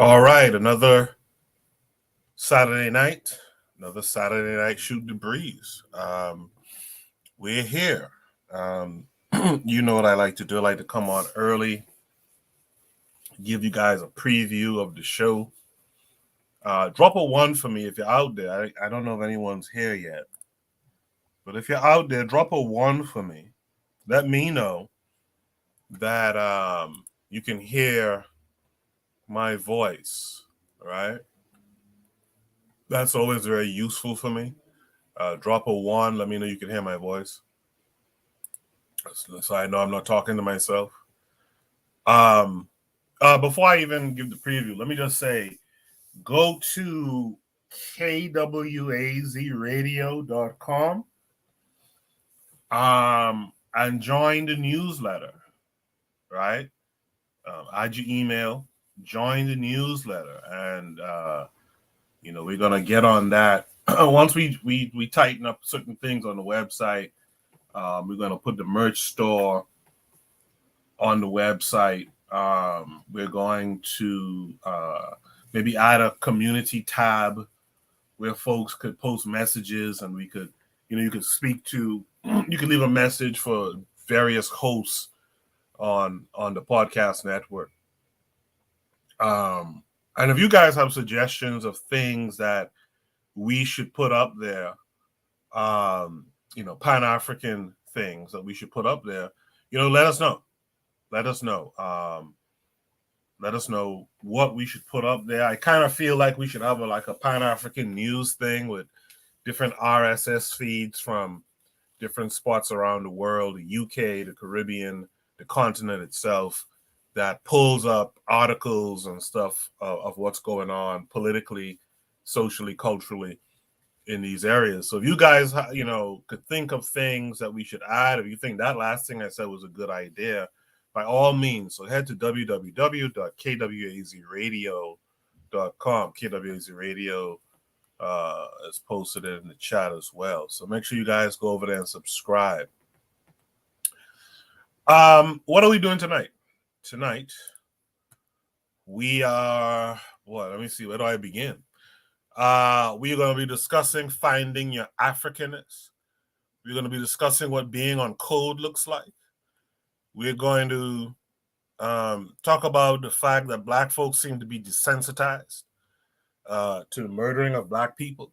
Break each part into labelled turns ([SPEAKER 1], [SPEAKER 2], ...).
[SPEAKER 1] All right, another Saturday night, shoot the breeze. We're here. You know what I like to do. I like to come on early, give you guys a preview of the show. Drop a one for me if you're out there. I don't know if anyone's here yet, but if you're out there, drop a one for me. Let me know that you can hear my voice. All right, that's always very useful for me. Drop a one. Let me know you can hear my voice, so I know I'm not talking to myself. Um, Before I even give the preview, let me just say, go to kwazradio.com and join the newsletter. Right? Add your email, join the newsletter, and we're gonna get on that. Once we tighten up certain things on the website. We're going to put the merch store on the website. We're going to maybe add a community tab where folks could post messages, and we could, you could speak to, you could leave a message for various hosts on the podcast network. And if you guys have suggestions of things that we should put up there, Pan-African things that we should put up there, let us know. Let us know. Let us know what we should put up there. I kind of feel like we should have a Pan-African news thing with different RSS feeds from different spots around the world, the UK, the Caribbean, the continent itself, that pulls up articles and stuff of what's going on politically, socially, culturally in these areas. So if you guys, could think of things that we should add, if you think that last thing I said was a good idea, by all means, so head to www.kwazradio.com. KWAZ Radio is posted in the chat as well. So make sure you guys go over there and subscribe. What are we doing tonight? Tonight, we are, let me see, where do I begin? We're going to be discussing finding your Africanness. We're going to be discussing what being on code looks like. We're going to talk about the fact that Black folks seem to be desensitized to the murdering of Black people.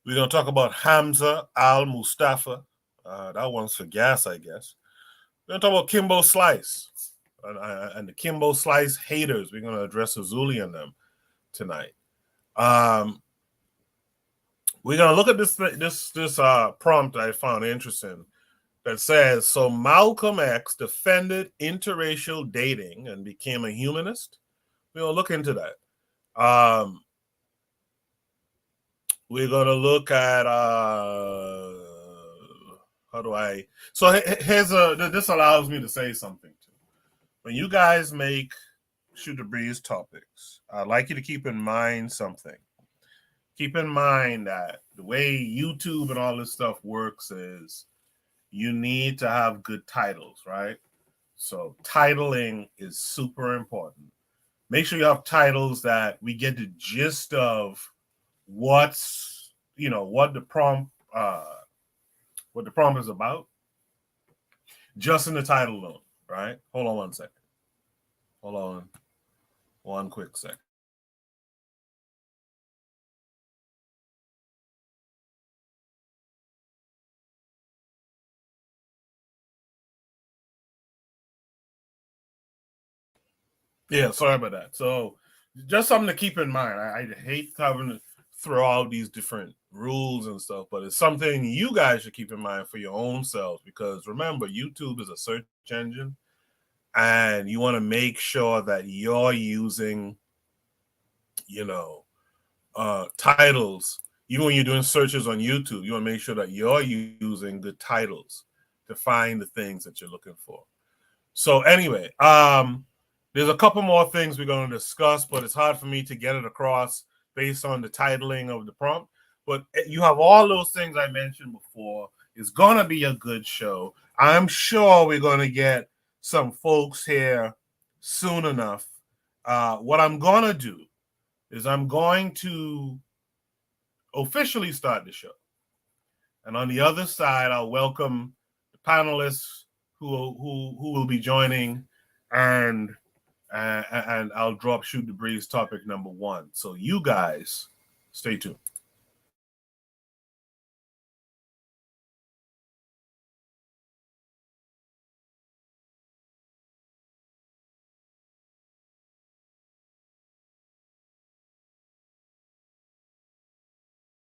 [SPEAKER 1] We're going to talk about Hamza al-Mustafa. That one's for gas, I guess. We're going to talk about Kimbo Slice and the Kimbo Slice haters. We're going to address Azuli and them tonight. We're going to look at this prompt I found interesting that says, so Malcolm X defended interracial dating and became a humanist. We're going to look into that. We're going to look at, this allows me to say something too. When you guys make Shoot the Breeze topics, I'd like you to keep in mind something. Keep in mind that the way YouTube and all this stuff works is you need to have good titles, right? So titling is super important. Make sure you have titles that we get the gist of what the prompt is about, just in the title alone, right? Hold on one second. Hold on one quick second. Yeah, sorry about that. So just something to keep in mind. I hate having to throw out these different rules and stuff, but it's something you guys should keep in mind for your own selves, because remember, YouTube is a search engine, and you want to make sure that you're using, titles. Even when you're doing searches on YouTube, you want to make sure that you're using good titles to find the things that you're looking for. So anyway, there's a couple more things we're going to discuss, but it's hard for me to get it across based on the titling of the prompt. But you have all those things I mentioned before. It's going to be a good show. I'm sure we're going to get some folks here soon enough What I'm going to do is I'm going to officially start the show. And on the other side, I'll welcome the panelists who will be joining, and I'll drop Shoot the Breeze topic number 1. So you guys stay tuned.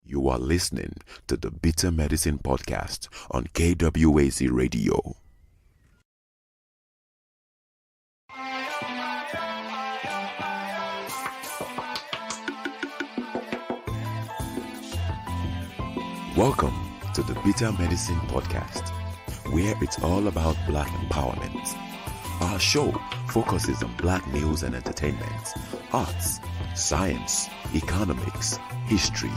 [SPEAKER 2] You are listening to the Bitter Medicine Podcast on KWAZ Radio. Welcome to the Bitter Medicine Podcast, where it's all about Black empowerment. Our show focuses on Black news and entertainment, arts, science, economics, history,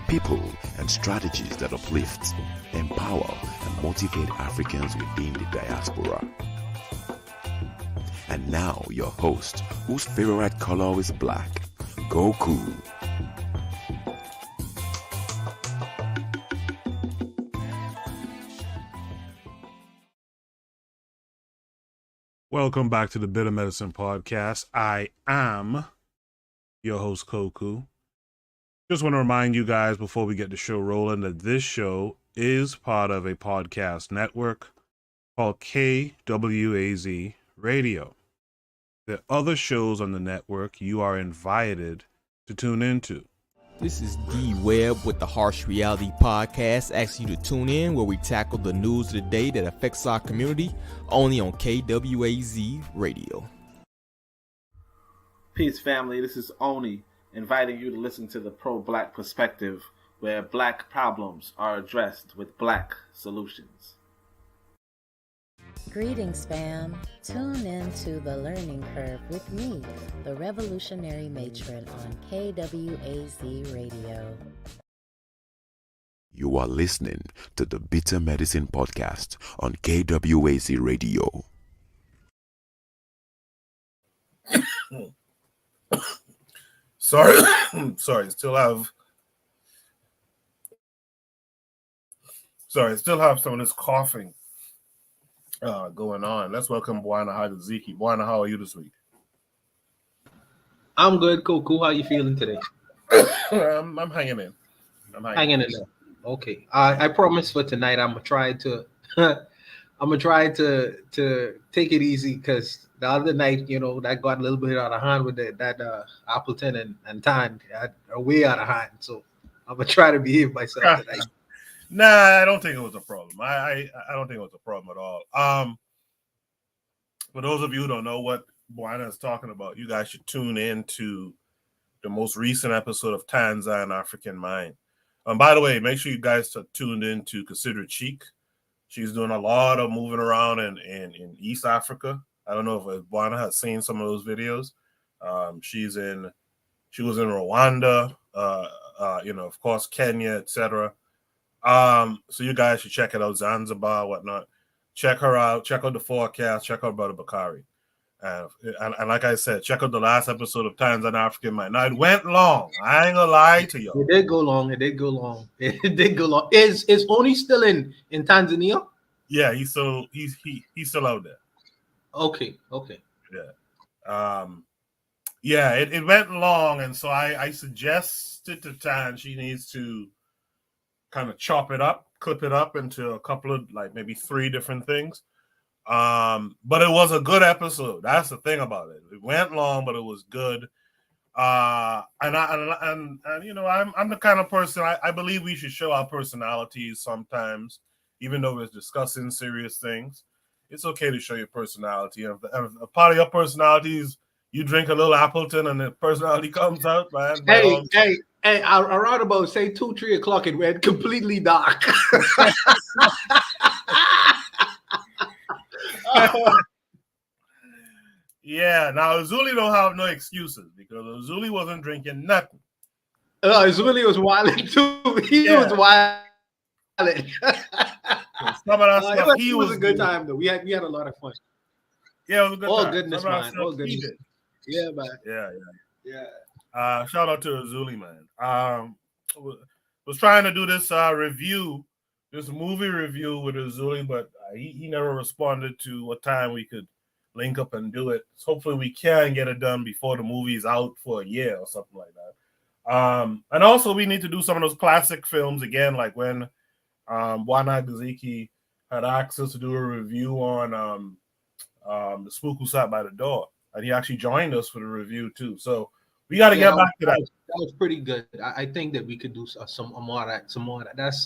[SPEAKER 2] people, and strategies that uplift, empower, and motivate Africans within the diaspora. And now your host, whose favorite color is black, Goku.
[SPEAKER 1] Welcome back to the Bitter Medicine Podcast. I am your host, Koku. Just want to remind you guys before we get the show rolling that this show is part of a podcast network called KWAZ Radio. There are other shows on the network you are invited to tune into.
[SPEAKER 3] This is D Webb with the Harsh Reality Podcast, asking you to tune in where we tackle the news of the day that affects our community, only on KWAZ Radio.
[SPEAKER 4] Peace, family. This is Oni, inviting you to listen to the pro-Black perspective, where Black problems are addressed with Black solutions.
[SPEAKER 5] Greetings, fam. Tune in to The Learning Curve with me, the Revolutionary Matron on KWAZ Radio.
[SPEAKER 2] You are listening to the Bitter Medicine Podcast on KWAZ Radio.
[SPEAKER 1] Sorry, still have some of this coughing going on. Let's welcome Bwana Hagaziki. Bwana, how are you this week?
[SPEAKER 6] I'm good, Koku. How you feeling today?
[SPEAKER 1] I'm hanging in.
[SPEAKER 6] Hanging in there. Okay. I promise for tonight I'm gonna try to take it easy, because the other night, that got a little bit out of hand with that Appleton and Tan are way out of hand. So I'm gonna try to behave myself tonight.
[SPEAKER 1] Nah, I don't think it was a problem. I don't think it was a problem at all. For those of you who don't know what Bwana is talking about, you guys should tune in to the most recent episode of Tanzan African Mind. By the way, make sure you guys are tuned in to Consider Cheek. She's doing a lot of moving around in East Africa. I don't know if Bwana has seen some of those videos. She was in Rwanda, of course, Kenya, etc. So you guys should check it out, Zanzibar, whatnot. Check her out. Check out the forecast. Check out Brother Bakari. And like I said, check out the last episode of Tanzan African Mind. Now, it went long. I ain't gonna lie to you.
[SPEAKER 6] It did go long. Is Oni still in Tanzania?
[SPEAKER 1] Yeah, he's still out there.
[SPEAKER 6] Okay.
[SPEAKER 1] Yeah. It went long, and so I suggested to Tan she needs to kind of chop it up, clip it up into a couple of, like, maybe 3 different things. But it was a good episode. That's the thing about it. It went long, but it was good. And I'm the kind of person, I believe we should show our personalities sometimes, even though we're discussing serious things. It's okay to show your personality. If a part of your personality is you drink a little Appleton and the personality comes out, man.
[SPEAKER 6] Hey, around about, say, 2-3 o'clock, it went completely dark.
[SPEAKER 1] Yeah, now Uzuli don't have no excuses, because Uzuli wasn't drinking nothing.
[SPEAKER 6] Uzuli was wilding too. He was wilding.
[SPEAKER 1] Some of that stuff,
[SPEAKER 6] it was a good time though. We had a lot of fun.
[SPEAKER 1] Yeah, it was a good time.
[SPEAKER 6] Goodness, man. All goodness. Yeah, man.
[SPEAKER 1] Yeah. Shout out to Azuli, man. Was trying to do this review, this movie review with Azuli, but he never responded to what time we could link up and do it. So hopefully we can get it done before the movie's out for a year or something like that. And also we need to do some of those classic films again, like when Bwana Gaziki had asked us to do a review on The Spook Who Sat by the Door. And he actually joined us for the review too. So we got to get back to that.
[SPEAKER 6] That was pretty good. I think that we could do some more of that.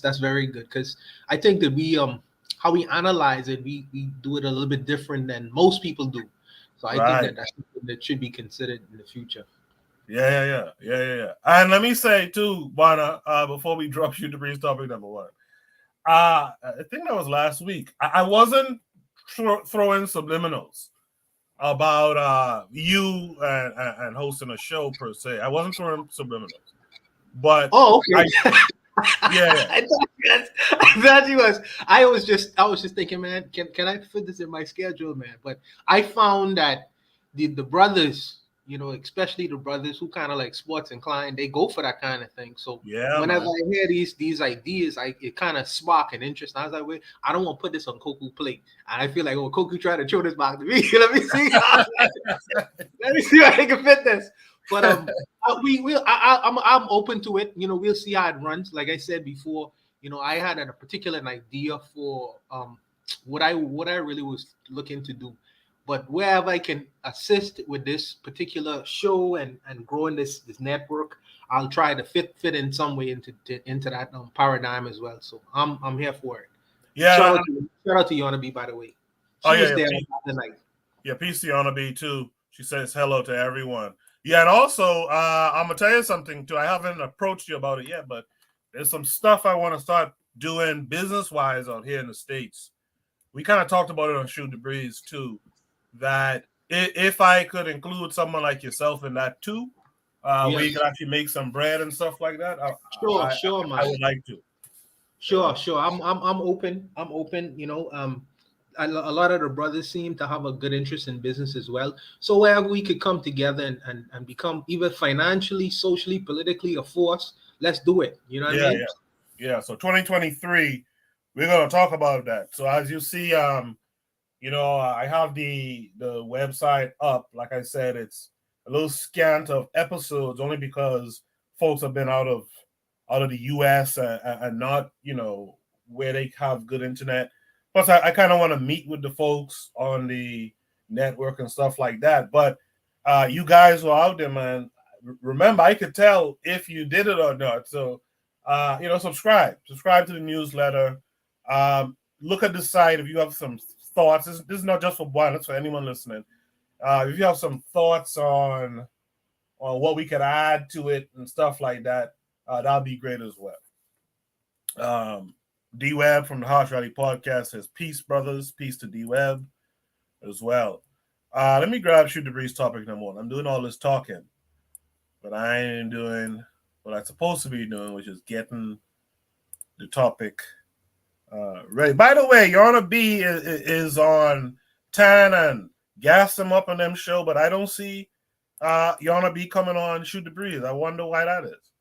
[SPEAKER 6] That's very good, because I think that we how we analyze it, we do it a little bit different than most people do. So I think that's something that should be considered in the future.
[SPEAKER 1] Yeah. And let me say too, Bwana, before we drop you to Breeze topic number one, I think that was last week. I wasn't throwing subliminals about you and hosting a show per se. I wasn't throwing subliminals, but
[SPEAKER 6] okay.
[SPEAKER 1] Yeah.
[SPEAKER 6] I thought you was. I was just thinking, man, can I fit this in my schedule, man? But I found that the brothers, especially the brothers who kind of like sports inclined, they go for that kind of thing. So whenever I hear these ideas, it kind of spark an interest. And I was like, wait, I don't want to put this on Koku's plate. And I feel like, Koku tried to throw this back to me. Let me see. Let me see if I can fit this. But I'm open to it. We'll see how it runs. Like I said before, I had a particular idea for what I really was looking to do. But wherever I can assist with this particular show and growing this network, I'll try to fit in some way into that paradigm as well. So I'm here for it.
[SPEAKER 1] Yeah.
[SPEAKER 6] Shout out to Yana B, by the way. She was there the night.
[SPEAKER 1] Yeah, peace to Yana B too. She says hello to everyone. Yeah, and also I'm gonna tell you something too. I haven't approached you about it yet, but there's some stuff I want to start doing business-wise out here in the States. We kind of talked about it on Shoot the Breeze too. That if I could include someone like yourself in that too, we could actually make some bread and stuff like that.
[SPEAKER 6] Sure, man.
[SPEAKER 1] I would like to.
[SPEAKER 6] Sure. I'm open. I'm open. A lot of the brothers seem to have a good interest in business as well. So wherever we could come together and become either financially, socially, politically a force, let's do it. You know what I mean?
[SPEAKER 1] Yeah. So 2023, we're gonna talk about that. So as you see, I have the website up. Like I said, it's a little scant of episodes only because folks have been out of the US and not, where they have good internet. Plus, I kind of want to meet with the folks on the network and stuff like that. But you guys who are out there, man, remember, I could tell if you did it or not. So, subscribe to the newsletter. Look at the site if you have some thoughts. This is not just for Bwana, it's for anyone listening. If you have some thoughts on what we could add to it and stuff like that, that'll be great as well. D-Web from the Harsh Rally Podcast says, peace, brothers. Peace to D-Web as well. Let me grab Shoot the Breeze topic number one. I'm doing all this talking, but I ain't doing what I'm supposed to be doing, which is getting the topic ready. By the way, Yana B is on Tan and gas them up on them show, but I don't see Yana B coming on Shoot the Breeze. I wonder why that is.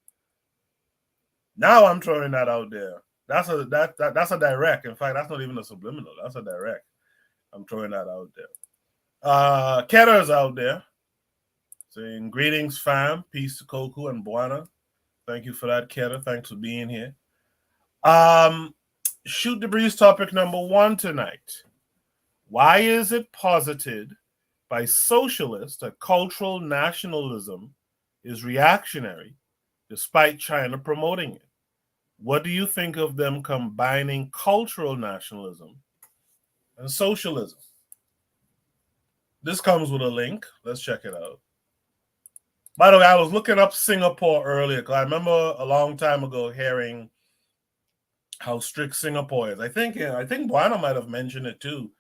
[SPEAKER 1] Now I'm throwing that out there. That's a direct. In fact, that's not even a subliminal. That's a direct. I'm throwing that out there. Ketter's out there saying, greetings, fam. Peace to Koku and Bwana. Thank you for that, Ketter. Thanks for being here. Shoot the Breeze topic number one tonight. Why is it posited by socialists that cultural nationalism is reactionary despite China promoting it? What do you think of them combining cultural nationalism and socialism? This comes with a link. Let's check it out. By the way, I was looking up Singapore earlier because I remember a long time ago hearing how strict Singapore is. I think Bwana might have mentioned it too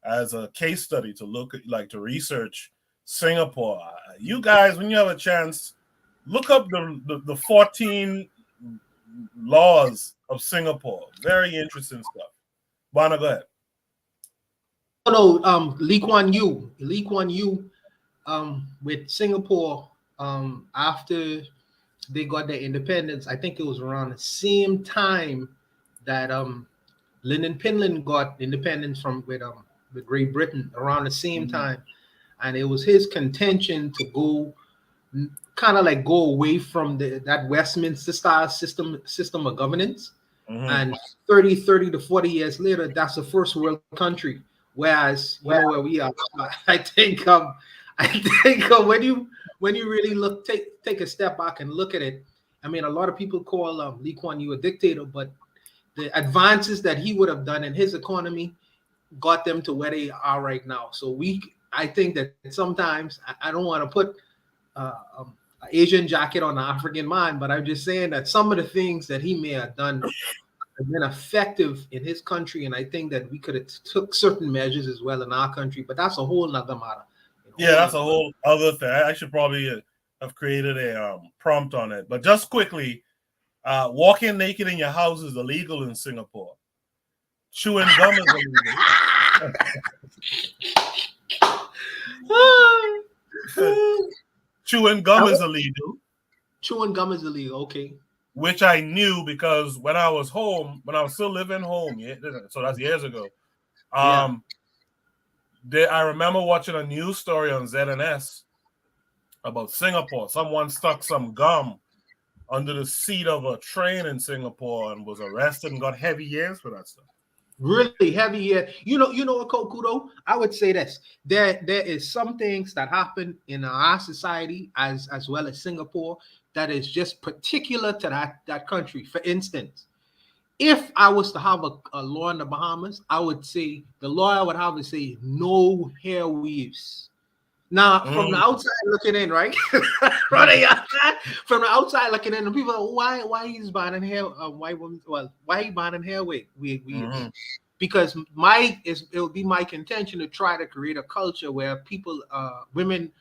[SPEAKER 1] as a case study to look at, to research Singapore. You guys, when you have a chance, look up the 14 laws of Singapore. Very interesting stuff. Bwana, go ahead.
[SPEAKER 6] No, Lee Kuan Yew with Singapore, after they got their independence, I think it was around the same time that Lyndon Pinland got independence from with Great Britain, around the same time, and it was his contention to go kind of like go away from that Westminster style system of governance. And 30 to 40 years later, that's the first world country. Whereas you know where we are, I think when you really take a step back and look at it, I mean, a lot of people call Lee Kuan Yew a dictator, but the advances that he would have done in his economy got them to where they are right now. So I think that sometimes I don't want to put an Asian jacket on the African mind, but I'm just saying that some of the things that he may have done have been effective in his country, and I think that we could have took certain measures as well in our country, but that's a whole nother matter.
[SPEAKER 1] Yeah, that's a whole other thing. I should probably have created a prompt on it. But just quickly, walking naked in your house is illegal in Singapore. Chewing gum is illegal. Chewing gum is illegal.
[SPEAKER 6] Chewing gum is illegal, okay.
[SPEAKER 1] Which I knew because when I was still living home, so that's years ago. I remember watching a news story on ZNS about Singapore. Someone stuck some gum under the seat of a train in Singapore and was arrested and got heavy years for that stuff.
[SPEAKER 6] Really heavy year. You know what, Kudo? I would say this. There is some things that happen in our society as well as Singapore that is just particular to that country. For instance, if I was to have a law in the Bahamas, I would say the law I would have to say no hair weaves. Now, from the outside looking in, right? From the outside looking in, the people are, why he's banning hair? Why he banning hair weaves? Because it would be my contention to try to create a culture where people, women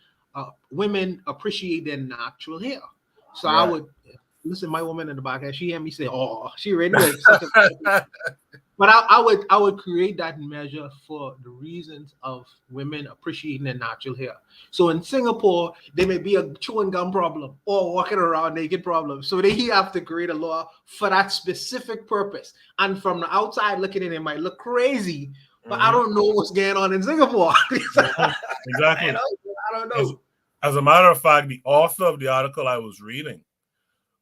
[SPEAKER 6] appreciate their natural hair. So I would listen. My woman in the back, she hear me say, "Oh, she ready." But I would create that measure for the reasons of women appreciating their natural hair. So in Singapore, there may be a chewing gum problem or walking around naked problem. So they have to create a law for that specific purpose. And from the outside looking in, it might look crazy, but I don't know what's going on in Singapore.
[SPEAKER 1] Exactly.
[SPEAKER 6] I don't know.
[SPEAKER 1] As a matter of fact, the author of the article I was reading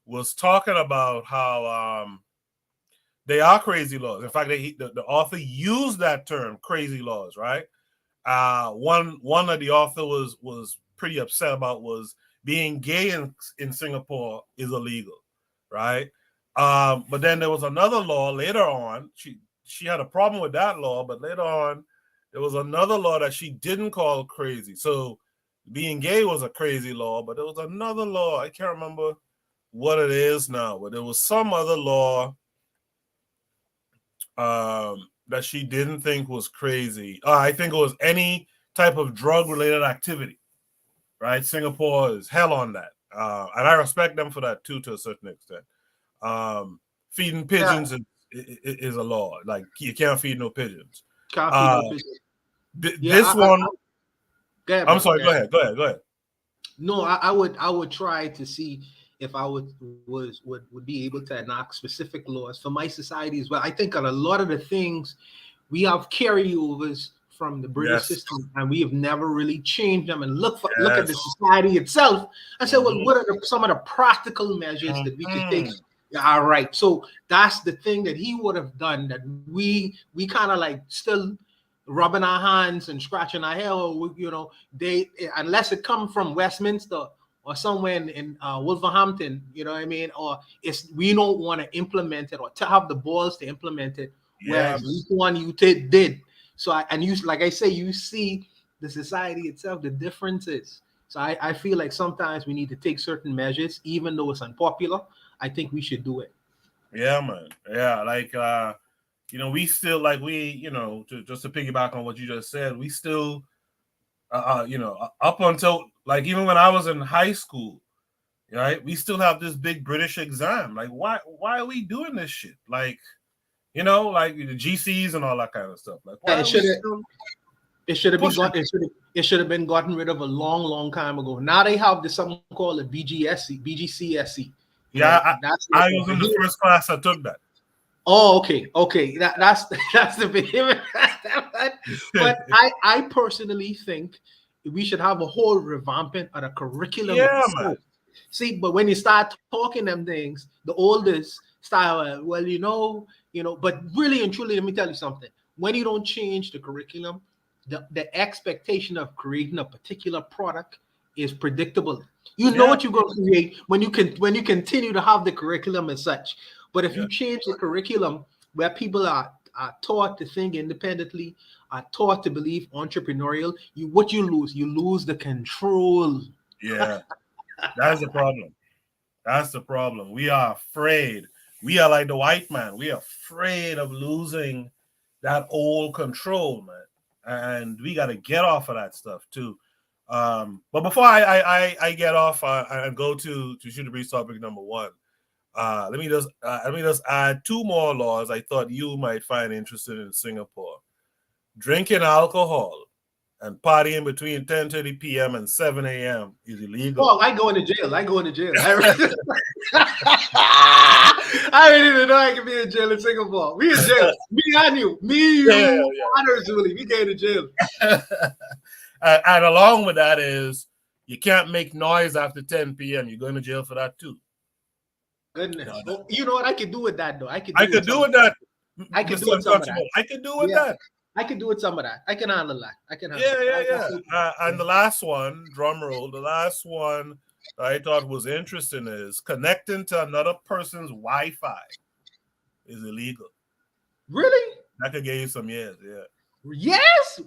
[SPEAKER 1] was talking about how they are crazy laws. In fact, the author used that term, crazy laws, right? One that the author was pretty upset about was being gay in Singapore is illegal, right? But then there was another law later on. She had a problem with that law, but later on, there was another law that she didn't call crazy. So being gay was a crazy law, but there was another law. I can't remember what it is now, but there was some other law that she didn't think was crazy. I think it was any type of drug-related activity, right? Singapore is hell on that. And I respect them for that too, to a certain extent. Feeding pigeons is a law. Like, you can't feed no pigeons.
[SPEAKER 6] Can't feed no pigeons.
[SPEAKER 1] This one... I'm sorry, go ahead.
[SPEAKER 6] No, I would try to see if I would be able to enact specific laws for my society as well. I think on a lot of the things we have carryovers from the British system, and we have never really changed them and look at the society itself and say, well, what are some of the practical measures that we can take? All right, so that's the thing that he would have done, that we kind of like still rubbing our hands and scratching our hair, or, they, unless it come from Westminster or somewhere in Wolverhampton, you know what I mean? Or we don't want to implement it or to have the balls to implement it, whereas Lee Kuan Yew did. So, like I say, you see the society itself, the differences. So I feel like sometimes we need to take certain measures, even though it's unpopular. I think we should do it. Yeah,
[SPEAKER 1] man. Yeah, like, we still, like, just to piggyback on what you just said, we still, up until, like, even when I was in high school, right, we still have this big British exam. Like, why are we doing this shit? Like, like the GCs and all that kind of stuff. Like, why
[SPEAKER 6] It should have been
[SPEAKER 1] Push it.
[SPEAKER 6] got. It should have been gotten rid of a long time ago. Now they have this something called a BGCSE.
[SPEAKER 1] Yeah,
[SPEAKER 6] That's
[SPEAKER 1] I was in the first class I took that.
[SPEAKER 6] Oh, okay. That's the behavior. But I personally think we should have a whole revamping of the curriculum.
[SPEAKER 1] Yeah,
[SPEAKER 6] itself.
[SPEAKER 1] man.
[SPEAKER 6] See, but when you start talking them things, the oldest style, well, but really and truly, let me tell you something. When you don't change the curriculum, the expectation of creating a particular product is predictable. You know what you're going to create when you continue to have the curriculum as such. But if you change the curriculum where people are taught to think independently, are taught to believe entrepreneurial, you lose the control.
[SPEAKER 1] Yeah, that's the problem. That's the problem. We are afraid. We are like the white man. We are afraid of losing that old control, man. And we got to get off of that stuff too. But before I get off and go to shoot the breeze topic number one, let me just add two more laws I thought you might find interesting in Singapore. Drinking alcohol and partying between 10:30 p.m. and 7 a.m. is illegal.
[SPEAKER 6] Oh, I go into jail. I didn't even know I could be in jail in Singapore. We in jail. Me and you. Honors, Willie. We go to jail.
[SPEAKER 1] And along with that is you can't make noise after 10 p.m. You're going to jail for that too.
[SPEAKER 6] Goodness. Well, you know what I could do with that though? I could do with that. I could do with some of that.
[SPEAKER 1] I could do with that.
[SPEAKER 6] I could do with some of that. I can handle that.
[SPEAKER 1] And the last one, drum roll, the last one I thought was interesting is connecting to another person's Wi-Fi is illegal.
[SPEAKER 6] Really?
[SPEAKER 1] That could get you some years, yeah.
[SPEAKER 6] Yes.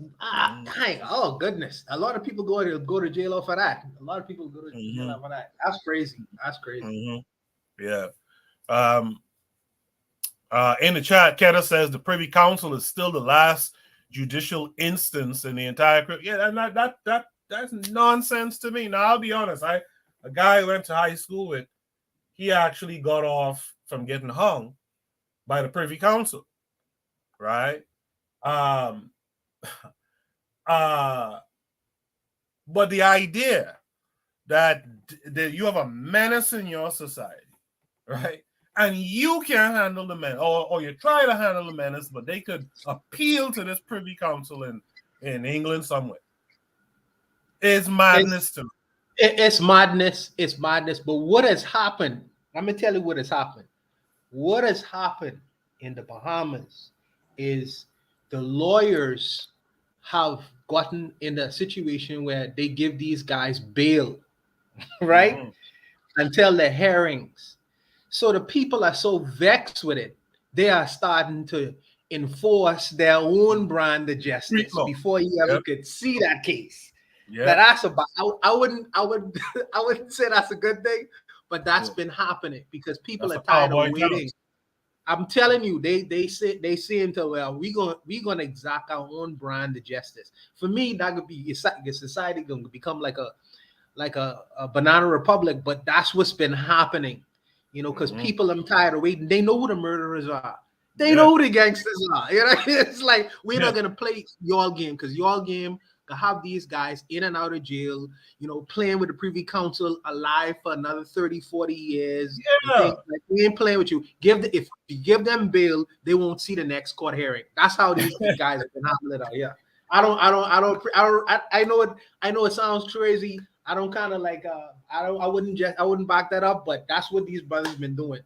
[SPEAKER 6] Dang. Oh goodness. A lot of people go to jail off of that. A lot of people go to jail off of that. That's crazy.
[SPEAKER 1] Yeah. In the chat, Kenneth says the Privy Council is still the last judicial instance in the entire. Yeah, and that's nonsense to me. Now I'll be honest. A guy I went to high school with, he actually got off from getting hung by the Privy Council, right? But the idea that you have a menace in your society, right? And you can't handle the menace, or you try to handle the menace, but they could appeal to this Privy Council in England somewhere. It's madness to me.
[SPEAKER 6] It's madness. It's madness. But what has happened? Let me tell you what has happened. What has happened in the Bahamas is the lawyers have gotten in a situation where they give these guys bail, right? Until the hearings. So the people are so vexed with it, they are starting to enforce their own brand of justice before you ever could see that case. Yeah, that's about. I wouldn't say that's a good thing, but that's been happening because people are tired of waiting. I'm telling you, they say until we're gonna exact our own brand of justice. For me, that could be society gonna become like a banana republic, but that's what's been happening. Because people are tired of waiting. They know who the murderers are. They know who the gangsters are. It's like we're not gonna play y'all game because y'all game to have these guys in and out of jail, playing with the Privy Council alive for another 30, 40 years. Like, we ain't playing with you. If you give them bail, they won't see the next court hearing. That's how these guys have been handling it out. Yeah. I know it sounds crazy. I don't kind of like I wouldn't back that up, but that's what these brothers been doing,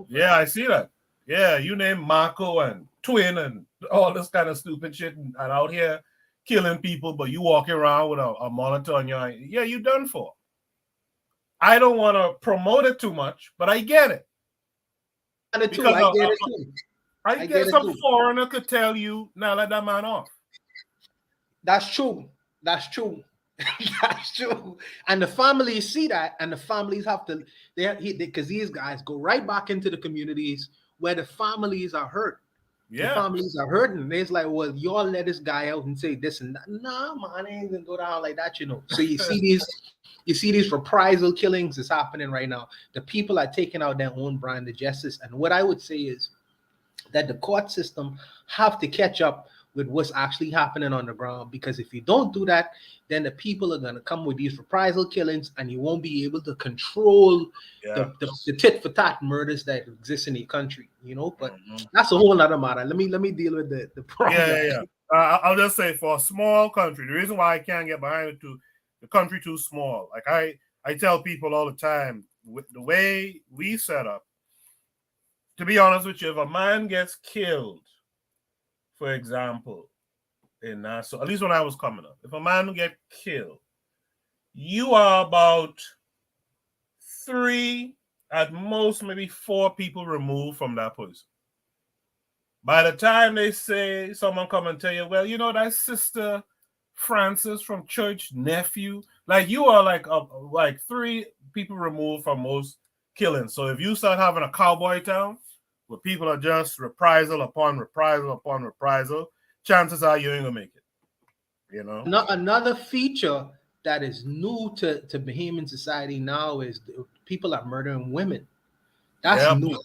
[SPEAKER 1] Yeah, I see that. Yeah, you name Marco and Twin and all this kind of stupid shit and out here killing people, but you walking around with a monitor on your eye. Yeah, you done for. I don't want to promote it too much, but I get it. I get some foreigner could tell you, now let that man off.
[SPEAKER 6] That's true. That's true. And the families see that, and the families have to, because these guys go right back into the communities where the families are hurt. Yeah, the families are hurting. It's like, well, y'all let this guy out and say this and that. Nah, man, it ain't gonna go down like that, So you see these reprisal killings is happening right now. The people are taking out their own brand of justice. And what I would say is that the court system have to catch up with what's actually happening on the ground. Because if you don't do that, then the people are gonna come with these reprisal killings, and you won't be able to control the tit for tat murders that exist in the country. But that's a whole other matter. Let me deal with the problem.
[SPEAKER 1] I'll just say, for a small country, the reason why I can't get behind it, the country too small. Like I tell people all the time, the way we set up, to be honest with you, if a man gets killed, for example, in Nassau, at least when I was coming up, if a man get killed, you are about 3, at most maybe 4 people removed from that person. By the time they say, someone come and tell you, well, that sister Francis from church, nephew, like you are like 3 people removed from most killings. So if you start having a cowboy town where people are just reprisal upon reprisal upon reprisal, chances are you ain't gonna make it.
[SPEAKER 6] Another feature that is new to Bahamian society now is people are murdering women. That's new.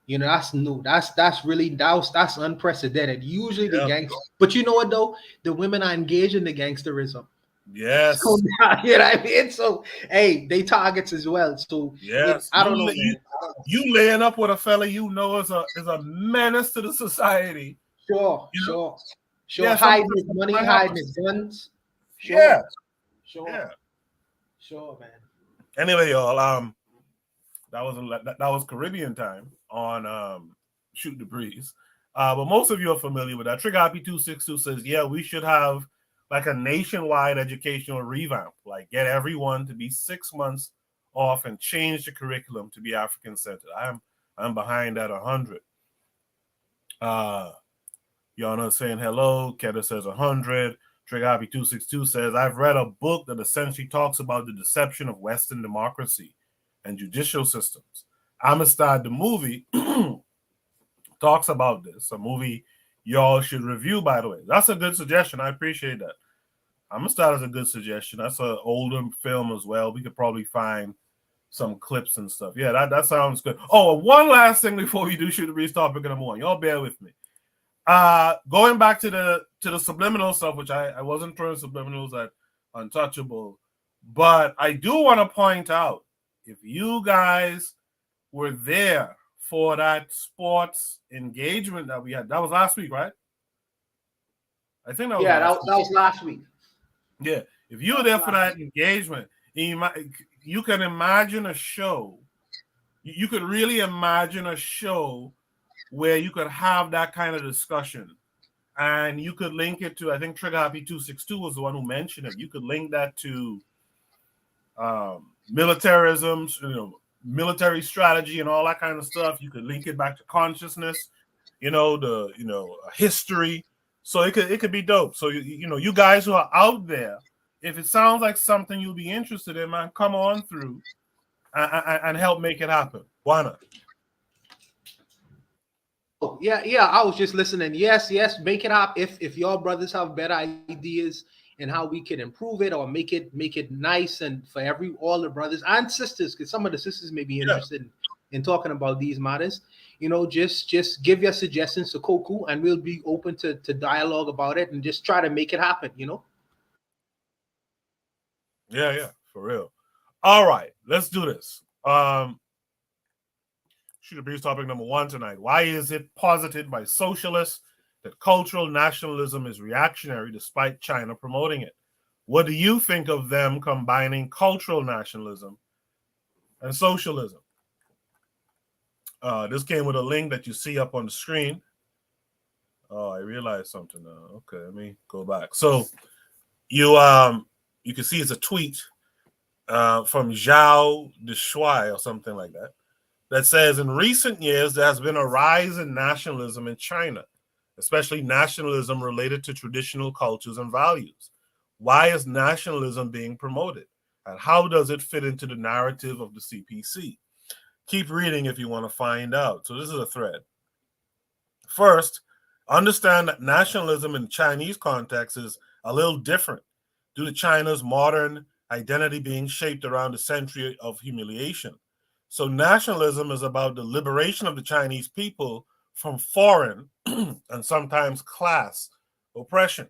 [SPEAKER 6] That's new. That's really that's unprecedented. Usually the gangster, but you know what though? The women are engaged in the gangsterism.
[SPEAKER 1] Yes.
[SPEAKER 6] So, you know what I mean? So hey, they targets as well. So
[SPEAKER 1] yes,
[SPEAKER 6] I don't know.
[SPEAKER 1] You laying up with a fella is a menace to the society.
[SPEAKER 6] Sure. Yeah, hiding his money, hiding his guns. Sure. Sure, man.
[SPEAKER 1] Anyway, y'all, that was Caribbean time on Shoot the Breeze. But most of you are familiar with that. Trigger Happy 262 says, yeah, we should have like a nationwide educational revamp, like get everyone to be 6 months off and change the curriculum to be African centered. I'm behind that 100. Yana saying hello. Keta says 100. Trigger Happy 262 says, I've read a book that essentially talks about the deception of Western democracy and judicial systems. Amistad, the movie, talks about this. A movie y'all should review, by the way. That's a good suggestion. I appreciate that. Amistad is a good suggestion. That's an older film as well. We could probably find some clips and stuff. Yeah, that sounds good. Oh, one last thing before we do Shoot the Breeze topic in the morning. Y'all bear with me. Going back to the subliminal stuff, which I wasn't throwing subliminals at Untouchable, but I do want to point out, if you guys were there for that sports engagement that we had, that was last week, right? I think that was
[SPEAKER 6] that was last week.
[SPEAKER 1] Yeah, if you were there for that engagement, you can imagine a show. You could really imagine a show where you could have that kind of discussion, and you could link it to, I think Trigger Happy 262 was the one who mentioned it. You could link that to militarism, military strategy and all that kind of stuff. You could link it back to consciousness, history. So it could be dope. So you guys who are out there, if it sounds like something you'll be interested in, man, come on through and help make it happen. Why not?
[SPEAKER 6] Oh, yeah. I was just listening. Yes, make it up. If your brothers have better ideas and how we can improve it or make it nice and for all the brothers and sisters, because some of the sisters may be interested in talking about these matters. Just give your suggestions to Koku, and we'll be open to dialogue about it and just try to make it happen.
[SPEAKER 1] Yeah, for real. All right, let's do this. Shoot the Breeze topic number 1 tonight. Why is it posited by socialists that cultural nationalism is reactionary despite China promoting it? What do you think of them combining cultural nationalism and socialism? This came with a link that you see up on the screen. Oh, I realized something now. Okay, let me go back. So you can see it's a tweet from Zhao Deshuai or something like that. That says, in recent years, there has been a rise in nationalism in China, especially nationalism related to traditional cultures and values. Why is nationalism being promoted? And how does it fit into the narrative of the CPC? Keep reading if you want to find out. So this is a thread. First, understand that nationalism in Chinese context is a little different due to China's modern identity being shaped around a century of humiliation. So nationalism is about the liberation of the Chinese people from foreign and sometimes class oppression.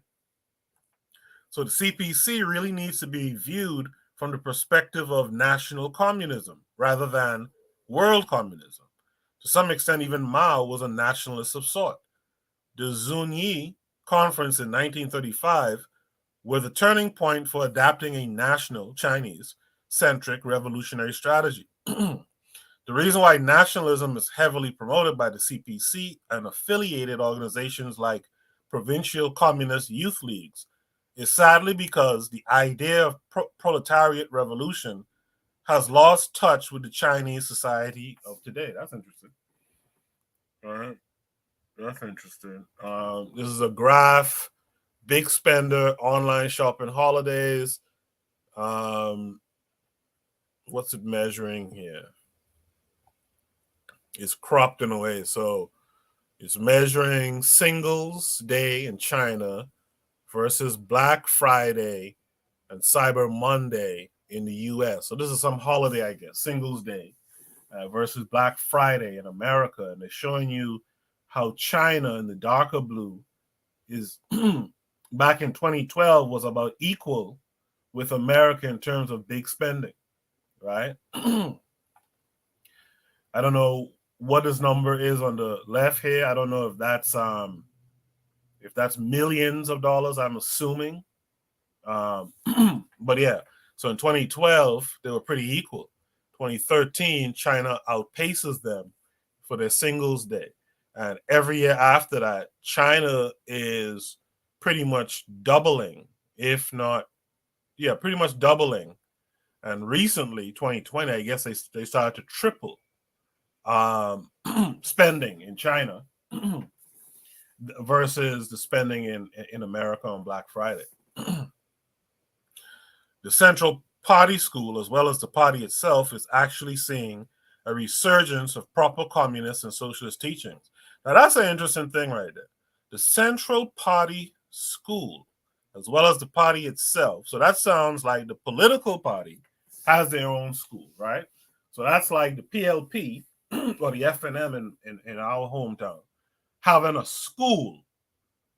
[SPEAKER 1] So the CPC really needs to be viewed from the perspective of national communism rather than world communism. To some extent, even Mao was a nationalist of sort. The Zunyi Conference in 1935 were the turning point for adapting a national Chinese-centric revolutionary strategy. The reason why nationalism is heavily promoted by the CPC and affiliated organizations like provincial communist youth leagues is sadly because the idea of proletariat revolution has lost touch with the Chinese society of today. That's interesting. All right. That's interesting. This is a graph, big spender, online shopping holidays. What's it measuring here? It's cropped in a way. So it's measuring Singles Day in China versus Black Friday and Cyber Monday in the US. So this is some holiday, I guess, Singles Day versus Black Friday in America. And they're showing you how China in the darker blue is back in 2012 was about equal with America in terms of big spending, right? I don't know what this number is on the left here. I don't know if that's millions of dollars, I'm assuming. But yeah, so in 2012, they were pretty equal. 2013, China outpaces them for their Singles Day. And every year after that, China is pretty much doubling, if not, pretty much doubling. And recently, 2020, I guess they started to triple spending in China versus the spending in America on Black Friday. The Central Party School, as well as the party itself, is actually seeing a resurgence of proper communist and socialist teachings. Now, that's an interesting thing right there. The Central Party School, as well as the party itself. So that sounds like the political party has their own school, right? So that's like the PLP or the FNM in our hometown having a school,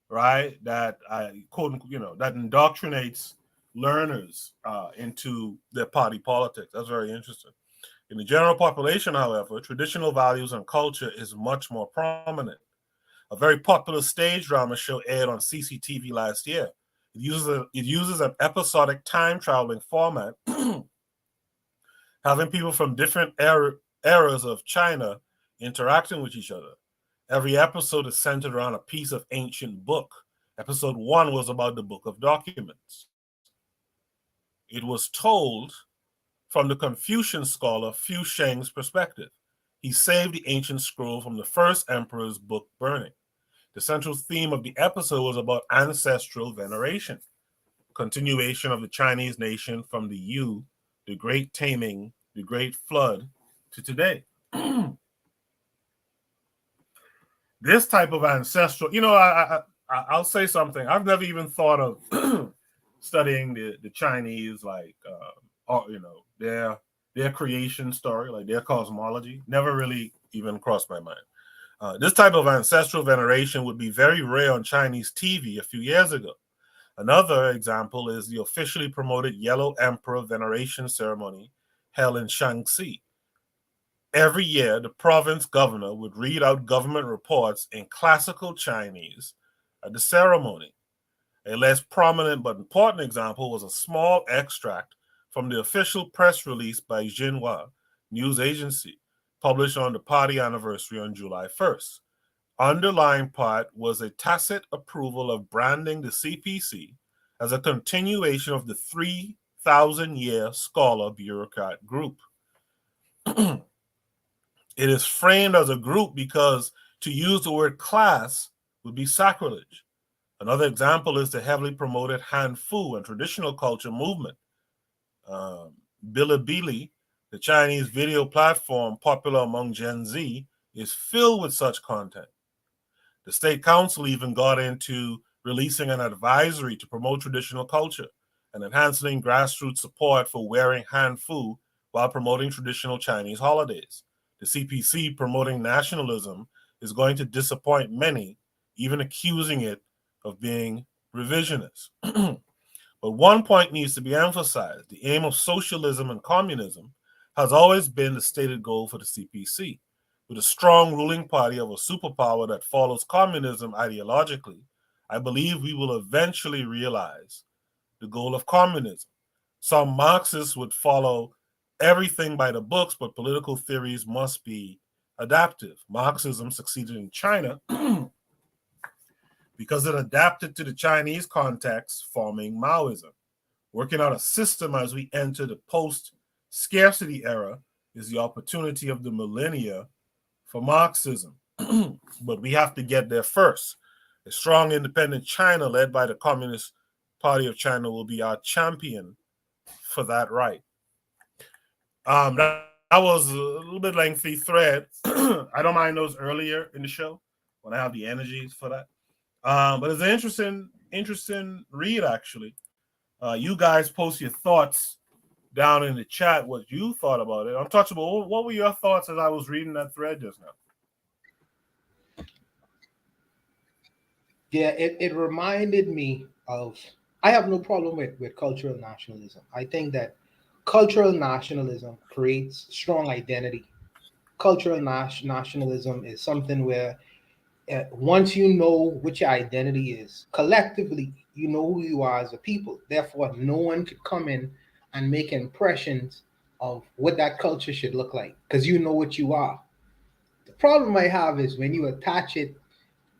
[SPEAKER 1] right? That that indoctrinates learners into their party politics. That's very interesting. In the general population, however, traditional values and culture is much more prominent. A very popular stage drama show aired on CCTV last year. It uses an episodic time traveling format, having people from different eras of China interacting with each other. Every episode is centered around a piece of ancient book. Episode 1 was about the Book of Documents. It was told from the Confucian scholar Fu Sheng's perspective. He saved the ancient scroll from the first emperor's book burning. The central theme of the episode was about ancestral veneration, continuation of the Chinese nation from the Yu, the Great Taming, the Great Flood, to today. This type of ancestral, I'll say something. I've never even thought of studying the Chinese, like, their creation story, like their cosmology. Never really even crossed my mind. This type of ancestral veneration would be very rare on Chinese TV a few years ago. Another example is the officially promoted Yellow Emperor veneration ceremony held in Shaanxi. Every year, the province governor would read out government reports in classical Chinese at the ceremony. A less prominent but important example was a small extract from the official press release by Xinhua news agency, published on the party anniversary on July 1st. Underlying part was a tacit approval of branding the CPC as a continuation of the 3,000-year scholar bureaucrat group. It is framed as a group because to use the word class would be sacrilege. Another example is the heavily promoted Han Fu and traditional culture movement. Bilibili, the Chinese video platform popular among Gen Z, is filled with such content. The state council even got into releasing an advisory to promote traditional culture and enhancing grassroots support for wearing Han Fu while promoting traditional Chinese holidays. The CPC promoting nationalism is going to disappoint many, even accusing it of being revisionist. But one point needs to be emphasized. The aim of socialism and communism has always been the stated goal for the CPC. With a strong ruling party of a superpower that follows communism ideologically, I believe we will eventually realize the goal of communism. Some Marxists would follow everything by the books, but political theories must be adaptive. Marxism succeeded in China because it adapted to the Chinese context, forming Maoism. Working out a system as we enter the post-scarcity era is the opportunity of the millennia for Marxism. But we have to get there first. A strong independent China led by the Communist Party of China will be our champion for that right. That was a little bit lengthy thread. I don't mind those earlier in the show when I have the energies for that. But it's an interesting read, actually. You guys post your thoughts down in the chat, what you thought about it. Untouchable, what were your thoughts as I was reading that thread just now?
[SPEAKER 6] Yeah, it reminded me of, I have no problem with cultural nationalism. I think that cultural nationalism creates strong identity. Cultural nationalism is something where once you know what your identity is, collectively, you know who you are as a people. Therefore, no one could come in and make impressions of what that culture should look like because you know what you are. The problem I have is when you attach it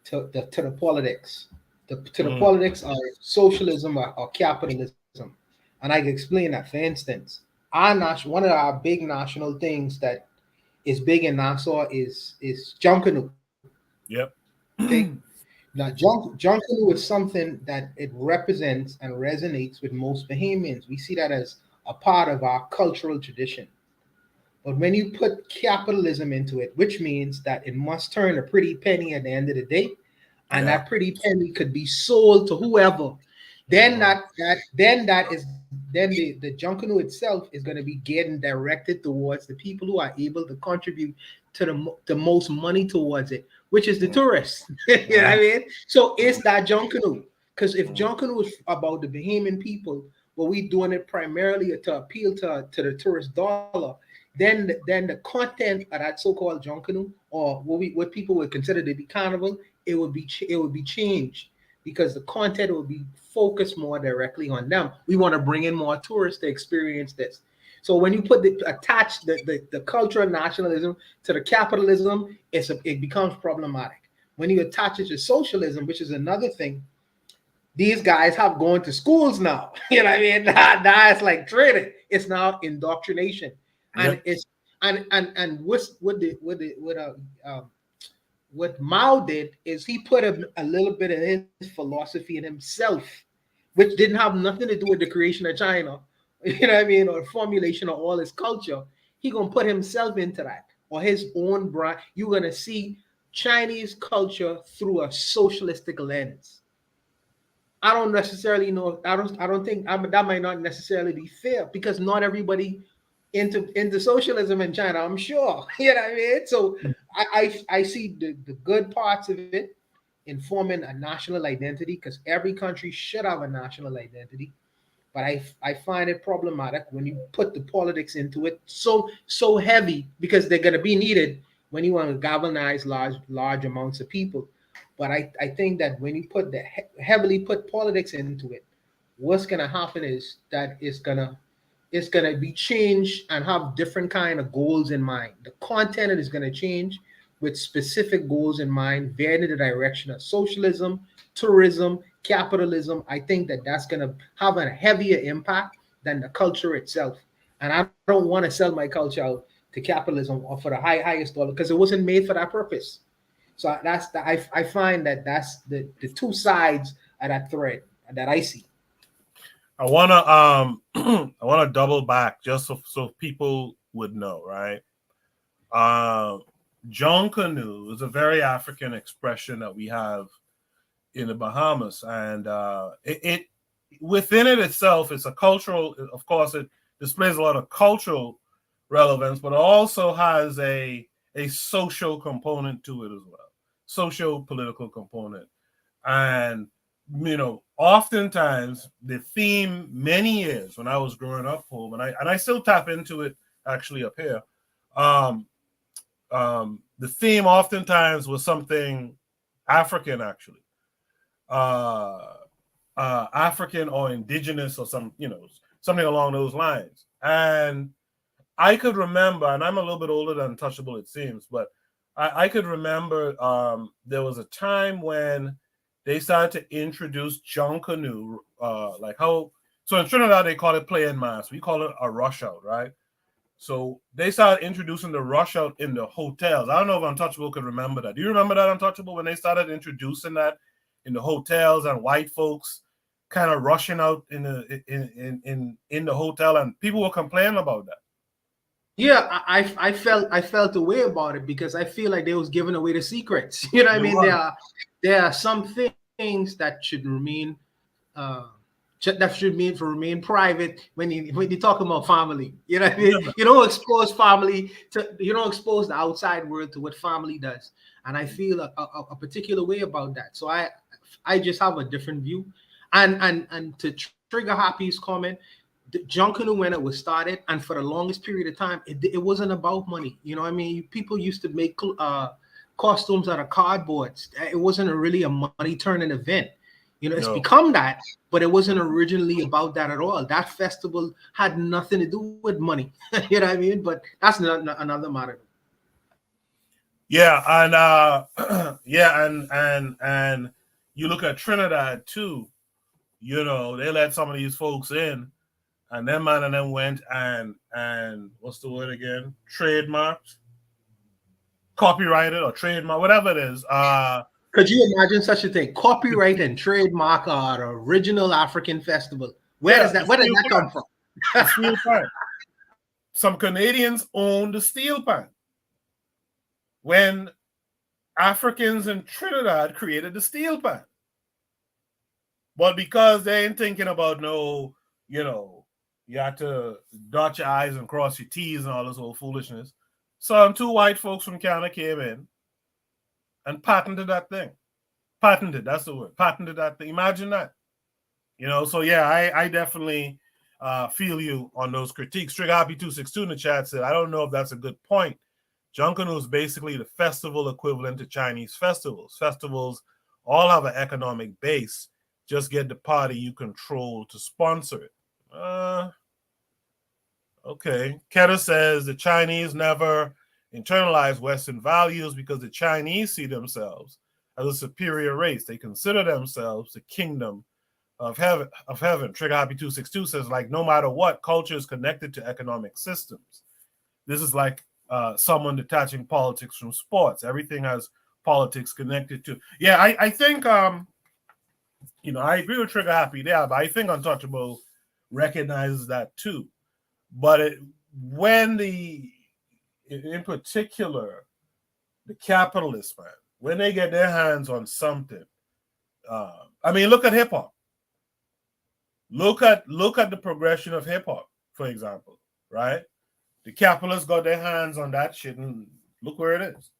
[SPEAKER 6] to the politics. To the politics of socialism or capitalism. And I can explain that. For instance, one of our big national things that is big in Nassau is Junkanoo.
[SPEAKER 1] Yep.
[SPEAKER 6] Okay. Now, Junkanoo is something that it represents and resonates with most Bahamians. We see that as a part of our cultural tradition. But when you put capitalism into it, which means that it must turn a pretty penny at the end of the day, and that pretty penny could be sold to whoever, then the Junkanoo itself is going to be getting directed towards the people who are able to contribute to the most money towards it, which is the tourists. You know what I mean? So it's that Junkanoo. Because if Junkanoo is about the Bahamian people, but we doing it primarily to appeal to the tourist dollar, then the content of that so-called Junkanoo, or what people would consider to be carnival, it would be changed because the content will be focused more directly on them. We want to bring in more tourists to experience this. So when you attach the cultural nationalism to the capitalism, it becomes problematic. When you attach it to socialism, which is another thing, these guys have gone to schools now. You know what I mean? Now it's like training. It's now indoctrination, and it's and what Mao did is he put a little bit of his philosophy in himself, which didn't have nothing to do with the creation of China, you know what I mean, or formulation of all his culture. He gonna put himself into that, or his own brand. You're gonna see Chinese culture through a socialistic lens. I don't necessarily know. I don't think that might not necessarily be fair because not everybody into socialism in China, I'm sure. You know what I mean? So I see the good parts of it in forming a national identity because every country should have a national identity. But I find it problematic when you put the politics into it so heavy because they're going to be needed when you want to galvanize large amounts of people. But I think that when you put heavily put politics into it, what's going to happen is that it's gonna be changed and have different kind of goals in mind. The content is going to change with specific goals in mind, veering in the direction of socialism, tourism, capitalism. I think that that's going to have a heavier impact than the culture itself. And I don't want to sell my culture out to capitalism or for the highest dollar because it wasn't made for that purpose. So I find that that's the two sides of that thread that I see.
[SPEAKER 1] I wanna double back just so people would know, right? Junkanoo is a very African expression that we have in the Bahamas, and it within it itself, it's a cultural. Of course, it displays a lot of cultural relevance, but it also has a social component to it as well, social political component. And oftentimes the theme many years when I was growing up home, and I still tap into it actually up here. The theme oftentimes was something African, actually, African or indigenous or something along those lines. And I could remember, and I'm a little bit older than Untouchable, it seems, but I could remember there was a time when they started to introduce Junkanoo, so in Trinidad they call it playing mass. We call it a rush out, right? So they started introducing the rush out in the hotels. I don't know if Untouchable could remember that. Do you remember that, Untouchable, when they started introducing that in the hotels and white folks kind of rushing out in the hotel, and people were complaining about that?
[SPEAKER 6] Yeah, I felt the way about it because I feel like they was giving away the secrets. You know what I mean? There are some things that should remain remain private when you talk about family. You know what I mean?
[SPEAKER 1] Yeah.
[SPEAKER 6] You don't expose family you don't expose the outside world to what family does. And I feel a particular way about that. So I just have a different view. And to trigger Happy's comment, Junkanoo, when it was started, and for the longest period of time, it wasn't about money. You know what I mean? People used to make costumes out of cardboards. It wasn't really a money turning event. It's become that, but it wasn't originally about that at all. That festival had nothing to do with money. You know what I mean? But that's another matter.
[SPEAKER 1] Yeah, and and you look at Trinidad too. They let some of these folks in, and them man and them went and what's the word again? Trademarked, copyrighted, or trademark, whatever it is.
[SPEAKER 6] Could you imagine such a thing? Copyright and trademark our original African festival. Where does that come from?
[SPEAKER 1] The steel pan. Some Canadians own the steel pan. When Africans in Trinidad created the steel pan. But because they ain't thinking about you have to dot your I's and cross your T's and all this old foolishness. Some two white folks from Canada came in and patented that thing. Patented, that's the word. Patented that thing. Imagine that. So yeah, I definitely feel you on those critiques. Trigger Happy 262 in the chat said, I don't know if that's a good point. Junkanoo is basically the festival equivalent to Chinese festivals. Festivals all have an economic base. Just get the party you control to sponsor it. Okay. Keta says the Chinese never internalize Western values because the Chinese see themselves as a superior race. They consider themselves the kingdom of heaven. Trigger Happy 262 says, like, no matter what, culture is connected to economic systems. This is like someone detaching politics from sports. Everything has politics connected to. Yeah, I think I agree with Trigger Happy there, but I think Untouchable recognizes that too. But in particular, the capitalists, man, when they get their hands on something, look at hip hop. Look at the progression of hip hop, for example, right? The capitalists got their hands on that shit, and look where it is.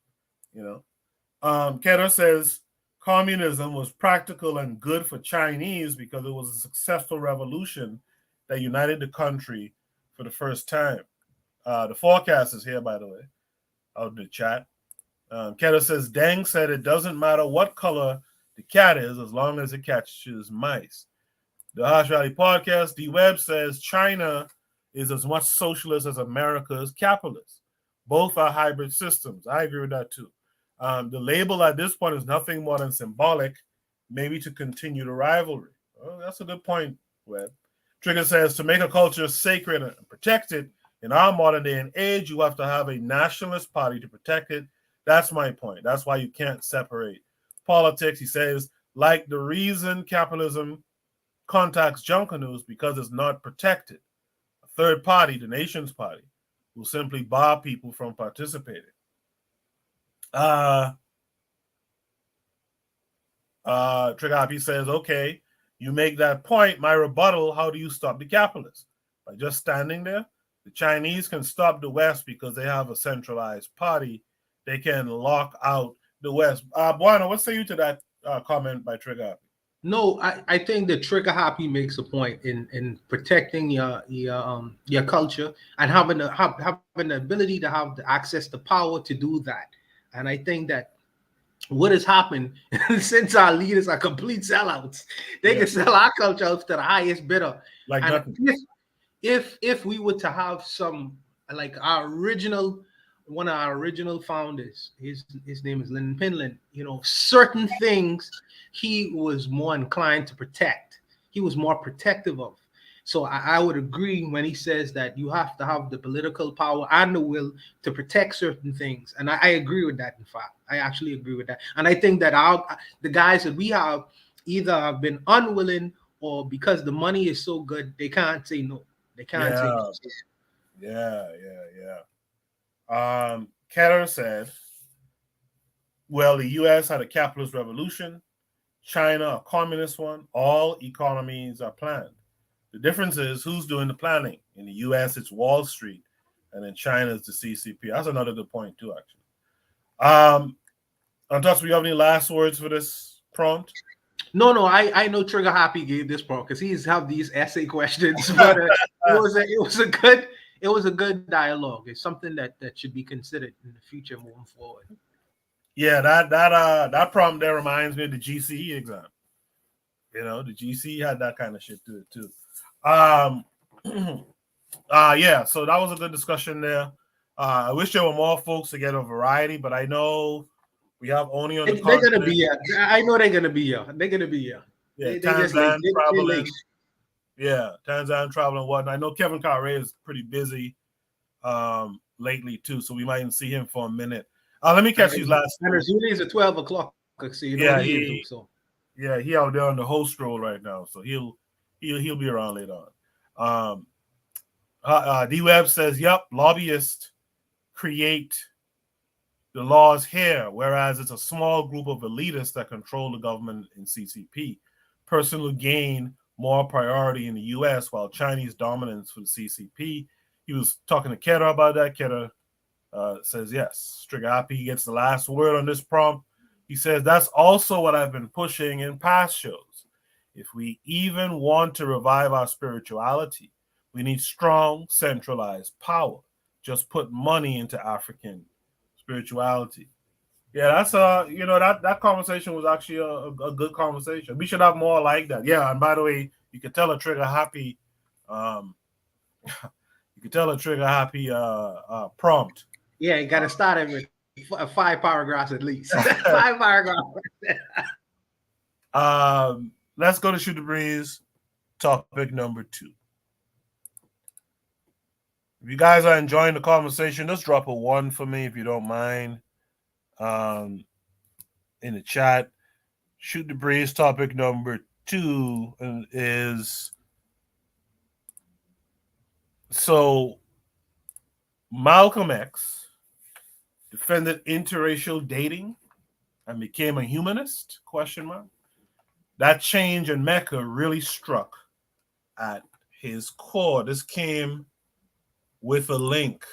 [SPEAKER 1] Keto says communism was practical and good for Chinese because it was a successful revolution that united the country for the first time. The forecast is here, by the way, out in the chat. Keto says, Deng said it doesn't matter what color the cat is as long as it catches mice. The Hash Rally podcast, D Webb says China is as much socialist as America is capitalist. Both are hybrid systems. I agree with that too. The label at this point is nothing more than symbolic, maybe to continue the rivalry. Oh, that's a good point, Webb. Trigger says to make a culture sacred and protect it in our modern day and age, you have to have a nationalist party to protect it. That's my point. That's why you can't separate politics. He says, like the reason capitalism contacts Junkanoo is because it's not protected. A third party, the nation's party, will simply bar people from participating. Trigger Happy says, okay, you make that point. My rebuttal, how do you stop the capitalists? By just standing there? The Chinese can stop the West because they have a centralized party. They can lock out the West. Bueno, what say you to that comment by Trigger Happy?
[SPEAKER 6] No, I think that Trigger Happy makes a point in protecting your culture and having the ability to have the access to power to do that. And I think that what has happened since our leaders are complete sellouts, they can sell our culture out to the highest bidder.
[SPEAKER 1] Like
[SPEAKER 6] And
[SPEAKER 1] nothing.
[SPEAKER 6] if we were to have some like our original one of our original founders, his name is Lyndon Pinland, certain things he was more inclined to protect. He was more protective of. So I would agree when he says that you have to have the political power and the will to protect certain things. And I agree with that, in fact. I actually agree with that. And I think that the guys that we have either have been unwilling or because the money is so good, they can't say no. They can't say no.
[SPEAKER 1] Yeah. Keller said, well, the U.S. had a capitalist revolution, China a communist one. All economies are planned. The difference is who's doing the planning. In the U.S., it's Wall Street, and in China, it's the CCP. That's another good point, too, actually. Antos, do you have any last words for this prompt?
[SPEAKER 6] No, I know Trigger Happy gave this prompt because he's have these essay questions, but it was a good dialogue. It's something that should be considered in the future moving forward.
[SPEAKER 1] Yeah, that prompt there reminds me of the GCE exam. The GCE had that kind of shit to it too. Yeah, so that was a good discussion there. I wish there were more folks to get a variety, but I know we have only on the
[SPEAKER 6] They're gonna be here. I know they're gonna be here. They're gonna be here.
[SPEAKER 1] Yeah,
[SPEAKER 6] they just late.
[SPEAKER 1] traveling. Yeah, Tanzan traveling and whatnot. I know Kevin Carre is pretty busy lately too, so we might even see him for a minute. Let me catch these last.
[SPEAKER 6] And Zuli is at 12 o'clock. So you know
[SPEAKER 1] yeah, he out there on the host role right now, so he'll be around later on. D Web says, "Yep, lobbyists create the laws here, whereas it's a small group of elitists that control the government in CCP. Personal gain more priority in the U.S. while Chinese dominance for the CCP." He was talking to Kera about that. Kera says, yes, Strigapi gets the last word on this prompt. He says, that's also what I've been pushing in past shows. If we even want to revive our spirituality, we need strong, centralized power. Just put money into African spirituality. Yeah, that's that conversation was actually a good conversation. We should have more like that. Yeah, and by the way, you can tell a Trigger Happy prompt.
[SPEAKER 6] Yeah, you got to start it with 5 paragraphs at least. 5 paragraphs.
[SPEAKER 1] Let's go to Shoot the Breeze. Topic number 2. If you guys are enjoying the conversation, just drop a 1 for me if you don't mind. In the chat. Shoot the Breeze. Topic number 2 is so Malcolm X defended interracial dating and became a humanist? ? That change in Mecca really struck at his core. This came with a link.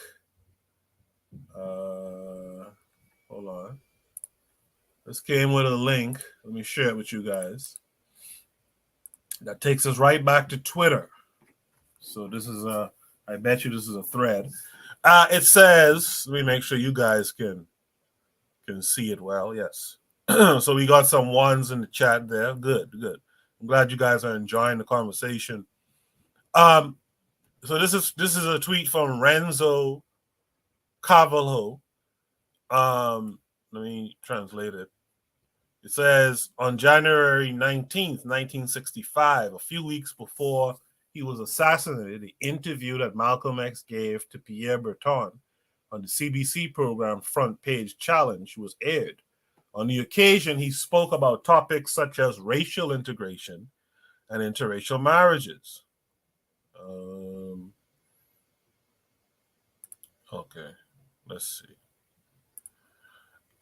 [SPEAKER 1] Hold on. This came with a link. Let me share it with you guys. That takes us right back to Twitter. So this is I bet you this is a thread. It says, let me make sure you guys can see it well. Yes. So we got some 1s in the chat there. Good. I'm glad you guys are enjoying the conversation. So this is a tweet from Renzo Cavallo. Let me translate it. It says, on January 19th, 1965, a few weeks before he was assassinated, the interview that Malcolm X gave to Pierre Berton on the CBC program Front Page Challenge was aired. On the occasion, he spoke about topics such as racial integration and interracial marriages. Okay, let's see.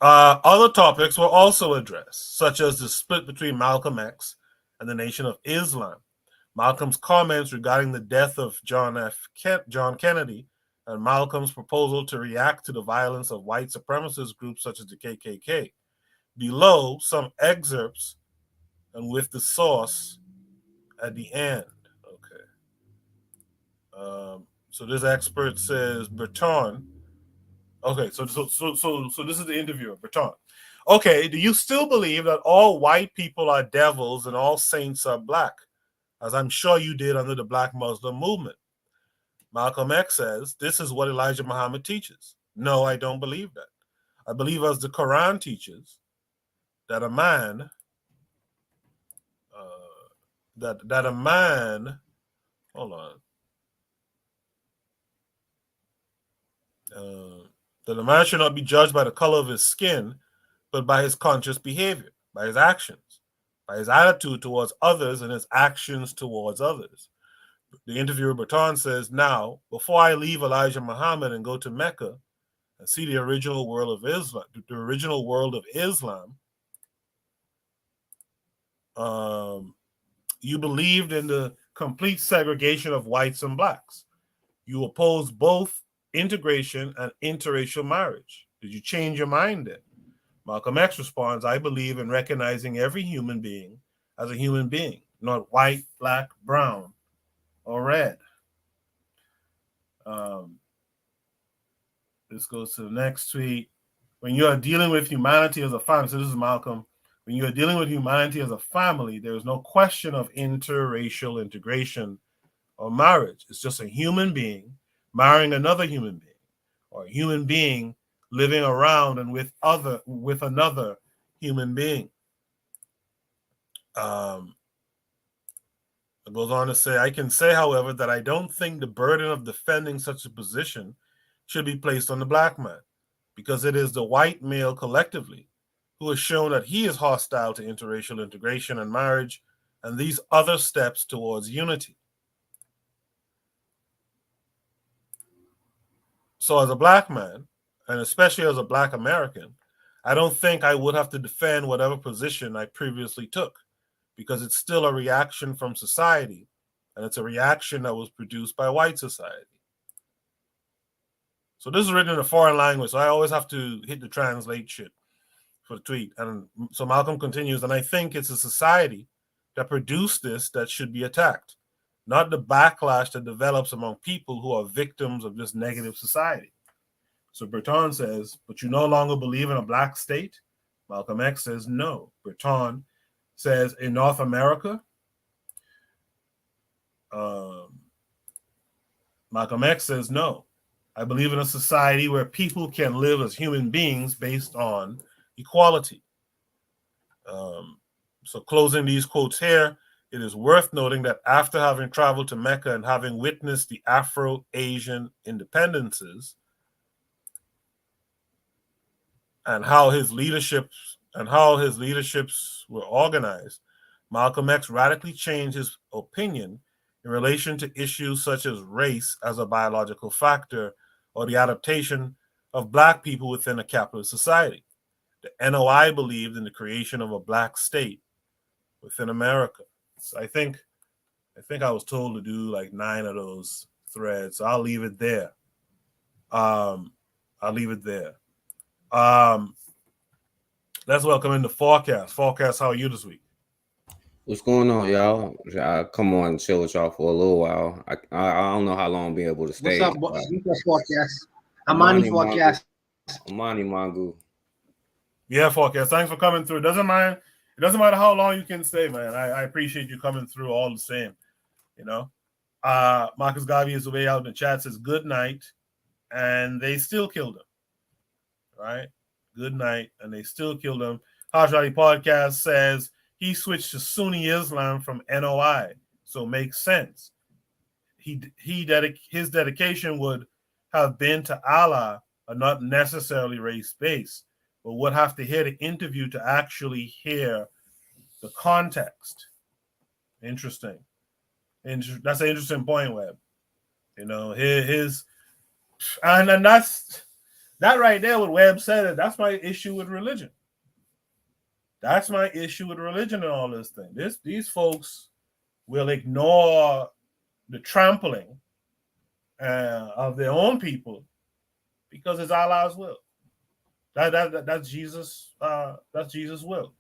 [SPEAKER 1] Other topics were also addressed, such as the split between Malcolm X and the Nation of Islam, Malcolm's comments regarding the death of John Kennedy, and Malcolm's proposal to react to the violence of white supremacist groups such as the KKK. Below, some excerpts and with the source at the end. Okay. So this expert says Breton. Okay, so this is the interviewer, Breton. Okay, do you still believe that all white people are devils and all saints are black, as I'm sure you did under the Black Muslim movement? Malcolm X says, this is what Elijah Muhammad teaches. No, I don't believe that. I believe, as the Quran teaches, that a man, that a man, hold on, that a man should not be judged by the color of his skin, but by his conscious behavior, by his actions, by his attitude towards others and his actions towards others. The interviewer Breton says, now, before I leave Elijah Muhammad and go to Mecca and see the original world of Islam, you believed in the complete segregation of whites and blacks. You opposed both integration and interracial marriage. Did you change your mind then? Malcolm X responds, I believe in recognizing every human being as a human being, not white, black, brown, or red. This goes to the next tweet. When you are dealing with humanity as a family, so this is Malcolm, when you are dealing with humanity as a family, there is no question of interracial integration or marriage. It's just a human being marrying another human being, or a human being living around and with another human being. It goes on to say, I can say, however, that I don't think the burden of defending such a position should be placed on the black man, because it is the white male collectively who has shown that he is hostile to interracial integration and marriage and these other steps towards unity. So as a black man, and especially as a black American, I don't think I would have to defend whatever position I previously took, because it's still a reaction from society, and it's a reaction that was produced by white society. So this is written in a foreign language, so I always have to hit the translate shit for the tweet. And so Malcolm continues, and I think it's a society that produced this that should be attacked, not the backlash that develops among people who are victims of this negative society. So Breton says, but you no longer believe in a black state? Malcolm X says, no. Breton says, in North America, Malcolm X says, no. I believe in a society where people can live as human beings based on equality. So closing these quotes here, it is worth noting that after having traveled to Mecca and having witnessed the Afro-Asian independences and how his leaderships were organized, Malcolm X radically changed his opinion in relation to issues such as race as a biological factor or the adaptation of black people within a capitalist society. The NOI believed in the creation of a black state within America. So I think I was told to do like 9 of those threads. So I'll leave it there. Let's welcome in the Forecast. Forecast, how are you this week?
[SPEAKER 7] What's going on, y'all? I come on and chill with y'all for a little while. I don't know how long I'll be able to stay.
[SPEAKER 6] What's up, Forecast? Amani Forecast.
[SPEAKER 7] Amani Mangu.
[SPEAKER 1] Yeah, Forecast. Thanks for coming through. It doesn't matter how long you can stay, man. I appreciate you coming through all the same. You know, Marcus Garvey is way out in the chat, says good night, and they still killed him. Right? Good night, and they still killed him. Harsh Rally Podcast says he switched to Sunni Islam from NOI, so makes sense. His dedication would have been to Allah, and not necessarily race-based, but would have to hear the interview to actually hear the context. Interesting. That's an interesting point, Webb. You know, and that's that right there. What Webb said, that's my issue with religion. That's my issue with religion and all this thing. These folks will ignore the trampling of their own people because it's Allah's will. That's Jesus. That's Jesus' will.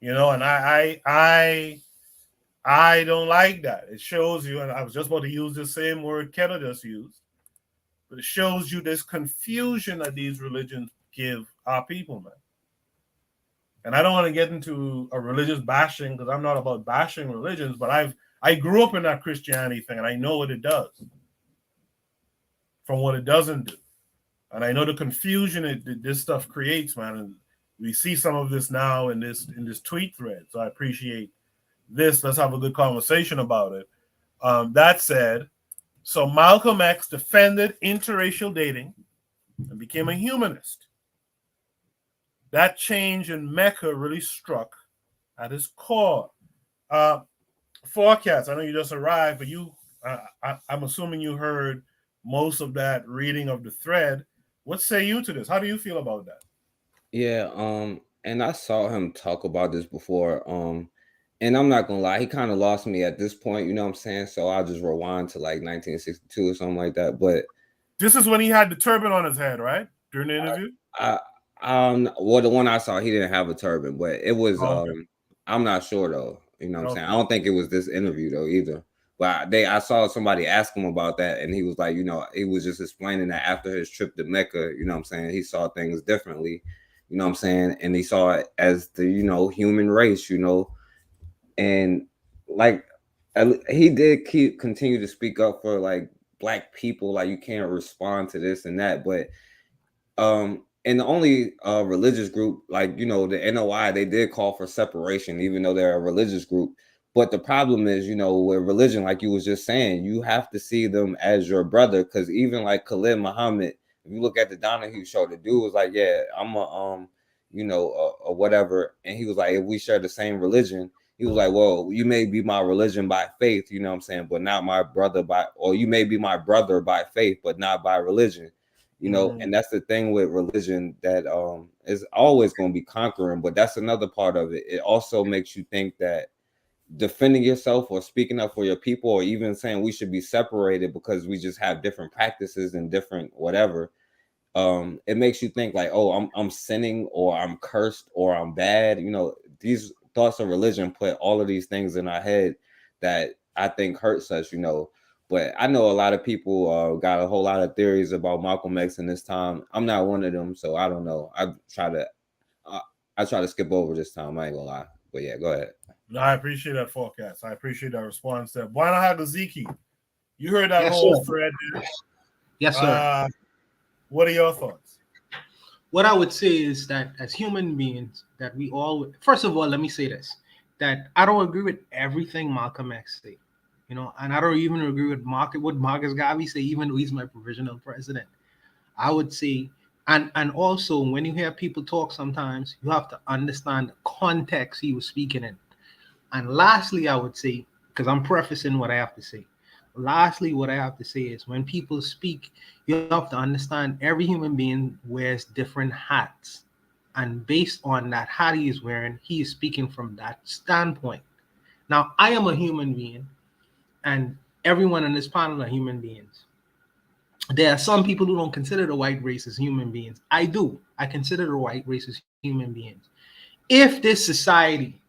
[SPEAKER 1] And I don't like that. It shows you, and I was just about to use the same word Kenna just used, but it shows you this confusion that these religions give our people, man. And I don't want to get into a religious bashing because I'm not about bashing religions, but I grew up in that Christianity thing, and I know what it does from what it doesn't do. And I know the confusion this stuff creates, man. And we see some of this now in this tweet thread. So I appreciate this. Let's have a good conversation about it. That said, so Malcolm X defended interracial dating and became a humanist. That change in Mecca really struck at his core. Forecast, I know you just arrived, but I'm assuming you heard most of that reading of the thread. What say you to this? How do you feel about that?
[SPEAKER 7] Yeah, and I saw him talk about this before. And I'm not gonna lie, he kind of lost me at this point, you know what I'm saying? So I'll just rewind to like 1962 or something like that. But
[SPEAKER 1] this is when he had the turban on his head, right? During the interview?
[SPEAKER 7] Well, the one I saw, he didn't have a turban, but it was
[SPEAKER 1] Okay.
[SPEAKER 7] I'm not sure though. You know what I'm saying? I don't think it was this interview though either. But I saw somebody ask him about that, and he was like, he was just explaining that after his trip to Mecca, you know what I'm saying, he saw things differently, you know what I'm saying, and he saw it as the human race, and like he did continue to speak up for like Black people, like you can't respond to this and that, but and the only religious group, like the NOI, they did call for separation, even though they're a religious group. But the problem is, with religion, like you was just saying, you have to see them as your brother. Because even like Khalid Muhammad, if you look at the Donahue show, the dude was like, "Yeah, I'm a or whatever," and he was like, "If we share the same religion," he was like, "Well, you may be my religion by faith, you know what I'm saying, but not my brother or you may be my brother by faith, but not by religion." And that's the thing with religion, that is always going to be conquering. But that's another part of it. It also makes you think that defending yourself or speaking up for your people, or even saying we should be separated because we just have different practices and different whatever, it makes you think like, oh, I'm sinning, or I'm cursed, or I'm bad. These thoughts of religion put all of these things in our head that I think hurts us. But I know a lot of people got a whole lot of theories about Malcolm X in this time. I'm not one of them, so I don't know. I try to skip over this time. I ain't gonna lie. But yeah, go ahead.
[SPEAKER 1] No, I appreciate that forecast. I appreciate that response there. Buana Hagaziki, you heard that whole thread there.
[SPEAKER 6] Yes, sir.
[SPEAKER 1] What are your thoughts?
[SPEAKER 6] What I would say is that as human beings, that we all, first of all, let me say this, that I don't agree with everything Malcolm X said, and I don't even agree with what Marcus Garvey say, even though he's my provisional president. I would say, and also when you hear people talk, sometimes you have to understand the context he was speaking in. And lastly, I would say, because I'm prefacing what I have to say, lastly, what I have to say is when people speak, you have to understand every human being wears different hats. And based on that hat he is wearing, he is speaking from that standpoint. Now, I am a human being, and everyone on this panel are human beings. There are some people who don't consider the white race as human beings. I do. I consider the white race as human beings. If the society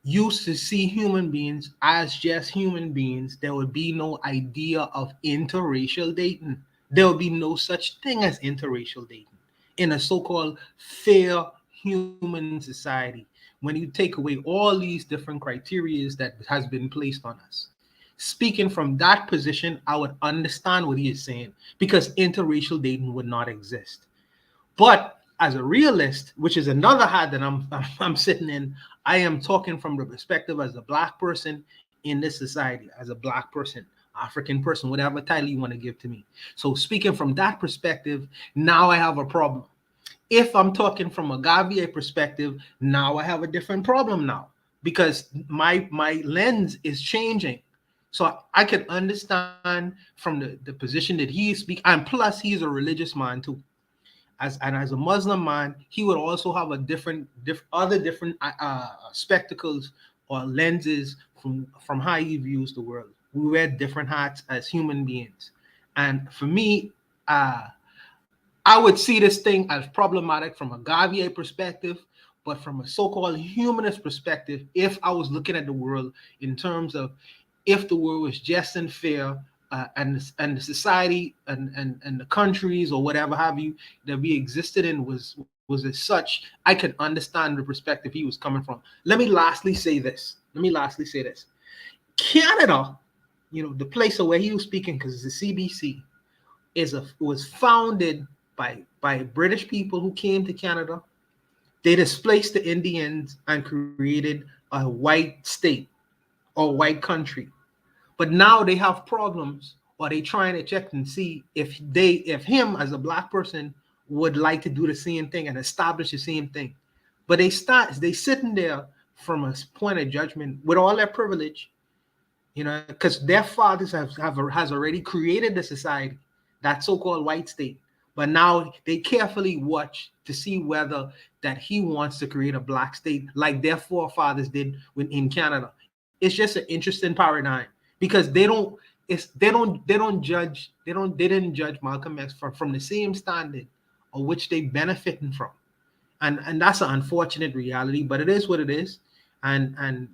[SPEAKER 6] used to see human beings as just human beings, there would be no idea of interracial dating. There would be no such thing as interracial dating in a so-called fair human society. When you take away all these different criteria that has been placed on us. Speaking from that position, I would understand what he is saying, because interracial dating would not exist. But as a realist, which is another hat that I'm sitting in, I am talking from the perspective as a Black person in this society, as a Black person, African person, whatever title you want to give to me. So speaking from that perspective, now I have a problem. If I'm talking from a Garvey perspective, now I have a different problem now, because my lens is changing. So I can understand from the position that he is speaking, and plus he's a religious man too. As a Muslim man, he would also have a different spectacles or lenses from how he views the world. We wear different hats as human beings, and for me, I would see this thing as problematic from a Garvey perspective, But from a so-called humanist perspective, if I was looking at the world in terms of if the world was just and fair, and the society and the countries or whatever have you that we existed in was as such, I could understand the perspective he was coming from. Let me lastly say this. Canada, the place where he was speaking, because it's the CBC, was founded by British people who came to Canada. They displaced the Indians and created a white state or white country. But now they have problems, or they trying to check and see if him as a black person would like to do the same thing and establish the same thing. But they sitting there from a point of judgment with all their privilege, because their fathers has already created the society, that so-called white state. But now they carefully watch to see whether that he wants to create a black state like their forefathers did in Canada. It's just an interesting paradigm, because they didn't judge Malcolm X from the same standard of which they benefiting from. And that's an unfortunate reality, but it is what it is. And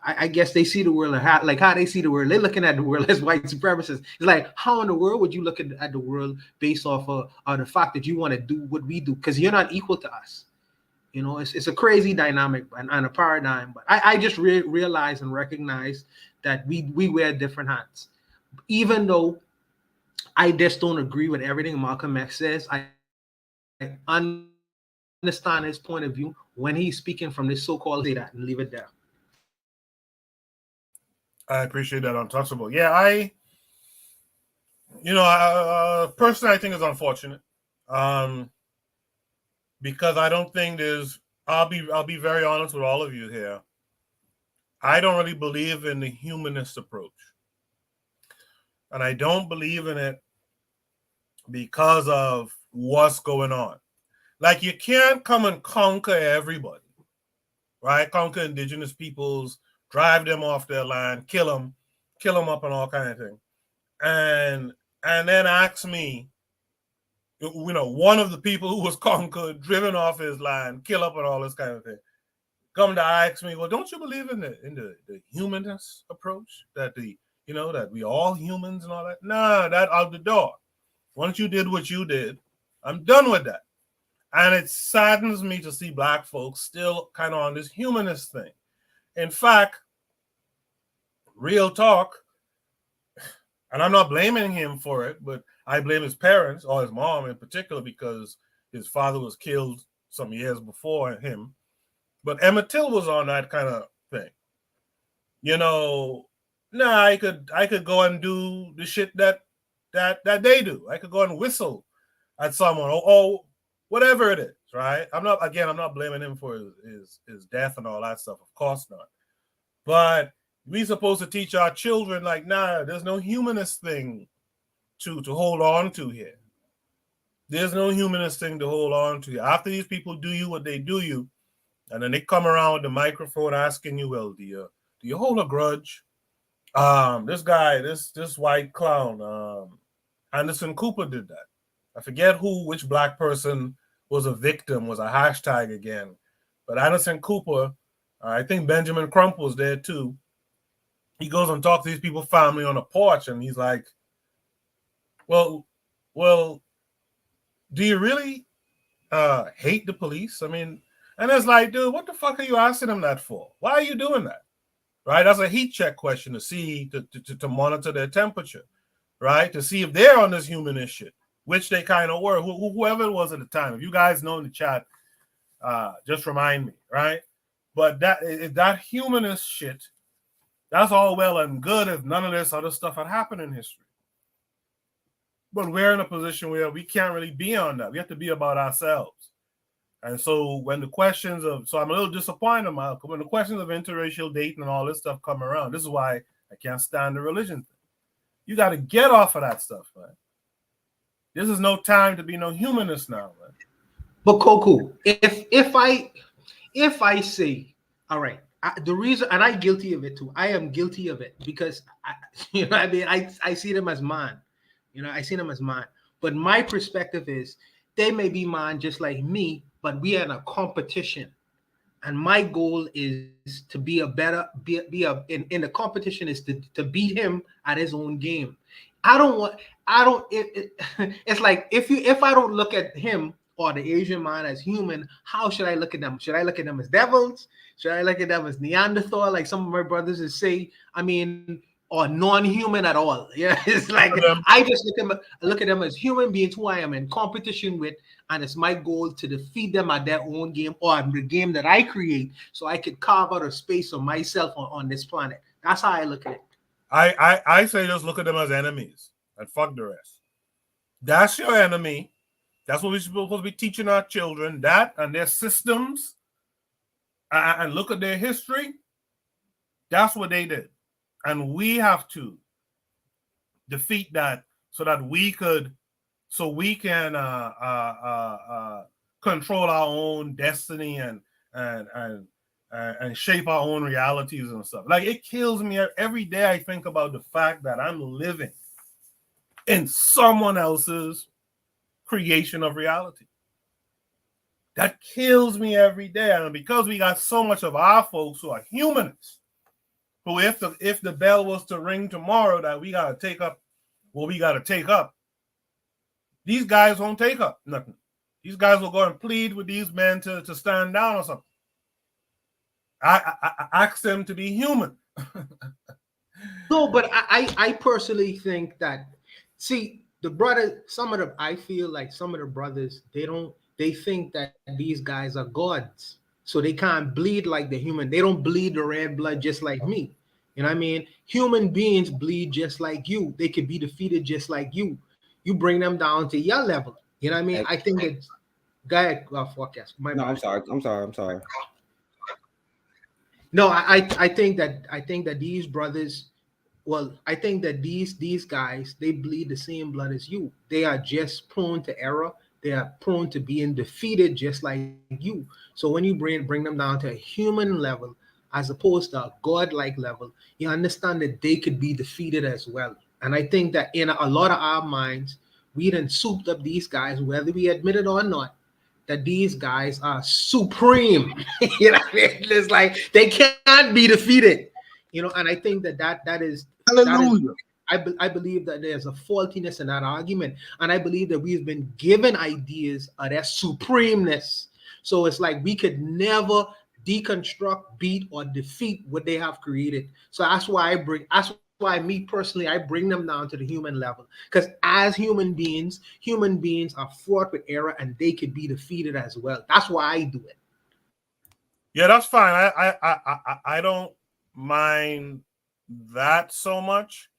[SPEAKER 6] I guess they see the world like how they see the world. They're looking at the world as white supremacists. It's like, how in the world would you look at the world based off of the fact that you want to do what we do? Because you're not equal to us. It's a crazy dynamic and a paradigm. But I just realize and recognize that we wear different hats. Even though I just don't agree with everything Malcolm X says, I understand his point of view when he's speaking from this so-called say that, and leave it there.
[SPEAKER 1] I appreciate that, Untouchable. Yeah, personally, I think it's unfortunate, because I don't think I'll be very honest with all of you here. I don't really believe in the humanist approach, and I don't believe in it because of what's going on. Like, you can't come and conquer everybody, right? Conquer indigenous peoples, drive them off their land, kill them up and all kind of thing. And then ask me, one of the people who was conquered, driven off his land, kill up and all this kind of thing, come to ask me, well, don't you believe in the humanist approach, that that we all humans and all that? Nah, that out the door. Once you did what you did, I'm done with that. And it saddens me to see black folks still kind of on this humanist thing. In fact, real talk, and I'm not blaming him for it, but I blame his parents, or his mom in particular, because his father was killed some years before him. But Emmett Till was on that kind of thing. I could go and do the shit that they do. I could go and whistle at someone or whatever it is, right? I'm not blaming him for his death and all that stuff. Of course not. But we supposed to teach our children, like, nah, there's no humanist thing to hold on to here. There's no humanist thing to hold on to here. After these people do you what they do you, and then they come around with the microphone asking you, well, do you hold a grudge? This guy, this white clown, Anderson Cooper did that. I forget which black person was a victim, was a hashtag again. But Anderson Cooper, I think Benjamin Crump was there too. He goes and talks to these people's family on a porch, and he's like, well, do you really hate the police? I mean, and it's like, dude, what the fuck are you asking them that for? Why are you doing that? Right? That's a heat check question to see, to monitor their temperature, right? To see if they're on this humanist shit, which they kind of were, whoever it was at the time. If you guys know in the chat, just remind me, right? But that humanist shit, that's all well and good if none of this other stuff had happened in history. But we're in a position where we can't really be on that. We have to be about ourselves. And so when the questions so I'm a little disappointed, Malcolm, when the questions of interracial dating and all this stuff come around, this is why I can't stand the religion thing. You got to get off of that stuff, man. This is no time to be no humanist now, man.
[SPEAKER 6] But Coco, if I say, all right, the reason, and I'm guilty of it too. I am guilty of it because I see them as mine. I see them as mine. But my perspective is they may be mine just like me, but we are in a competition. And my goal is to be a better, in the competition is to beat him at his own game. It's like if I don't look at him or the Asian man as human, how should I look at them? Should I look at them as devils? Should I look at them as Neanderthal, like some of my brothers would say? I mean, or non-human at all? Yeah, it's like I just look at them as human beings who I am in competition with, and it's my goal to defeat them at their own game or the game that I create, so I could carve out a space for myself on this planet. That's how I look at it.
[SPEAKER 1] I say just look at them as enemies and fuck the rest. That's your enemy. That's what we're supposed to be teaching our children, that and their systems, and look at their history. That's what they did. And we have to defeat that so we can control our own destiny and shape our own realities and stuff. Like, it kills me every day I think about the fact that I'm living in someone else's creation of reality. That kills me every day. And because we got so much of our folks who are humanists, who if the bell was to ring tomorrow that we got to take up what we got to take up, these guys won't take up nothing. These guys will go and plead with these men to stand down or something. I ask them to be human.
[SPEAKER 6] No, but I personally think that, see, the brother, I feel like some of the brothers, they think that these guys are gods. So they can't bleed like the human. They don't bleed the red blood just like me. You know what I mean? Human beings bleed just like you. They could be defeated just like you. You bring them down to your level. You know what I mean? I think that, go ahead, forecast.
[SPEAKER 7] No, I'm sorry.
[SPEAKER 6] No, I think that these brothers, well, I think that these guys, they bleed the same blood as you. They are just prone to error. They are prone to being defeated just like you. So when you bring them down to a human level as opposed to a godlike level, you understand that they could be defeated as well. And I think that in a lot of our minds, we done souped up these guys, whether we admit it or not, that these guys are supreme. You know what I mean? It's like they can't be defeated. You know, and I think that is hallelujah. I believe that there's a faultiness in that argument, and I believe that we've been given ideas of their supremeness. So it's like we could never deconstruct, beat, or defeat what they have created. So that's why me personally, I bring them down to the human level, because as human beings are fraught with error, and they could be defeated as well. That's why I do it.
[SPEAKER 1] Yeah, that's fine. I don't mind that so much.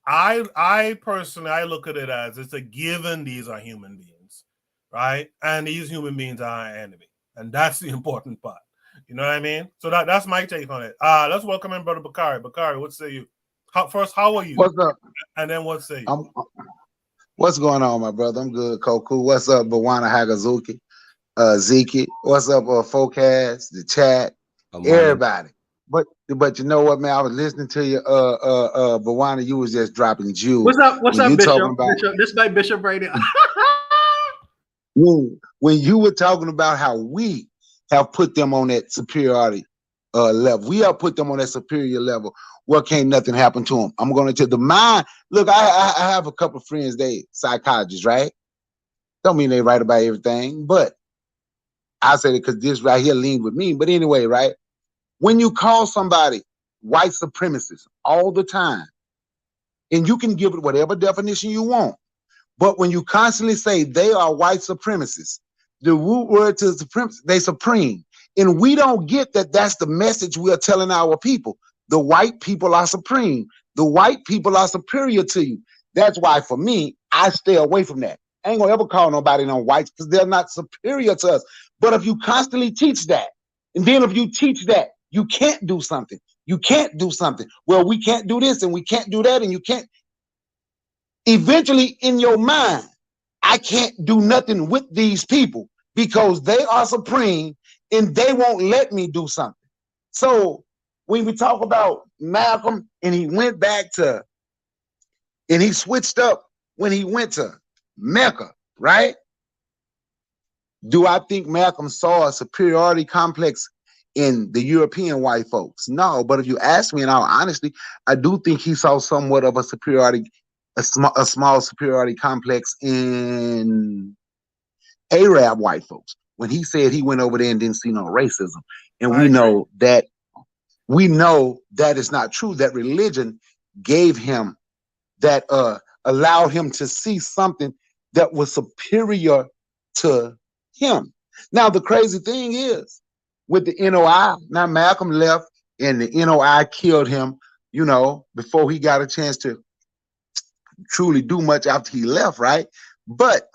[SPEAKER 1] I personally, I look at it as it's a given these are human beings, right? And these human beings are our enemy. And that's the important part. You know what I mean? So that's my take on it. Let's welcome in Brother Bakari. Bakari, what say you? How are you?
[SPEAKER 8] What's up?
[SPEAKER 1] And then what say you?
[SPEAKER 8] What's going on, my brother? I'm good, Koku. What's up, Bawana Hagazuki? Zeke? What's up, KWAZ, the chat, everybody? But you know what, man? I was listening to you, Bawana. You was just dropping jewels.
[SPEAKER 6] What's up, Bishop? Bishop? This is my Bishop right here.
[SPEAKER 8] when you were talking about how we have put them on that superiority level, we have put them on that superior level. Well, can't nothing happen to them. I'm going to tell the mind. Look, I have a couple of friends, they psychologists, right? Don't mean they right about everything, but I say it because this right here leaned with me. But anyway, right? When you call somebody white supremacist all the time, and you can give it whatever definition you want, but when you constantly say they are white supremacists, the root word to supremacy, they supreme. And we don't get that that's the message we are telling our people. The white people are supreme. The white people are superior to you. That's why, for me, I stay away from that. I ain't gonna ever call nobody no whites because they're not superior to us. But if you constantly teach that, and then if you teach that, you can't do something. You can't do something. Well, we can't do this and we can't do that, and you can't. Eventually, in your mind, I can't do nothing with these people because they are supreme and they won't let me do something. So when we talk about Malcolm and he went back to, and he switched up when he went to Mecca, right? Do I think Malcolm saw a superiority complex in the European white folks? No, but if you ask me in all honesty, I do think he saw somewhat of a superiority, a small superiority complex in Arab white folks when he said he went over there and didn't see no racism. And we know that is not true. That religion gave him that allowed him to see something that was superior to him. Now the crazy thing is with the NOI, now Malcolm left and the NOI killed him, you know, before he got a chance to truly do much after he left, right? But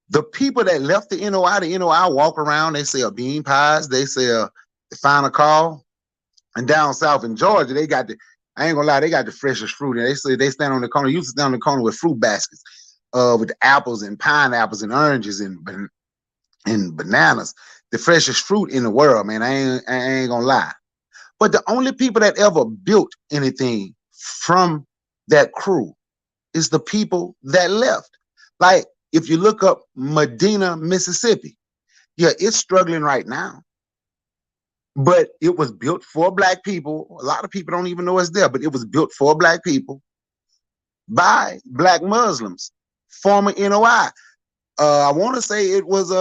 [SPEAKER 8] the people that left the NOI walk around, they sell bean pies, they sell the final call. And down south in Georgia, they got I ain't gonna lie, they got the freshest fruit. And they say they stand on the corner, used to stand on the corner with fruit baskets, with apples and pineapples and oranges and bananas. The freshest fruit in the world, man. I ain't gonna lie. But the only people that ever built anything from that crew is the people that left. Like, if you look up Medina, Mississippi, yeah, it's struggling right now. But it was built for black people. A lot of people don't even know it's there, but it was built for black people by black Muslims, former NOI. I want to say it was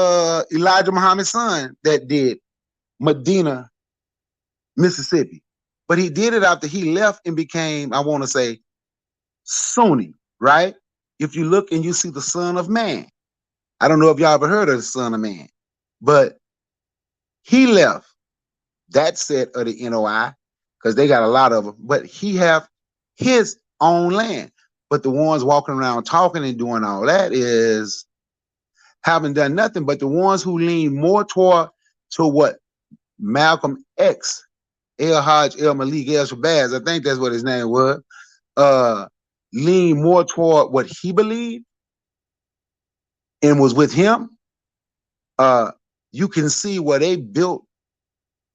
[SPEAKER 8] Elijah Muhammad's son that did Medina, Mississippi. But he did it after he left and became, I want to say, Sunni, right? If you look and you see the Son of Man, I don't know if y'all ever heard of the Son of Man, but he left that set of the NOI because they got a lot of them, but he have his own land. But the ones walking around talking and doing all that is haven't done nothing. But the ones who lean more to what Malcolm X, El Hajj El Malik El Shabazz, I think that's what his name was, lean more toward what he believed and was with him, you can see where they built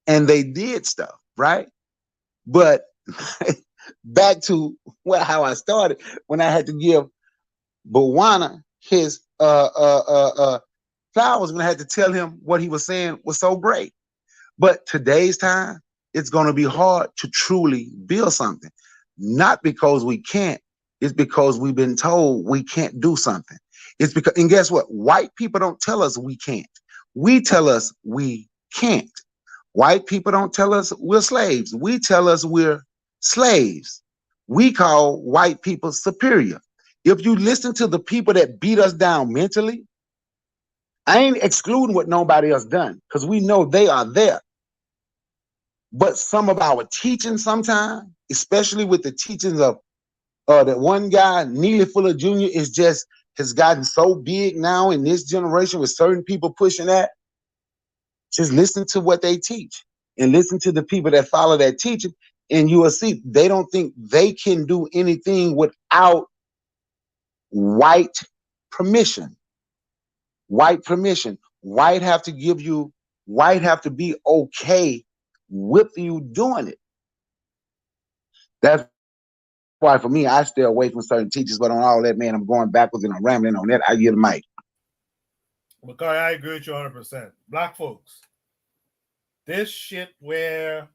[SPEAKER 8] and they did stuff, right? But back to how I started, when I had to give Bawana his flowers, when I had to tell him what he was saying was so great. But today's time, it's going to be hard to truly build something. Not because we can't, it's because we've been told we can't do something. It's because, and guess what? White people don't tell us we can't. We tell us we can't. White people don't tell us we're slaves. We tell us we're slaves. We call white people superior. If you listen to the people that beat us down mentally, I ain't excluding what nobody else done because we know they are there. But some of our teaching sometimes, especially with the teachings of that one guy, Neely Fuller Jr., has gotten so big now in this generation with certain people pushing that. Just listen to what they teach and listen to the people that follow that teaching, and you will see they don't think they can do anything without white permission. White permission. White have to be okay with you doing it. That's why for me, I stay away from certain teachers, but on all that, man, I'm going backwards and I'm rambling on that. I get the mic.
[SPEAKER 1] Because I agree with you 100%. Black folks, this shit where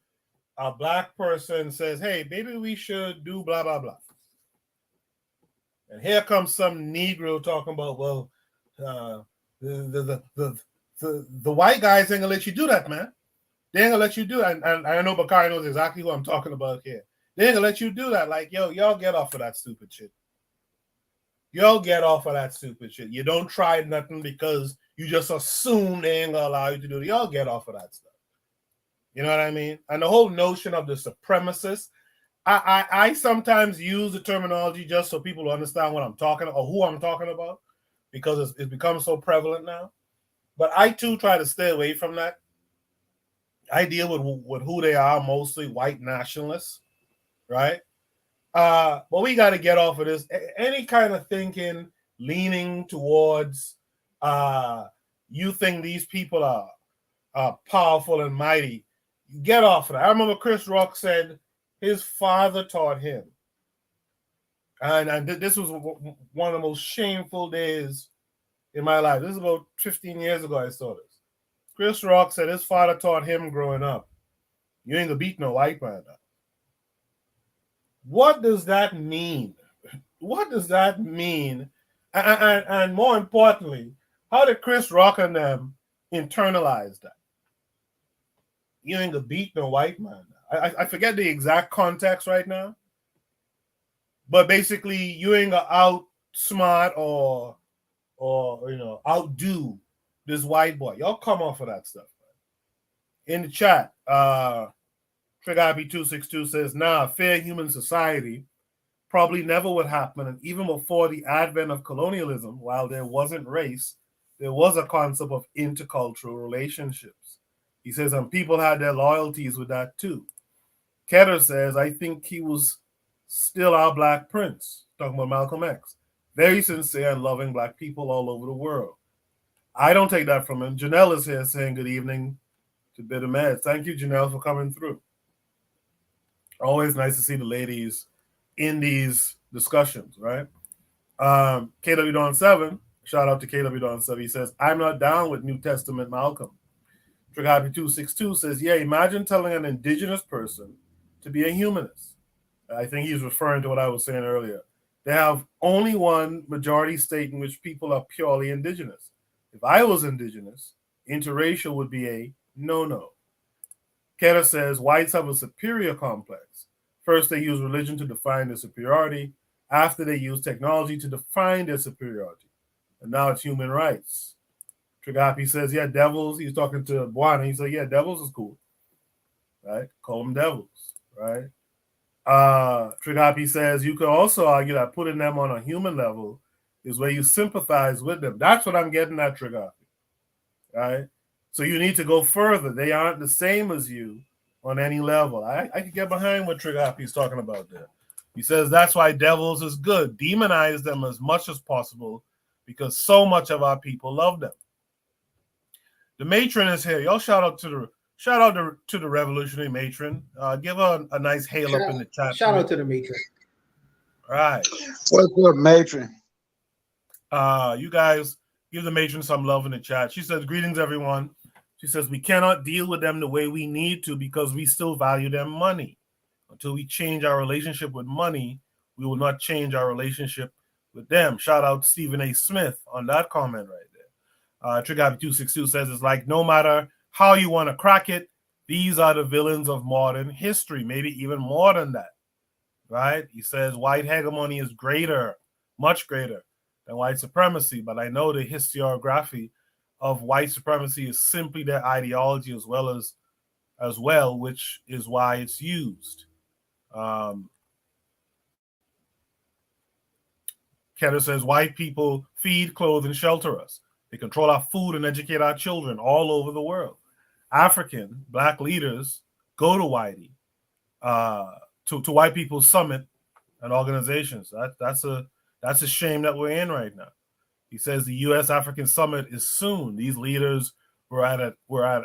[SPEAKER 1] a black person says, hey, maybe we should do blah, blah, blah. And here comes some Negro talking about, well, the white guys ain't gonna let you do that, man. They ain't gonna let you do that. And I know Bakari knows exactly what I'm talking about here. They ain't gonna let you do that. Like, yo, y'all get off of that stupid shit. Y'all get off of that stupid shit. You don't try nothing because you just assume they ain't gonna allow you to do it. Y'all get off of that stuff. You know what I mean? And the whole notion of the supremacist, I sometimes use the terminology just so people understand what I'm talking about or who I'm talking about, because it's become so prevalent now. But I too try to stay away from that. I deal with who they are, mostly white nationalists, right? But we got to get off of this. Any kind of thinking, leaning towards you think these people are powerful and mighty, get off of that. I remember Chris Rock said his father taught him. And this was one of the most shameful days in my life. This is about 15 years ago I saw this. Chris Rock said his father taught him growing up, you ain't gonna beat no white man. What does that mean? What does that mean? And more importantly, how did Chris Rock and them internalize that? You ain't gonna beat no white man. I forget the exact context right now, but basically, you ain't gonna outsmart or outdo this white boy. Y'all come off of that stuff. Man. In the chat, TriggerIP262 says, nah, fair human society probably never would happen. And even before the advent of colonialism, while there wasn't race, there was a concept of intercultural relationships. He says, and people had their loyalties with that too. Ketter says, I think he was still our Black Prince, talking about Malcolm X. Very sincere and loving Black people all over the world. I don't take that from him. Janelle is here saying good evening to Bitter Meds. Thank you, Janelle, for coming through. Always nice to see the ladies in these discussions, right? KW Don 7, shout out to KW Don 7. He says, I'm not down with New Testament Malcolm. TriggerIP262 says, yeah, imagine telling an indigenous person to be a humanist. I think he's referring to what I was saying earlier. They have only one majority state in which people are purely indigenous. If I was indigenous, interracial would be a no-no. Ketter says, whites have a superior complex. First, they use religion to define their superiority. After, they use technology to define their superiority. And now it's human rights. Trigapi says, yeah, devils. He's talking to Buana. He said, yeah, devils is cool. Right? Call them devils. Right? Trigapi says, you could also argue that putting them on a human level is where you sympathize with them. That's what I'm getting at, Trigapi. Right? So you need to go further. They aren't the same as you on any level. I can get behind what Trigapi is talking about there. He says that's why devils is good. Demonize them as much as possible because so much of our people love them. The matron is here. Y'all shout out to the revolutionary matron. Give her a nice hail up in the chat.
[SPEAKER 6] Shout out to the matron.
[SPEAKER 1] All right.
[SPEAKER 8] What's up, matron?
[SPEAKER 1] You guys give the matron some love in the chat. She says, greetings, everyone. She says, we cannot deal with them the way we need to because we still value their money. Until we change our relationship with money, we will not change our relationship with them. Shout out to Stephen A. Smith on that comment right there. Trigger262 says, it's like no matter how you want to crack it, these are the villains of modern history, maybe even more than that. Right? He says white hegemony is greater, much greater than white supremacy, but I know the historiography of white supremacy is simply their ideology as well, which is why it's used. Ketter says white people feed, clothe, and shelter us. They control our food and educate our children all over the world. African Black leaders go to Whitey, to White People's Summit and organizations. That's a shame that we're in right now. He says the U.S. African Summit is soon. These leaders were at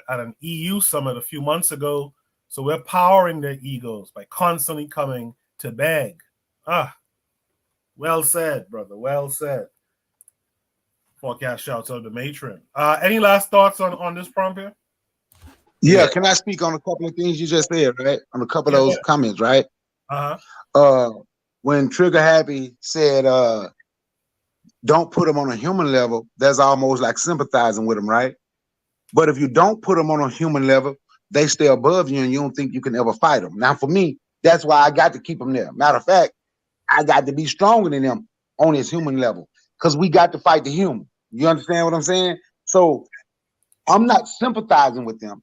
[SPEAKER 1] an EU summit a few months ago, so we're powering their egos by constantly coming to beg. Well said, brother. Well said. Forecast shouts out to matron. Any last thoughts on this prompt here?
[SPEAKER 8] Yeah, can I speak on a couple of things you just said, right? On a couple of those comments, right? When Trigger Happy said, don't put them on a human level, that's almost like sympathizing with them, right? But if you don't put them on a human level, they stay above you and you don't think you can ever fight them. Now, for me, that's why I got to keep them there. Matter of fact, I got to be stronger than them on this human level because we got to fight the human. You understand what I'm saying? So I'm not sympathizing with them.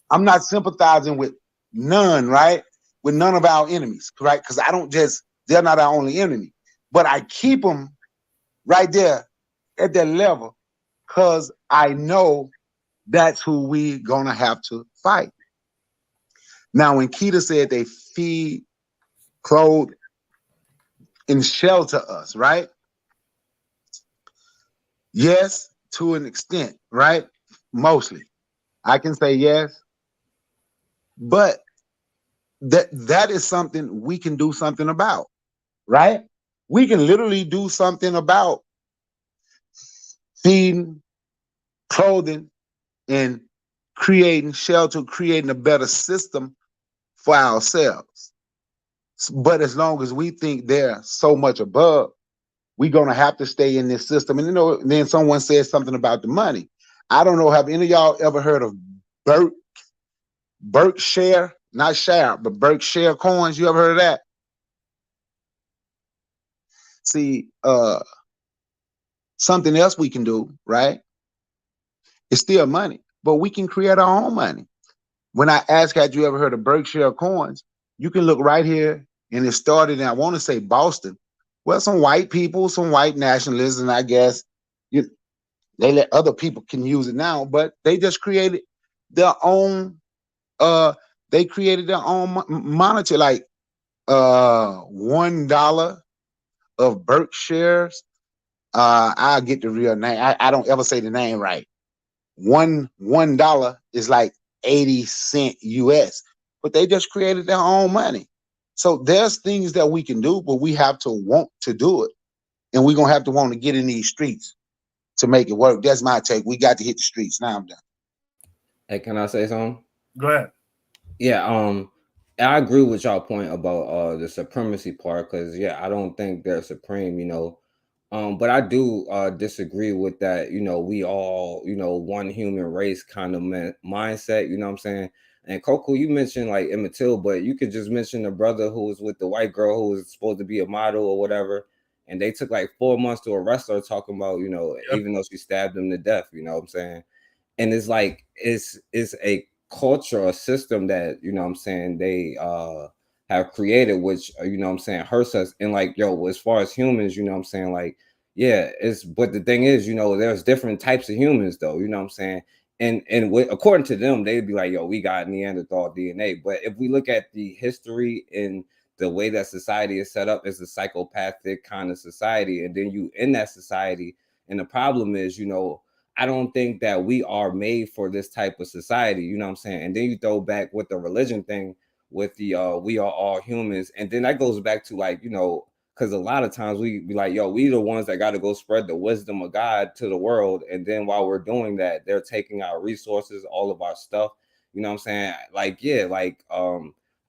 [SPEAKER 8] I'm not sympathizing with none, right? With none of our enemies, right? Because they're not our only enemy. But I keep them right there at that level because I know that's who we gonna have to fight. Now, when Keita said they feed, clothe, and shelter us, right? Yes, to an extent, right? Mostly. I can say yes. But that is something we can do something about, right? We can literally do something about feeding, clothing, and creating shelter, creating a better system for ourselves. But as long as we think they're so much above, we're gonna have to stay in this system. And you know, then someone said something about the money. I don't know, have any of y'all ever heard of Berkshire, not share, but Berkshire coins? You ever heard of that? See, something else we can do, right? It's still money, but we can create our own money. When I ask, had you ever heard of Berkshire coins? You can look right here, and it started in, I want to say, Boston. Well, some white people, some white nationalists, and I guess they let other people can use it now, but they just created their own. They created their own monitor, like $1 of Berkshire's. I'll get the real name. I don't ever say the name right. $1 is like 80 cents US, but they just created their own money. So there's things that we can do, but we have to want to do it, and we're gonna have to want to get in these streets to make it work. That's my take. We got to hit the streets. Now I'm done.
[SPEAKER 7] Hey, can I say something?
[SPEAKER 1] Go ahead.
[SPEAKER 7] Yeah, I agree with y'all point about the supremacy part, because I don't think they're supreme, but I do disagree with that, we all, one human race kind of mindset, you know what I'm saying? And Coco, you mentioned like Emmett Till, but you could just mention the brother who was with the white girl who was supposed to be a model or whatever, and they took like 4 months to arrest her, talking about, even though she stabbed him to death, you know what I'm saying? And it's like it's a culture or system that, you know what I'm saying, they have created, which, you know what I'm saying, hurts us. And like, as far as humans, you know what I'm saying, like, it's, but the thing is, there's different types of humans though, you know what I'm saying? And according to them, they'd be like, we got Neanderthal DNA. But if we look at the history and the way that society is set up, it's a psychopathic kind of society. And then you in that society, and the problem is, I don't think that we are made for this type of society, you know what I'm saying? And then you throw back with the religion thing, with the we are all humans. And then that goes back to like, because a lot of times we be like, we the ones that got to go spread the wisdom of God to the world. And then while we're doing that, they're taking our resources, all of our stuff, you know what I'm saying? Like,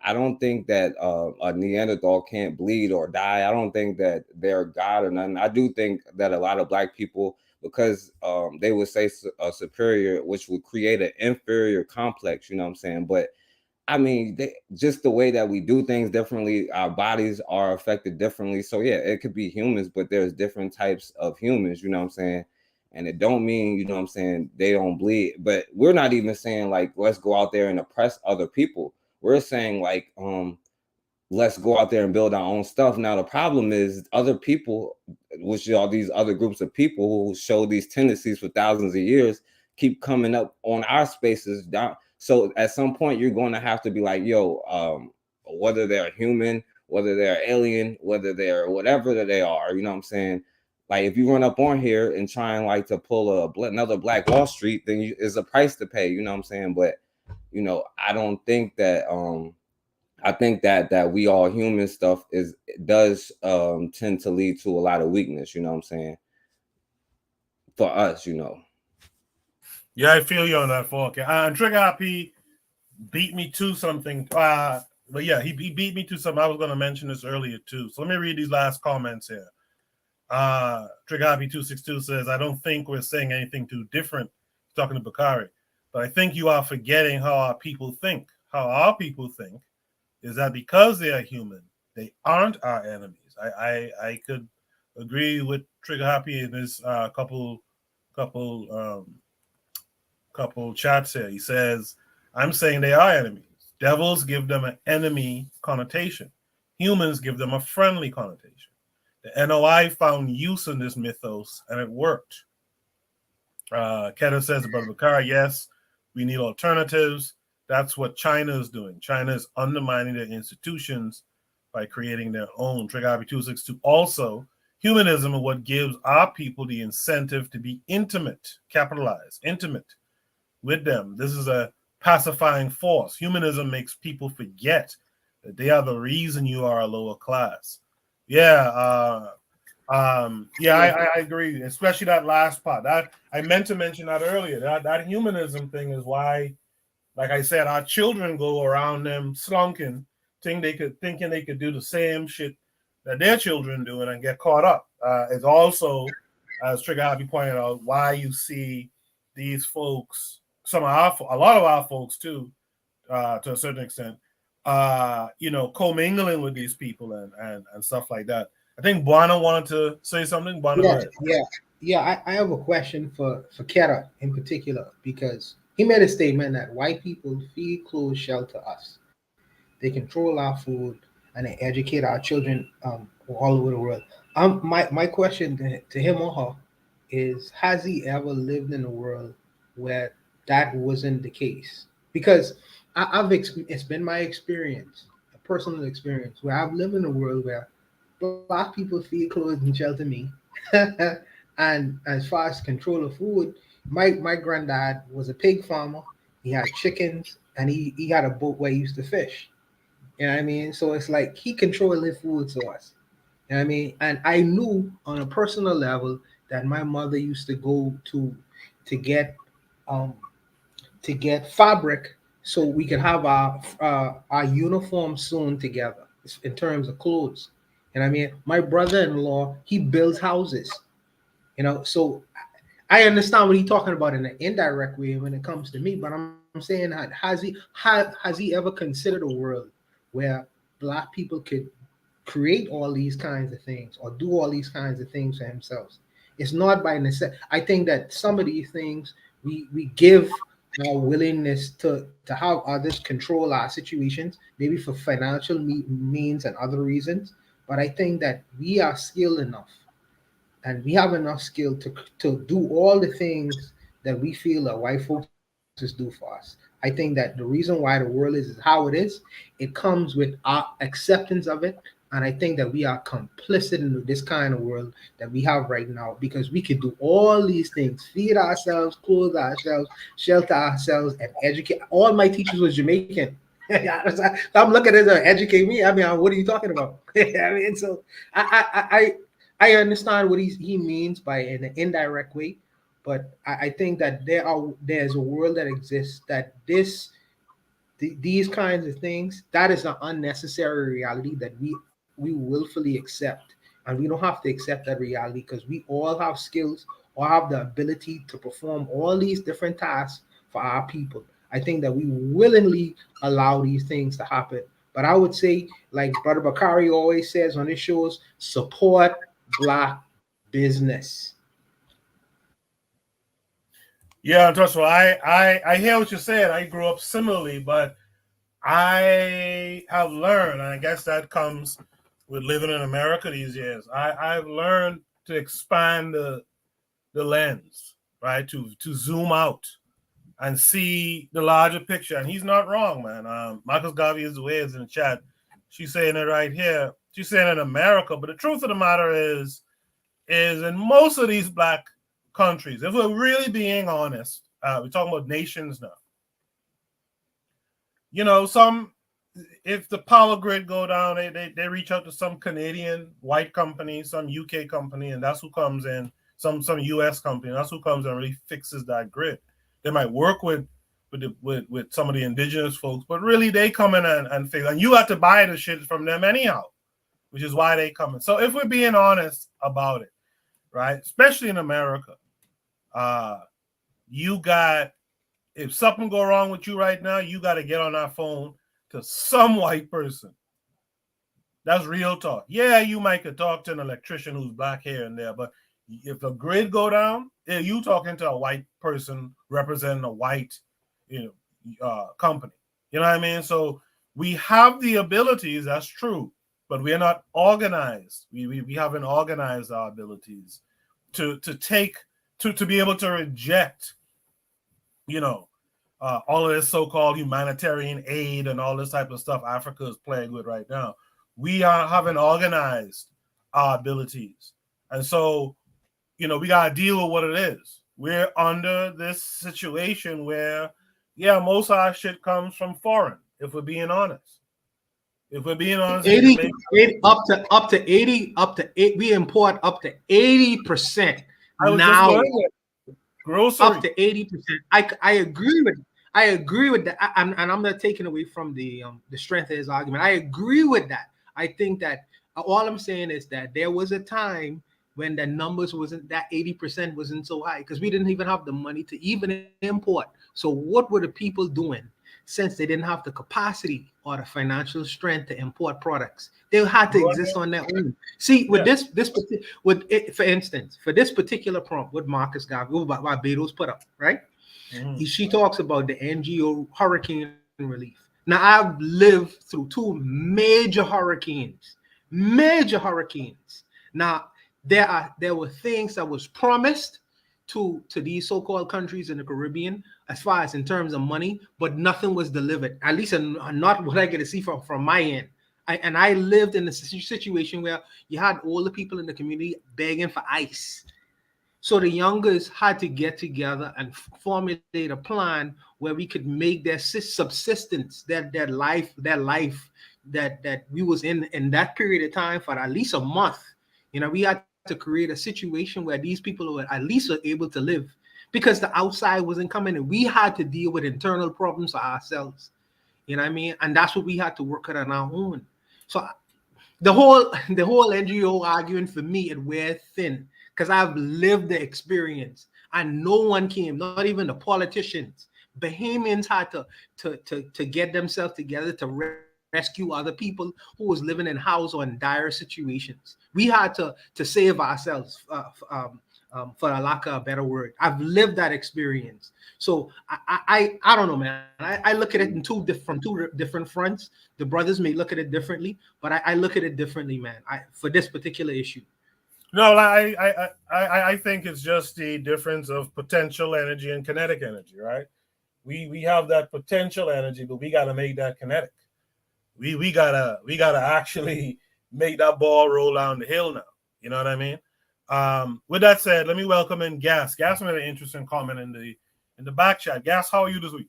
[SPEAKER 7] I don't think that a Neanderthal can't bleed or die. I don't think that they're God or nothing. I do think that a lot of Black people, because they would say superior, which would create an inferior complex, you know what I'm saying? But I mean, just the way that we do things differently, our bodies are affected differently. So it could be humans, but there's different types of humans, you know what I'm saying? And it don't mean, you know what I'm saying, they don't bleed. But we're not even saying like, let's go out there and oppress other people. We're saying like, let's go out there and build our own stuff. Now, the problem is other people, which are these other groups of people who show these tendencies for thousands of years, keep coming up on our spaces down. So at some point, you're going to have to be like, whether they're human, whether they're alien, whether they're whatever that they are, you know what I'm saying? Like if you run up on here and try and like to pull another Black Wall Street, then is a price to pay, you know what I'm saying? But, I don't think that, I think that we all human stuff does tend to lead to a lot of weakness, you know what I'm saying? For us,
[SPEAKER 1] Yeah, I feel you on that, Falk. And Trigger Happy beat me to something. But yeah, he beat me to something. I was going to mention this earlier too. So let me read these last comments here. Trigger Happy 262 says, I don't think we're saying anything too different, talking to Bakari, but I think you are forgetting how our people think. How our people think is that because they are human, they aren't our enemies. I could agree with Trigger Happy in his couple chats here. He says, I'm saying they are enemies. Devils give them an enemy connotation. Humans give them a friendly connotation. The NOI found use in this mythos, and it worked. Keto says about Bakari, yes, we need alternatives. That's what China is doing. China is undermining their institutions by creating their own. Trigger 262. Also, humanism is what gives our people the incentive to be intimate, capitalized, intimate with them. This is a pacifying force. Humanism makes people forget that they are the reason you are a lower class. Yeah, I agree, especially that last part. That I meant to mention that earlier. That humanism thing is why, like I said, our children go around them slunking, thinking they could do the same shit that their children do and get caught up. It's also, as Trigger Happy pointed out, why you see these folks, a lot of our folks too, to a certain extent, commingling with these people and stuff like that. I think Buana wanted to say something. Buana, go ahead.
[SPEAKER 6] I have a question for Keta in particular, because he made a statement that white people feed, clothe, shelter us. They control our food and they educate our children all over the world. My question to him or her is: has he ever lived in a world where that wasn't the case? Because it's been my experience, a personal experience, where I've lived in a world where Black people feed, clothe, and shelter me. And as far as control of food, my granddad was a pig farmer. He had chickens, and he had a boat where he used to fish. You know what I mean? So it's like he controlled the food to us. You know what I mean? And I knew on a personal level that my mother used to go to get um to get fabric so we could have our uniform sewn together in terms of clothes. And I mean, my brother-in-law, he builds houses. So I understand what he's talking about in an indirect way when it comes to me, but I'm saying, has he ever considered a world where Black people could create all these kinds of things or do all these kinds of things for themselves? It's not by necessity. I think that some of these things we give our willingness to have others control our situations, maybe for financial means and other reasons. But I think that we are skilled enough and we have enough skill to do all the things that we feel that white folks do for us. I think that the reason why the world is how it is, it comes with our acceptance of it. And I think that we are complicit in this kind of world that we have right now, because we can do all these things: feed ourselves, clothe ourselves, shelter ourselves, and educate. All my teachers were Jamaican. I'm looking at them, educate me. I mean, what are you talking about? I mean, so I understand what he means by in an indirect way, but I think that there's a world that exists that these kinds of things, that is an unnecessary reality that we willfully accept, and we don't have to accept that reality because we all have skills or have the ability to perform all these different tasks for our people. I think that we willingly allow these things to happen. But I would say, like Brother Bakari always says on his shows, support Black business.
[SPEAKER 1] Yeah, Joshua, I hear what you're saying. I grew up similarly, but I have learned, and I guess that comes with living in America these years. I've learned to expand the lens, right? To zoom out and see the larger picture. And he's not wrong, man. Marcus Garvey is the way is in the chat. She's saying it right here. She's saying in America, but the truth of the matter is in most of these Black countries, if we're really being honest, we're talking about nations now. If the power grid go down, they reach out to some Canadian white company, some UK company, and that's who comes in, some US company, and that's who comes and really fixes that grid. They might work with some of the indigenous folks, but really they come in and fix, and you have to buy the shit from them anyhow, which is why they come in. So if we're being honest about it, right, especially in America, if something go wrong with you right now, you got to get on that phone to some white person. That's real talk. Yeah, you might could talk to an electrician who's Black here and there, but if the grid go down, you talking to a white person representing a white, company. You know what I mean? So we have the abilities, that's true, but we are not organized. We haven't organized our abilities to be able to reject, all of this so-called humanitarian aid and all this type of stuff Africa is playing with right now. We haven't organized our abilities. And so, we got to deal with what it is. We're under this situation where, most of our shit comes from foreign, if we're being honest. If we're being honest,
[SPEAKER 6] 80,
[SPEAKER 1] maybe,
[SPEAKER 6] 80 up to 80, up to 8. We import up to 80%
[SPEAKER 1] I was just
[SPEAKER 6] now.
[SPEAKER 1] going there. Grocery.
[SPEAKER 6] Up to 80%. I agree with. I agree with that. And I'm not taking away from the strength of his argument. I agree with that. I think that all I'm saying is that there was a time when the numbers wasn't that 80% wasn't so high because we didn't even have the money to even import. So what were the people doing since they didn't have the capacity or the financial strength to import products? They had to exist on their own. See, with for instance, for this particular prompt, what Marcus Garvey, Barbados put up, right? She talks about the NGO hurricane relief. Now, I've lived through two major hurricanes. Now, there were things that was promised to these so-called countries in the Caribbean, as far as in terms of money, but nothing was delivered. At least not what I get to see from my end. I lived in a situation where you had all the people in the community begging for ice. So the youngers had to get together and formulate a plan where we could make their subsistence, their life that we was in that period of time for at least a month. You know, we had to create a situation where these people were at least able to live because the outside wasn't coming and we had to deal with internal problems for ourselves. You know what I mean? And that's what we had to work on our own. So the whole NGO arguing for me, it wears thin. Because I've lived the experience and no one came, not even the politicians. Bahamians had to get themselves together to rescue other people who was living in houses or in dire situations. We had to save ourselves, for a lack of a better word. I've lived that experience. So I don't know, man. I look at it in two different fronts. The brothers may look at it differently, but I look at it differently, man, for this particular issue.
[SPEAKER 1] No, I think it's just the difference of potential energy and kinetic energy, right? We have that potential energy, but we gotta make that kinetic. We gotta actually make that ball roll down the hill now. You know what I mean? With that said, let me welcome in Gas. Gas made an interesting comment in the back chat. Gas, how are you this week?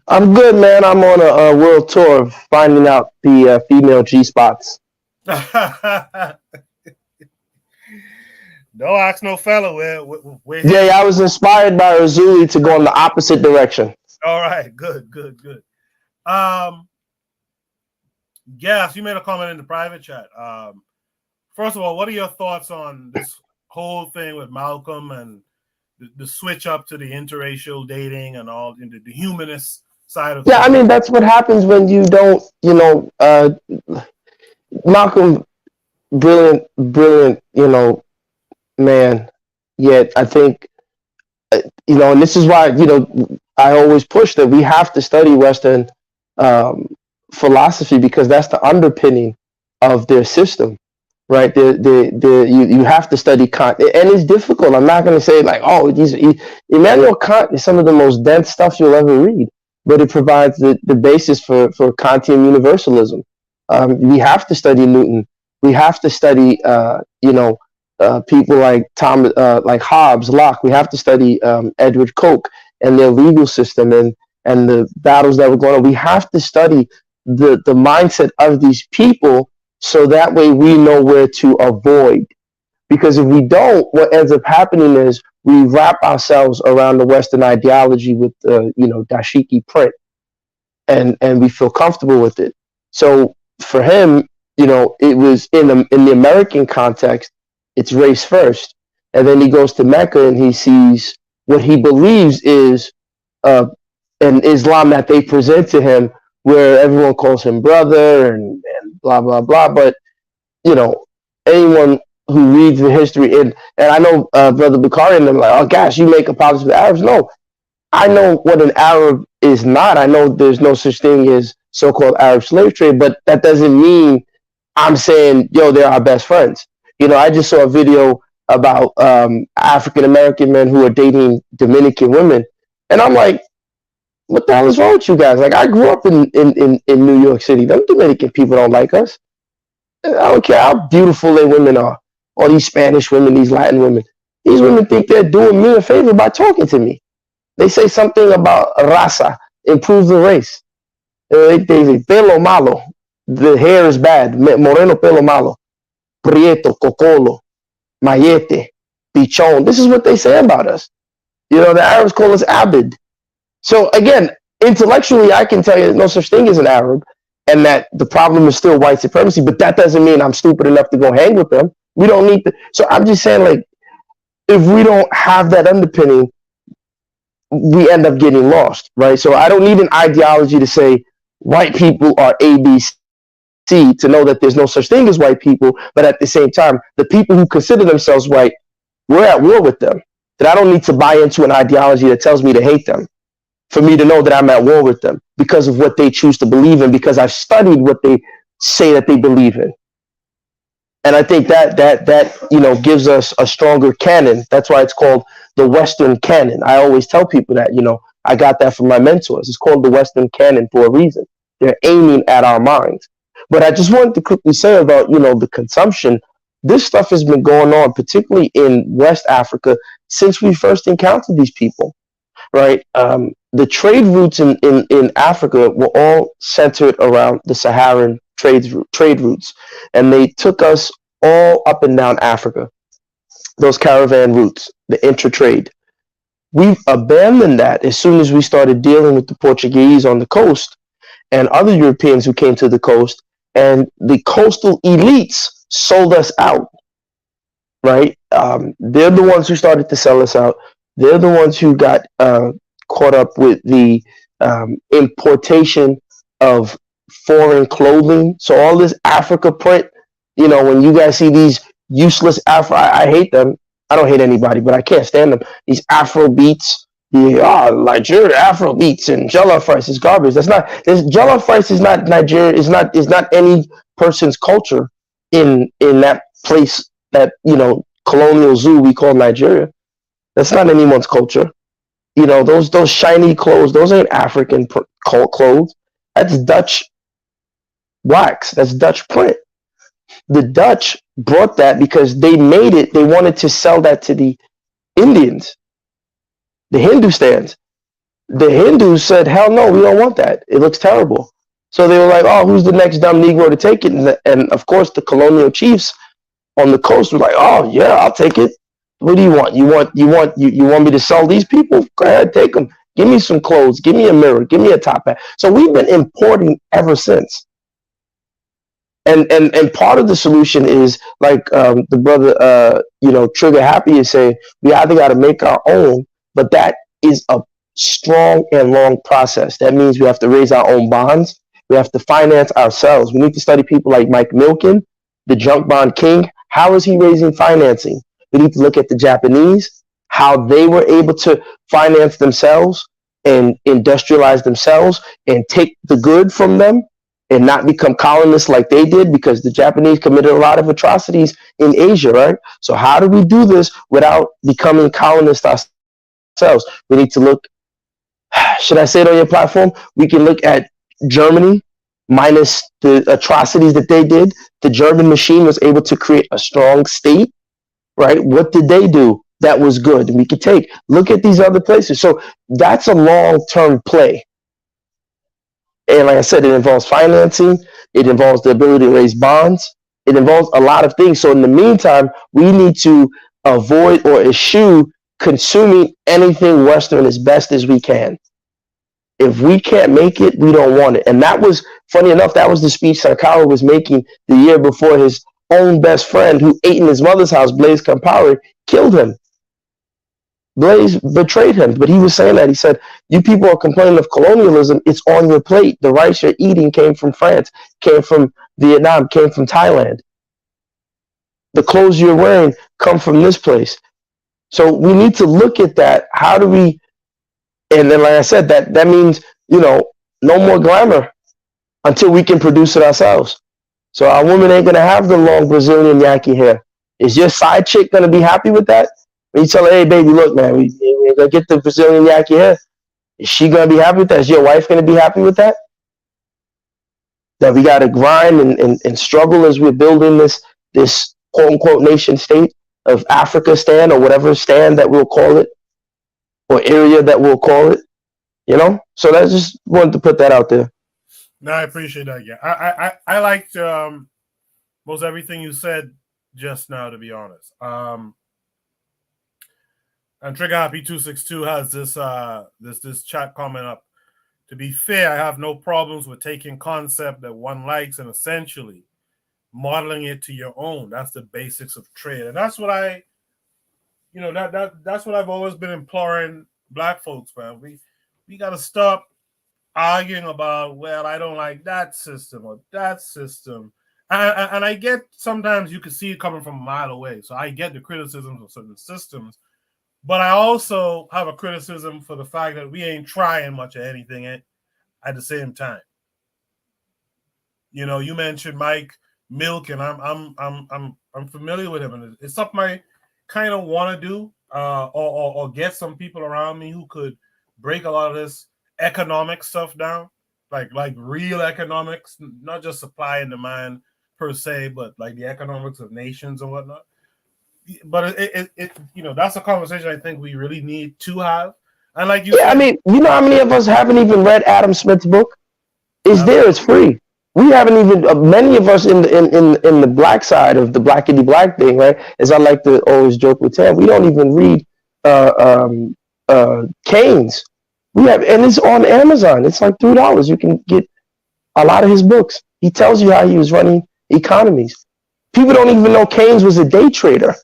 [SPEAKER 9] I'm good, man. I'm on a world tour of finding out the female G spots.
[SPEAKER 1] Don't ask no fella where
[SPEAKER 9] Yeah, I was inspired by Razuli to go in the opposite direction.
[SPEAKER 1] All right, good. Gas, you made a comment in the private chat. First of all, what are your thoughts on this whole thing with Malcolm and the switch up to the interracial dating and all into the humanist side of
[SPEAKER 9] things? Yeah, I mean, that's what happens when you don't, Malcolm, brilliant, man. Yet I think, and this is why, I always push that we have to study Western philosophy because that's the underpinning of their system, right? You have to study Kant, and it's difficult. I'm not going to say like, Immanuel Kant is some of the most dense stuff you'll ever read, but it provides the basis for Kantian universalism. We have to study Newton. We have to study, people like like Hobbes, Locke. We have to study Edward Coke and their legal system and the battles that were going on. We have to study the mindset of these people so that way we know where to avoid. Because if we don't, what ends up happening is we wrap ourselves around the Western ideology with dashiki print, and we feel comfortable with it. So for him, it was in the American context, it's race first. And then he goes to Mecca and he sees what he believes is an Islam that they present to him where everyone calls him brother and blah, blah, blah. But, anyone who reads the history, and I know Brother Bukhari and them like, oh gosh, you make apologies for the Arabs. No, I know what an Arab is not. I know there's no such thing as so-called Arab slave trade, but that doesn't mean I'm saying, they're our best friends. I just saw a video about African-American men who are dating Dominican women. And I'm like, what the hell is wrong with you guys? Like, I grew up in New York City. Them Dominican people don't like us. I don't care how beautiful their women are. All these Spanish women, these Latin women. These women think they're doing me a favor by talking to me. They say something about raza, improve the race. They say pelo malo. the hair is bad. Moreno pelo malo, prieto, cocolo, mayete, pichon. This is what they say about us. You know, the Arabs call us abid. So again, intellectually, I can tell you no such thing as an Arab, and that the problem is still white supremacy. But that doesn't mean I'm stupid enough to go hang with them. We don't need to. So I'm just saying, like, if we don't have that underpinning, we end up getting lost, right? So I don't need an ideology to say white people are A, B, C to know that there's no such thing as white people. But at the same time, the people who consider themselves white, we're at war with them. That I don't need to buy into an ideology that tells me to hate them for me to know that I'm at war with them because of what they choose to believe in, because I've studied what they say that they believe in. And I think that you know, gives us a stronger canon. That's why it's called the Western canon. I always tell people that, you know, I got that from my mentors. It's called the Western canon for a reason. They're aiming at our minds. But I just wanted to quickly say about, you know, the consumption. This stuff has been going on, particularly in West Africa, since we first encountered these people, right? The trade routes in Africa were all centered around the Saharan trade routes, and they took us all up and down Africa, those caravan routes, the intra-trade. We've abandoned that as soon as we started dealing with the Portuguese on the coast and other Europeans who came to the coast, and the coastal elites sold us out, right? They're the ones who started to sell us out. They're the ones who got caught up with the importation of foreign clothing. So all this Africa print, you know, when you guys see these useless I hate them. I don't hate anybody, but I can't stand them. These Afro beats, Nigeria Afro beats and jollof rice is garbage. That's not. Jollof rice is not Nigeria. Is not any person's culture in that place, that, you know, colonial zoo we call Nigeria. That's not anyone's culture. You know, those shiny clothes, those ain't African clothes. That's Dutch wax. That's Dutch print. The Dutch brought that because they made it. They wanted to sell that to the Indians, the Hindustans. The Hindus said, hell no, we don't want that. It looks terrible. So they were like, oh, who's the next dumb Negro to take it? And of course, the colonial chiefs on the coast were like, oh yeah, I'll take it. What do you want? You want me to sell these people? Go ahead, take them. Give me some clothes. Give me a mirror. Give me a top hat. So we've been importing ever since. And part of the solution is, like the brother, you know, Trigger Happy is saying, we either got to make our own, but that is a strong and long process. That means we have to raise our own bonds. We have to finance ourselves. We need to study people like Mike Milken, the junk bond king. How is he raising financing? We need to look at the Japanese, how they were able to finance themselves and industrialize themselves and take the good from them and not become colonists like they did, because the Japanese committed a lot of atrocities in Asia, right? So how do we do this without becoming colonists ourselves? We need to look, should I say it on your platform? We can look at Germany, minus the atrocities that they did. The German machine was able to create a strong state, right? What did they do that was good? We could look at these other places. So that's a long-term play. And like I said, it involves financing. It involves the ability to raise bonds. It involves a lot of things. So in the meantime, we need to avoid or eschew consuming anything Western as best as we can. If we can't make it, we don't want it. And that was, funny enough, that was the speech Sankara was making the year before his own best friend, who ate in his mother's house, Blaise Compaoré, killed him. Blaise betrayed him, but he was saying that. He said, you people are complaining of colonialism. It's on your plate. The rice you're eating came from France, came from Vietnam, came from Thailand. The clothes you're wearing come from this place. So we need to look at that. How do we, and then like I said, that means, you know, no more glamour until we can produce it ourselves. So our women ain't going to have the long Brazilian Yankee hair. Is your side chick going to be happy with that? When you tell her, hey, baby, look, man, we're going to get the Brazilian Yankee hair. Is she going to be happy with that? Is your wife going to be happy with that? That we got to grind and struggle as we're building this quote-unquote nation state of Africa-stan, or whatever stand that we'll call it, or area that we'll call it, you know? So I just wanted to put that out there.
[SPEAKER 1] No, I appreciate that. Yeah, I liked most everything you said just now. To be honest, and Trigger Happy 262 has this chat comment up. To be fair, I have no problems with taking concept that one likes and essentially modeling it to your own. That's the basics of trade, and that's what that's what I've always been imploring black folks, man. We got to stop arguing about, well, I don't like that system or that system. And I get sometimes you can see it coming from a mile away. So I get the criticisms of certain systems, but I also have a criticism for the fact that we ain't trying much of anything at the same time. You mentioned Mike Milk, and I'm familiar with him, and it's something I kind of want to do, or get some people around me who could break a lot of this economic stuff down, like real economics, not just supply and demand per se, but like the economics of nations and whatnot. But it that's a conversation I think we really need to have. And like you said,
[SPEAKER 9] I mean, you know how many of us haven't even read Adam Smith's book? It's there, it's free. We haven't even, many of us in the black side of the blackity black thing, right? As I like to always joke with Tam, we don't even read Keynes. We have, and it's on Amazon. It's like $3. You can get a lot of his books. He tells you how he was running economies. People don't even know Keynes was a day trader.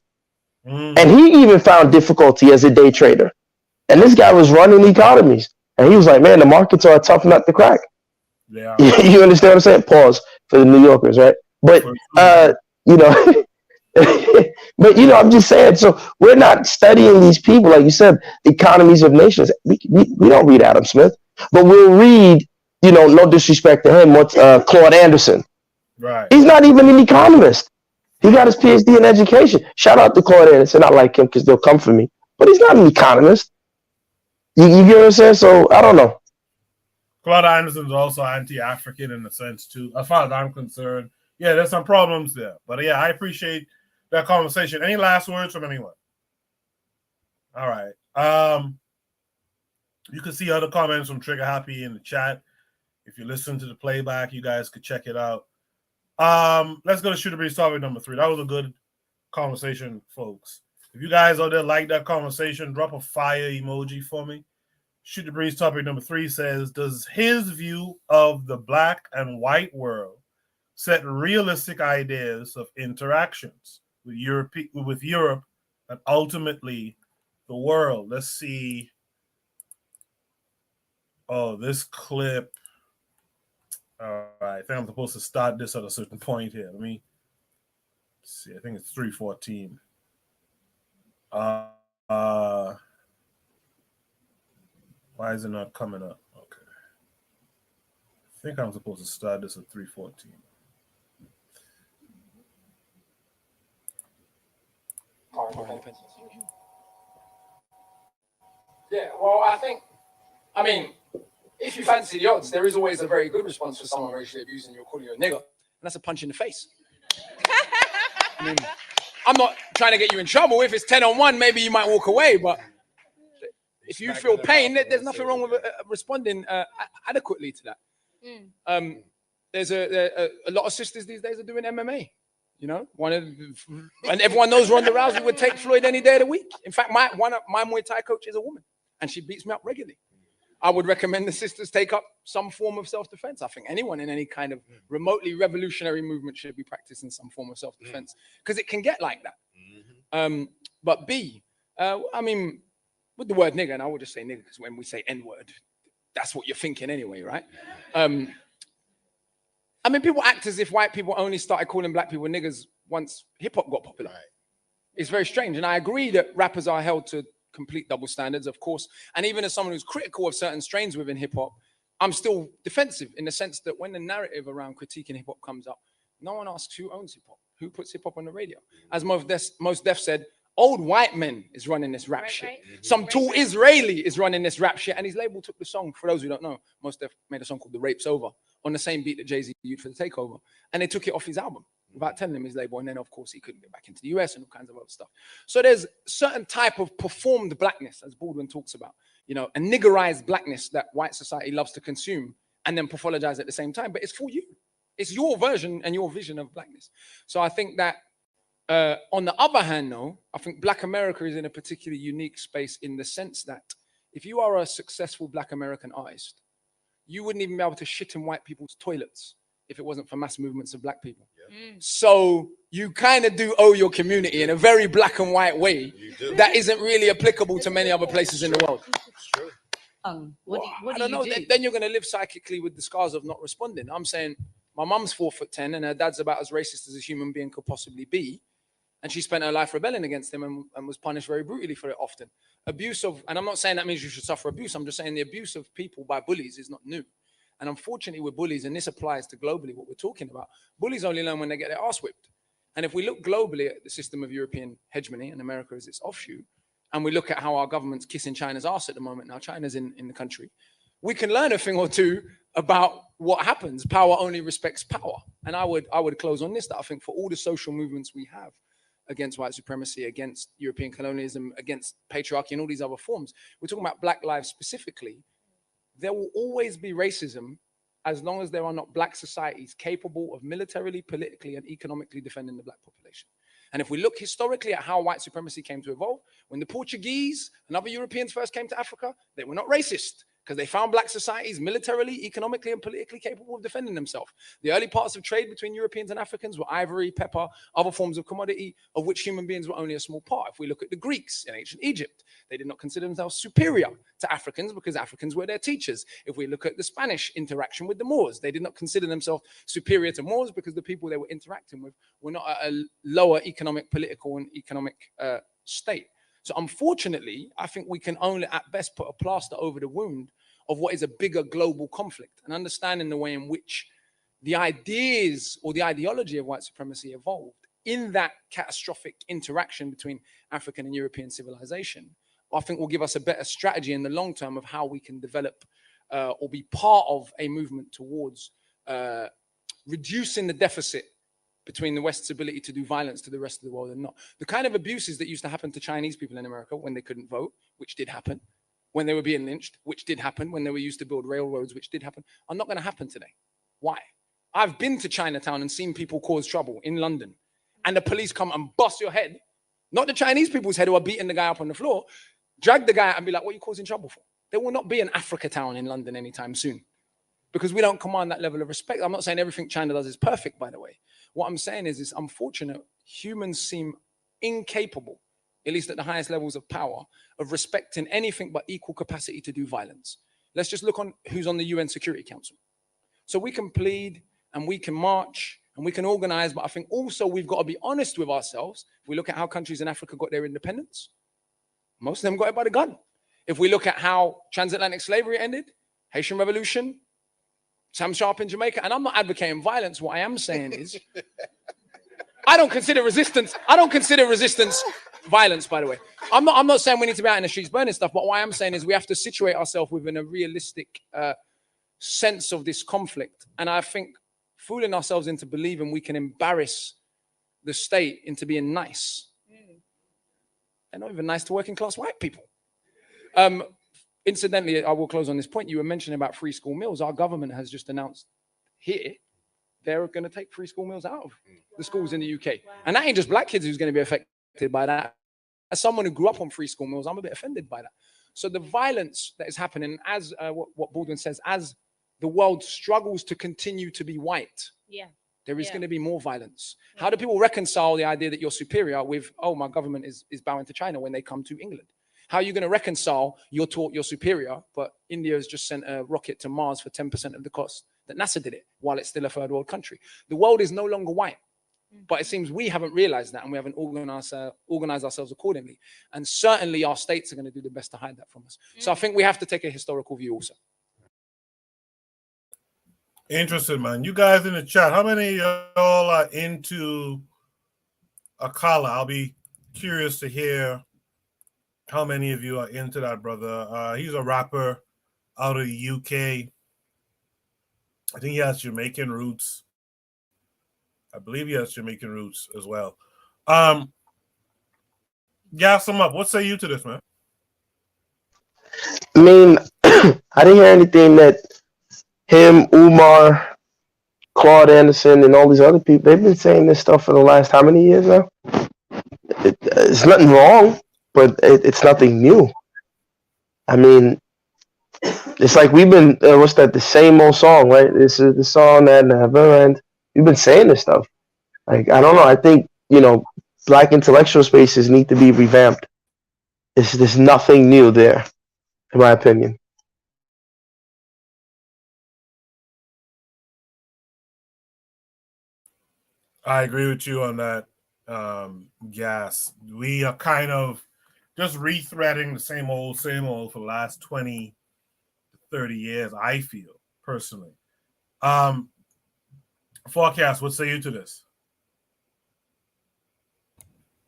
[SPEAKER 9] And he even found difficulty as a day trader. And this guy was running economies. And he was like, man, the markets are a tough nut to crack.
[SPEAKER 1] Yeah.
[SPEAKER 9] You understand what I'm saying? Pause for the New Yorkers, right? But, but, I'm just saying, so we're not studying these people, like you said, economies of nations. We don't read Adam Smith, but we'll read, no disrespect to him, what's Claude Anderson.
[SPEAKER 1] Right.
[SPEAKER 9] He's not even an economist. He got his PhD in education. Shout out to Claude Anderson. I like him because they'll come for me. But he's not an economist. You get what I'm saying? So, I don't know.
[SPEAKER 1] Claude Anderson's also anti-African in a sense, too. As far as I'm concerned, yeah, there's some problems there. But, yeah, I appreciate that conversation. Any last words from anyone? All right. You can see other comments from Trigger Happy in the chat. If you listen to the playback, you guys could check it out. Let's go to Shooter Breeze topic number 3. That was a good conversation, folks. If you guys out there like that conversation, drop a fire emoji for me. Shoot the Breeze topic number 3 says, does his view of the black and white world set realistic ideas of interactions with Europe and ultimately the world? Let's see. Oh, this clip. All right, I think I'm supposed to start this at a certain point here. Let me see. I think it's 3:14. Why is it not coming up? Okay. I think I'm supposed to start this at 3:14.
[SPEAKER 10] Yeah, well, I mean, if you fancy the odds, there is always a very good response for someone racially abusing you or calling you a nigger, and that's a punch in the face. I mean, I'm not trying to get you in trouble. If it's 10-on-1, maybe you might walk away, but if you feel pain, there's nothing wrong with responding adequately to that. There's a lot of sisters these days are doing MMA. And everyone knows Ronda Rousey would take Floyd any day of the week. In fact, my Muay Thai coach is a woman, and she beats me up regularly. I would recommend the sisters take up some form of self-defense. I think anyone in any kind of remotely revolutionary movement should be practicing some form of self-defense because it can get like that. But B, I mean, with the word nigger, and I will just say nigger because when we say N-word, that's what you're thinking anyway, right? I mean, people act as if white people only started calling black people niggers once hip-hop got popular. Right. It's very strange. And I agree that rappers are held to complete double standards, of course. And even as someone who's critical of certain strains within hip-hop, I'm still defensive in the sense that when the narrative around critiquing hip-hop comes up, no one asks who owns hip-hop, who puts hip-hop on the radio. As Mos Def said, old white men is running this rap shit. Right. Some tall Israeli is running this rap shit. And his label took the song, for those who don't know, Mos Def made a song called The Rape's Over on the same beat that Jay-Z used for The Takeover. And they took it off his album without telling him his label. And then, of course, he couldn't get back into the US and all kinds of other stuff. So there's certain type of performed blackness, as Baldwin talks about, a niggerized blackness that white society loves to consume and then pathologize at the same time. But it's for you. It's your version and your vision of blackness. So I think that on the other hand, though, I think Black America is in a particularly unique space in the sense that if you are a successful Black American artist, you wouldn't even be able to shit in white people's toilets if it wasn't for mass movements of Black people. So you kind of do owe your community in a very black and white way that isn't really applicable to many other places in the world.
[SPEAKER 11] What
[SPEAKER 10] I don't know. Then you're going to live psychically with the scars of not responding. I'm saying my mum's 4'10" and her dad's about as racist as a human being could possibly be. And she spent her life rebelling against him and was punished very brutally for it often. Abuse of, and I'm not saying that means you should suffer abuse. I'm just saying the abuse of people by bullies is not new. And unfortunately with bullies, and this applies to globally what we're talking about, bullies only learn when they get their ass whipped. And if we look globally at the system of European hegemony, and America is its offshoot, and we look at how our government's kissing China's ass at the moment, now China's in the country, we can learn a thing or two about what happens. Power only respects power. And I would close on this, that I think for all the social movements we have against white supremacy, against European colonialism, against patriarchy and all these other forms, we're talking about Black lives specifically, there will always be racism as long as there are not Black societies capable of militarily, politically, and economically defending the Black population. And if we look historically at how white supremacy came to evolve, when the Portuguese and other Europeans first came to Africa, they were not racist because they found Black societies militarily, economically, and politically capable of defending themselves. The early parts of trade between Europeans and Africans were ivory, pepper, other forms of commodity, of which human beings were only a small part. If we look at the Greeks in ancient Egypt, they did not consider themselves superior to Africans because Africans were their teachers. If we look at the Spanish interaction with the Moors, they did not consider themselves superior to Moors because the people they were interacting with were not at a lower economic, political, and economic state. So unfortunately, I think we can only at best put a plaster over the wound of what is a bigger global conflict and understanding the way in which the ideas or the ideology of white supremacy evolved in that catastrophic interaction between African and European civilization, I think will give us a better strategy in the long term of how we can develop or be part of a movement towards reducing the deficit between the West's ability to do violence to the rest of the world and not. The kind of abuses that used to happen to Chinese people in America when they couldn't vote, which did happen, when they were being lynched, which did happen, when they were used to build railroads, which did happen, are not going to happen today. Why? I've been to Chinatown and seen people cause trouble in London, and the police come and bust your head, not the Chinese people's head who are beating the guy up on the floor, drag the guy out and be like, what are you causing trouble for? There will not be an Africa town in London anytime soon because we don't command that level of respect. I'm not saying everything China does is perfect, by the way. What I'm saying is it's unfortunate humans seem incapable, at least at the highest levels of power, of respecting anything but equal capacity to do violence. Let's just look on who's on the UN Security Council. So we can plead and we can march and we can organize, but I think also we've got to be honest with ourselves. If we look at how countries in Africa got their independence, most of them got it by the gun. If we look at how transatlantic slavery ended, Haitian Revolution, Sam Sharp in Jamaica, and I'm not advocating violence. What I am saying is, I don't consider resistance violence, by the way. I'm not saying we need to be out in the streets burning stuff, but what I am saying is we have to situate ourselves within a realistic sense of this conflict. And I think fooling ourselves into believing we can embarrass the state into being nice. They're not even nice to working class white people. Incidentally, I will close on this point. You were mentioning about free school meals. Our government has just announced here they're going to take free school meals out of the schools in the UK. And that ain't just black kids who's going to be affected by that. As someone who grew up on free school meals, I'm a bit offended by that. So the violence that is happening, as what Baldwin says, as the world struggles to continue to be white, there is going to be more violence. How do people reconcile the idea that you're superior with, oh, my government is bowing to China when they come to England? How are you going to reconcile you're taught you're superior, but India has just sent a rocket to Mars for 10% of the cost that NASA did it while it's still a third world country? The world is no longer white, but it seems we haven't realized that and we haven't organized ourselves accordingly. And certainly our states are going to do the best to hide that from us. So I think we have to take a historical view also.
[SPEAKER 1] Interesting, man. You guys in the chat, how many of y'all are into Akala? I'll be curious to hear how many of you are into that, brother. He's a rapper out of the UK. I think he has Jamaican roots. I believe he has Jamaican roots as well. Gas him up. What say you to this, man?
[SPEAKER 9] I mean, I didn't hear anything that him, Umar, Claude Anderson, and all these other people, they've been saying this stuff for the last how many years now? It's nothing wrong, but it's nothing new. I mean, it's like we've been, what's that, the same old song, right? This is the song that never ends. We've been saying this stuff. Like, I don't know. I think, black intellectual spaces need to be revamped. There's nothing new there, in my opinion.
[SPEAKER 1] I agree with you on that, Gas. We are kind of just rethreading the same old for the last 20 to 30 years, I feel, personally. Forecast, what say you to this?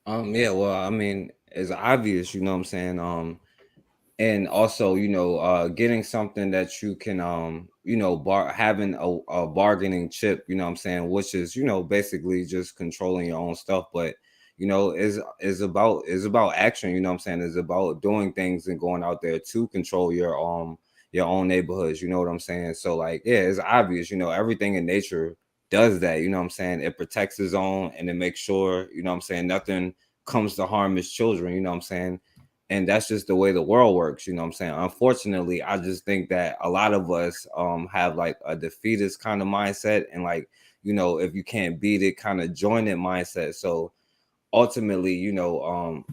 [SPEAKER 7] Yeah, well, I mean, it's obvious, you know what I'm saying? And also, getting something that you can having a bargaining chip, you know what I'm saying, which is, basically just controlling your own stuff, but is about action, you know what I'm saying, is about doing things and going out there to control your own neighborhoods, you know what I'm saying? So like, yeah, it's obvious, everything in nature does that, you know what I'm saying? It protects its own and it makes sure, you know what I'm saying, nothing comes to harm its children, you know what I'm saying? And that's just the way the world works, you know what I'm saying? Unfortunately, I just think that a lot of us have like a defeatist kind of mindset, and like, if you can't beat it, kind of join it mindset. So ultimately,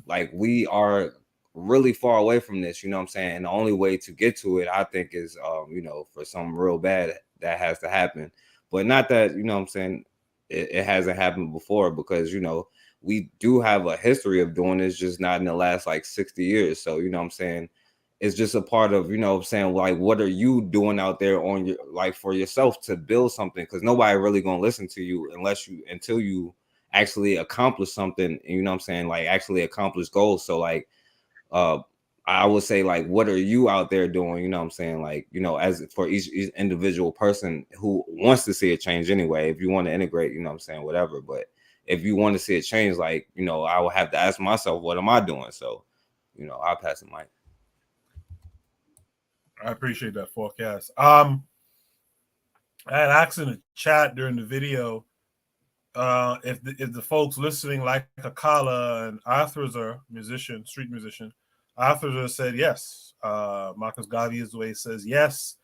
[SPEAKER 7] like we are really far away from this, you know what I'm saying? And the only way to get to it, I think, is for something real bad that has to happen. But not that, you know what I'm saying, it hasn't happened before, because we do have a history of doing this, just not in the last like 60 years. So, you know what I'm saying, it's just a part of, you know what I'm saying, like, what are you doing out there on your, like, for yourself to build something? Because nobody really gonna listen to you until you actually accomplish something, you know what I'm saying, like actually accomplish goals. So like I would say, like, what are you out there doing, you know what I'm saying, like, as for each individual person who wants to see a change anyway. If you want to integrate, you know what I'm saying, whatever, but if you want to see a change, like, I will have to ask myself, what am I doing? So, I'll pass the mic.
[SPEAKER 1] I appreciate that, Forecast. I had asked in the chat during the video if the folks listening like Akala and Arthur's musician, street musician. Arthur's said yes. Marcus Garvey is the way he says yes.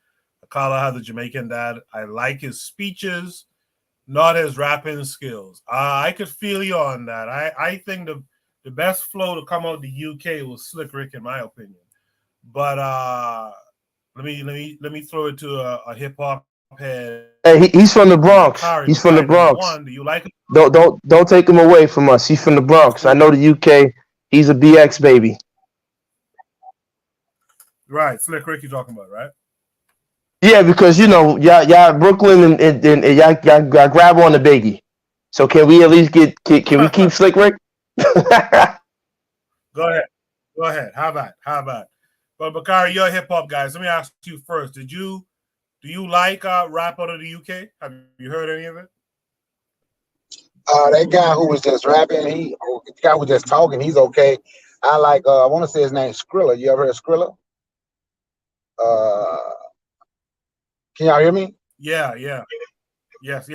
[SPEAKER 1] Akala has a Jamaican dad. I like his speeches, not his rapping skills. I could feel you on that. I think the best flow to come out of the UK was Slick Rick, in my opinion. But let me throw it to a hip hop head.
[SPEAKER 9] Hey, he's from the Bronx. He's from the Bronx.
[SPEAKER 1] Do you like him?
[SPEAKER 9] Don't take him away from us. He's from the Bronx. I know the UK. He's a BX baby.
[SPEAKER 1] Right, Slick Rick, you talking about, right?
[SPEAKER 9] Yeah, because y'all Brooklyn and y'all grab on the Biggie. So can we at least can we keep Slick Rick?
[SPEAKER 1] Go ahead. How about? But Bakari, you're a hip hop guy. So let me ask you first. Do you like rap out of the UK? Have you heard any of it?
[SPEAKER 8] That guy who was just rapping, the guy who was just talking, he's okay. I like I want to say his name Skrilla. You ever heard of Skrilla? Can y'all hear me?
[SPEAKER 1] Yeah. Yes.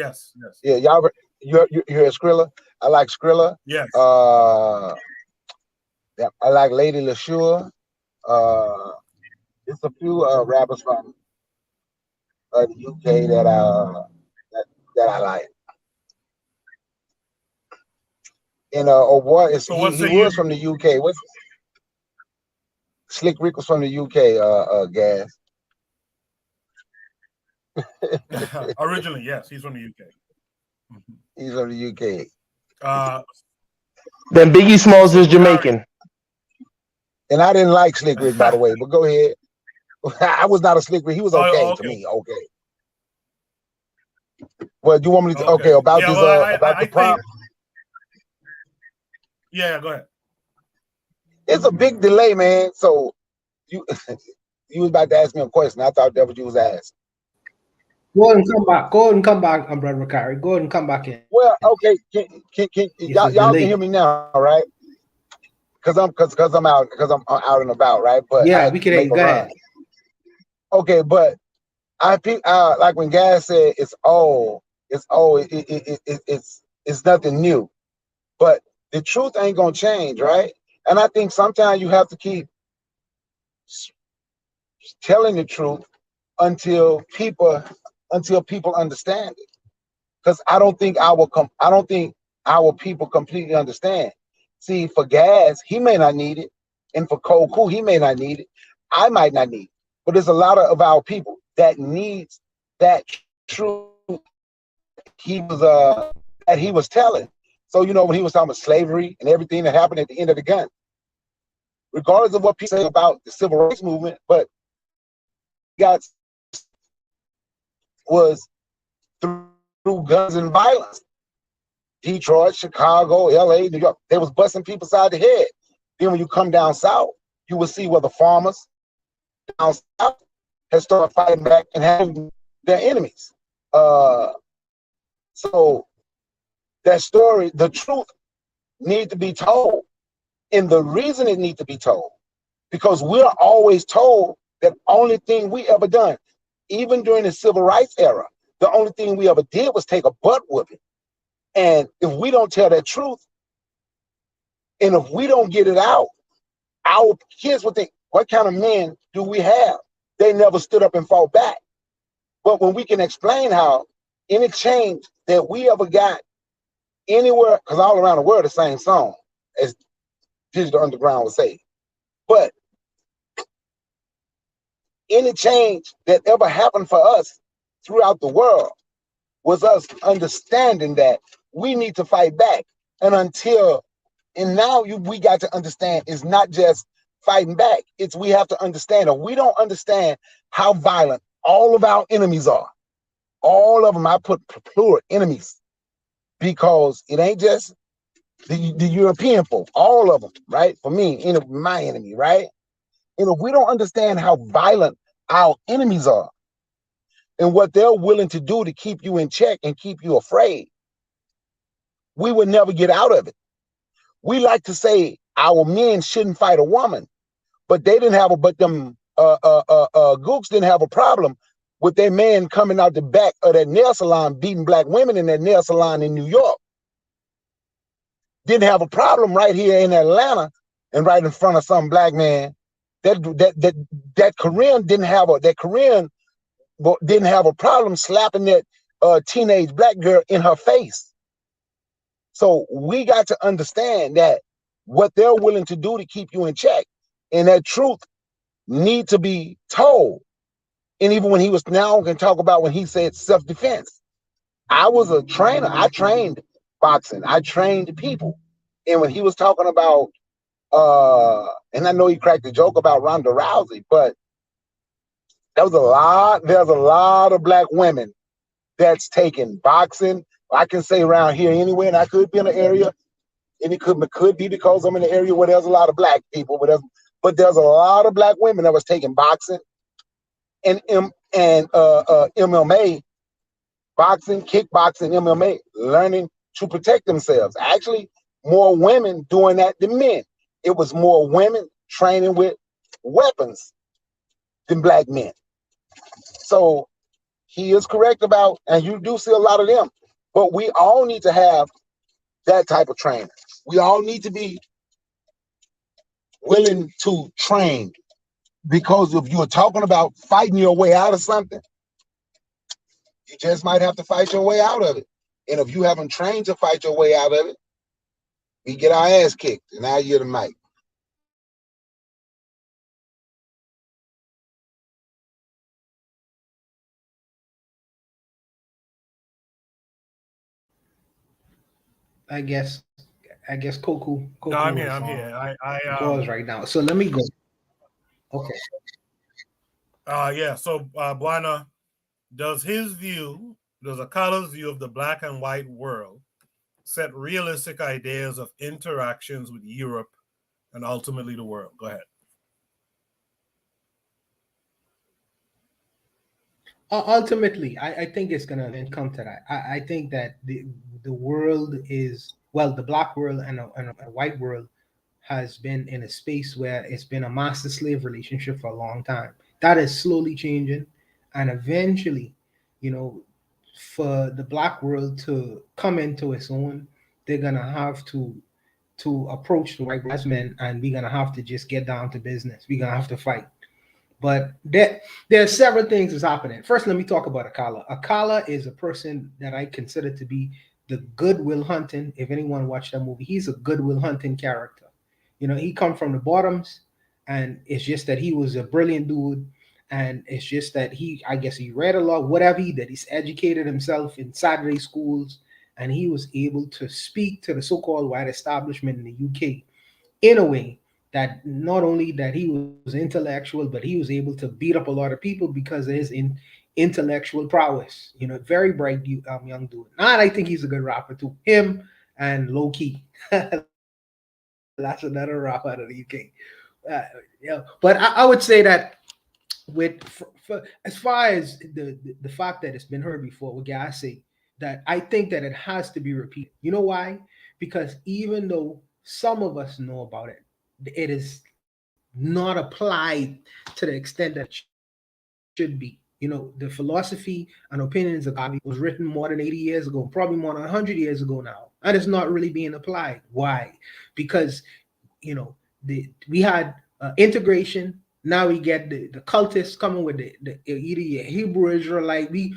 [SPEAKER 8] Yeah, y'all you hear Skrilla? I like Skrilla.
[SPEAKER 1] Yes.
[SPEAKER 8] Yeah, I like Lady LaSure. There's a few rappers from the UK that I like. And he was from the UK. What's Slick Rick was from the UK, Gas.
[SPEAKER 1] Originally, yes, he's from the UK.
[SPEAKER 8] He's from the UK.
[SPEAKER 9] Then Biggie Smalls is Jamaican.
[SPEAKER 8] And I didn't like Slick Rick, by the way, but go ahead. I was not a Slick Rick. He was okay to me. Okay. Well, do you want me to? Okay, about this. About the prompt.
[SPEAKER 1] Yeah, go ahead.
[SPEAKER 8] It's a big delay, man. So you was about to ask me a question. I thought that was you was asking.
[SPEAKER 6] Go and come back. Go and come back, brother Carey. Go and come back in.
[SPEAKER 8] Well, okay. Can y'all can hear me now, right? Because I'm out and about, right? But
[SPEAKER 6] yeah, we can hear you. Go ahead.
[SPEAKER 8] Okay, but like when guys said it's old, it's nothing new. But the truth ain't gonna change, right? And I think sometimes you have to keep telling the truth until people understand it. Because I don't think our people completely understand. See, for Gas, he may not need it, and for Koku, he may not need it. I might not need it, but there's a lot of our people that needs that truth that he was telling. So when he was talking about slavery and everything that happened at the end of the gun, regardless of what people say about the civil rights movement, but got was through guns and violence. Detroit, Chicago, LA, New York, they was busting people side the head. Then when you come down south, you will see where the farmers down south has started fighting back and having their enemies. So that story, the truth, need to be told. And the reason it needs to be told, because we're always told that only thing we ever done, even during the civil rights era, the only thing we ever did was take a butt whooping. And if we don't tell that truth, and if we don't get it out, our kids will think, what kind of men do we have? They never stood up and fought back. But when we can explain how any change that we ever got anywhere, because all around the world the same song, as Digital Underground would say. But any change that ever happened for us throughout the world was us understanding that we need to fight back. And now we got to understand it's not just fighting back. It's we have to understand, or we don't understand how violent all of our enemies are. All of them, I put plural enemies, because it ain't just the European folk, all of them, right? For me, my enemy, right? And if we don't understand how violent our enemies are and what they're willing to do to keep you in check and keep you afraid, we would never get out of it. We like to say our men shouldn't fight a woman, but them gooks didn't have a problem with their man coming out the back of that nail salon beating black women in that nail salon in New York. Didn't have a problem right here in Atlanta and right in front of some black man. That Korean didn't have a problem slapping that teenage black girl in her face. So we got to understand that what they're willing to do to keep you in check, and that truth need to be told. And even when he was now can talk about when he said self-defense. I was a trainer. I trained boxing. I trained people. And when he was talking about and I know he cracked a joke about Ronda Rousey, but there's a lot of black women that's taking boxing. I can say around here anywhere, and I could be in an area, and it could be because I'm in an area where there's a lot of black people, but there's a lot of black women that was taking boxing and MMA, boxing, kickboxing, MMA, learning to protect themselves. Actually, more women doing that than men. It was more women training with weapons than black men. So he is correct about, and you do see a lot of them, but we all need to have that type of training. We all need to be willing to train, because if you're talking about fighting your way out of something, you just might have to fight your way out of it. And if you haven't trained to fight your way out of it, we get our ass kicked. And now you're the mic.
[SPEAKER 6] I guess Koku
[SPEAKER 11] No, I'm here.
[SPEAKER 6] is
[SPEAKER 11] I'm here. I
[SPEAKER 6] pause right now. So let me go. Okay.
[SPEAKER 11] Yeah. So Buana, does Akala's view of the black and white world set realistic ideas of interactions with Europe and ultimately the world? Go ahead.
[SPEAKER 6] Ultimately, I think it's gonna come to that. I think that the world is, well, the black world and a white world has been in a space where it's been a master slave relationship for a long time. That is slowly changing, And eventually, for the black world to come into its own, they're gonna have to approach the white men, and we're gonna have to just get down to business. We're gonna have to fight. But there are several things that's happening. First, let me talk about Akala. Akala is a person that I consider to be the Goodwill Hunting. If anyone watched that movie, he's a Goodwill Hunting character. He come from the bottoms, and it's just that he was a brilliant dude. And it's just that I guess he read a lot, whatever he did. He's educated himself in Saturday schools, and he was able to speak to the so-called white establishment in the UK in a way that not only that he was intellectual, but he was able to beat up a lot of people because of his intellectual prowess. Very bright young dude. And I think he's a good rapper too. Him and Low Key. That's another rapper out of the UK. But I would say that as far as the fact that it's been heard before, what I say that I think that it has to be repeated. You know why? Because even though some of us know about it, it is not applied to the extent that it should be. The philosophy and opinions of God was written more than 80 years ago, probably more than 100 years ago now, and it's not really being applied. Why? Because we had integration. Now we get the cultists coming with the either Hebrew Israelite. We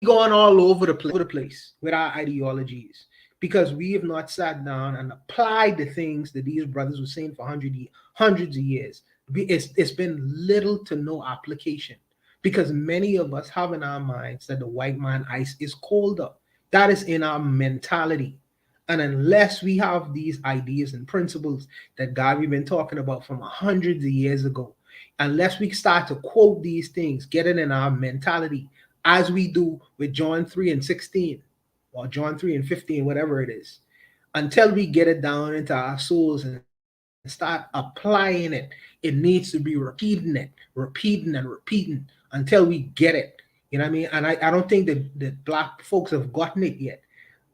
[SPEAKER 6] going all over the place with our ideologies because we have not sat down and applied the things that these brothers were saying for hundreds of years. It's been little to no application because many of us have in our minds that the white man ice is colder. That is in our mentality. And unless we have these ideas and principles that God we've been talking about from hundreds of years ago, unless we start to quote these things, get it in our mentality, as we do with John 3:16 or John 3:15, whatever it is, until we get it down into our souls and start applying it, it needs to be repeating until we get it. You know what I mean? And I don't think that black folks have gotten it yet,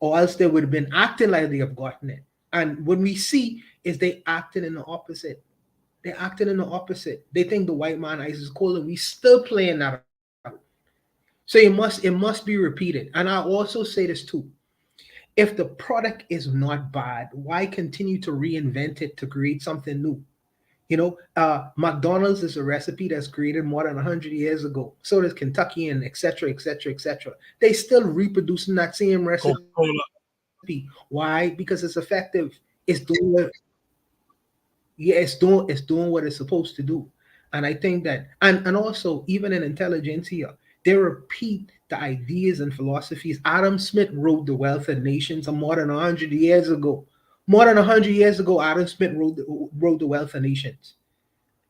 [SPEAKER 6] or else they would have been acting like they have gotten it. And what we see is they acting in the opposite. They're acting in the opposite. They think the white man ice is cold, and we still playing that out. So it must be repeated. And I also say this too. If the product is not bad, why continue to reinvent it to create something new? McDonald's is a recipe that's created more than 100 years ago. So does Kentucky and et cetera, et cetera, et cetera. They still reproducing that same recipe.
[SPEAKER 11] Coca-Cola.
[SPEAKER 6] Why? Because it's effective. It's doing what it's supposed to do. And I think that, and also even in intelligentsia, they repeat the ideas and philosophies. Adam Smith wrote The Wealth of Nations more than 100 years ago. More than 100 years ago, Adam Smith wrote The Wealth of Nations.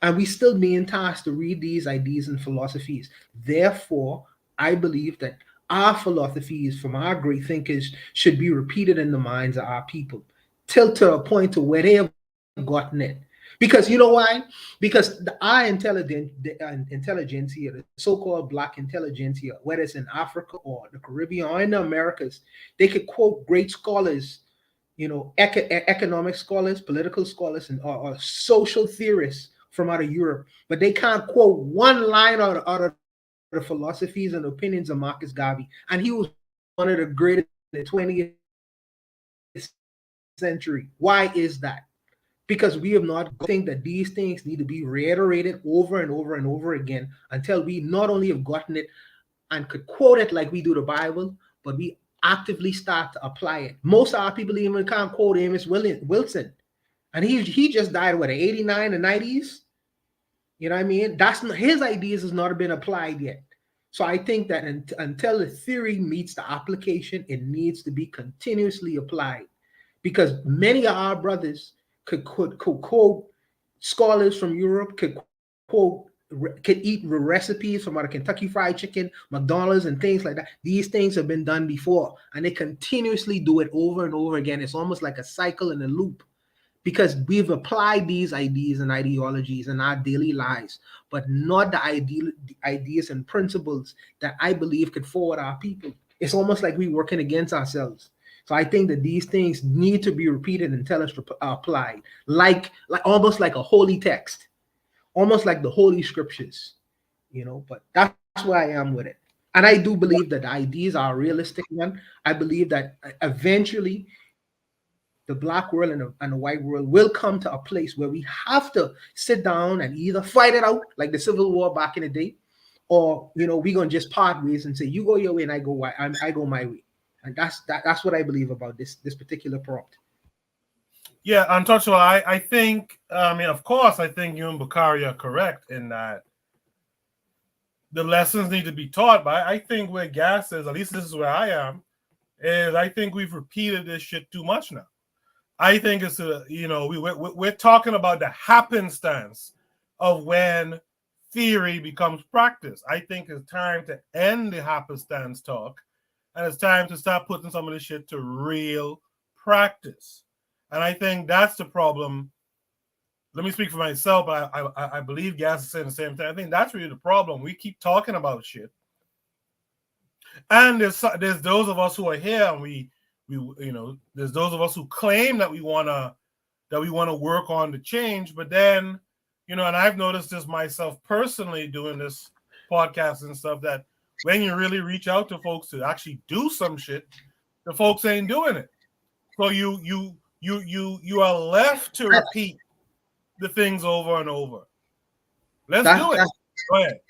[SPEAKER 6] And we still being tasked to read these ideas and philosophies. Therefore, I believe that our philosophies from our great thinkers should be repeated in the minds of our people, till to a point to where they have gotten it. Because you know why? Because our intelligentsia, the so-called black intelligentsia, whether it's in Africa or the Caribbean or in the Americas, they could quote great scholars, economic scholars, political scholars, and or social theorists from out of Europe, but they can't quote one line out of the philosophies and opinions of Marcus Garvey. And he was one of the greatest in the 20th century. Why is that? Because we have not think that these things need to be reiterated over and over and over again until we not only have gotten it and could quote it like we do the Bible, but we actively start to apply it. Most of our people even can't quote Amos Wilson. And he just died, what, 89 and 90s? You know what I mean? That's not, his ideas has not been applied yet. So I think that until the theory meets the application, it needs to be continuously applied. Because many of our brothers could quote scholars from Europe, could eat recipes from our Kentucky Fried Chicken, McDonald's, and things like that. These things have been done before, and they continuously do it over and over again. It's almost like a cycle and a loop, because we've applied these ideas and ideologies in our daily lives, but not the ideas and principles that I believe could forward our people. It's almost like we're working against ourselves. So I think that these things need to be repeated until it's applied, like almost like a holy text, almost like the holy scriptures, But that's where I am with it. And I do believe that the ideas are a realistic one. I believe that eventually the black world and the white world will come to a place where we have to sit down and either fight it out like the Civil War back in the day, or we're gonna just part ways and say you go your way and I go my way. And that's what I believe about this particular prompt.
[SPEAKER 11] Yeah, untouchable. I think, of course, I think you and Bakari are correct in that the lessons need to be taught. But I think where Gas is, at least this is where I am, is I think we've repeated this shit too much now. I think it's we're talking about the happenstance of when theory becomes practice. I think it's time to end the happenstance talk, and it's time to start putting some of this shit to real practice. And I think that's the problem. Let me speak for myself. I believe Gas is saying the same thing. I think that's really the problem. We keep talking about shit, and there's those of us who are here, and there's those of us who claim that we wanna work on the change, but then and I've noticed this myself personally doing this podcast and stuff, that when you really reach out to folks to actually do some shit, the folks ain't doing it. So you are left to repeat the things over and over. Let's do it. Go ahead.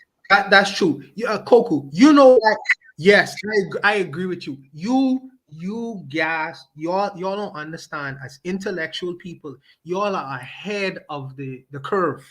[SPEAKER 6] That's true. Yeah, Koku, that. Yes, I agree with you. You guys, y'all don't understand. As intellectual people, y'all are ahead of the curve.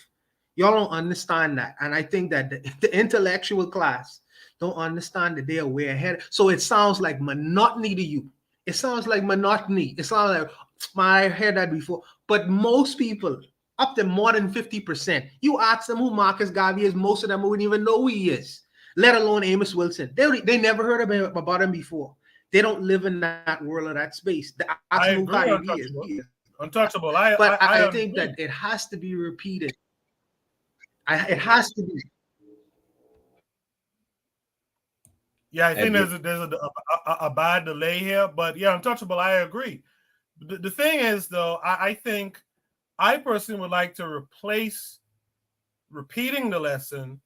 [SPEAKER 6] Y'all don't understand that, and I think that the intellectual class don't understand that they are way ahead. So it sounds like monotony to you. It sounds like monotony. It sounds like I heard that before. But most people, up to more than 50%, you ask them who Marcus Garvey is, most of them wouldn't even know who he is, let alone Amos Wilson. They never heard about him before. They don't live in that world or that space.
[SPEAKER 11] I agree, untouchable.
[SPEAKER 6] I think that it has to be repeated. It has to be.
[SPEAKER 11] Yeah, I think there's a bad delay here, but yeah, untouchable. I agree. The thing is, though, I think I personally would like to replace repeating the lesson,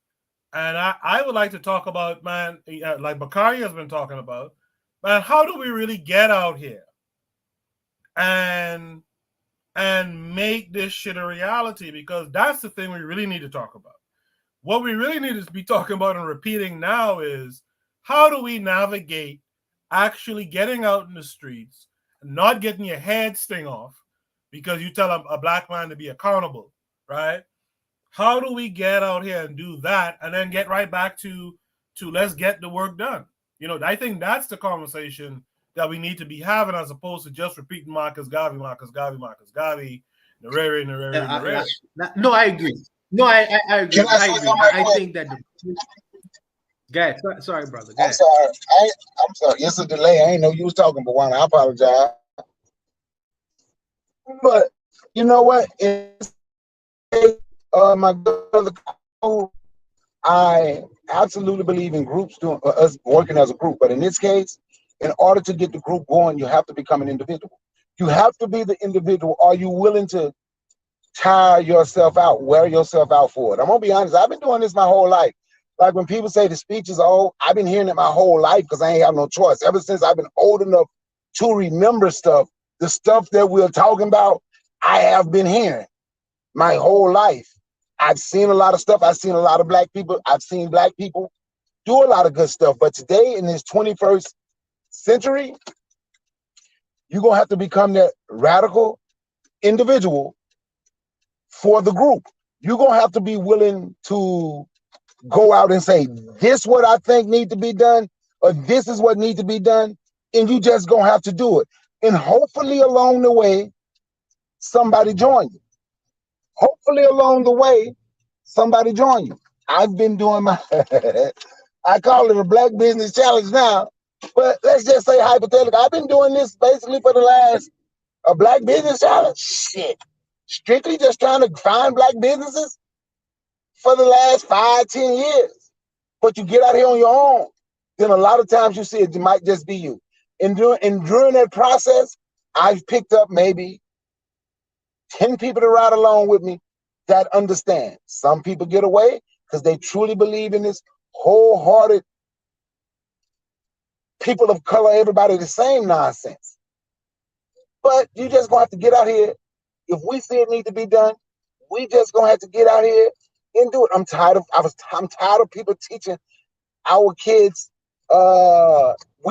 [SPEAKER 11] and I would like to talk about, man, like Bakari has been talking about, man, how do we really get out here and make this shit a reality? Because that's the thing we really need to talk about. What we really need to be talking about and repeating now is, how do we navigate actually getting out in the streets and not getting your head sting off because you tell a black man to be accountable, right? How do we get out here and do that and then get right back to let's get the work done? I think that's the conversation that we need to be having, as opposed to just repeating Marcus Garvey, Narere.
[SPEAKER 6] No, I agree. No, I agree. I think that Guys, sorry, brother.
[SPEAKER 8] I'm sorry. I'm sorry. It's a delay. I ain't know you was talking, but I apologize. But you know what? My brother, I absolutely believe in groups doing us working as a group. But in this case, in order to get the group going, you have to become an individual. You have to be the individual. Are you willing to tire yourself out, wear yourself out for it? I'm gonna be honest. I've been doing this my whole life. Like when people say the speech is old, I've been hearing it my whole life because I ain't have no choice. Ever since I've been old enough to remember stuff, the stuff that we're talking about, I have been hearing my whole life. I've seen a lot of stuff. I've seen a lot of black people. I've seen black people do a lot of good stuff. But today, in this 21st century, you're going to have to become that radical individual for the group. You're going to have to be willing to go out and say, this what I think need to be done, or this is what needs to be done, and you just gonna have to do it. And hopefully along the way, somebody join you. Hopefully along the way, somebody join you. I've been doing my, I call it a Black Business Challenge now, but let's just say hypothetically, I've been doing this basically for the last, a Black Business Challenge, shit. Strictly just trying to find black businesses for the last 5-10 years. But you get out here on your own, then a lot of times you see it might just be you. And during that process, I've picked up maybe 10 people to ride along with me that understand. Some people get away because they truly believe in this wholehearted people of color, everybody the same nonsense. But you just gonna have to get out here. If we see it need to be done, we just gonna have to get out here and do it. I'm tired of people teaching our kids. They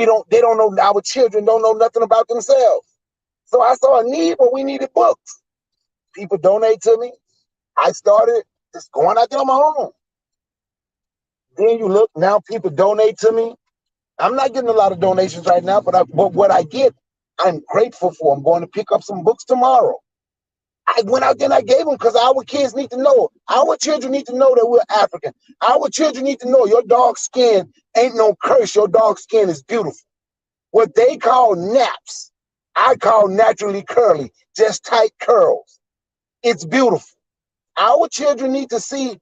[SPEAKER 8] don't know, our children don't know nothing about themselves. So I saw a need where we needed books. People donate to me. I started just going out there on my own. Then you look, now people donate to me. I'm not getting a lot of donations right now, but what I get, I'm grateful for. I'm going to pick up some books tomorrow. I went out there and I gave them because our kids need to know. Our children need to know that we're African. Our children need to know your dark skin ain't no curse. Your dark skin is beautiful. What they call naps, I call naturally curly, just tight curls. It's beautiful. Our children need to see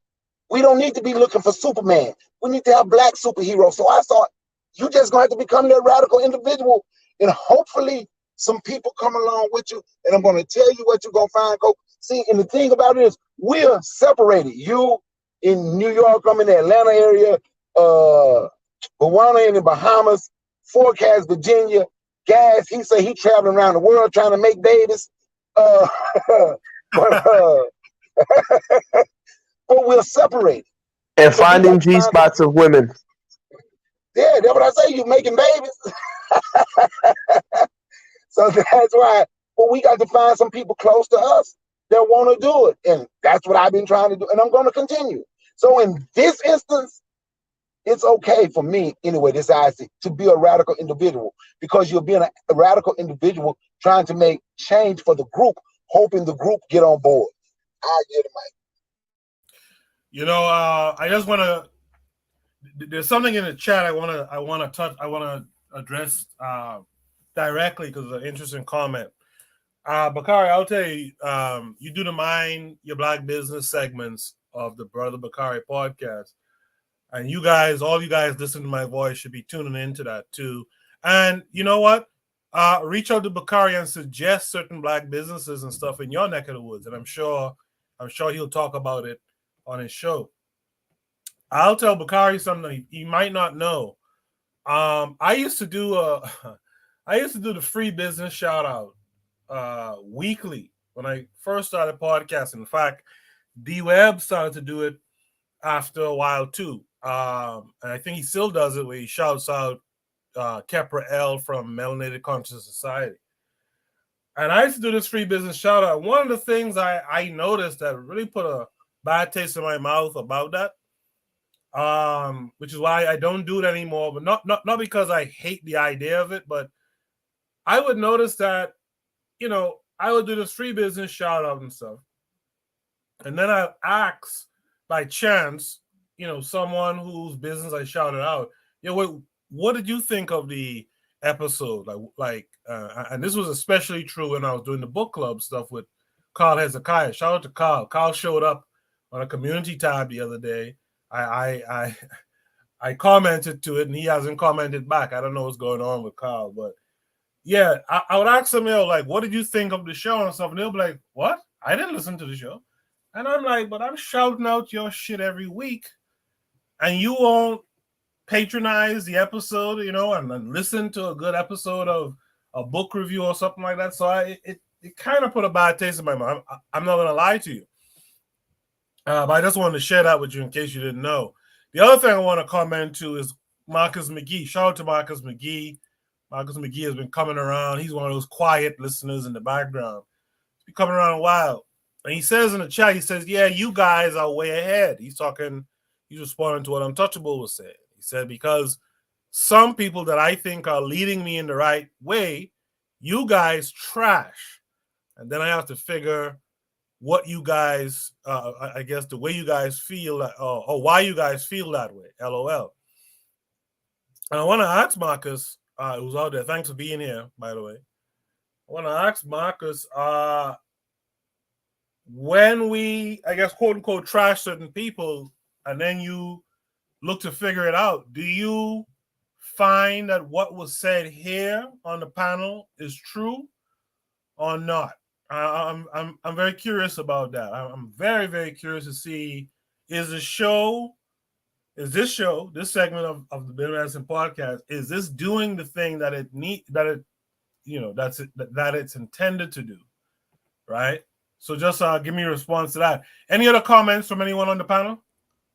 [SPEAKER 8] we don't need to be looking for Superman. We need to have black superheroes. So I thought, you just gonna have to become that radical individual, and hopefully some people come along with you. And I'm gonna tell you what you're gonna find, Coach. See, and the thing about it is, we're separated. You in New York, I'm in the Atlanta area, Bawana in the Bahamas, Forecast, Virginia. Gas, he say he traveling around the world trying to make babies. But we're separated.
[SPEAKER 9] And
[SPEAKER 8] So
[SPEAKER 9] finding G spots of women.
[SPEAKER 8] Yeah, that's what I say. You making babies. So that's why. But we got to find some people close to us that want to do it, and that's what I've been trying to do, and I'm going to continue. So in this instance, it's okay for me anyway. This Isaac to be a radical individual, because you're being a radical individual trying to make change for the group, hoping the group get on board. I get it, Mike.
[SPEAKER 11] You know, I just want to. There's something in the chat I want to address directly because it's an interesting comment. Bakari, I'll tell you, you do the Mind Your Black Business segments of the Brother Bakari podcast, and you guys, all you guys listening to my voice should be tuning into that too. And you know what? Reach out to Bakari and suggest certain black businesses and stuff in your neck of the woods, and I'm sure he'll talk about it on his show. I'll tell Bakari something he might not know. I used to do the free business shout out weekly when I first started podcasting. In fact, D-Web started to do it after a while too. And I think he still does it where he shouts out Kepra L from Melanated Conscious Society. And I used to do this free business shout out. One of the things I noticed that really put a bad taste in my mouth about that, which is why I don't do it anymore, but not because I hate the idea of it, but I would notice that, you know, I would do this free business shout out and stuff. And then I ask by chance, you know, someone whose business I shouted out, you know, what did you think of the episode? And this was especially true when I was doing the book club stuff with Carl Hezekiah. Shout out to Carl. Carl showed up on a community tab the other day. I commented to it and he hasn't commented back. I don't know what's going on with Carl, but yeah, I would ask them, like, what did you think of the show and stuff? And they'll be like, what? I didn't listen to the show. And I'm like, but I'm shouting out your shit every week and you won't patronize the episode, you know, and listen to a good episode of a book review or something like that. So it kind of put a bad taste in my mouth. I'm not going to lie to you. But I just wanted to share that with you in case you didn't know. The other thing I want to comment to is Marcus McGee. Shout out to Marcus McGee. Marcus McGee has been coming around. He's one of those quiet listeners in the background. He's been coming around a while. And he says in the chat, he says, yeah, you guys are way ahead. He's responding to what Untouchable was saying. He said, because some people that I think are leading me in the right way, you guys trash. And then I have to figure what you guys, I guess the way you guys feel, or why you guys feel that way, LOL. And I want to ask Marcus, who's out there, thanks for being here, by the way. I want to ask Marcus, when we, I guess, quote unquote, trash certain people, and then you look to figure it out, do you find that what was said here on the panel is true or not? I'm very curious about that. I'm very, very curious to see, is the show is this show, this segment of the Bitter Medicine podcast, is this doing the thing that that it's intended to do, right? So just give me a response to that. Any other comments from anyone on the panel?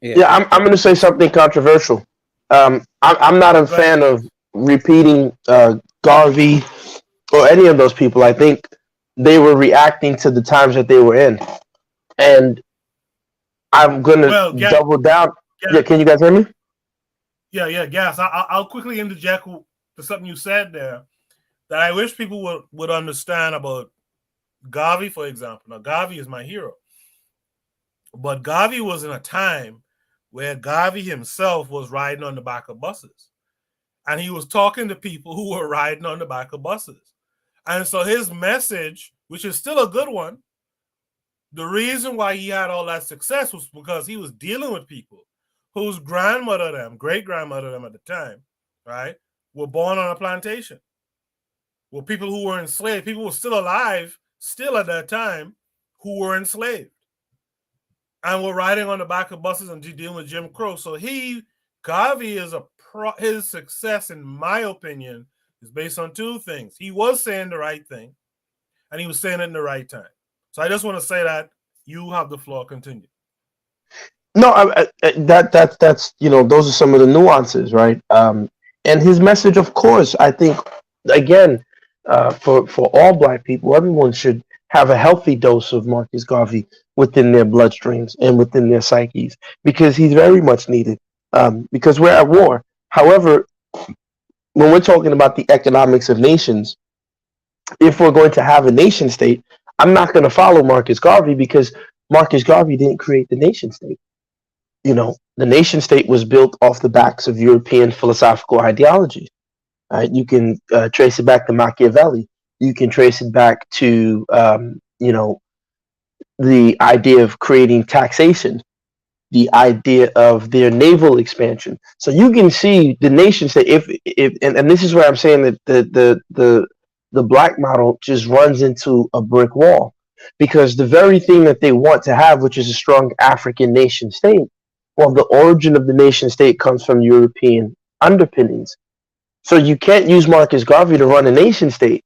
[SPEAKER 9] Yeah, I'm going to say something controversial. I'm not a fan of repeating Garvey or any of those people. I think they were reacting to the times that they were in, and I'm going to double down. Yeah, can you guys hear me?
[SPEAKER 11] Yeah, Gas. I'll quickly interject to something you said there that I wish people would understand about Garvey, for example. Now, Garvey is my hero, but Garvey was in a time where Garvey himself was riding on the back of buses, and he was talking to people who were riding on the back of buses. And so his message, which is still a good one, the reason why he had all that success was because he was dealing with people whose grandmother, great-grandmother at the time, right, were born on a plantation. Well, people who were enslaved, people were still alive, still at that time, who were enslaved. And were riding on the back of buses and dealing with Jim Crow. So Garvey is his success, in my opinion, is based on two things. He was saying the right thing, and he was saying it in the right time. So I just want to say that. You have the floor. Continue.
[SPEAKER 9] No, that's those are some of the nuances, right? And his message, of course, I think, again, for all Black people, everyone should have a healthy dose of Marcus Garvey within their bloodstreams and within their psyches, because he's very much needed. Because we're at war. However, when we're talking about the economics of nations, if we're going to have a nation state, I'm not going to follow Marcus Garvey, because Marcus Garvey didn't create the nation state. The nation state was built off the backs of European philosophical ideologies. Right? You can trace it back to Machiavelli. You can trace it back to the idea of creating taxation, the idea of their naval expansion. So you can see the nation state. And this is where I'm saying that the Black model just runs into a brick wall, because the very thing that they want to have, which is a strong African nation state, well, the origin of the nation state comes from European underpinnings. So you can't use Marcus Garvey to run a nation state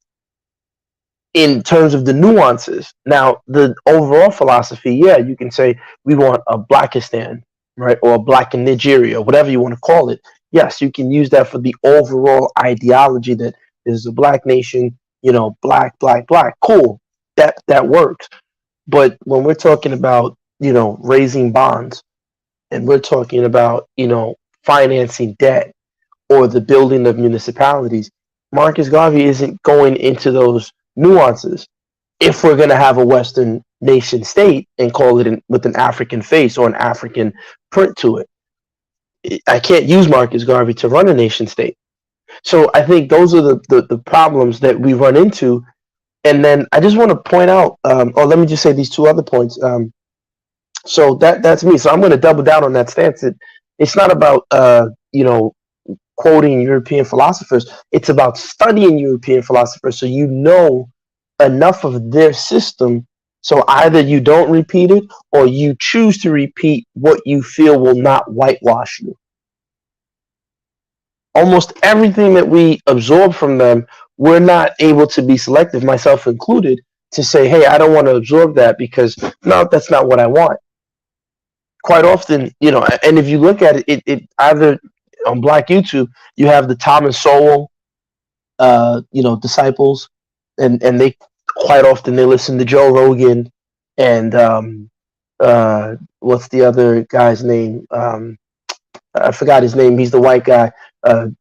[SPEAKER 9] in terms of the nuances. Now, the overall philosophy, yeah, you can say we want a Blackistan, right, or a Black in Nigeria, whatever you want to call it. Yes, you can use that for the overall ideology that is a Black nation, Black, Black, Black. Cool, that works. But when we're talking about, raising bonds, and we're talking about, financing debt or the building of municipalities, Marcus Garvey isn't going into those nuances. If we're going to have a Western nation state and call it with an African face or an African print to it, I can't use Marcus Garvey to run a nation state. So I think those are the problems that we run into. And then I just want to point out, let me just say these two other points. So that's me. So I'm going to double down on that stance. It's not about, quoting European philosophers. It's about studying European philosophers, so you know enough of their system, so either you don't repeat it or you choose to repeat what you feel will not whitewash you. Almost everything that we absorb from them, we're not able to be selective, myself included, to say, hey, I don't want to absorb that because, no, that's not what I want. Quite often, and if you look at it either on Black YouTube, you have the Thomas Sowell, disciples, and they quite often they listen to Joe Rogan and what's the other guy's name? I forgot his name. He's the white guy,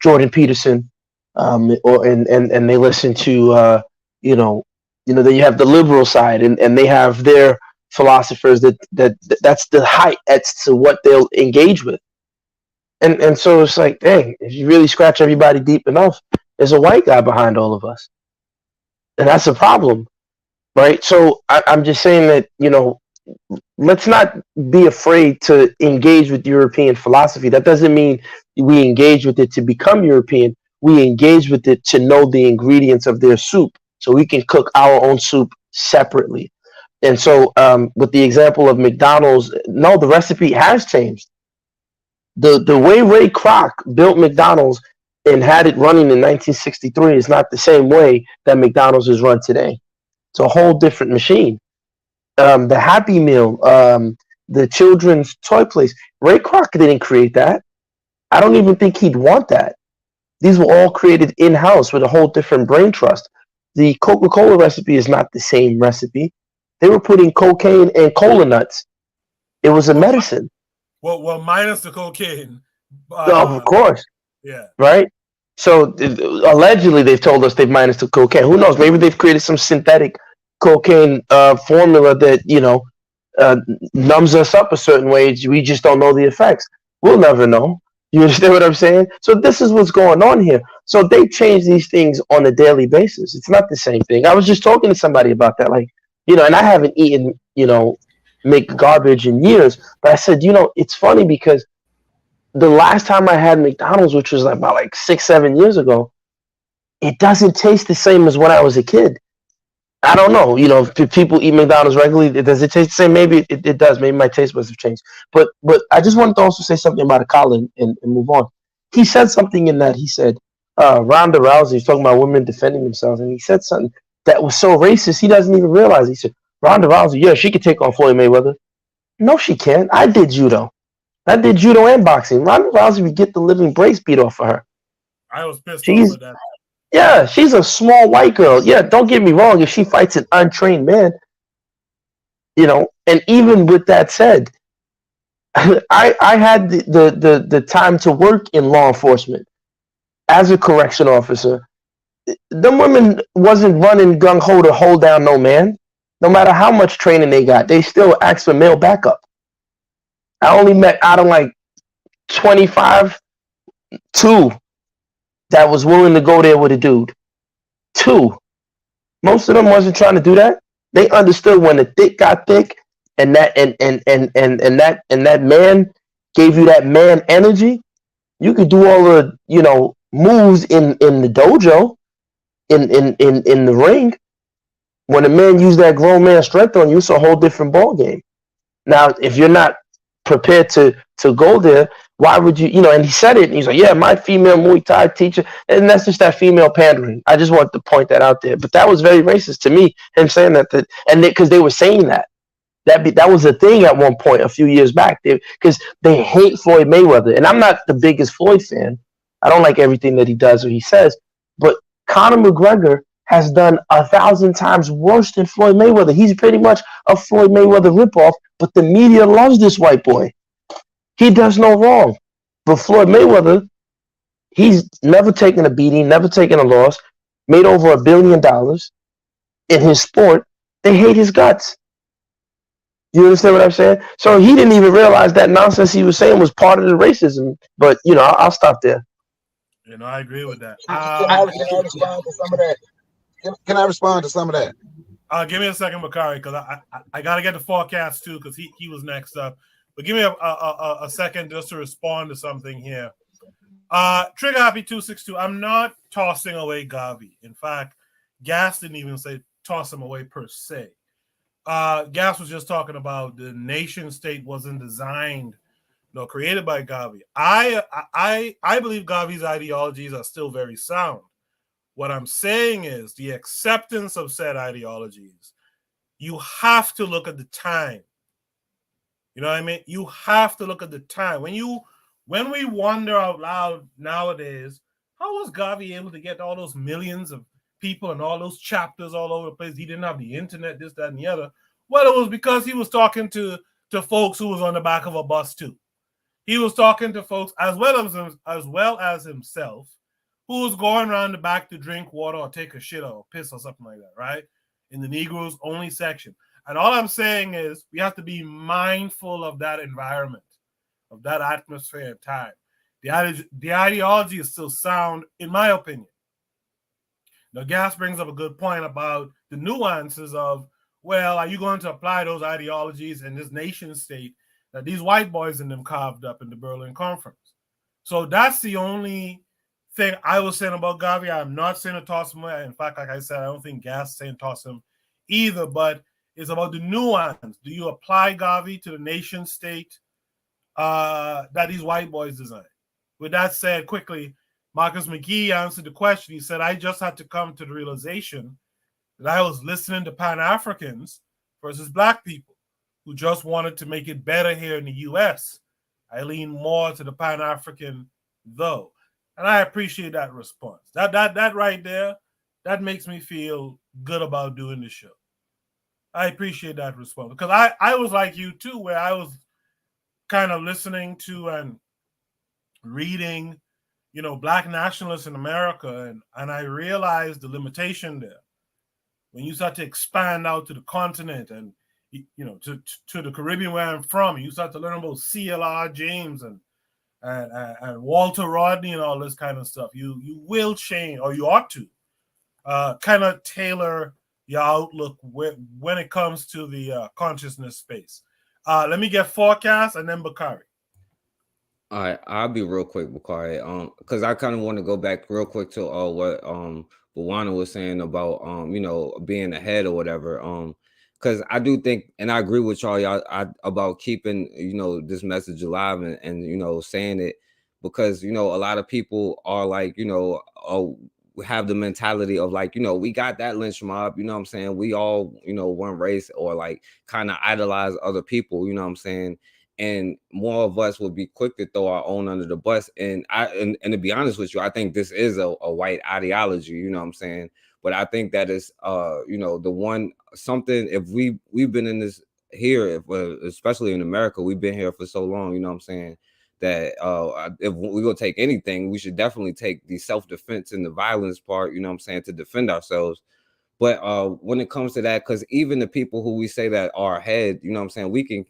[SPEAKER 9] Jordan Peterson, and they listen to then you have the liberal side, and they have their philosophers that's the height as to what they'll engage with. And so it's like, dang, if you really scratch everybody deep enough, there's a white guy behind all of us. And that's a problem, right? So I'm just saying that, let's not be afraid to engage with European philosophy. That doesn't mean we engage with it to become European. We engage with it to know the ingredients of their soup so we can cook our own soup separately. And so with the example of McDonald's, no, the recipe has changed. The way Ray Kroc built McDonald's and had it running in 1963 is not the same way that McDonald's is run today. It's a whole different machine. The Happy Meal, the children's toy place. Ray Kroc didn't create that. I don't even think he'd want that. These were all created in-house with a whole different brain trust. The Coca-Cola recipe is not the same recipe. They were putting cocaine and cola nuts. It was a medicine.
[SPEAKER 11] Well, minus the cocaine.
[SPEAKER 9] Of course.
[SPEAKER 11] Yeah.
[SPEAKER 9] Right? So allegedly they've told us they've minus the cocaine. Who knows? Maybe they've created some synthetic cocaine formula that, numbs us up a certain way. We just don't know the effects. We'll never know. You understand what I'm saying? So this is what's going on here. So they change these things on a daily basis. It's not the same thing. I was just talking to somebody about that. Like, and I haven't eaten, make garbage in years. But I said, it's funny because the last time I had McDonald's, which was about 6-7 years ago, it doesn't taste the same as when I was a kid. I don't know. If people eat McDonald's regularly, does it taste the same? Maybe it does. Maybe my taste buds have changed. But I just wanted to also say something about a Colin and move on. He said something in that. He said, Ronda Rousey was talking about women defending themselves, and he said something that was so racist he doesn't even realize. He said, Ronda Rousey, yeah, she could take on Floyd Mayweather. No, she can't. I did judo. I did judo and boxing. Ronda Rousey would get the living brace beat off of her.
[SPEAKER 11] I was pissed off with that.
[SPEAKER 9] Yeah, she's a small white girl. Yeah, don't get me wrong. If she fights an untrained man, and even with that said, I had the time to work in law enforcement as a correction officer. Them women wasn't running gung ho to hold down no man. No matter how much training they got, they still asked for male backup. I only met out of 25, 2 that was willing to go there with a dude. 2. Most of them wasn't trying to do that. They understood when the thick got thick and that man gave you that man energy, you could do all the moves in the dojo, in the ring. When a man used that grown man strength on you, it's a whole different ball game. Now, if you're not prepared to go there, why would you, and he said it, and he's like, yeah, my female Muay Thai teacher, and that's just that female pandering. I just wanted to point that out there. But that was very racist to me, him saying that, and because they were saying that was a thing at one point a few years back, because they hate Floyd Mayweather. And I'm not the biggest Floyd fan. I don't like everything that he does or he says, but Conor McGregor has done 1,000 times worse than Floyd Mayweather. He's pretty much a Floyd Mayweather ripoff, but the media loves this white boy. He does no wrong. But Floyd Mayweather, he's never taken a beating, never taken a loss, made over $1 billion in his sport. They hate his guts. You understand what I'm saying? So he didn't even realize that nonsense he was saying was part of the racism. But, I'll stop there.
[SPEAKER 11] I agree with that.
[SPEAKER 8] Can I respond to some of that? Can I respond to some of that?
[SPEAKER 11] Give me a second, Bakari, because I got to get the forecast too, because he was next up. But give me a second just to respond to something here. Trigger Happy 262. I'm not tossing away Gavi. In fact, Gas didn't even say toss him away per se. Gas was just talking about the nation state wasn't designed, created by Gavi. I believe Gavi's ideologies are still very sound. What I'm saying is the acceptance of said ideologies. You have to look at the time. You know what I mean? You have to look at the time. When we wonder out loud nowadays, how was Gavi able to get all those millions of people and all those chapters all over the place? He didn't have the internet, this, that, and the other. Well, it was because he was talking to folks who was on the back of a bus too. He was talking to folks as well as himself, who was going around the back to drink water or take a shit or piss or something like that, right? In the Negroes only section. And all I'm saying is we have to be mindful of that environment, of that atmosphere and time. The ideology is still sound, in my opinion. Now, Gas brings up a good point about the nuances of, well, are you going to apply those ideologies in this nation state that these white boys in them carved up in the Berlin Conference? So that's the only thing I was saying about Gavi. I'm not saying to toss him away. In fact, like I said, I don't think Gas is saying toss him either, but it's about the nuance. Do you apply Gavi to the nation state that these white boys designed. With that said, quickly, Marcus McGee answered the question. He said, I just had to come to the realization that I was listening to Pan-Africans versus Black people who just wanted to make it better here in the U.S. I lean more to the Pan-African, though. And I appreciate that response. That right there, that makes me feel good about doing the show. I appreciate that response. Because I was like you, too, where I was kind of listening to and reading, Black nationalists in America, and I realized the limitation there. When you start to expand out to the continent and, to the Caribbean where I'm from, you start to learn about C.L.R. James and Walter Rodney and all this kind of stuff. You will change, or you ought to, kind of tailor your outlook when it comes to the consciousness space. Let me get Forecast and then Bakari.
[SPEAKER 7] All right, I'll be real quick, Bakari. Because I kind of want to go back real quick to what Bawana was saying about being ahead or whatever. Because I do think, and I agree with y'all about keeping this message alive and saying it, because a lot of people are like have the mentality of like we got that lynch mob, what I'm saying, we all one race, or like kind of idolize other people, what I'm saying. And more of us would be quick to throw our own under the bus. And to be honest with you, I think this is a white ideology, what I'm saying. But I think that is, the one something, if we've been in this here, especially in America, we've been here for so long, what I'm saying, that if we're going to take anything, we should definitely take the self-defense and the violence part, what I'm saying, to defend ourselves. But when it comes to that, because even the people who we say that are ahead, what I'm saying, we can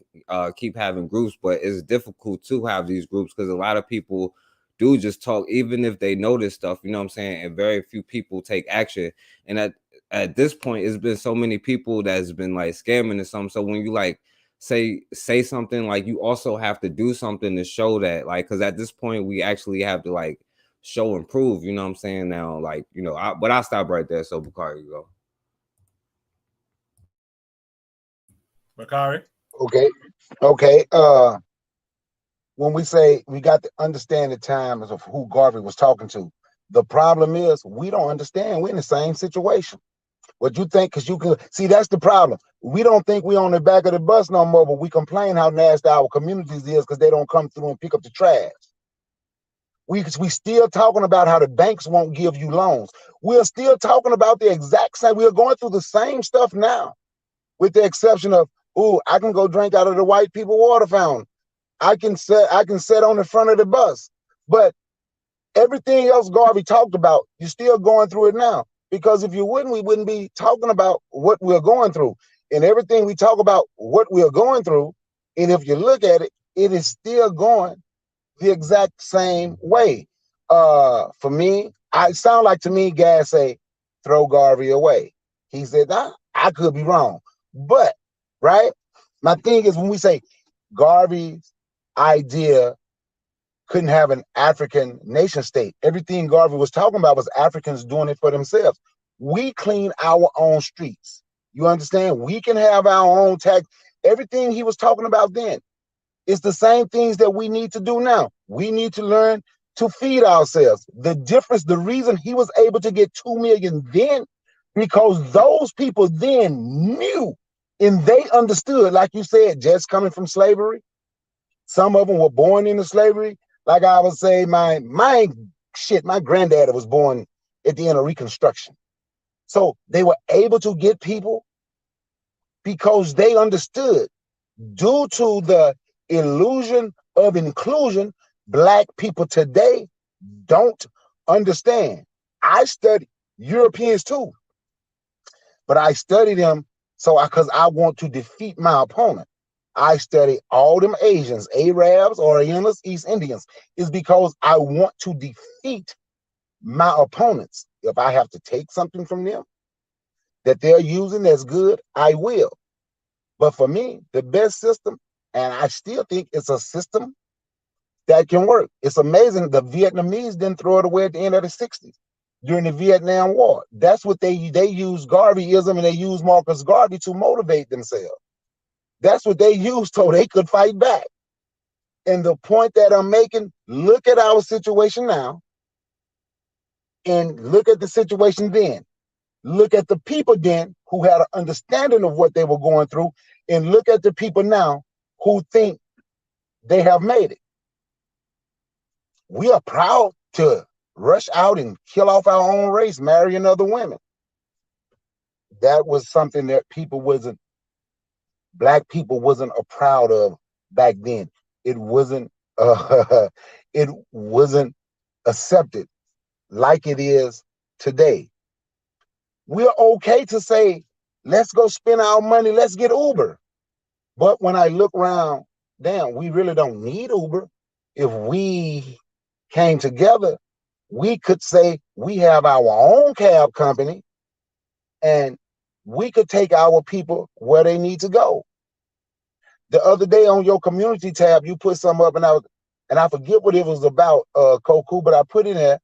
[SPEAKER 7] keep having groups, but it's difficult to have these groups because a lot of people do just talk, even if they know this stuff, what I'm saying, and very few people take action. And at this point, it's been so many people that's been like scamming or something. So when you like say something, like you also have to do something to show that, like, because at this point we actually have to like show and prove, what I'm saying now, like, but I'll stop right there. So Bakari, you go.
[SPEAKER 11] Bakari.
[SPEAKER 8] Okay. When we say we got to understand the times of who Garvey was talking to, the problem is we don't understand. We're in the same situation. What you think, because you can see, that's the problem. We don't think we're on the back of the bus no more, but we complain how nasty our communities is because they don't come through and pick up the trash. We still talking about how the banks won't give you loans. We're still talking about the exact same. We're going through the same stuff now, with the exception of, I can go drink out of the white people water fountain. I can sit on the front of the bus. But everything else Garvey talked about, you're still going through it now. Because if you wouldn't, we wouldn't be talking about what we're going through. And everything we talk about what we're going through, and if you look at it, it is still going the exact same way. For me, it sound like to me, Gas say, throw Garvey away. He said, I could be wrong. But, right? My thing is when we say Garvey's idea couldn't have an African nation state, everything Garvey was talking about was Africans doing it for themselves. We clean our own streets. You understand? We can have our own tax. Everything he was talking about then, it's the same things that we need to do now. We need to learn to feed ourselves. The difference, the reason he was able to get 2 million then, because those people then knew and they understood, like you said, just coming from slavery. Some of them were born into slavery. Like I would say, my granddad was born at the end of Reconstruction. So they were able to get people because they understood. Due to the illusion of inclusion, Black people today don't understand. I study Europeans too, but I study them because I want to defeat my opponent. I study all them Asians, Arabs, Orientals, East Indians, is because I want to defeat my opponents. If I have to take something from them that they're using that's good, I will. But for me, the best system, and I still think it's a system that can work. It's amazing. The Vietnamese didn't throw it away at the end of the 60s during the Vietnam War. That's what they used Garveyism, and they used Marcus Garvey to motivate themselves. That's what they used so they could fight back. And the point that I'm making, look at our situation now and look at the situation then. Look at the people then who had an understanding of what they were going through, and look at the people now who think they have made it. We are proud to rush out and kill off our own race, marrying other women. That was something that black people wasn't proud of back then. It wasn't it wasn't accepted like it is today. We're okay to say, let's go spend our money, let's get Uber. But when I look around, damn, we really don't need Uber. If we came together, we could say we have our own cab company and we could take our people where they need to go. The other day on your community tab, you put some up, and I forget what it was about, Koku, but I put in there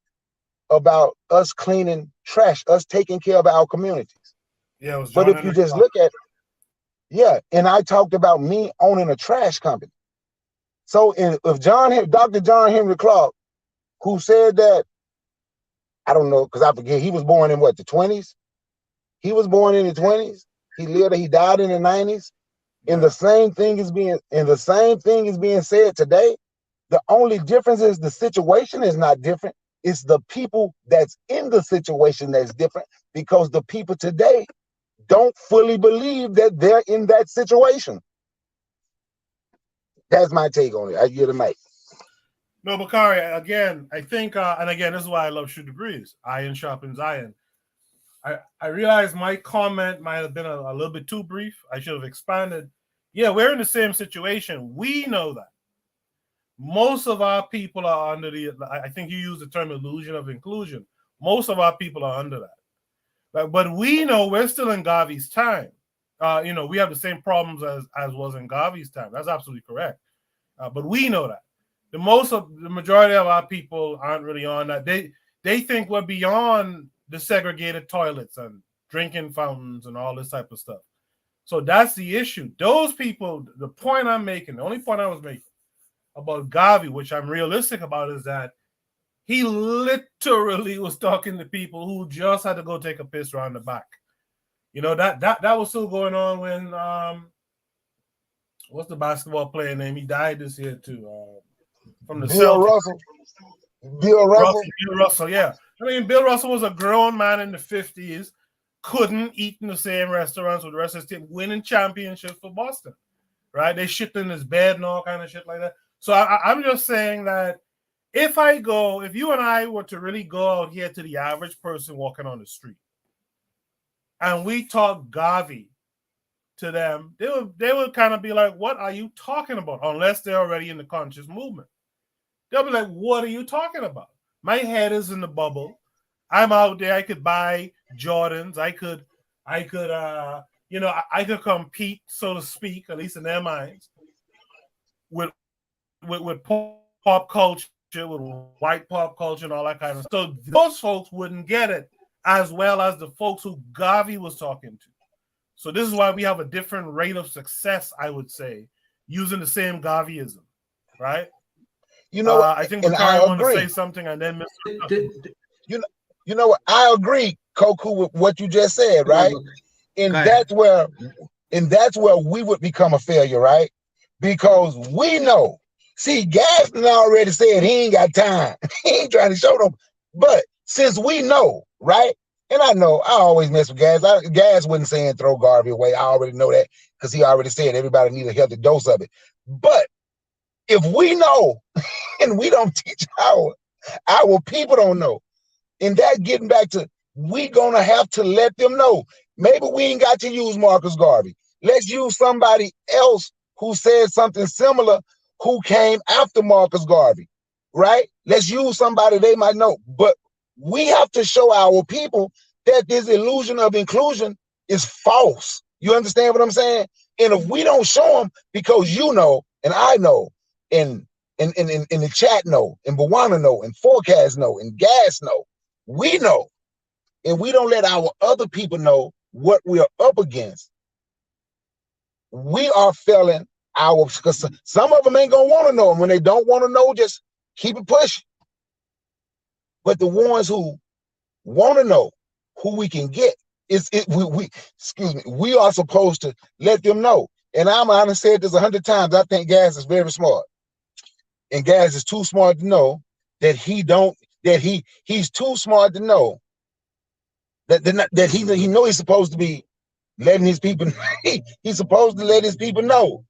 [SPEAKER 8] about us cleaning trash, us taking care of our communities.
[SPEAKER 11] Yeah, it was
[SPEAKER 8] But
[SPEAKER 11] John
[SPEAKER 8] if you
[SPEAKER 11] Henry
[SPEAKER 8] just
[SPEAKER 11] Clark.
[SPEAKER 8] look at, and I talked about me owning a trash company. So if Dr. John Henry Clark, who said that, I don't know, because I forget, he was born in what, the 20s? He was born in the 20s. He died in the 90s. And the same thing is being said today. The only difference is the situation is not different. It's the people that's in the situation that's different, because the people today don't fully believe that they're in that situation. That's my take on it. I give the mic.
[SPEAKER 11] No, Bakari, again, I think, and again, this is why I love Shoot the Breeze. Iron sharpens iron. I realize my comment might have been a little bit too brief. I should have expanded. Yeah, we're in the same situation. We know that. Most of our people are under I think you used the term illusion of inclusion. Most of our people are under that. But we know we're still in Garvey's time. We have the same problems as was in Garvey's time. That's absolutely correct. But we know that. The majority of our people aren't really on that. They think we're beyond the segregated toilets and drinking fountains and all this type of stuff. So that's the issue. Those people, the point I'm making, the only point I was making about Garvey, which I'm realistic about, is that he literally was talking to people who just had to go take a piss around the back. That was still going on when what's the basketball player name? He died this year too. From the
[SPEAKER 8] Bill
[SPEAKER 11] Celtics.
[SPEAKER 8] Russell. Bill
[SPEAKER 11] Russell, yeah. I mean, Bill Russell was a grown man in the 50s, couldn't eat in the same restaurants with the rest of his team, winning championships for Boston, right? They shit in his bed and all kind of shit like that. So I'm just saying that if you and I were to really go out here to the average person walking on the street and we talk Garvey to them, they would kind of be like, what are you talking about? Unless they're already in the conscious movement. They'll be like, what are you talking about? My head is in the bubble. I'm out there. I could buy Jordans. I could compete, so to speak, at least in their minds, with pop culture, with white pop culture and all that kind of stuff. So those folks wouldn't get it as well as the folks who Garvey was talking to. So this is why we have a different rate of success, I would say, using the same Garveyism, right? I think Bakari wanted to say something, and then
[SPEAKER 8] you know what? I agree, Koku, with what you just said, right? And that's where we would become a failure, right? Because we know. See, Gaston already said he ain't got time. He ain't trying to show them. But since we know, right? And I know I always mess with Gas. Gas wasn't saying throw Garvey away. I already know that because he already said everybody needs a healthy dose of it. But if we know and we don't teach our people don't know, and that getting back to, we gonna have to let them know. Maybe we ain't got to use Marcus Garvey. Let's use somebody else who said something similar, who came after Marcus Garvey, right? Let's use somebody they might know. But we have to show our people that this illusion of inclusion is false. You understand what I'm saying? And if we don't show them, because you know, and I know, and in the chat know, and Bawana know, and Forecast know, and Gas know, we know, and we don't let our other people know what we're up against, we are failing because some of them ain't gonna want to know, and when they don't want to know, just keep it pushing. But the ones who want to know, who we can get, we are supposed to let them know. And I've said this 100 times. I think Gas is very smart, and Gas is too smart to know that he's too smart to know that he know he's supposed to be letting his people. He's supposed to let his people know.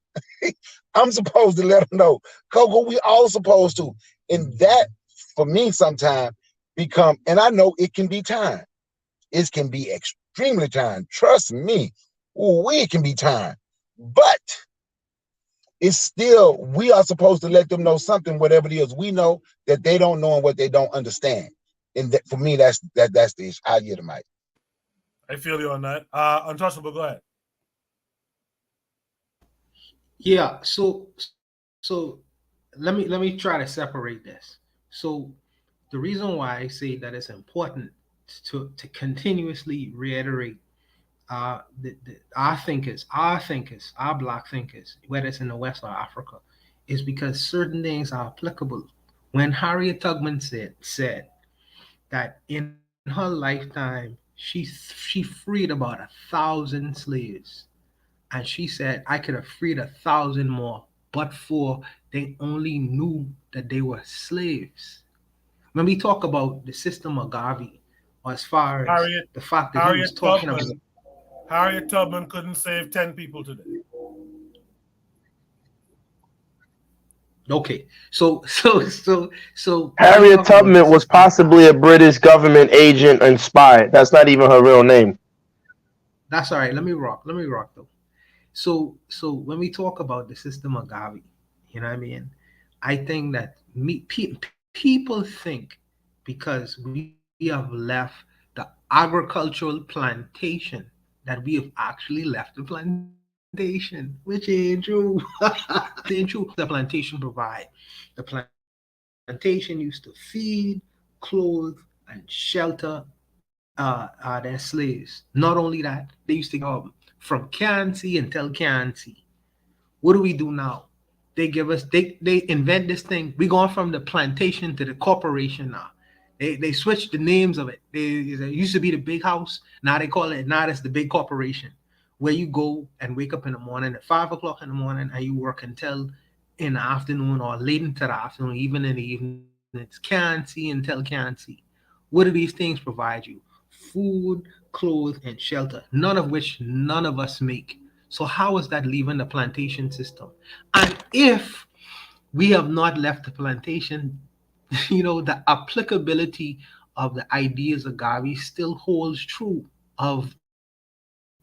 [SPEAKER 8] I'm supposed to let them know. Coco, we all supposed to. And that, for me, sometimes become, and I know it can be time. It can be extremely time. Trust me. It can be time. But it's still, we are supposed to let them know something, whatever it is we know that they don't know and what they don't understand. And that, for me, that's the issue. I get the mic.
[SPEAKER 11] I feel you on that. Untouchable, go ahead.
[SPEAKER 6] Yeah, so let me try to separate this. So the reason why I say that it's important to continuously reiterate our thinkers, our black thinkers, whether it's in the West or Africa, is because certain things are applicable. When Harriet Tubman said that in her lifetime she freed about 1,000 slaves, and she said, I could have freed 1,000 more, but for they only knew that they were slaves. When we talk about the system of Garvey, or as far as the fact that he was talking about
[SPEAKER 11] Harriet Tubman couldn't save 10 people today.
[SPEAKER 6] Okay, so
[SPEAKER 9] Harriet Tubman was possibly a British government agent and spy. That's not even her real name.
[SPEAKER 6] That's all right. Let me rock though. So when we talk about the system of Garvey, you know what I mean? I think that people think because we have left the agricultural plantation that we have actually left the plantation, which ain't true. Ain't true. The plantation provide. The plantation used to feed, clothe, and shelter their slaves. Not only that, they used to go from Kansi until Kansi. What do we do now? They give us, they invent this thing. We going from the plantation to the corporation now. They switched the names of it. It used to be the big house. Now they call it, now it's the big corporation, where you go and wake up in the morning at 5 o'clock in the morning and you work until in the afternoon or late into the afternoon, even in the evening. It's Kansi until Kansi. What do these things provide you? Food, clothes, and shelter, none of which none of us make. So how is that leaving the plantation system? And if we have not left the plantation, the applicability of the ideas of Garvey still holds true of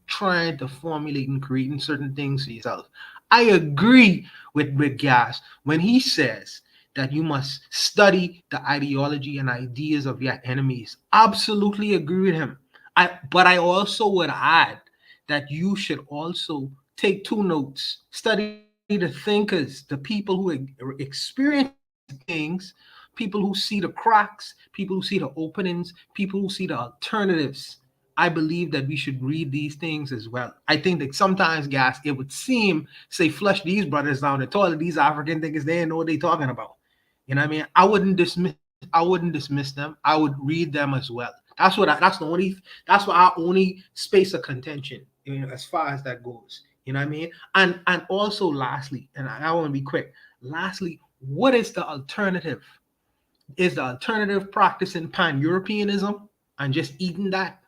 [SPEAKER 6] trying to formulate and creating certain things for yourself. I agree with Gas when he says that you must study the ideology and ideas of your enemies. Absolutely agree with him. But I also would add that you should also take 2 notes. Study the thinkers, the people who experience things, people who see the cracks, people who see the openings, people who see the alternatives. I believe that we should read these things as well. I think that sometimes, Gas, it would seem, say, flush these brothers down the toilet, these African thinkers, they ain't know what they talking about. You know what I mean? I wouldn't dismiss them. I would read them as well. That's our only space of contention, as far as that goes. You know what I mean? And also lastly, and I want to be quick. Lastly, what is the alternative? Is the alternative practicing pan-Europeanism and just eating that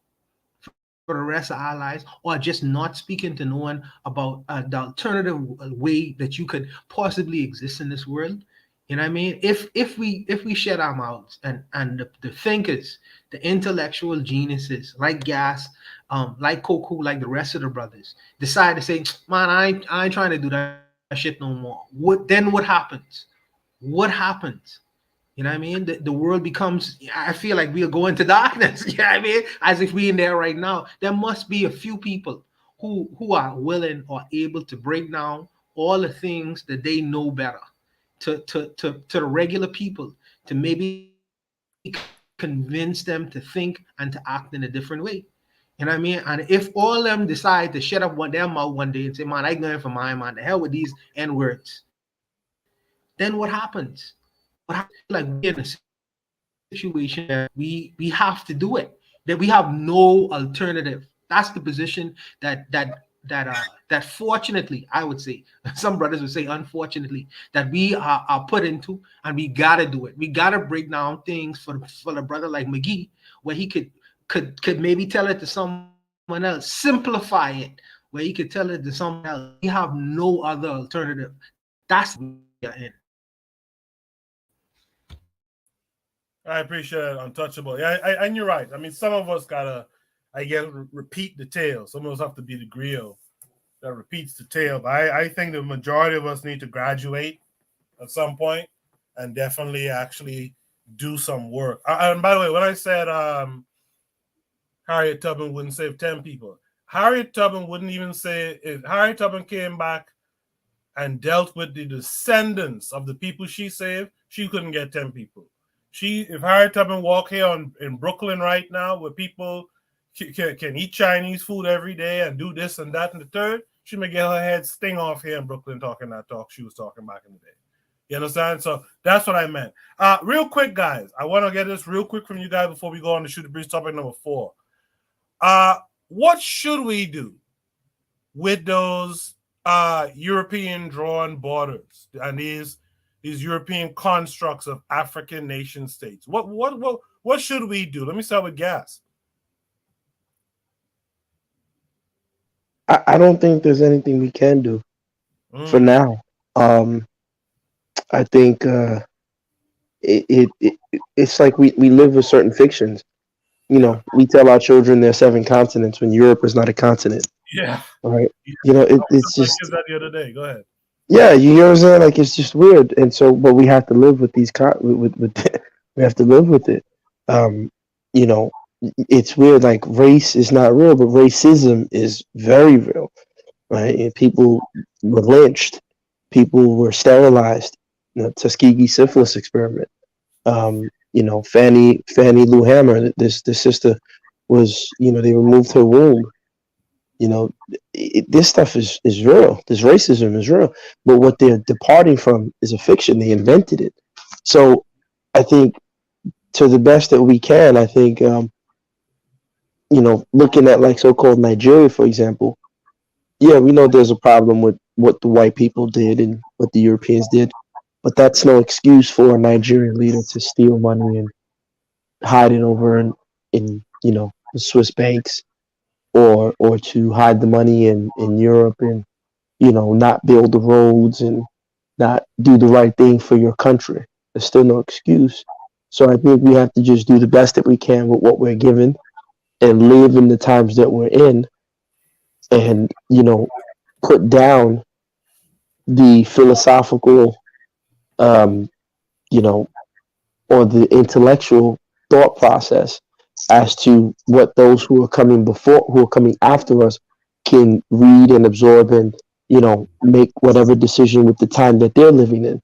[SPEAKER 6] for the rest of our lives, or just not speaking to no one about the alternative way that you could possibly exist in this world? You know what I mean? If we shut our mouths and the thinkers, the intellectual geniuses like Gas, like Coco, like the rest of the brothers, decide to say, man, I ain't trying to do that shit no more. What happens? What happens? You know what I mean? The world becomes, I feel like we'll go into darkness. You know what I mean? As if we're in there right now. There must be a few people who are willing or able to break down all the things that they know better to the regular people, to maybe convince them to think and to act in a different way. You know what I mean? And if all of them decide to shut up their mouth one day and say, man, I going for mine, man, the hell with these N words, then what happens? What happens? Like we're in a situation that we have to do it. That we have no alternative. That's the position that fortunately, I would say, some brothers would say unfortunately, that we are put into, and we gotta do it. We gotta break down things for the brother like McGee, where he could maybe tell it to someone else, simplify it, where he could tell it to someone else. We have no other alternative. That's what we are in.
[SPEAKER 11] I appreciate it, Untouchable. Yeah, and you're right. I mean, some of us gotta, I guess, repeat the tale. Some of us have to be the griot that repeats the tale. But I think the majority of us need to graduate at some point and definitely actually do some work. And by the way, when I said Harriet Tubman wouldn't save 10 people, Harriet Tubman wouldn't even say, if Harriet Tubman came back and dealt with the descendants of the people she saved, she couldn't get 10 people. If Harriet Tubman walk here in Brooklyn right now, where people can eat Chinese food every day and do this and that and the third, she may get her head sting off here in Brooklyn talking that talk she was talking back in the day. You understand? So that's what I meant. Real quick, guys, I want to get this real quick from you guys before we go on to Shoot the Breeze topic number 4. What should we do with those European drawn borders and these European constructs of African nation states? What should we do? Let me start with Gas.
[SPEAKER 9] I don't think there's anything we can do for now. I think it's like we live with certain fictions. You know, we tell our children there are 7 continents when Europe is not a continent.
[SPEAKER 11] Yeah.
[SPEAKER 9] Right. You know, it's just
[SPEAKER 11] that the other day. Go ahead.
[SPEAKER 9] Yeah, you know what I'm saying? Like, it's just weird, and so, but we have to live with these with we have to live with it. You know, it's weird. Like, race is not real, but racism is very real, right? And people were lynched, people were sterilized. You know, Tuskegee syphilis experiment. You know, Fannie Lou Hamer, this sister was, you know, they removed her womb. You know, this stuff is real. This racism is real. But what they're departing from is a fiction. They invented it. So I think, to the best that we can, I think, you know, looking at like so-called Nigeria, for example, yeah, we know there's a problem with what the white people did and what the Europeans did. But that's no excuse for a Nigerian leader to steal money and hide it over in you know, the Swiss banks, or to hide the money in Europe and, you know, not build the roads and not do the right thing for your country. There's still no excuse. So I think we have to just do the best that we can with what we're given and live in the times that we're in, and, you know, put down the philosophical, you know, or the intellectual thought process as to what those who are coming after us can read and absorb and, you know, make whatever decision with the time that they're living in.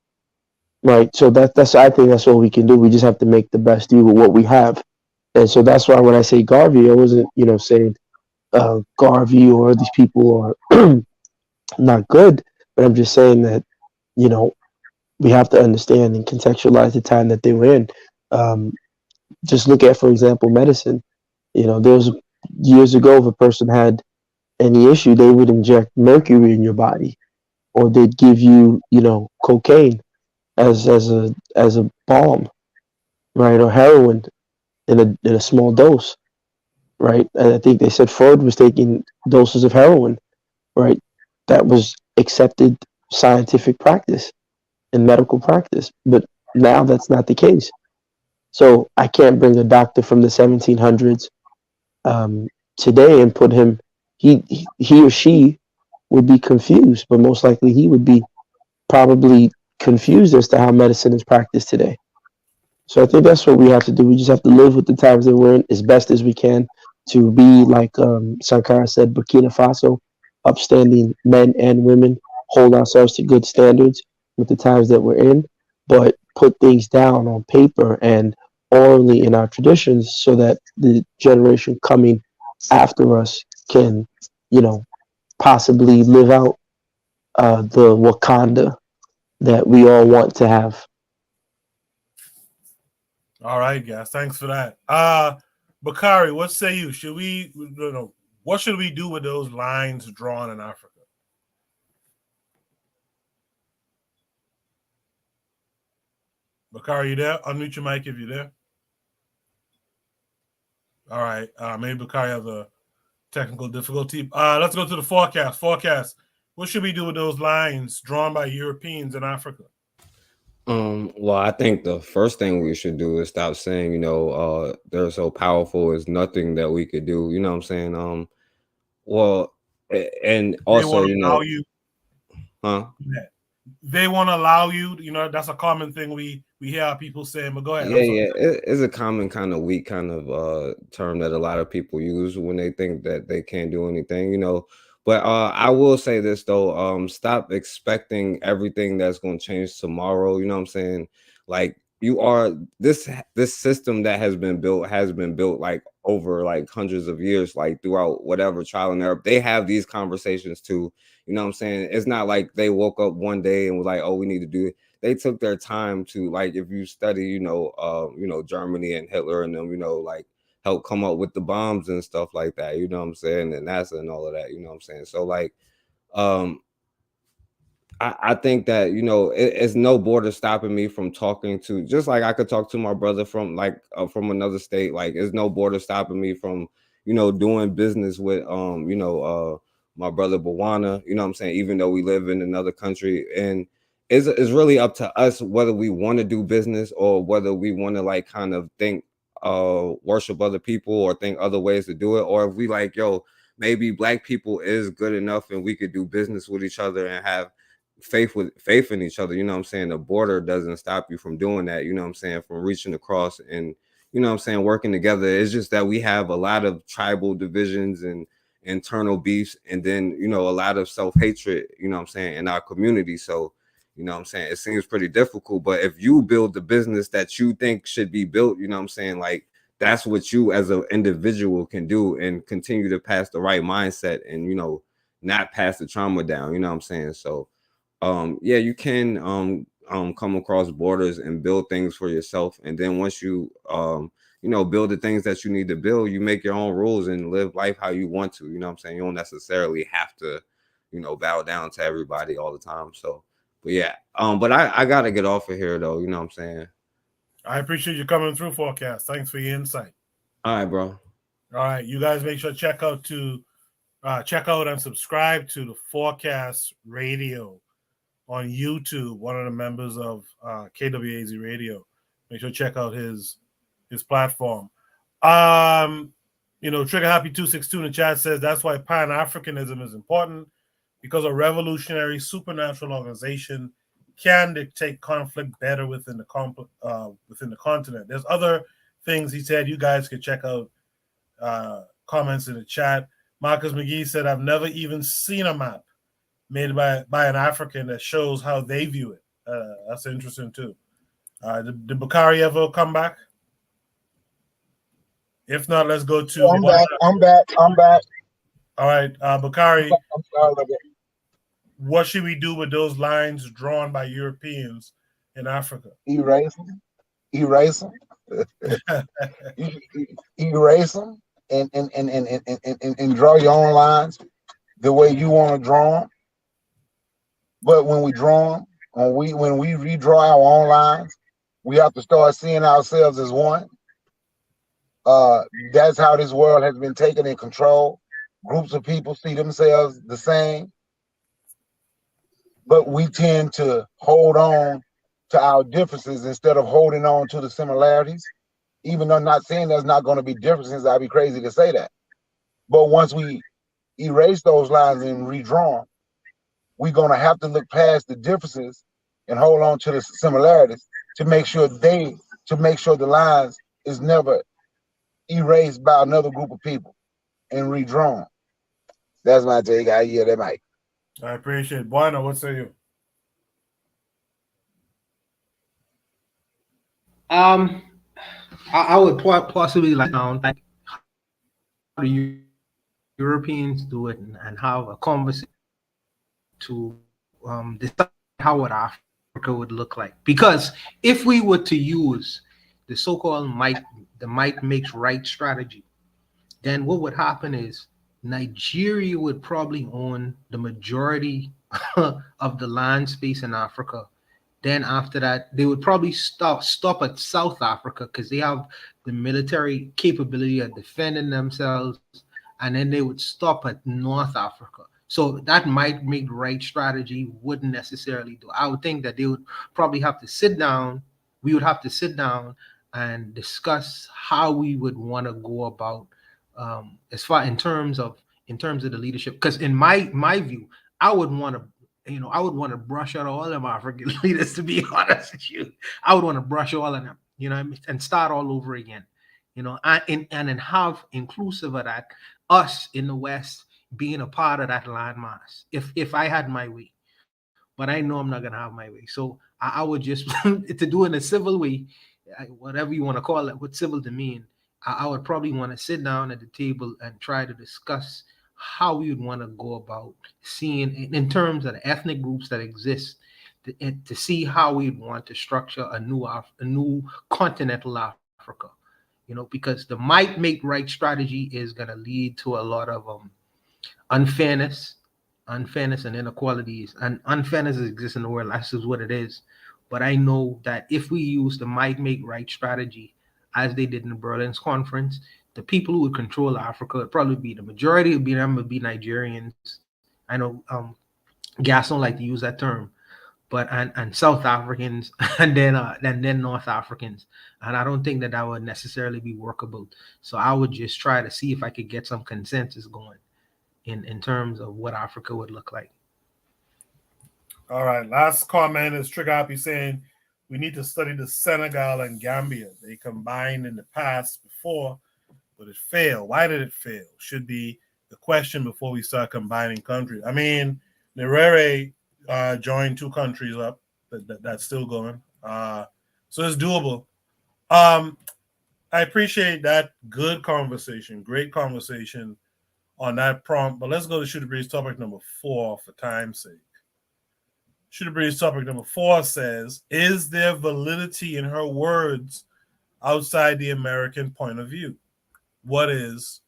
[SPEAKER 9] Right. So I think that's all we can do. We just have to make the best do with what we have. And so that's why when I say Garvey, I wasn't, you know, saying Garvey or these people are not good, but I'm just saying that, you know, we have to understand and contextualize the time that they were in. Just look at, for example, medicine. You know, there was years ago, if a person had any issue, they would inject mercury in your body, or they'd give you, you know, cocaine as a balm, right, or heroin in a small dose, right? And I think they said Freud was taking doses of heroin, right? That was accepted scientific practice and medical practice, but now that's not the case. So I can't bring a doctor from the 1700s today and put him. He or she would be confused, but most likely he would be probably confused as to how medicine is practiced today. So I think that's what we have to do. We just have to live with the times that we're in as best as we can, to be, like Sankara said, Burkina Faso, upstanding men and women, hold ourselves to good standards with the times that we're in, but put things down on paper and orally in our traditions so that the generation coming after us can, possibly live out the Wakanda that we all want to have.
[SPEAKER 11] All right, guys. Thanks for that. Bakari, what say you? Should we, what should we do with those lines drawn in Africa? Bakari, you there? Unmute your mic if you're there. All right. Maybe Bakari has a technical difficulty. Let's go to the forecast. Forecast. What should we do with those lines drawn by Europeans in Africa?
[SPEAKER 7] Well, I think the first thing we should do is stop saying, they're so powerful, is nothing that we could do. You know what I'm saying? Well, and also, huh?
[SPEAKER 11] They won't allow you. That's a common thing we hear people saying. But go ahead.
[SPEAKER 7] Yeah. It's a common kind of weak kind of term that a lot of people use when they think that they can't do anything. But I will say this though, stop expecting everything that's going to change tomorrow. You know what I'm saying? Like this system that has been built like over like hundreds of years, like throughout whatever trial and error. They have these conversations too. You know what I'm saying? It's not like they woke up one day and was like, oh, we need to do it. They took their time to, like, if you study, Germany and Hitler and them, like help come up with the bombs and stuff like that, you know what I'm saying, and NASA and all of that, you know what I'm saying. So like, I think that it's no border stopping me from talking to, just like I could talk to my brother from from another state. Like, there's no border stopping me from doing business with my brother Bawana. You know what I'm saying? Even though we live in another country, and it's really up to us whether we want to do business or whether we want to like kind of think worship other people or think other ways to do it, or if we like, maybe black people is good enough and we could do business with each other and have faith in each other. You know what I'm saying? The border doesn't stop you from doing that, you know what I'm saying, from reaching across and what I'm saying, working together. It's just that we have a lot of tribal divisions and internal beefs, and then a lot of self-hatred, you know what I'm saying, in our community. So what I'm saying, it seems pretty difficult. But if you build the business that you think should be built, you know what I'm saying, like, that's what you as an individual can do, and continue to pass the right mindset and not pass the trauma down, you know what I'm saying. So yeah, you can come across borders and build things for yourself, and then once you build the things that you need to build, you make your own rules and live life how you want to, you know what I'm saying. You don't necessarily have to bow down to everybody all the time. So but yeah, but I gotta get off of here though, you know what I'm saying.
[SPEAKER 11] I appreciate you coming through, Forecast. Thanks for your insight.
[SPEAKER 7] All right, bro.
[SPEAKER 11] All right, you guys make sure to check out and subscribe to the Forecast Radio on YouTube. One of the members of KWAZ Radio. Make sure to check out his platform. Trigger Happy 262 in the chat says that's why Pan-Africanism is important, because a revolutionary supernatural organization can dictate conflict better within the continent. There's other things he said. You guys can check out comments in the chat. Marcus McGee said, I've never even seen a map made by an African that shows how they view it. That's interesting too. Did Bakari ever come back? If not, let's go to...
[SPEAKER 8] I'm back.
[SPEAKER 11] All right, Bakari, what should we do with those lines drawn by Europeans in Africa?
[SPEAKER 8] Erase them, and draw your own lines the way you want to draw them. But when we draw them, when we redraw our own lines, we have to start seeing ourselves as one. That's how this world has been taken in control. Groups of people see themselves the same, but we tend to hold on to our differences instead of holding on to the similarities. Even though I'm not saying there's not going to be differences, I'd be crazy to say that. But once we erase those lines and redraw them, we're going to have to look past the differences and hold on to the similarities to make sure the lines is never erased by another group of people and redrawn. That's my take. I hear that, Mike.
[SPEAKER 11] I appreciate it. Bueno, what say you?
[SPEAKER 6] I would possibly like how do you Europeans do it and have a conversation to decide how would Africa would look like. Because if we were to use the so-called might makes right strategy, then what would happen is Nigeria would probably own the majority of the land space in Africa. Then after that, they would probably stop at South Africa because they have the military capability of defending themselves, and then they would stop at North Africa. So that might make right strategy wouldn't necessarily do. I would think that they would probably have to sit down. We would have to sit down and discuss how we would want to go about as far in terms of the leadership. Because in my view, I would want to I would want to brush out all of African leaders, to be honest with you. I would want to brush all of them, and start all over again, and have inclusive of that, us in the West being a part of that landmass, if I had my way. But I know I'm not gonna have my way. So I would just to do it in a civil way, whatever you want to call it, what civil to mean. I would probably want to sit down at the table and try to discuss how we would want to go about seeing in terms of the ethnic groups that exist, to see how we'd want to structure a new continental Africa. Because the might make right strategy is going to lead to a lot of unfairness and inequalities, and unfairness exists in the world. That's just what it is. But I know that if we use the might make right strategy, as they did in the Berlin's conference, the people who would control Africa would probably be the majority would be Nigerians. I know Gas don't like to use that term, but and South Africans and then North Africans. And I don't think that would necessarily be workable. So I would just try to see if I could get some consensus going in terms of what Africa would look like.
[SPEAKER 11] All right. Last comment is Trigapi saying we need to study the Senegal and Gambia. They combined in the past before, but it failed. Why did it fail? Should be the question before we start combining countries. I mean, Nyerere joined two countries up. That's still going. So it's doable. I appreciate that. Good conversation. Great conversation on that prompt. But let's go to Shooter Breeze topic number 4 for time's sake. Shooter Breeze topic number 4 says, is there validity in her words outside the American point of view? What is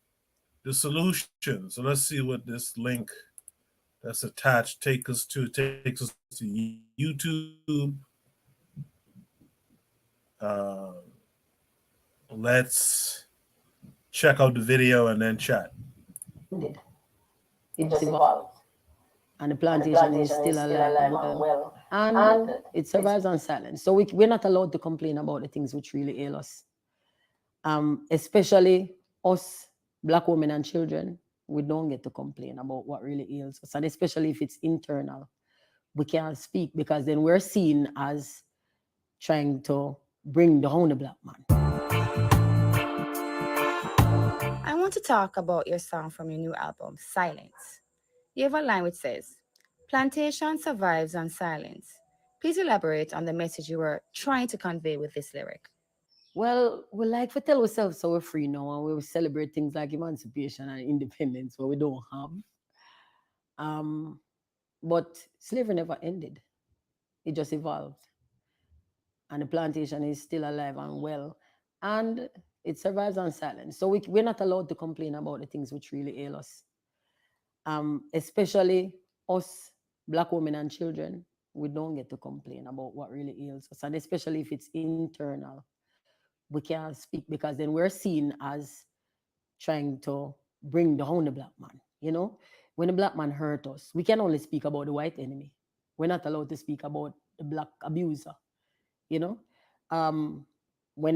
[SPEAKER 11] the solution? So let's see what this link that's attached takes us to. Takes us to YouTube. Let's check out the video and then chat.
[SPEAKER 12] It's evolved. And the plantation is still alive and well. And it survives on silence. So we're not allowed to complain about the things which really ail us. Especially us, Black women and children, we don't get to complain about what really ails us. And especially if it's internal, we can't speak because then we're seen as trying to bring down the Black man.
[SPEAKER 13] I want to talk about your song from your new album, Silence. You have a line which says, plantation survives on silence. Please elaborate on the message you were trying to convey with this lyric.
[SPEAKER 12] Well, we like to tell ourselves so we're free now, and we celebrate things like emancipation and independence where we don't have. But slavery never ended. It just evolved. And the plantation is still alive and well. And it survives on silence. So we're not allowed to complain about the things which really ail us. Especially us, Black women and children, we don't get to complain about what really ails us. And especially if it's internal, we can't speak because then we're seen as trying to bring down the Black man. When the Black man hurt us, we can only speak about the white enemy. We're not allowed to speak about the Black abuser. When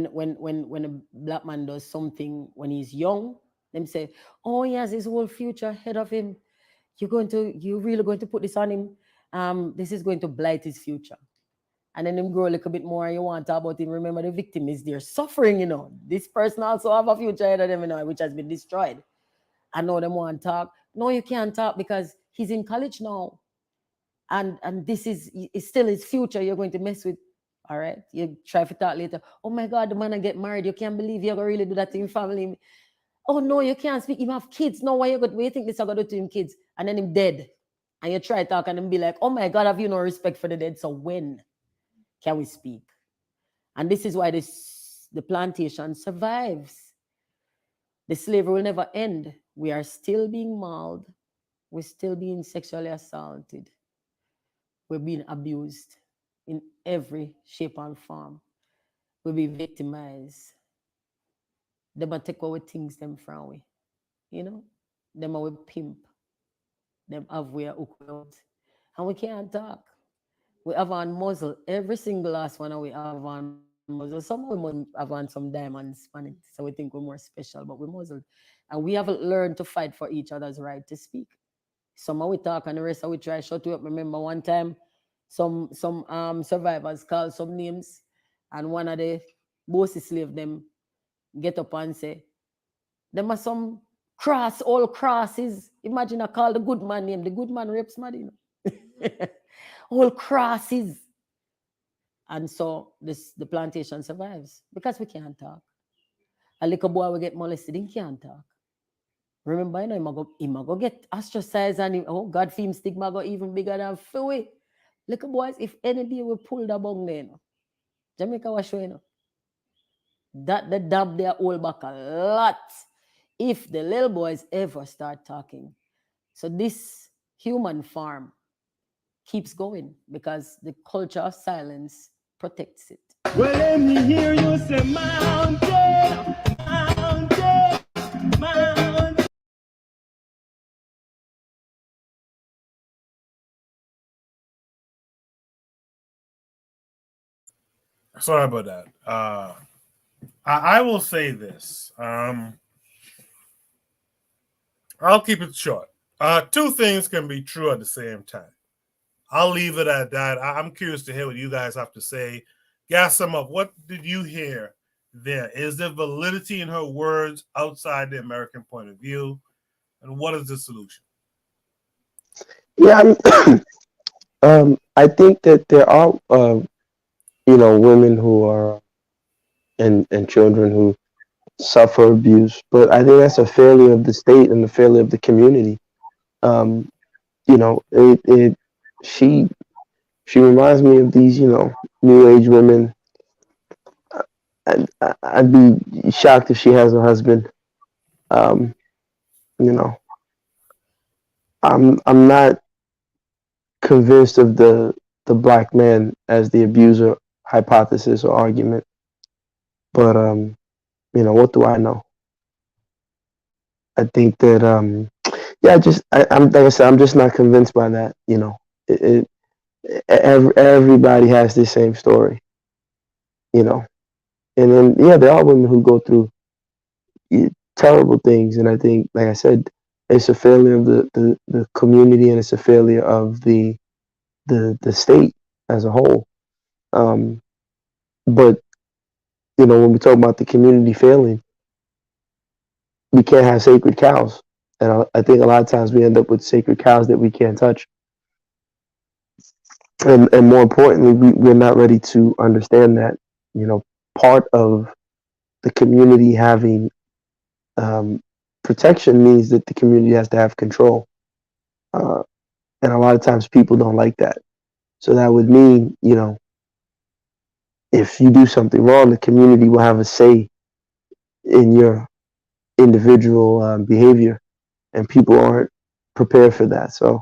[SPEAKER 12] a Black man does something when he's young, them say, oh, he has his whole future ahead of him. You're really going to put this on him. This is going to blight his future. And then him grow a little bit more, you want to talk about him. Remember, the victim is there suffering, This person also have a future ahead of them, which has been destroyed. I know them want to talk. No, you can't talk because he's in college now. And this is still his future you're going to mess with. All right? You try to talk later. Oh my God, the man I get married. You can't believe you're going to really do that to your family. Oh no, you can't speak. Him have kids. No, why you think this are gonna do to him kids? And then him dead. And you try talk and be like, oh my God, have you no respect for the dead? So when can we speak? And this is why the plantation survives. The slavery will never end. We are still being mauled. We're still being sexually assaulted. We're being abused in every shape and form. We'll be victimized. They might take away things them from we. You know? Them are we pimp. Them have we are hook out. And we can't talk. We have on muzzle. Every single last one we have on muzzle. Some of we have on some diamonds on it. So we think we're more special, but we're muzzled. And we haven't learned to fight for each other's right to speak. Some of we talk and the rest of we try shut you up. Remember one time some survivors called some names and one of the bossy slave them get up and say, them are some old crosses. Imagine I call the good man name. The good man rapes mad, you know. All crosses. And so the plantation survives because we can't talk. A little boy will get molested, he can't talk. Remember, you know, he go get ostracized and oh God, film stigma go even bigger than Philly. Little boys, if any day we pull the bung there, you know, Jamaica was showing, you know, that the dab their old back a lot if the little boys ever start talking. So this human farm keeps going because the culture of silence protects it.
[SPEAKER 14] Well, let me hear you say mountain, mountain, mountain.
[SPEAKER 11] Sorry about that. I will say this. I'll keep it short. Two things can be true at the same time. I'll leave it at that. I'm curious to hear what you guys have to say. Gas them up. What did you hear there? Is there validity in her words outside the American point of view? And what is the solution?
[SPEAKER 9] Yeah, I think that there are, women who are and children who suffer abuse, but I think that's a failure of the state and a failure of the community. Um, she reminds me of these, new age women. I'd be shocked if she has a husband. Um, I'm not convinced of the black man as the abuser hypothesis or argument, but what do I know? I think that I'm like I said, I'm just not convinced by that. Everybody has the same story, and then there are women who go through terrible things, and I think, like I said, it's a failure of the community, and it's a failure of the state as a whole. But when we talk about the community failing, we can't have sacred cows, and I think a lot of times we end up with sacred cows that we can't touch. And more importantly, we're not ready to understand that, part of the community having protection means that the community has to have control. And a lot of times people don't like that. So that would mean, if you do something wrong, the community will have a say in your individual behavior, and people aren't prepared for that. So,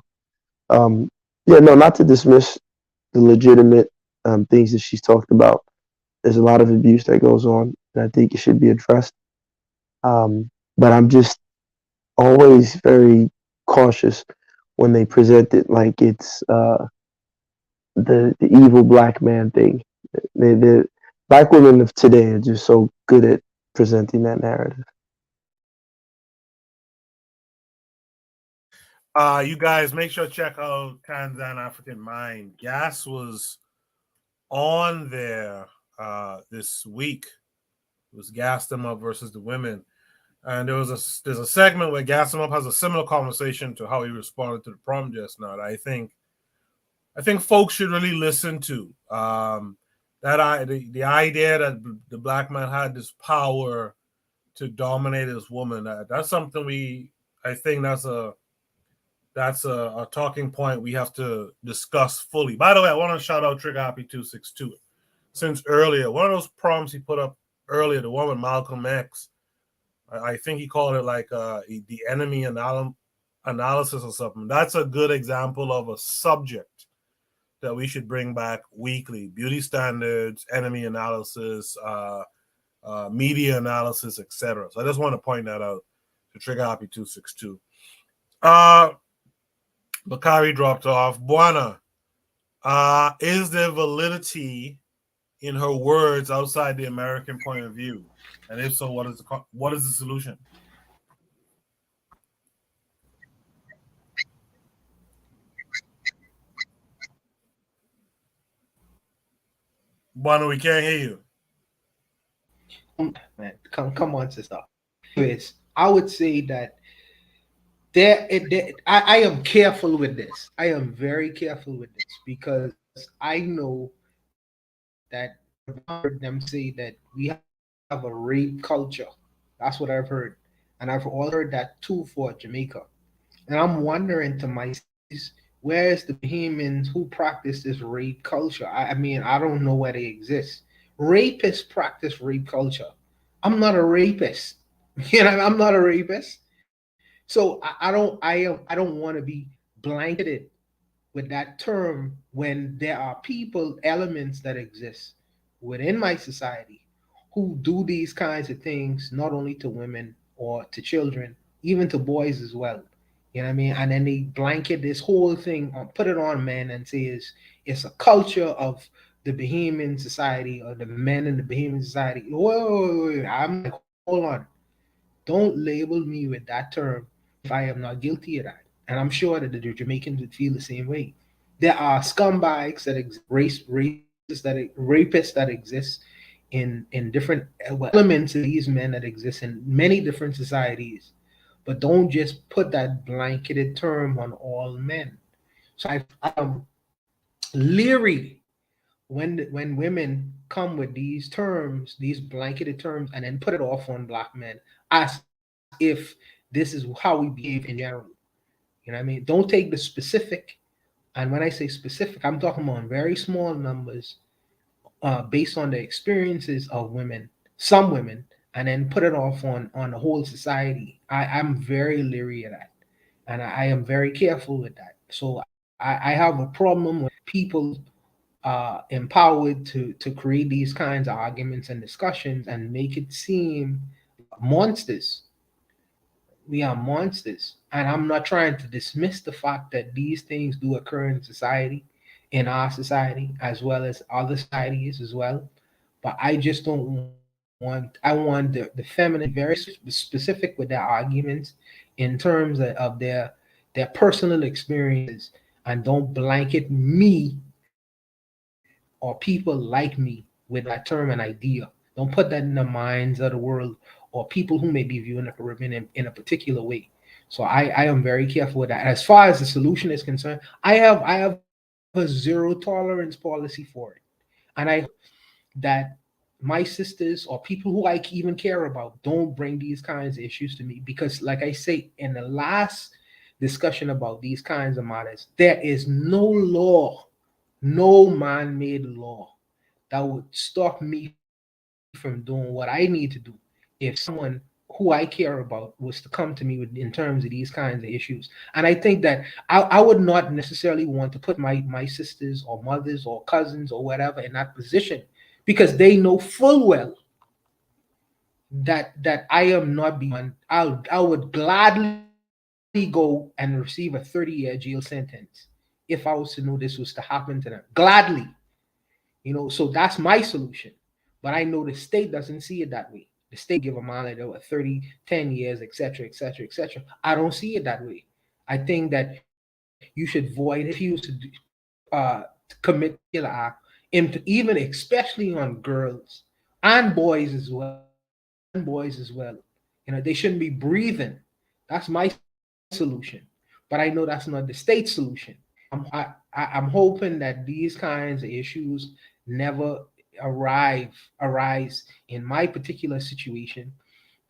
[SPEAKER 9] not to dismiss the legitimate things that she's talked about. There's a lot of abuse that goes on, and I think it should be addressed. But I'm just always very cautious when they present it like it's the evil black man thing. The black women of today are just so good at presenting that narrative.
[SPEAKER 11] You guys make sure to check out Kansan African Mind. Gas was on there this week. It was Gas Them Up versus the women. And there's a segment where Gas Them Up has a similar conversation to how he responded to the prom just now. I think folks should really listen to the idea that the black man had this power to dominate as woman. That's something I think that's a talking point we have to discuss fully. By the way, I want to shout out Trigger Happy 262. Since earlier, one of those prompts he put up earlier, the one with Malcolm X, I think he called it like the enemy analysis or something. That's a good example of a subject that we should bring back weekly: beauty standards, enemy analysis, media analysis, etc. So I just want to point that out to Trigger Happy 262. Bakari dropped off. Buana, is there validity in her words outside the American point of view? And if so, what is the solution? Buana, we can't hear you.
[SPEAKER 6] Man, come on, sister. Anyways, I would say that I am careful with this. I am very careful with this because I know that I've heard them say that we have a rape culture. That's what I've heard. And I've all heard that too for Jamaica. And I'm wondering to myself, where's the Bahamians who practice this rape culture? I mean, I don't know where they exist. Rapists practice rape culture. I'm not a rapist. I'm not a rapist. So I don't want to be blanketed with that term when there are people, elements that exist within my society who do these kinds of things, not only to women or to children, even to boys as well. You know what I mean? And then they blanket this whole thing, put it on men and say it's a culture of the Bahamian society or the men in the Bahamian society. Whoa, I'm like, hold on. Don't label me with that term if I am not guilty of that. And I'm sure that the Jamaicans would feel the same way. There are scumbags that exist, rapists that exist in different elements of these men that exist in many different societies. But don't just put that blanketed term on all men. So I am leery when women come with these terms, these blanketed terms, and then put it off on black men as if this is how we behave in general. You know what I mean? Don't take the specific, and when I say specific, I'm talking about very small numbers based on the experiences of women, some women, and then put it off on the whole society. I'm very leery of that, and I am very careful with that. So I have a problem with people empowered to create these kinds of arguments and discussions and make it seem monsters. We are monsters. And I'm not trying to dismiss the fact that these things do occur in society, in our society, as well as other societies as well. But I just don't I want the feminine very specific with their arguments in terms of their personal experiences, and don't blanket me or people like me with that term and idea. Don't put that in the minds of the world or people who may be viewing the Caribbean in a particular way. So I am very careful with that. As far as the solution is concerned, I have a zero tolerance policy for it. And I hope that my sisters or people who I even care about don't bring these kinds of issues to me, because like I say in the last discussion about these kinds of matters, there is no law, no man-made law that would stop me from doing what I need to do if someone who I care about was to come to me with in terms of these kinds of issues. And I think that I would not necessarily want to put my sisters or mothers or cousins or whatever in that position, because they know full well that I am not beyond. I would gladly go and receive a 30-year jail sentence if I was to know this was to happen to them. Gladly. So that's my solution. But I know the state doesn't see it that way. The state give a man like 30, 10 years, etc., etc., etc. I don't see it that way. I think that you should void if you to commit killer act, even especially on girls and boys as well. They shouldn't be breathing. That's my solution. But I know that's not the state solution. I'm hoping that these kinds of issues never arise in my particular situation.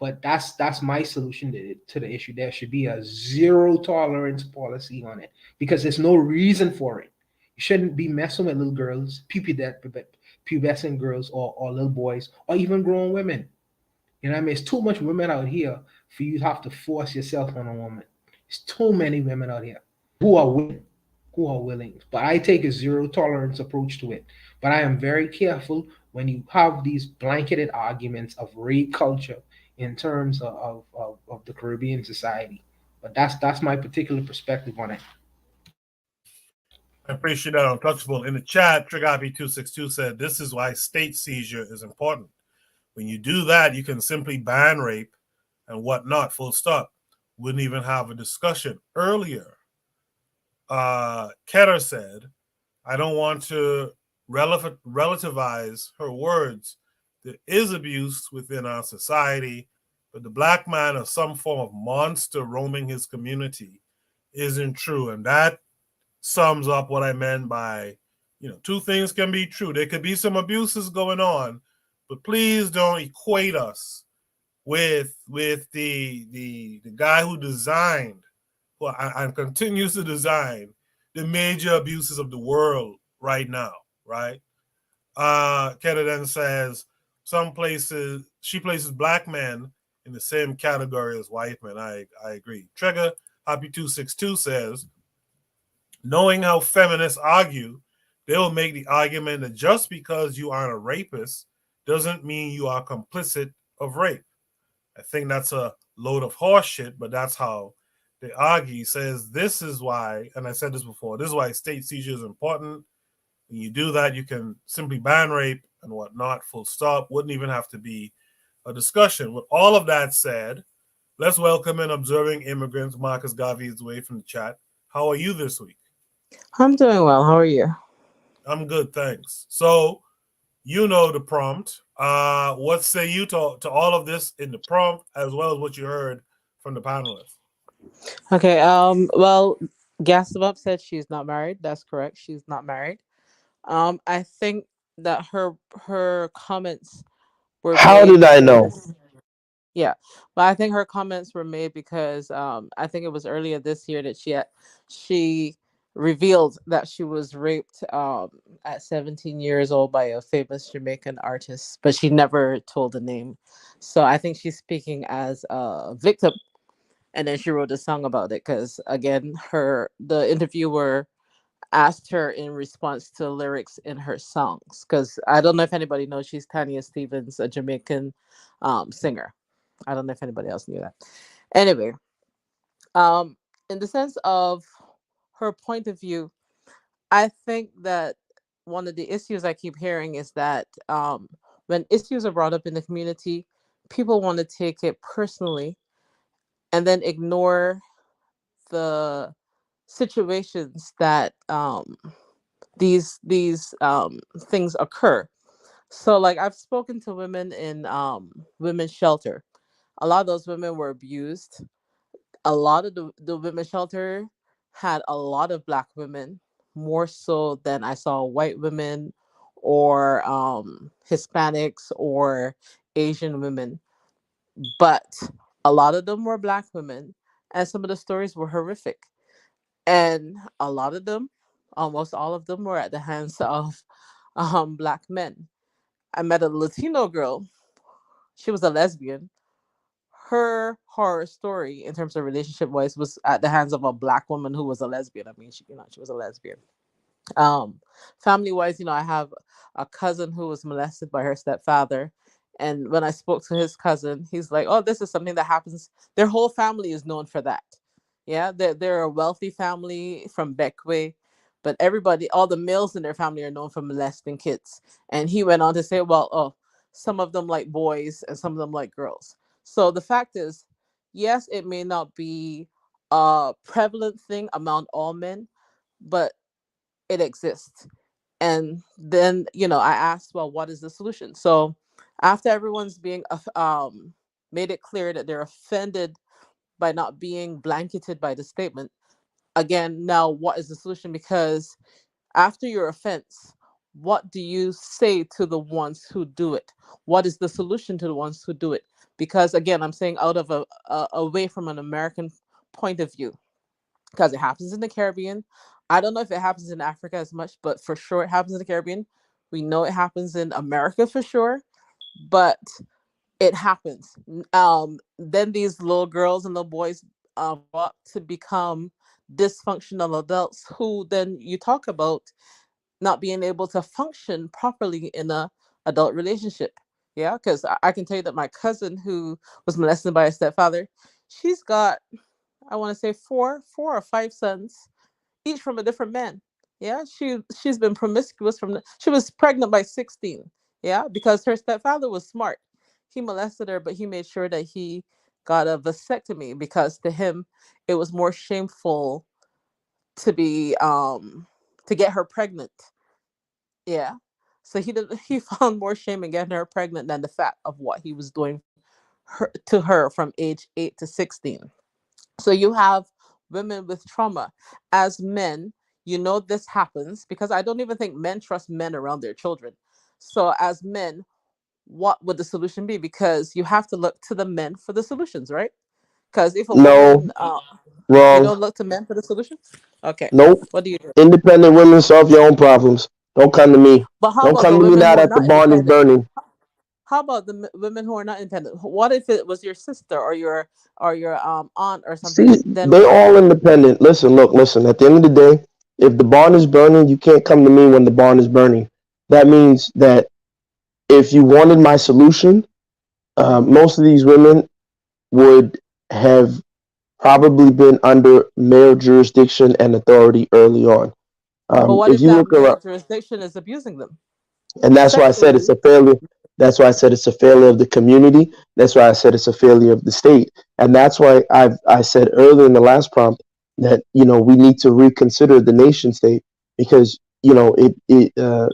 [SPEAKER 6] But that's my solution to the issue. There should be a zero tolerance policy on it because there's no reason for it. You shouldn't be messing with little girls, pubescent girls, or little boys, or even grown women. You know what I mean? It's too much women out here for you to have to force yourself on a woman. There's too many women out here who are willing. But I take a zero tolerance approach to it. But I am very careful when you have these blanketed arguments of rape culture in terms of the Caribbean society. But that's my particular perspective on it.
[SPEAKER 11] I appreciate that, Untouchable. In the chat, Trigapi262 said, this is why state seizure is important. When you do that, you can simply ban rape and whatnot, full stop. Wouldn't even have a discussion. Earlier, Ketter said, I don't want to relativize her words. There is abuse within our society, but the black man or some form of monster roaming his community isn't true. And that sums up what I meant by, two things can be true. There could be some abuses going on, but please don't equate us with the guy who designed and continues to design the major abuses of the world right now, right? Kennedy then says she places black men in the same category as white men. I agree. Trigger Happy 262 says, knowing how feminists argue, they will make the argument that just because you aren't a rapist doesn't mean you are complicit of rape. I think that's a load of horse shit, but that's how they argue. He says this is why, and I said this before, this is why state seizure is important. When you do that, you can simply ban rape and whatnot, full stop. Wouldn't even have to be a discussion. With all of that said, let's welcome in observing immigrants. Marcus Garvey is away from the chat. How are you this week?
[SPEAKER 15] I'm doing well. How are you?
[SPEAKER 11] I'm good, thanks. So, you know the prompt. What say you to all of this in the prompt, as well as what you heard from the panelists?
[SPEAKER 15] Okay. Well, Gasabop said she's not married. That's correct. She's not married. I think that her comments were
[SPEAKER 9] How
[SPEAKER 15] made
[SPEAKER 9] did I know?
[SPEAKER 15] because, yeah, but I think her comments were made because I think it was earlier this year that she revealed that she was raped at 17 years old by a famous Jamaican artist, but she never told the name. So I think she's speaking as a victim, and then she wrote a song about it because, again, the interviewer asked her in response to lyrics in her songs, because I don't know if anybody knows, she's Tanya Stevens, a Jamaican singer. I don't know if anybody else knew that. Anyway, in the sense of her point of view, I think that one of the issues I keep hearing is that when issues are brought up in the community, people want to take it personally and then ignore the situations that these things occur. So, like, I've spoken to women in women's shelter. A lot of those women were abused. A lot of the women's shelter had a lot of black women, more so than I saw white women or Hispanics or Asian women. But a lot of them were black women, and some of the stories were horrific. And a lot of them, almost all of them, were at the hands of black men. I met a Latino girl. She was a lesbian. Her horror story, in terms of relationship wise, was at the hands of a black woman who was a lesbian. I mean, she was a lesbian. Family wise, I have a cousin who was molested by her stepfather. And when I spoke to his cousin, he's like, oh, this is something that happens. Their whole family is known for that. Yeah, they're a wealthy family from Beckway, but everybody, all the males in their family are known for molesting kids. And he went on to say, well, oh, some of them like boys and some of them like girls. So the fact is, yes, it may not be a prevalent thing among all men, but it exists. And then, I asked, well, what is the solution? So after everyone's being made it clear that they're offended by not being blanketed by the statement, again, now what is the solution? Because after your offense, what do you say to the ones who do it? What is the solution to the ones who do it? because again, I'm saying out of a away from an American point of view, because it happens in the Caribbean. I don't know if it happens in Africa as much, but for sure it happens in the Caribbean. We know it happens in America for sure, but it happens. Then these little girls and little boys grow up to become dysfunctional adults who then you talk about not being able to function properly in a adult relationship. Yeah, because I can tell you that my cousin who was molested by a stepfather, she's got, I want to say four or five sons, each from a different man. Yeah, she's been promiscuous she was pregnant by 16. Yeah, because her stepfather was smart. He molested her, but he made sure that he got a vasectomy because to him it was more shameful to be to get her pregnant. Yeah. So he found more shame in getting her pregnant than the fact of what he was doing to her from age 8 to 16. So you have women with trauma. As men, you know this happens because I don't even think men trust men around their children. So as men, what would the solution be? Because you have to look to the men for the solutions, right? Because if a
[SPEAKER 9] No,
[SPEAKER 15] woman, you
[SPEAKER 9] wrong.
[SPEAKER 15] don't look to men for the solutions. Okay,
[SPEAKER 9] Nope.
[SPEAKER 15] what do you do?
[SPEAKER 9] Independent women solve your own problems. Don't come to me.
[SPEAKER 15] But how
[SPEAKER 9] Don't
[SPEAKER 15] about
[SPEAKER 9] come
[SPEAKER 15] the
[SPEAKER 9] to me
[SPEAKER 15] women
[SPEAKER 9] now
[SPEAKER 15] who are
[SPEAKER 9] that the
[SPEAKER 15] not
[SPEAKER 9] barn is
[SPEAKER 15] independent?
[SPEAKER 9] burning.
[SPEAKER 15] How about the women who are not independent? What if it was your sister or your aunt or something?
[SPEAKER 9] See,
[SPEAKER 15] Then
[SPEAKER 9] they
[SPEAKER 15] what?
[SPEAKER 9] all independent. Listen, look, listen. At the end of the day, if the barn is burning, you can't come to me when the barn is burning. That means that if you wanted my solution, most of these women would have probably been under male jurisdiction and authority early on.
[SPEAKER 15] But what
[SPEAKER 9] If
[SPEAKER 15] if
[SPEAKER 9] you
[SPEAKER 15] that
[SPEAKER 9] look
[SPEAKER 15] male
[SPEAKER 9] around,
[SPEAKER 15] jurisdiction is abusing them
[SPEAKER 9] and that's why I said it's
[SPEAKER 15] sexually?
[SPEAKER 9] a failure. That's why I said it's a failure of the community. That's why I said it's a failure of the state. And that's why I said earlier in the last prompt that we need to reconsider the nation state because the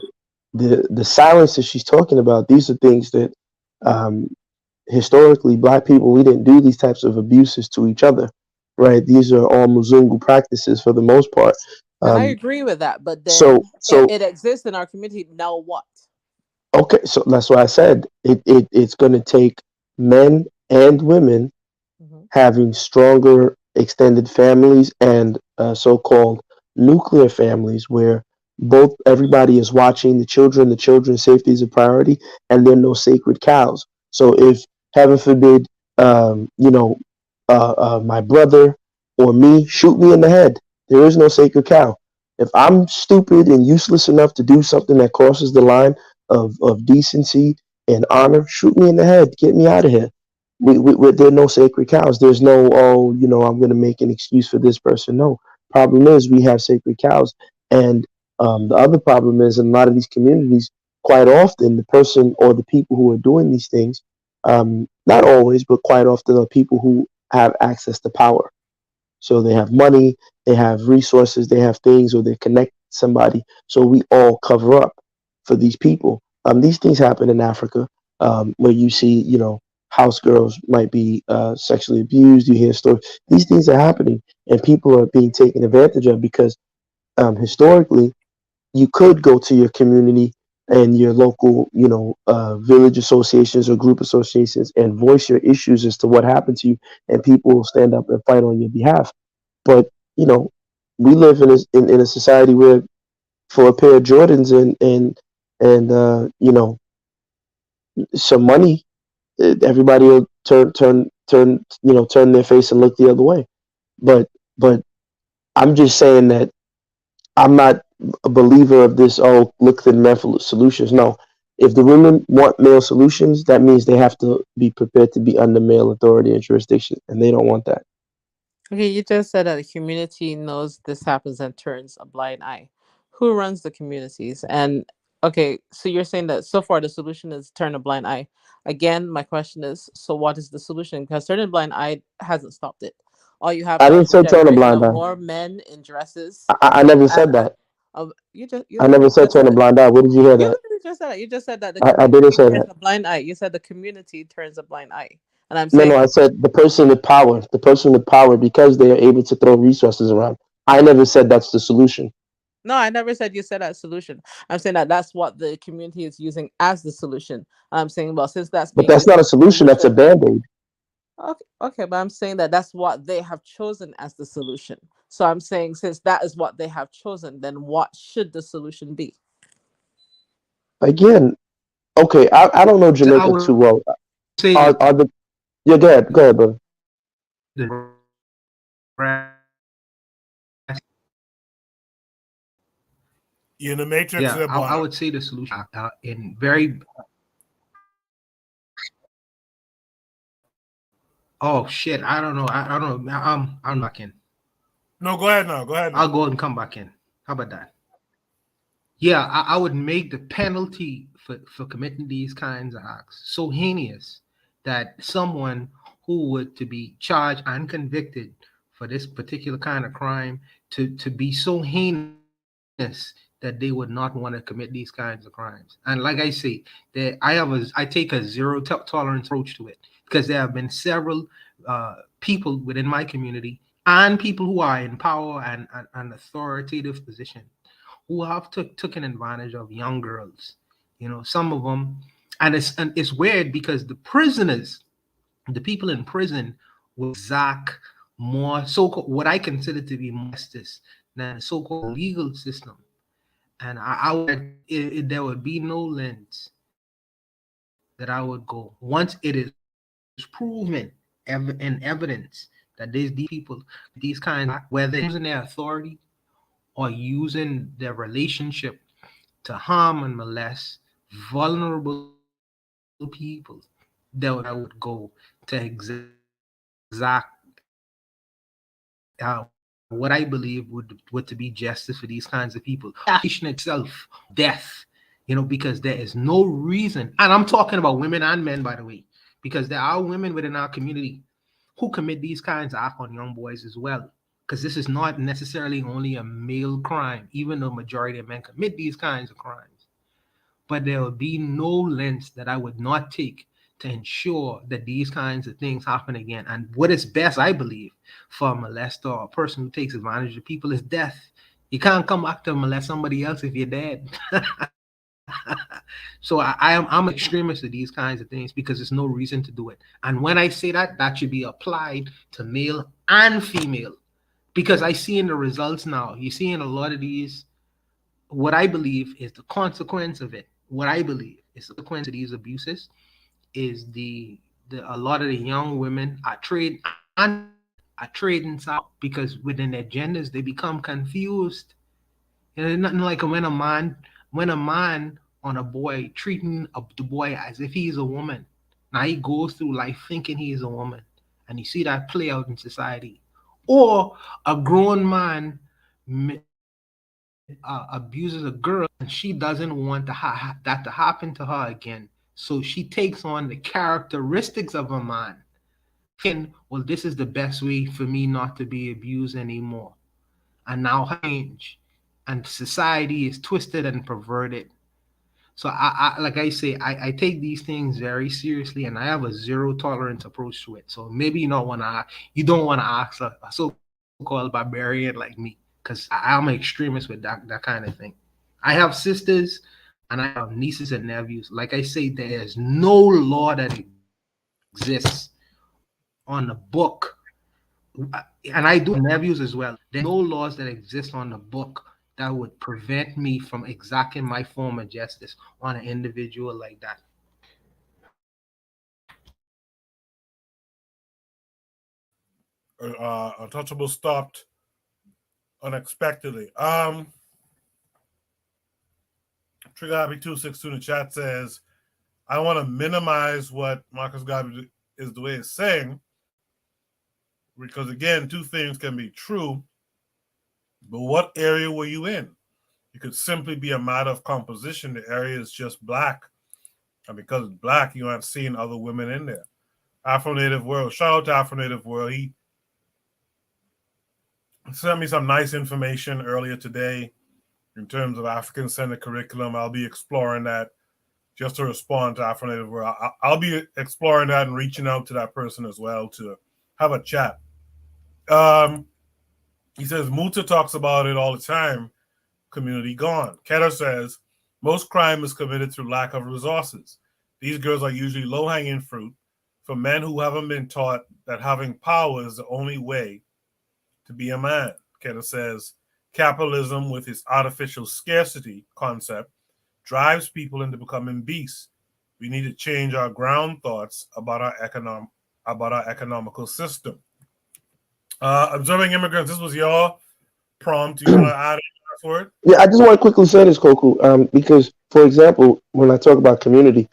[SPEAKER 9] silence that she's talking about. These are things that um, historically black people we didn't do these types of abuses to each other, right? These are all Muzungu practices for the most part.
[SPEAKER 15] And I
[SPEAKER 9] Um,
[SPEAKER 15] agree with that. But
[SPEAKER 9] so
[SPEAKER 15] then
[SPEAKER 9] so
[SPEAKER 15] it exists in our community. Now what?
[SPEAKER 9] Okay, so that's why I said it's going to take men and women
[SPEAKER 15] Hmm.
[SPEAKER 9] having stronger extended families and so-called nuclear families where both everybody is watching the children's safety is a priority, and there are no sacred cows. So if heaven forbid, my brother or me shoot me in the head, there is no sacred cow. If I'm stupid and useless enough to do something that crosses the line of decency and honor, shoot me in the head, get me out of here. There are no sacred cows. There's no, I'm going to make an excuse for this person. No. Problem is, we have sacred cows. And the other problem is, in a lot of these communities, quite often, the person or the people who are doing these things, not always, but quite often, are people who have access to power. So they have money, they have resources, they have things, or they connect somebody. So we all cover up for these people. These things happen in Africa, where you see, house girls might be sexually abused. You hear stories. These things are happening, and people are being taken advantage of because historically, you could go to your community and your local, village associations or group associations and voice your issues as to what happened to you, and people will stand up and fight on your behalf. But you know, we live in a society where for a pair of Jordans and some money, everybody will turn their face and look the other way. But I'm just saying that I'm not a believer of this. Oh, look to the men for solutions. No, if the women want male solutions, that means they have to be prepared to be under male authority and jurisdiction, and they don't want that.
[SPEAKER 15] Okay, you just said that the community knows this happens and turns a blind eye. Who runs the communities? And okay, so you're saying that so far the solution is turn a blind eye. Again, my question is, so what is the solution? Because turning a blind eye hasn't stopped it. All you have
[SPEAKER 9] I
[SPEAKER 15] now
[SPEAKER 9] didn't
[SPEAKER 15] is a
[SPEAKER 9] say turn a
[SPEAKER 15] generation
[SPEAKER 9] blind
[SPEAKER 15] of
[SPEAKER 9] eye.
[SPEAKER 15] more men in dresses.
[SPEAKER 9] I never said that.
[SPEAKER 15] You
[SPEAKER 9] I never
[SPEAKER 15] literally
[SPEAKER 9] said
[SPEAKER 15] just
[SPEAKER 9] turn
[SPEAKER 15] said
[SPEAKER 9] a
[SPEAKER 15] it.
[SPEAKER 9] blind eye. Where did you hear
[SPEAKER 15] You
[SPEAKER 9] that?
[SPEAKER 15] literally just said it. You just said that the
[SPEAKER 9] I didn't
[SPEAKER 15] community
[SPEAKER 9] say
[SPEAKER 15] turns
[SPEAKER 9] that.
[SPEAKER 15] a blind eye. You said the community turns a blind eye. And I'm
[SPEAKER 9] No,
[SPEAKER 15] saying
[SPEAKER 9] I said the person with power, because they are able to throw resources around. I never said that's the solution.
[SPEAKER 15] No, I never said you said that solution. I'm saying that that's what the community is using as the solution. I'm saying, well, since that's
[SPEAKER 9] But
[SPEAKER 15] being
[SPEAKER 9] that's
[SPEAKER 15] used
[SPEAKER 9] not a
[SPEAKER 15] as the
[SPEAKER 9] solution. That's a
[SPEAKER 15] solution,
[SPEAKER 9] band-aid.
[SPEAKER 15] okay, okay, but I'm saying that that's what they have chosen as the solution. So I'm saying, since that is what they have chosen, then what should the solution be?
[SPEAKER 9] Again, okay, I don't know
[SPEAKER 6] So I
[SPEAKER 9] Jamaica
[SPEAKER 6] would
[SPEAKER 9] too well.
[SPEAKER 6] say
[SPEAKER 9] Are the yeah? Go ahead, bro.
[SPEAKER 6] the
[SPEAKER 11] You're in the matrix
[SPEAKER 6] yeah,
[SPEAKER 11] there,
[SPEAKER 6] I
[SPEAKER 11] Buana.
[SPEAKER 6] would say the solution in very. Oh shit! I don't know. I don't know. I'm back in.
[SPEAKER 11] No, go ahead now. Go ahead
[SPEAKER 6] I'll
[SPEAKER 11] now.
[SPEAKER 6] go and come back in. How about that? Yeah, I would make the penalty for committing these kinds of acts so heinous that someone who would to be charged and convicted for this particular kind of crime to be so heinous that they would not want to commit these kinds of crimes. And like I say, I take a zero tolerance approach to it, because there have been several people within my community and people who are in power and authoritative position who have taken advantage of young girls. You know, some of them, and it's weird because the prisoners, the people in prison, will exact more so-called what I consider to be more justice than the so-called legal system. And there would be no lens that I would go once it is proven in evidence that these people, these kinds, whether using their authority or using their relationship to harm and molest vulnerable people, that I would go to exact what I believe would to be justice for these kinds of people. Accusation itself, death, you know, because there is no reason, and I'm talking about women and men, by the way, because there are women within our community who commit these kinds of acts on young boys as well. Because this is not necessarily only a male crime, even though majority of men commit these kinds of crimes. But there will be no lengths that I would not take to ensure that these kinds of things happen again. And what is best, I believe, for a molester or a person who takes advantage of people is death. You can't come back to molest somebody else if you're dead. So I'm an extremist of these kinds of things because there's no reason to do it. And when I say that, that should be applied to male and female, because I see in the results now, you see in a lot of these, what I believe is the consequence of it. What I believe is the consequence of these abuses is the a lot of the young women are trading south because within their genders they become confused. You know, nothing like when a man on a boy treating the boy as if he's a woman. Now he goes through life thinking he's a woman, and you see that play out in society. Or a grown man abuses a girl and she doesn't want that to happen to her again. So she takes on the characteristics of a man. Thinking, well, this is the best way for me not to be abused anymore. And now change. And society is twisted and perverted. So I like I say, I take these things very seriously, and I have a zero tolerance approach to it. So maybe you don't want to ask a so-called barbarian like me, because I'm an extremist with that kind of thing. I have sisters and I have nieces and nephews. Like I say, there is no law that exists on the book, and I do nephews as well. There are no laws that exist on the book that would prevent me from exacting my form of justice on an individual like that.
[SPEAKER 11] Untouchable stopped unexpectedly. Trigger Happy 262 in the chat says, I want to minimize what Marcus Garvey is the way it's saying, because again, two things can be true, but what area were you in? It could simply be a matter of composition. The area is just black, and because it's black, you aren't seeing other women in there. Afro Native World, shout out to Afro Native World. He sent me some nice information earlier today in terms of African-centered curriculum. I'll be exploring that just to respond to Afro Native World. I'll be exploring that and reaching out to that person as well to have a chat. He says Muta talks about it all the time, community gone. Ketter says most crime is committed through lack of resources. These girls are usually low-hanging fruit for men who haven't been taught that having power is the only way to be a man. Ketter says capitalism, with its artificial scarcity concept, drives people into becoming beasts. We need to change our ground thoughts about our economical system. Observing immigrants, this was your prompt. You want to add a last word?
[SPEAKER 9] Yeah, I just want to quickly say this, Koku, because, for example, when I talk about community,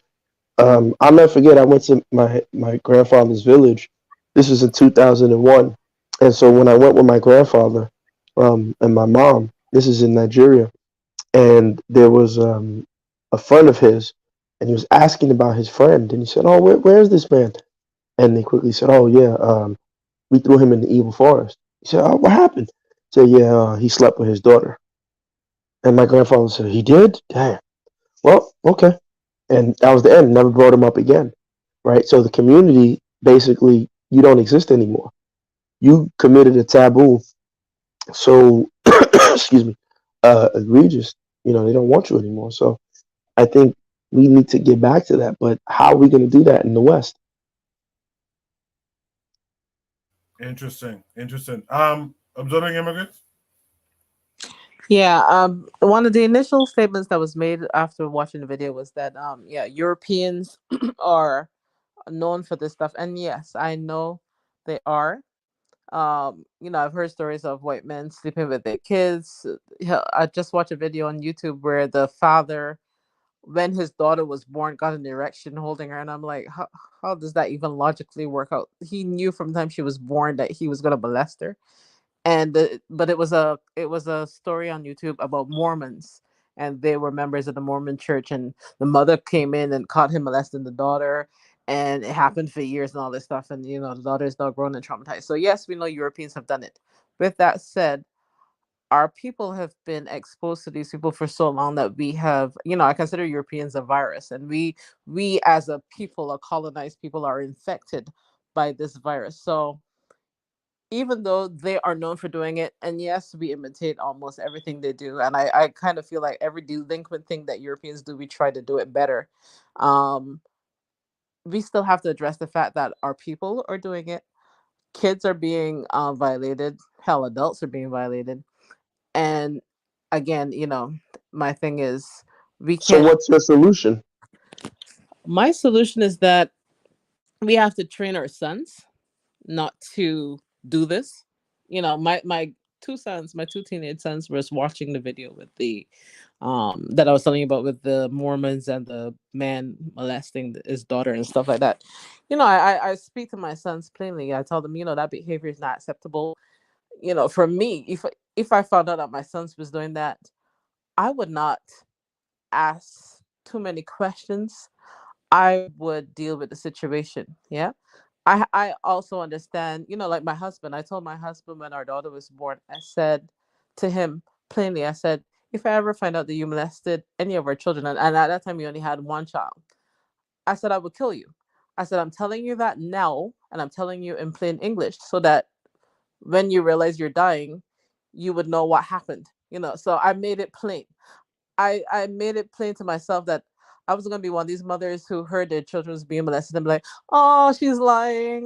[SPEAKER 9] I'll never forget, I went to my grandfather's village. This was in 2001. And so when I went with my grandfather and my mom, this is in Nigeria, and there was a friend of his, and he was asking about his friend, and he said, "Oh, where's this man?" And they quickly said, "Oh, yeah, we threw him in the evil forest." He said, "Oh, what happened?" He said, "Yeah, he slept with his daughter." And my grandfather said, "He did? Damn. Well, okay." And that was the end. Never brought him up again, right? So the community, basically, you don't exist anymore. You committed a taboo, so excuse me, egregious. You know, they don't want you anymore. So I think we need to get back to that. But how are we going to do that in the West?
[SPEAKER 11] Interesting. Observing immigrants.
[SPEAKER 15] Yeah, one of the initial statements that was made after watching the video was that yeah, Europeans are known for this stuff. And yes, I know they are. I've heard stories of white men sleeping with their kids. I just watched a video on YouTube where the father, when his daughter was born, got an erection holding her, and I'm like, how does that even logically work out? He knew from the time she was born that he was going to molest her. And but it was a story on YouTube about Mormons, and they were members of the Mormon church, and the mother came in and caught him molesting the daughter, and it happened for years and all this stuff, and the daughter is now grown and traumatized. So yes, we know Europeans have done it. With that said, our people have been exposed to these people for so long that we have, I consider Europeans a virus, and we as a people, a colonized people, are infected by this virus. So even though they are known for doing it, and yes, we imitate almost everything they do, and I kind of feel like every delinquent thing that Europeans do, we try to do it better. um we still have to address the fact that our people are doing it. Kids are being violated. Hell, adults are being violated. And again, my thing is, we
[SPEAKER 9] So
[SPEAKER 15] can't.
[SPEAKER 9] what's your solution?
[SPEAKER 15] My solution is that we have to train our sons not to do this. My two sons, my two teenage sons, was watching the video with the that I was telling you about, with the Mormons and the man molesting his daughter and stuff like that. I speak to my sons plainly. I tell them, that behavior is not acceptable. For me, if I found out that my sons was doing that, I would not ask too many questions. I would deal with the situation. Yeah. I also understand, like my husband. I told my husband when our daughter was born, I said to him plainly, I said, if I ever find out that you molested any of our children, and at that time you only had one child, I said, I would kill you. I said, I'm telling you that now, and I'm telling you in plain English, so that when you realize you're dying, you would know what happened. So I made it plain. I made it plain to myself that I was gonna be one of these mothers who heard their children was being molested and be like, "Oh, she's lying.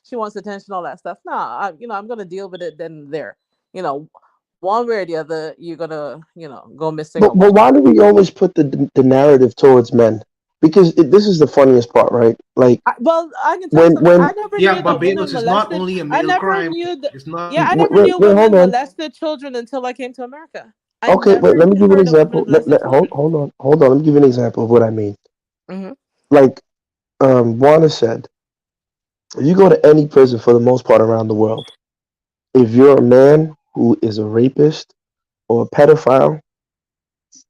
[SPEAKER 15] She wants attention, all that stuff." Nah, I'm gonna deal with it then and there. You know, one way or the other, you're gonna, go missing or
[SPEAKER 9] But why
[SPEAKER 15] whatnot.
[SPEAKER 9] do we always put the narrative towards men? Because this is the funniest part, right? Like
[SPEAKER 15] Well, I can tell you
[SPEAKER 9] when
[SPEAKER 15] something.
[SPEAKER 9] when
[SPEAKER 15] I never
[SPEAKER 6] Yeah,
[SPEAKER 15] knew that
[SPEAKER 6] Barbados
[SPEAKER 15] women
[SPEAKER 6] is not
[SPEAKER 15] molested.
[SPEAKER 6] only a
[SPEAKER 15] I
[SPEAKER 6] male
[SPEAKER 15] never
[SPEAKER 6] crime.
[SPEAKER 15] knew that.
[SPEAKER 6] It's not.
[SPEAKER 15] Yeah, I never
[SPEAKER 9] wait,
[SPEAKER 15] knew
[SPEAKER 9] wait, hold
[SPEAKER 15] women
[SPEAKER 9] on.
[SPEAKER 15] molested children until I came to America. I
[SPEAKER 9] Okay, wait,
[SPEAKER 15] never
[SPEAKER 9] let me give you an
[SPEAKER 15] heard of women
[SPEAKER 9] example.
[SPEAKER 15] molesting children.
[SPEAKER 9] Hold on. Let me give you an example of what I mean.
[SPEAKER 15] Hmm.
[SPEAKER 9] Like Warner said, if you go to any prison for the most part around the world, if you're a man who is a rapist or a pedophile,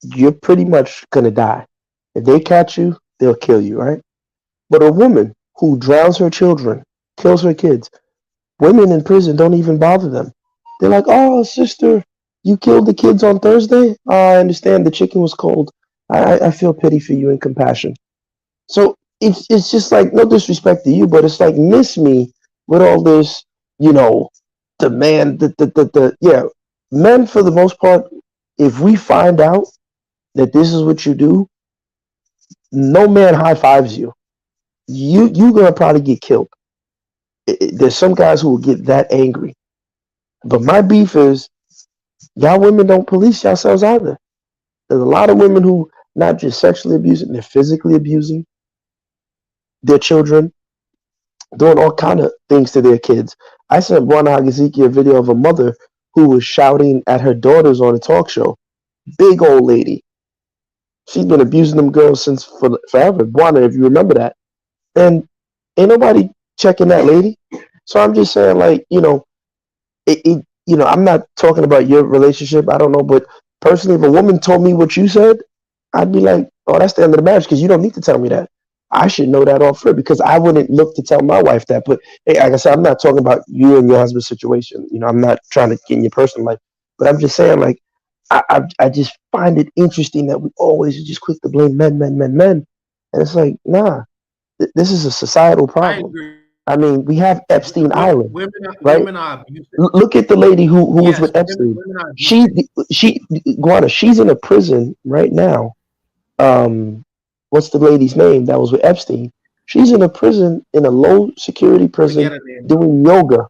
[SPEAKER 9] you're pretty much gonna die. If they catch you, they'll kill you, right? But a woman who drowns her children, kills her kids, women in prison don't even bother them. They're like, "Oh, sister, you killed the kids on Thursday? Oh, I understand the chicken was cold. I feel pity for you and compassion." So it's just like, no disrespect to you, but it's like, miss me with all this, you know, the man, the yeah, men for the most part, if we find out that this is what you do, no man high fives you. You're gonna probably get killed. There's some guys who will get that angry. But my beef is y'all women don't police yourselves either. There's a lot of women who not just sexually abusing, they're physically abusing their children, doing all kind of things to their kids. I sent Bwana Hagaziki a video of a mother who was shouting at her daughters on a talk show. Big old lady. She's been abusing them girls since forever. Bwana, if you remember that. And ain't nobody checking that lady. So I'm just saying, like, I'm not talking about your relationship. I don't know, but personally, if a woman told me what you said, I'd be like, oh, that's the end of the marriage because you don't need to tell me that. I should know that off front because I wouldn't look to tell my wife that. But hey, like I said, I'm not talking about you and your husband's situation. I'm not trying to get in your personal life, but I'm just saying, like, I just find it interesting that we always just quick to blame men, and it's like, nah, this is a societal
[SPEAKER 6] I
[SPEAKER 9] problem.
[SPEAKER 6] agree.
[SPEAKER 9] I mean, we have Epstein Island,
[SPEAKER 6] Women
[SPEAKER 9] right?
[SPEAKER 6] are abusive.
[SPEAKER 9] Look at the lady who was
[SPEAKER 6] Yes,
[SPEAKER 9] with Epstein.
[SPEAKER 6] women are abusive.
[SPEAKER 9] Guana, she's in a prison right now. What's the lady's name that was with Epstein? She's in a prison, in a low security prison,
[SPEAKER 6] Forget her name.
[SPEAKER 9] doing yoga.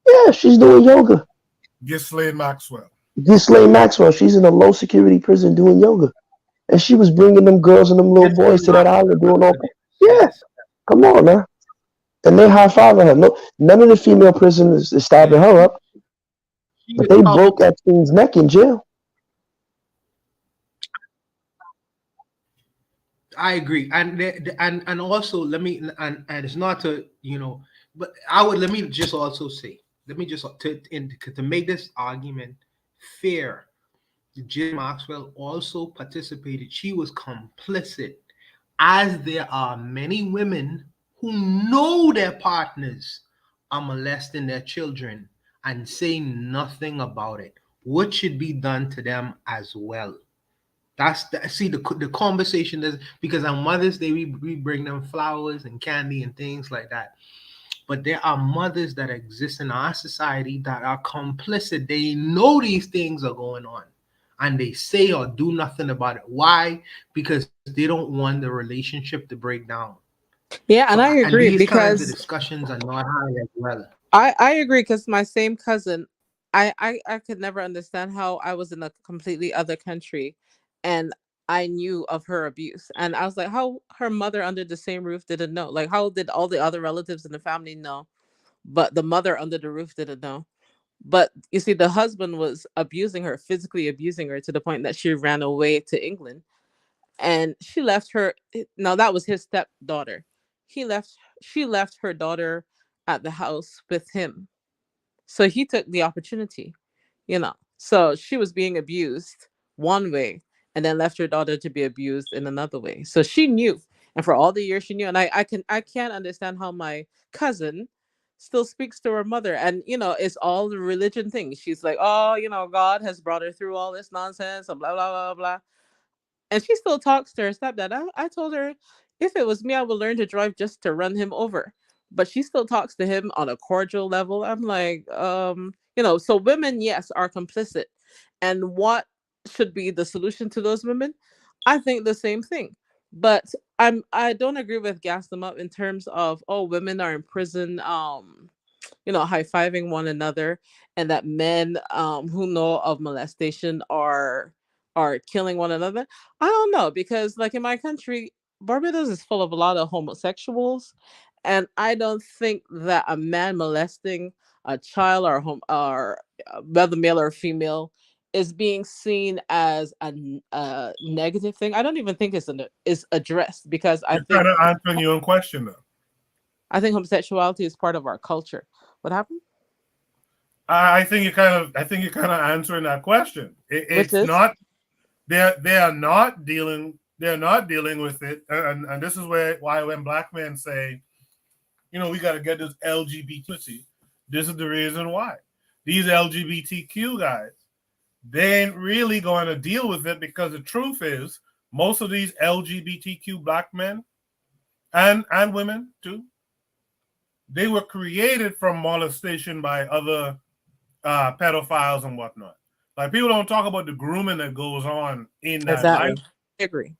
[SPEAKER 9] Yeah, she's doing yoga.
[SPEAKER 11] Ghislaine Maxwell.
[SPEAKER 9] Ghislaine Maxwell, she's in a low security prison doing yoga. And she was bringing them girls and them little boys to that island doing all. Yeah, come on, man. And they high fiving her. No, none of the female prisoners is stabbing her up, but they broke Epstein's neck in jail.
[SPEAKER 6] I agree, and also let me and it's not to but let me just also say, let me just to make this argument fair. Jim Maxwell also participated. She was complicit, as there are many women who know their partners are molesting their children and say nothing about it. What should be done to them as well? See the conversation is because on Mother's Day we bring them flowers and candy and things like that. But there are mothers that exist in our society that are complicit. They know these things are going on and they say or do nothing about it. Why? Because they don't want the relationship to break down.
[SPEAKER 15] Yeah, and I agree
[SPEAKER 6] these kinds of
[SPEAKER 15] because
[SPEAKER 6] discussions are not high as well.
[SPEAKER 15] I agree because my same cousin, I could never understand how I was in a completely other country and I knew of her abuse. And I was like, how her mother under the same roof didn't know? Like, how did all the other relatives in the family know, but the mother under the roof didn't know? But you see, the husband was abusing her, physically abusing her to the point that she ran away to England. And she left her. Now that was his stepdaughter. She left her daughter at the house with him. So he took the opportunity, So she was being abused one way and then left her daughter to be abused in another way. So she knew. And for all the years she knew. And I can't understand how my cousin still speaks to her mother. And it's all the religion thing. She's like, oh, God has brought her through all this nonsense and blah blah blah blah. And she still talks to her stepdad. I told her if it was me, I would learn to drive just to run him over. But she still talks to him on a cordial level. I'm like, so women, yes, are complicit. And what should be the solution to those women? I think the same thing. But I don't agree with gas them up in terms of, oh, women are in prison, high-fiving one another, and that men who know of molestation are killing one another. I don't know, because like in my country, Barbados is full of a lot of homosexuals, and I don't think that a man molesting a child or whether male or female is being seen as a negative thing. I don't even think is addressed because I
[SPEAKER 11] You're
[SPEAKER 15] think
[SPEAKER 11] kind of answering your own question though.
[SPEAKER 15] I think homosexuality is part of our culture. What happened?
[SPEAKER 11] I think you're kind of answering that question. It's
[SPEAKER 15] is?
[SPEAKER 11] not. They are not dealing. They're not dealing with it, and this is why when black men say, we got to get this LGBT. This is the reason why these LGBTQ guys, they ain't really going to deal with it, because the truth is most of these LGBTQ black men and women too, they were created from molestation by other pedophiles and whatnot. Like people don't talk about the grooming that goes on in that
[SPEAKER 15] Exactly.
[SPEAKER 11] life.
[SPEAKER 15] I agree.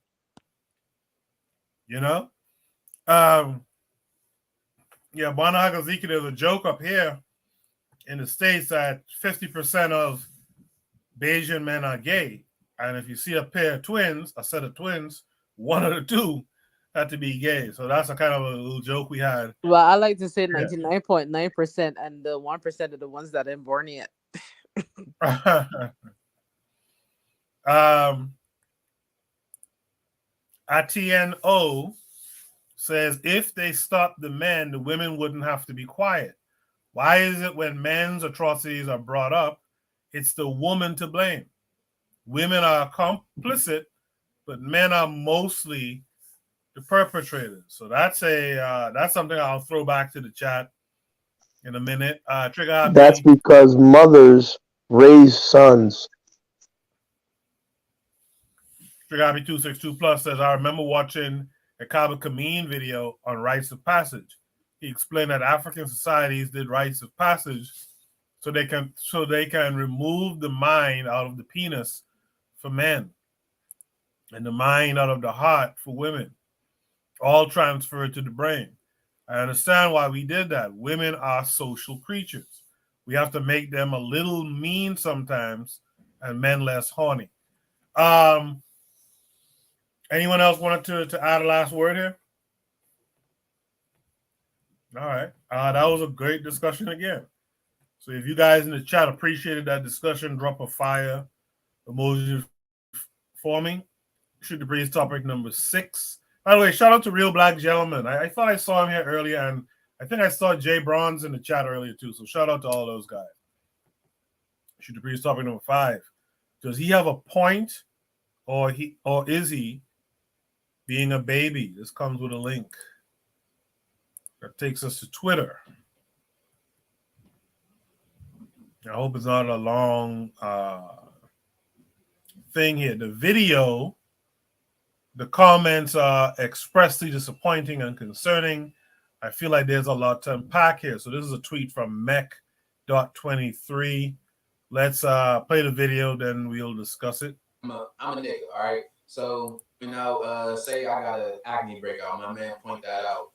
[SPEAKER 11] You know? Yeah, Bana Hakaziki, there's a joke up here in the States that 50% of Bayesian men are gay. And if you see a pair of twins, a set of twins, one of the two had to be gay. So that's a kind of a little joke we had.
[SPEAKER 15] Well, I like to say
[SPEAKER 11] Yeah.
[SPEAKER 15] 99.9%, and the 1% are the ones that ain't born yet.
[SPEAKER 11] ATNO says if they stop the men, the women wouldn't have to be quiet. Why is it when men's atrocities are brought up, it's the woman to blame? Women are complicit, but men are mostly the perpetrators. So that's something I'll throw back to the chat in a minute. Trigger Happy.
[SPEAKER 9] That's because mothers raise sons.
[SPEAKER 11] Trigger Happy 262 Plus says, I remember watching a Kaba Kameen video on rites of passage. He explained that African societies did rites of passage so they can remove the mind out of the penis for men and the mind out of the heart for women, all transferred to the brain. I understand why we did that. Women are social creatures. We have to make them a little mean sometimes and men less horny. Anyone else wanted to add a last word here? All right. That was a great discussion again. So if you guys in the chat appreciated that discussion, drop a fire emoji for me. Shoot the breeze topic number 6. By the way, shout out to Real Black Gentleman. I thought I saw him here earlier, and I think I saw Jay Bronze in the chat earlier too. So shout out to all those guys. Shoot the breeze topic number 5. Does he have a point, or is he being a baby? This comes with a link that takes us to Twitter. I hope it's not a long thing here. The video, the comments are expressly disappointing and concerning. I feel like there's a lot to unpack here. So this is a tweet from mech.23. Let's play the video, then we'll discuss it.
[SPEAKER 16] I'm a nigga, all right? So, say I got an acne breakout. My man point that out.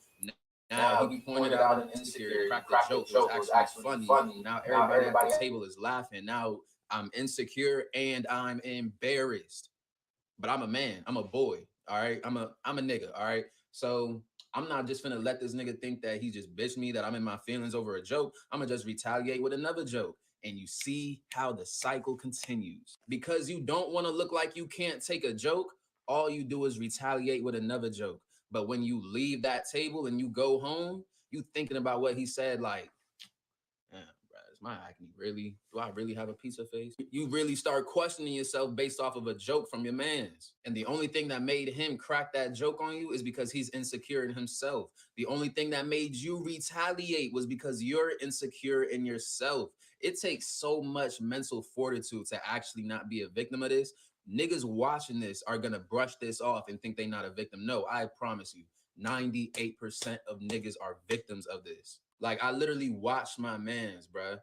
[SPEAKER 16] Now he pointed out an insecurity, cracked the joke, was actually funny. Now everybody at the table is laughing. Now I'm insecure and I'm embarrassed. But I'm a man. I'm a boy. All right. I'm a nigga. All right. So I'm not just finna let this nigga think that he just bitched me, that I'm in my feelings over a joke. I'm gonna just retaliate with another joke. And you see how the cycle continues. Because you don't want to look like you can't take a joke, all you do is retaliate with another joke. But when you leave that table and you go home, you thinking about what he said, like, is my acne really? Do I really have a pizza face? You really start questioning yourself based off of a joke from your mans. And the only thing that made him crack that joke on you is because he's insecure in himself. The only thing that made you retaliate was because you're insecure in yourself. It takes so much mental fortitude to actually not be a victim of this. Niggas watching this are gonna brush this off and think they're not a victim. No, I promise you, 98% of niggas are victims of this. Like, I literally watched my mans, bruh.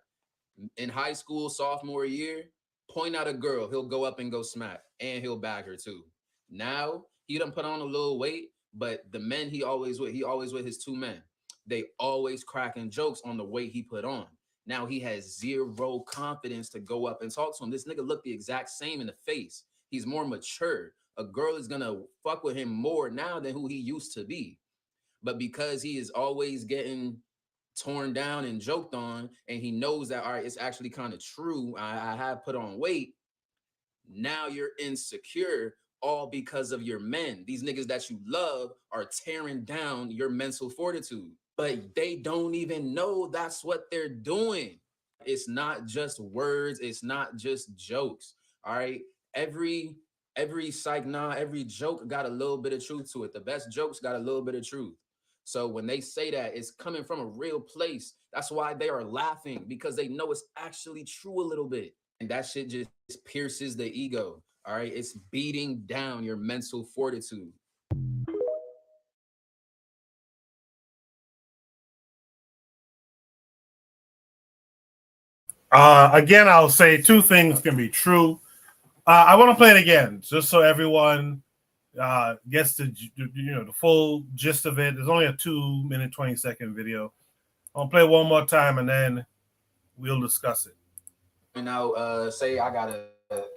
[SPEAKER 16] In high school, sophomore year, point out a girl, he'll go up and go smack, and he'll bag her too. Now, he done put on a little weight, but the men he always with his 2 men. They always cracking jokes on the weight he put on. Now he has zero confidence to go up and talk to him. This nigga look the exact same in the face. He's more mature. A girl is gonna fuck with him more now than who he used to be. But because he is always getting torn down and joked on, and he knows that, all right, it's actually kind of true, I have put on weight, now you're insecure, all because of your men. These niggas that you love are tearing down your mental fortitude, but they don't even know that's what they're doing. It's not just words, it's not just jokes. All right, every every joke got a little bit of truth to it. The best jokes got a little bit of truth. So when they say that, it's coming from a real place. That's why they are laughing, because they know it's actually true a little bit. And that shit just pierces the ego. All right, it's beating down your mental fortitude.
[SPEAKER 11] Again, I'll say two things can be true. I want to play it again, just so everyone gets the the full gist of it. There's only a 2-minute 20-second video. I'll play it one more time and then we'll discuss it.
[SPEAKER 16] Say I got a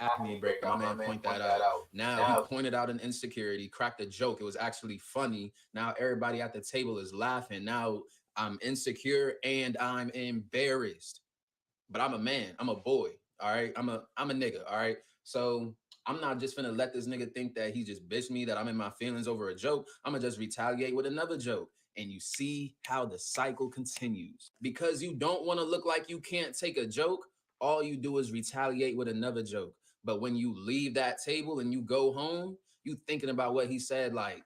[SPEAKER 16] acne break. My man point that out. Now he pointed out an insecurity, cracked a joke. It was actually funny. Now everybody at the table is laughing. Now I'm insecure and I'm embarrassed. But I'm a man. I'm a boy. All right. I'm a nigga. All right. So I'm not just finna let this nigga think that he just bitched me, that I'm in my feelings over a joke. I'm gonna just retaliate with another joke. And you see how the cycle continues. Because you don't want to look like you can't take a joke, all you do is retaliate with another joke. But when you leave that table and you go home, you thinking about what he said, like,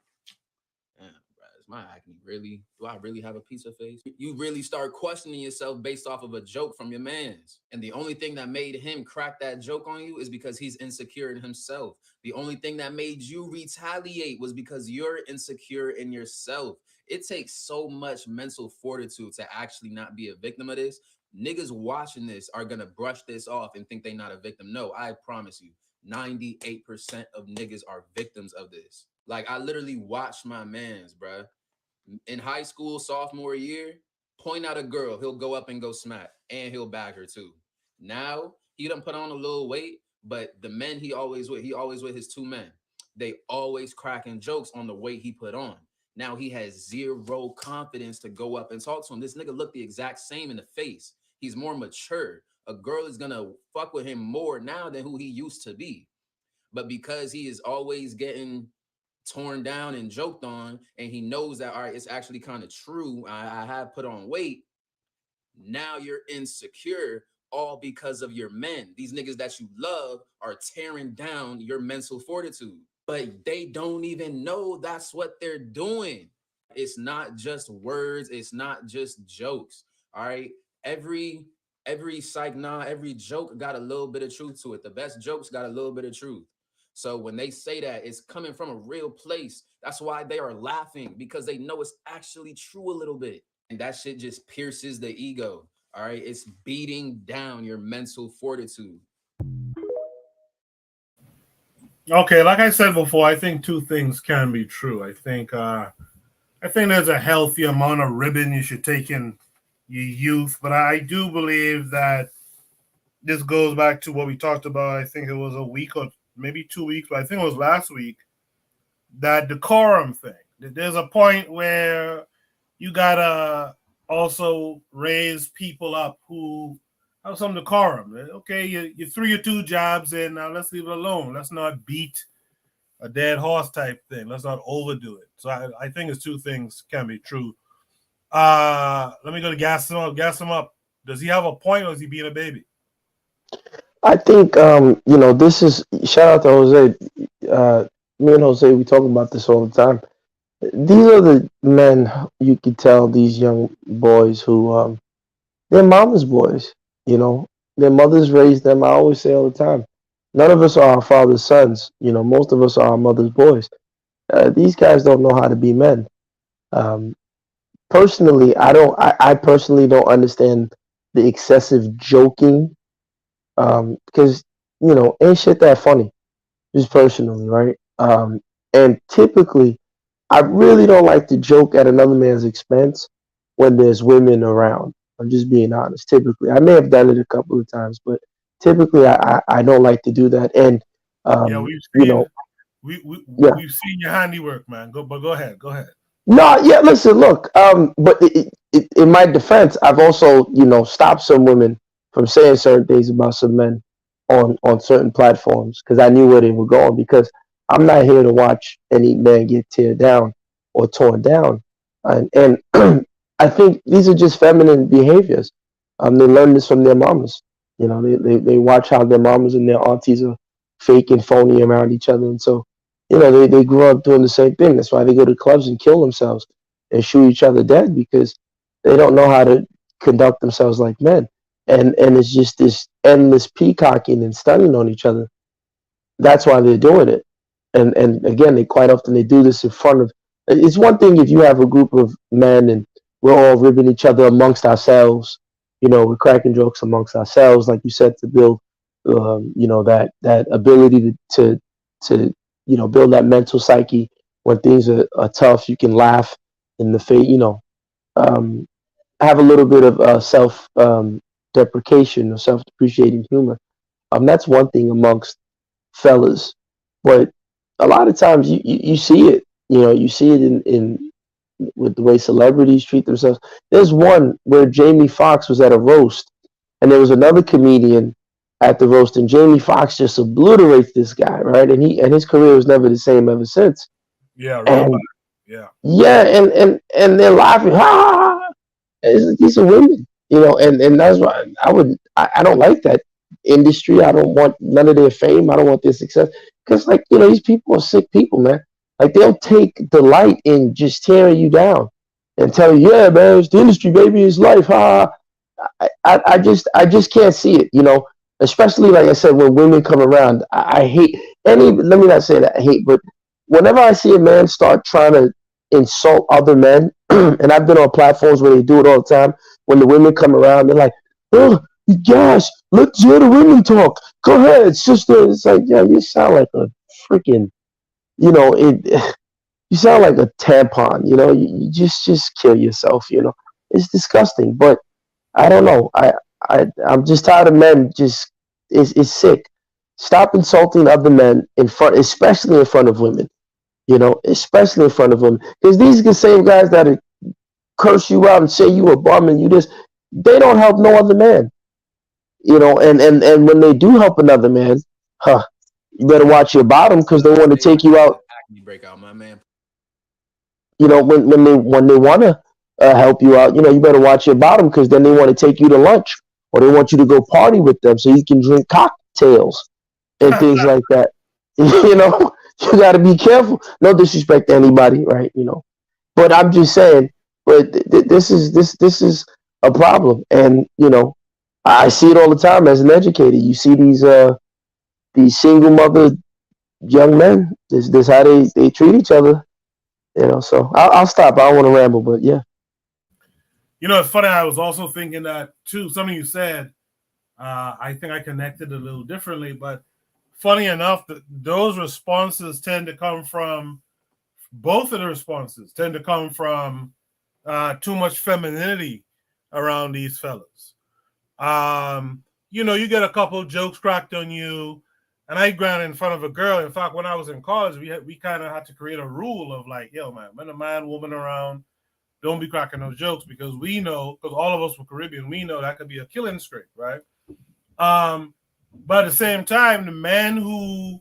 [SPEAKER 16] damn, bro, is my acne really? Do I really have a piece of face? You really start questioning yourself based off of a joke from your mans. And the only thing that made him crack that joke on you is because he's insecure in himself. The only thing that made you retaliate was because you're insecure in yourself. It takes so much mental fortitude to actually not be a victim of this. Niggas watching this are gonna brush this off and think they're not a victim. No, I promise you, 98% of niggas are victims of this. Like, I literally watched my mans, bruh. In high school, sophomore year, point out a girl, he'll go up and go smack, and he'll bag her too. Now, he done put on a little weight, but the men he always with his two men. They always cracking jokes on the weight he put on. Now he has zero confidence to go up and talk to him. This nigga look the exact same in the face. He's more mature. A girl is gonna fuck with him more now than who he used to be. But because he is always getting torn down and joked on, and he knows that, all right, it's actually kind of true, I have put on weight. Now you're insecure, all because of your men. These niggas that you love are tearing down your mental fortitude, but they don't even know that's what they're doing. It's not just words, it's not just jokes. All right. Every every joke got a little bit of truth to it. The best jokes got a little bit of truth. So when they say that, it's coming from a real place. That's why they are laughing, because they know it's actually true a little bit. And that shit just pierces the ego. All right. It's beating down your mental fortitude.
[SPEAKER 11] Okay, like I said before, I think two things can be true. I think there's a healthy amount of ribbon you should take in your youth, but I do believe that this goes back to what we talked about. I think it was a week or maybe 2 weeks, but I think it was last week, that decorum thing. There's a point where you gotta also raise people up who have some decorum. Okay, you threw your 2 jabs in, now let's leave it alone. Let's not beat a dead horse type thing. Let's not overdo it. So I think it's two things can be true. Let me go to gas him up. Gas him up. Does he have a point, or is he being a baby?
[SPEAKER 9] I think this is, shout out to Jose. Me and Jose, we talk about this all the time. These are the men, you could tell, these young boys who they're mama's boys. Their mothers raised them. I always say all the time, none of us are our father's sons. Most of us are our mother's boys. These guys don't know how to be men. Personally, I personally don't understand the excessive joking, because ain't shit that funny, just personally, right? And typically, I really don't like to joke at another man's expense when there's women around. I'm just being honest. Typically, I may have done it a couple of times, but typically, I don't like to do that. And
[SPEAKER 11] yeah, we've seen your handiwork, man. Go ahead.
[SPEAKER 9] No, yeah, listen, look, but in my defense, I've also, stopped some women from saying certain things about some men on certain platforms, because I knew where they were going, because I'm not here to watch any man get teared down or torn down. And I think these are just feminine behaviors. They learn this from their mamas. They watch how their mamas and their aunties are fake and phony around each other. And so, they grew up doing the same thing. That's why they go to clubs and kill themselves and shoot each other dead, because they don't know how to conduct themselves like men. And it's just this endless peacocking and stunning on each other. That's why they're doing it. And again, they quite often they do this in front of. It's one thing if you have a group of men and we're all ribbing each other amongst ourselves, we're cracking jokes amongst ourselves, like you said, to build, that ability to build that mental psyche when things are tough. You can laugh in the face, um, have a little bit of self deprecation or self depreciating humor. That's one thing amongst fellas, but a lot of times you see it. You see it in with the way celebrities treat themselves. There's one where Jamie Foxx was at a roast, and there was another comedian at the roast, and Jamie Foxx just obliterates this guy, right? And his career was never the same ever since.
[SPEAKER 11] Yeah, real
[SPEAKER 9] And
[SPEAKER 11] bad. Yeah.
[SPEAKER 9] yeah, and they're laughing, ha, ha, ha. These are women, and that's why I don't like that industry. I don't want none of their fame. I don't want their success because, like, these people are sick people, man. Like, they'll take delight in just tearing you down and tell you, yeah, man, it's the industry, baby, it's life. Ha. I just can't see it, especially, like I said, when women come around. I hate any, let me not say that I hate, but whenever I see a man start trying to insult other men, and I've been on platforms where they do it all the time, when the women come around, they're like, oh, gosh, let's hear the women talk. Go ahead, sister. It's like, yeah, you sound like a freaking, you sound like a tampon, you just kill yourself, It's disgusting, but I don't know. I'm just tired of men. Just it's sick. Stop insulting other men in front, especially in front of women. Especially in front of women, because these are the same guys that curse you out and say you a bum and you this. They don't help no other man. And when they do help another man, you better watch your bottom because they want to take you out.
[SPEAKER 16] Acne breakout, my man.
[SPEAKER 9] When they want to help you out, you better watch your bottom because then they want to take you to lunch or they want you to go party with them so you can drink cocktails and things like that. You got to be careful. No disrespect to anybody, right? But I'm just saying. But this is a problem, and I see it all the time as an educator. You see these single mother young men. This how they treat each other. So I'll stop. I don't want to ramble, but yeah.
[SPEAKER 11] It's funny. I was also thinking that too. Something you said, I think I connected a little differently. But funny enough, those responses tend to come from both of the responses tend to come from too much femininity around these fellas. You get a couple of jokes cracked on you, and I ran in front of a girl. In fact, when I was in college, we kind of had to create a rule of like, yo, man, when a man, woman around, don't be cracking those jokes because we know, because all of us were Caribbean, we know that could be a killing streak, right? But at the same time, the men who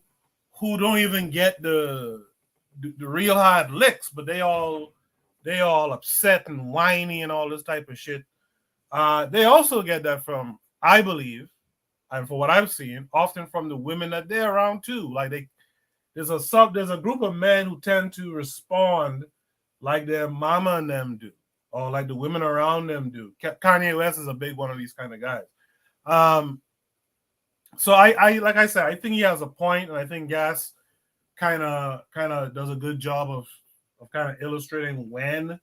[SPEAKER 11] don't even get the real hard licks, but they all upset and whiny and all this type of shit. They also get that from, I believe, and for what I've seen, often from the women that they're around too. Like there's a group of men who tend to respond like their mama and them do, or like the women around them do. Kanye West is a big one of these kind of guys. So I like I said, I think he has a point, and I think Gas kind of does a good job of kind of illustrating when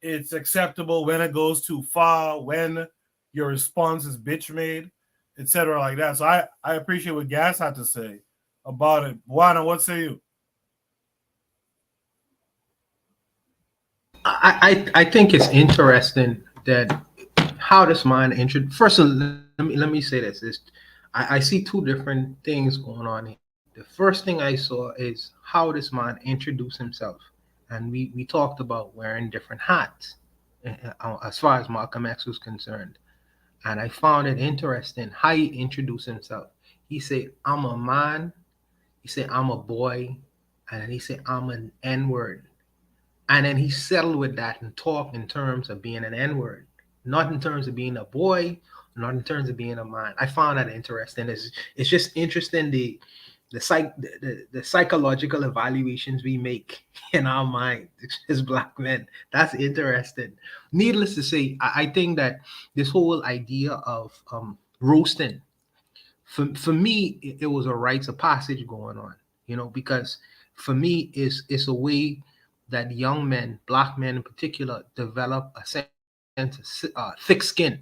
[SPEAKER 11] it's acceptable, when it goes too far, when your response is bitch made, etc. like that. So I appreciate what Gas had to say about it. Juana, what say you?
[SPEAKER 6] I think it's interesting that how this man first of all, let me say this is I see two different things going on here. The first thing I saw is how this man introduced himself, and we talked about wearing different hats as far as Malcolm X was concerned, and I found it interesting how he introduced himself. He said, I'm a man, he said, I'm a boy, and then he said, I'm an N-word. And then he settled with that and talked in terms of being an N-word, not in terms of being a boy, not in terms of being a man. I found that interesting. It's just interesting the psychological evaluations we make in our mind as Black men. That's interesting. Needless to say, I think that this whole idea of roasting, for me, it was a rites of passage going on, because for me, it's a way that young men, Black men in particular, develop a sense of thick skin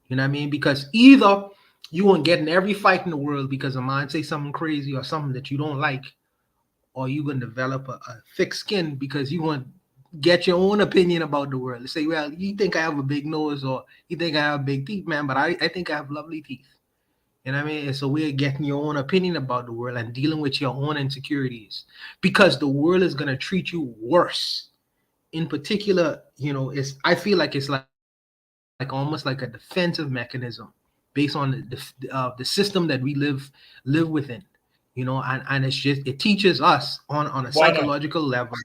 [SPEAKER 6] You know what I mean? Because either you won't get in every fight in the world because a man say something crazy or something that you don't like, or you gonna develop a thick skin because you want to get your own opinion about the world. Say, well, you think I have a big nose or you think I have big teeth, man, but I think I have lovely teeth. You know what I mean? And so we're getting your own opinion about the world and dealing with your own insecurities because the world is gonna treat you worse. In particular, it's I feel like it's like almost like a defensive mechanism based on the system that we live within, and it's just it teaches us on a psychological level.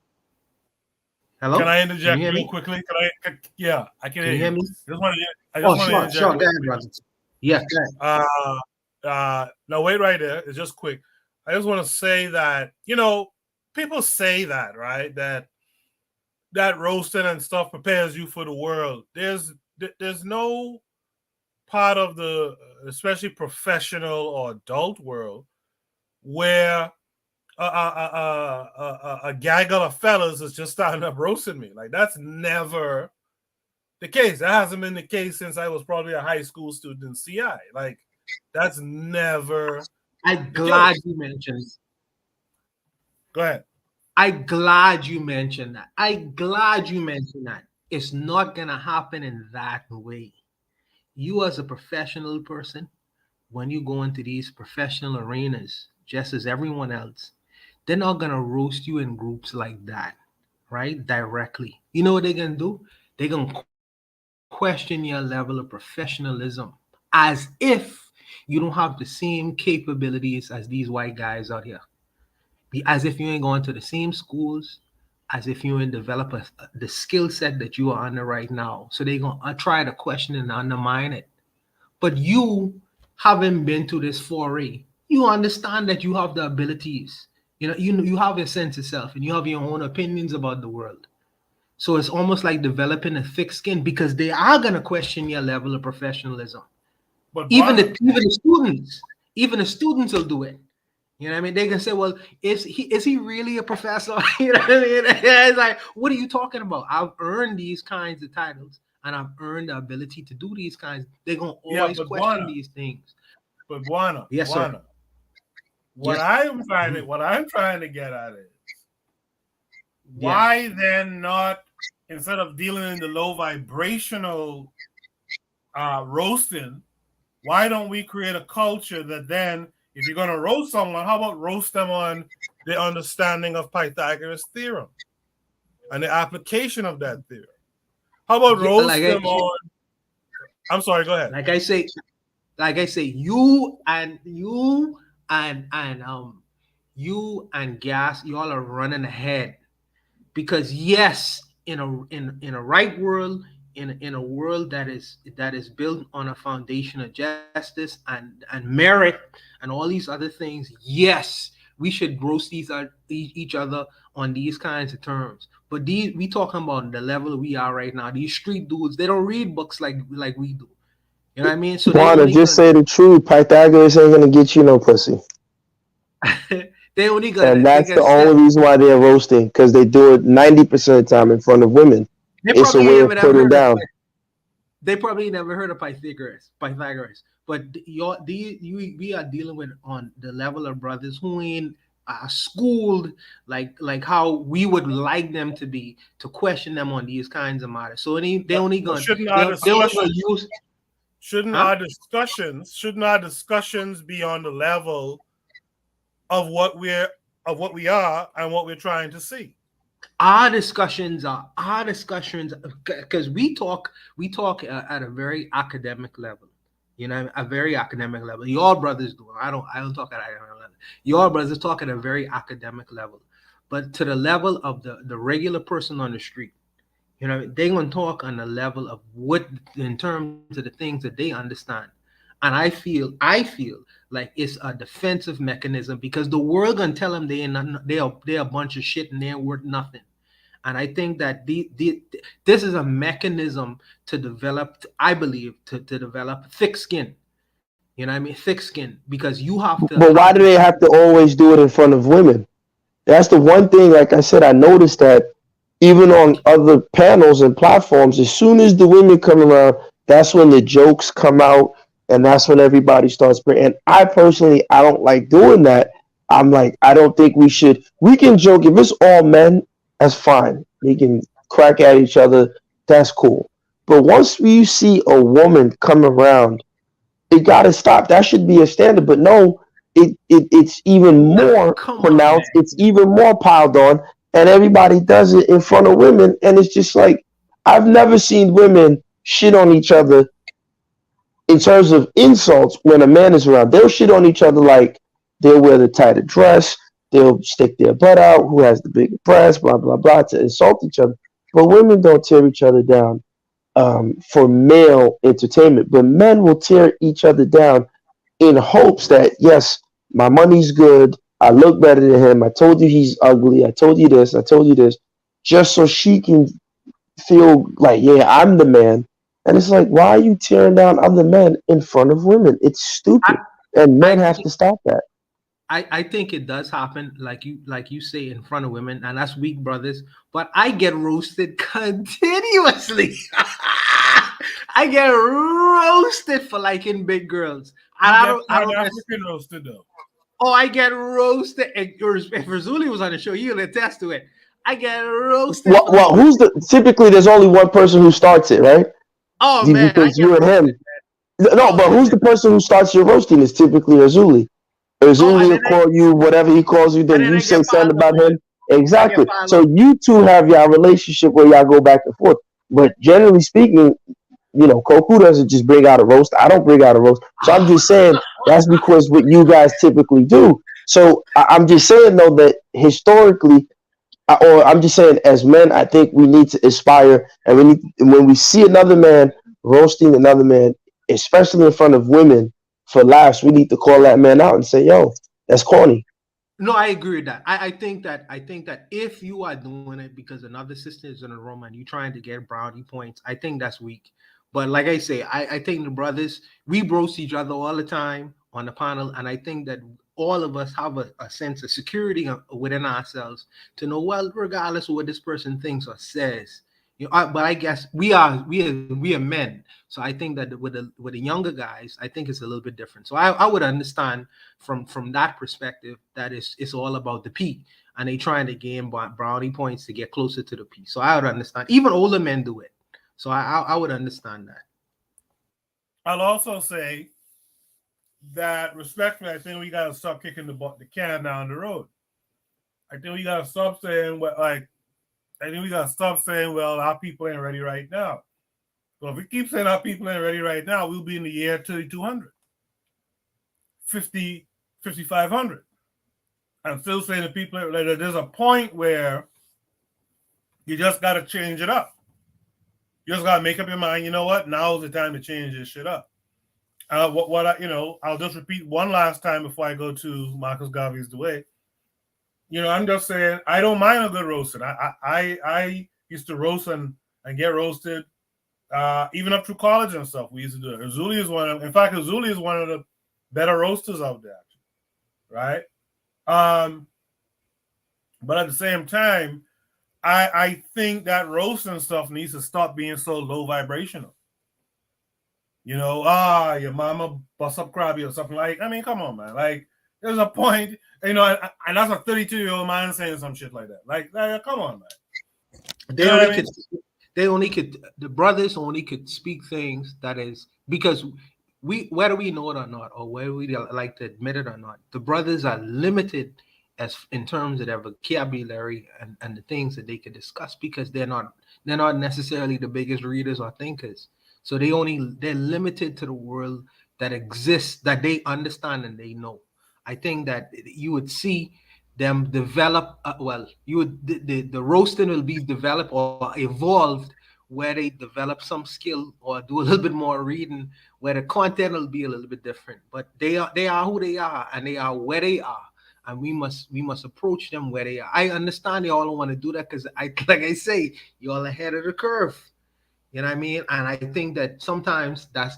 [SPEAKER 6] Hello,
[SPEAKER 11] Can I
[SPEAKER 6] can you
[SPEAKER 11] interject
[SPEAKER 6] hear
[SPEAKER 11] real
[SPEAKER 6] me?
[SPEAKER 11] quickly? Yeah, I can
[SPEAKER 6] Can
[SPEAKER 11] hear
[SPEAKER 6] you hear
[SPEAKER 11] you.
[SPEAKER 6] me?
[SPEAKER 11] I
[SPEAKER 6] Oh,
[SPEAKER 11] just want to
[SPEAKER 6] sure,
[SPEAKER 11] interject
[SPEAKER 6] go
[SPEAKER 11] real
[SPEAKER 6] ahead,
[SPEAKER 11] quick.
[SPEAKER 6] brother. Yeah, go ahead.
[SPEAKER 11] No, wait right there. It's just quick. I just want to say that, people say that, right? That roasting and stuff prepares you for the world. There's no part of the, especially professional or adult world, where a gaggle of fellas is just starting up roasting me. Like, that's never the case. That hasn't been the case since I was probably a high school student in CI. Like, that's never
[SPEAKER 6] I'm
[SPEAKER 11] the
[SPEAKER 6] glad
[SPEAKER 11] case.
[SPEAKER 6] you mentioned.
[SPEAKER 11] Go ahead.
[SPEAKER 6] I'm glad you mentioned that. I'm glad you mentioned that. It's not gonna happen in that way. You as a professional person, when you go into these professional arenas, just as everyone else, they're not gonna roast you in groups like that, right? Directly. You know what they're gonna do? They're gonna question your level of professionalism as if you don't have the same capabilities as these white guys out here. As if you ain't going to the same schools, as if you ain't develop the skill set that you are under right now. So they're gonna try to question and undermine it. But you haven't been to this foray. You understand that you have the abilities. You have your sense of self and you have your own opinions about the world. So it's almost like developing a thick skin because they are gonna question your level of professionalism.
[SPEAKER 11] But
[SPEAKER 6] Even the students will do it. You know what I mean? They can say, "Well, is he really a professor?" You know what I mean? It's like, what are you talking about? I've earned these kinds of titles, and I've earned the ability to do these kinds. They're gonna
[SPEAKER 11] Yeah,
[SPEAKER 6] always
[SPEAKER 11] but
[SPEAKER 6] question
[SPEAKER 11] Buana,
[SPEAKER 6] these things.
[SPEAKER 11] but Buana,
[SPEAKER 6] Yes, sir.
[SPEAKER 11] Buana. What
[SPEAKER 6] Yes.
[SPEAKER 11] I'm trying to get at is,
[SPEAKER 6] Yeah.
[SPEAKER 11] why then not, instead of dealing in the low vibrational roasting, why don't we create a culture that then, if you're going to roast someone, how about roast them on the understanding of Pythagoras' theorem and the application of that theorem? How about
[SPEAKER 6] Yeah,
[SPEAKER 11] roast them on? I'm sorry. Go ahead.
[SPEAKER 6] Like I say, you and Gas, y'all are running ahead because yes, in a right world, in a world that is built on a foundation of justice and merit and all these other things, yes, we should roast each other on these kinds of terms. But we talking about the level we are right now. These street dudes, they don't read books like we do. You know what I mean? So they
[SPEAKER 9] Wanna
[SPEAKER 6] only
[SPEAKER 9] just
[SPEAKER 6] gonna
[SPEAKER 9] say the truth. Pythagoras ain't gonna get you no pussy.
[SPEAKER 6] they only
[SPEAKER 9] And
[SPEAKER 6] gonna they
[SPEAKER 9] that's
[SPEAKER 6] gonna
[SPEAKER 9] the
[SPEAKER 6] step.
[SPEAKER 9] only reason why they're roasting, because they do it 90% of the time in front of women.
[SPEAKER 6] They
[SPEAKER 9] It's a
[SPEAKER 6] probably
[SPEAKER 9] way
[SPEAKER 6] ain't
[SPEAKER 9] of
[SPEAKER 6] even ever
[SPEAKER 9] putting
[SPEAKER 6] heard of
[SPEAKER 9] down.
[SPEAKER 6] they probably never heard of Pythagoras. But we are dealing with on the level of brothers who ain't schooled like how we would like them to be to question them on these kinds of matters. So they only
[SPEAKER 11] But
[SPEAKER 6] gonna they only gonna use.
[SPEAKER 11] shouldn't
[SPEAKER 6] Huh?
[SPEAKER 11] our discussions be on the level of what we are and what we're trying to see?
[SPEAKER 6] Our discussions because we talk at a very academic level, a very academic level. Your brothers do. I don't talk at academic level. Your brothers talk at a very academic level, but to the level of the regular person on the street, they're gonna talk on the level of what, in terms of the things that they understand. And I feel like it's a defensive mechanism because the world gonna tell them they're a bunch of shit and they're worth nothing. And I think that this is a mechanism to develop, I believe, to develop thick skin. You know what I mean? Thick skin, because you
[SPEAKER 9] But why do they have to always do it in front of women? That's the one thing, like I said, I noticed that even on other panels and platforms, as soon as the women come around, That's when the jokes come out, and that's when everybody starts bringing. And I personally, I don't like doing that. I'm like, I don't think we should. We can joke if it's all men, that's fine. We can crack at each other, that's cool. But once we see a woman come around, it got to stop. That should be a standard. But no, it's even more pronounced. It's even more piled on, and everybody does it in front of women. And it's just like I've never seen women shit on each other in terms of insults when a man is around. They'll shit on each other like they'll wear the tighter dress, they'll stick their butt out, who has the bigger breast, blah blah blah, to insult each other. But women don't tear each other down for male entertainment, but men will tear each other down in hopes that yes, my money's good, I look better than him, I told you he's ugly, I told you this, I told you this, just so she can feel like, yeah, I'm the man. And it's like, why are you tearing down other men in front of women? It's stupid. And men have to stop that.
[SPEAKER 6] I think it does happen, like you say, in front of women, and that's weak brothers. But I get roasted continuously. I get roasted for liking big girls. And I don't
[SPEAKER 11] African roasted though.
[SPEAKER 6] Oh, I get roasted. If Razuli was on the show, he'll attest to it. I get roasted.
[SPEAKER 9] Well, who's typically there's only one person who starts it, right?
[SPEAKER 6] Oh man,
[SPEAKER 9] because you and him. No, but who's the person who starts your roasting? Is typically Razuli. Razuli will call you whatever he calls you. Then you say something about him. Exactly. So you two have your relationship where y'all go back and forth. But generally speaking, you know, Koku doesn't just bring out a roast. I don't bring out a roast. So I'm just saying that's because what you guys typically do. So I'm just saying though that historically, or I'm just saying as men, I think we need to aspire, and we need, when we see another man roasting another man, especially in front of women for laughs, we need to call that man out and say, yo, that's corny.
[SPEAKER 6] No, I agree with that. I think that if you are doing it because another sister is in a room and you're trying to get brownie points, I think that's weak. But like I say, I think the brothers, we roast each other all the time on the panel, and I think that all of us have a sense of security within ourselves to know, well, regardless of what this person thinks or says, you know. But I guess we are men, so I think that with the younger guys, I think it's a little bit different. So I would understand from that perspective that it's all about the P, and they trying to gain brownie points to get closer to the P. So I would understand. Even older men do it, so I would understand that.
[SPEAKER 11] I'll also say that respectfully, I think we gotta stop kicking the can down the road. I think we gotta stop saying I think we gotta stop saying, well, our people ain't ready right now. So if we keep saying our people ain't ready right now, we'll be in the year 3200, 5500. I'm still saying the people, there's a point where you just gotta change it up. You just gotta make up your mind, you know what? Now's the time to change this shit up. I'll just repeat one last time before I go to Marcus Garvey's The Way. You know, I'm just saying I don't mind a good roasting. I used to roast and get roasted, even up through college and stuff. We used to do it. Azuli is one of the better roasters out there, right? But at the same time, I think that roasting stuff needs to stop being so low vibrational. You know, your mama bust up crabby or something like. I mean, come on, man. Like, there's a point, you know, and that's a 32-year-old man saying some shit like that. Like come on, man.
[SPEAKER 6] The brothers only could speak things that is because whether we know it or not, or whether we like to admit it or not, the brothers are limited as in terms of their vocabulary and the things that they could discuss because they're not necessarily the biggest readers or thinkers. So they're limited to the world that exists, that they understand and they know. I think that you would see them develop. The roasting will be developed or evolved where they develop some skill or do a little bit more reading, where the content will be a little bit different. But they are who they are, and they are where they are, and we must approach them where they are. I understand they all don't want to do that because like I say, you're all ahead of the curve. You know what I mean? And I think that sometimes that's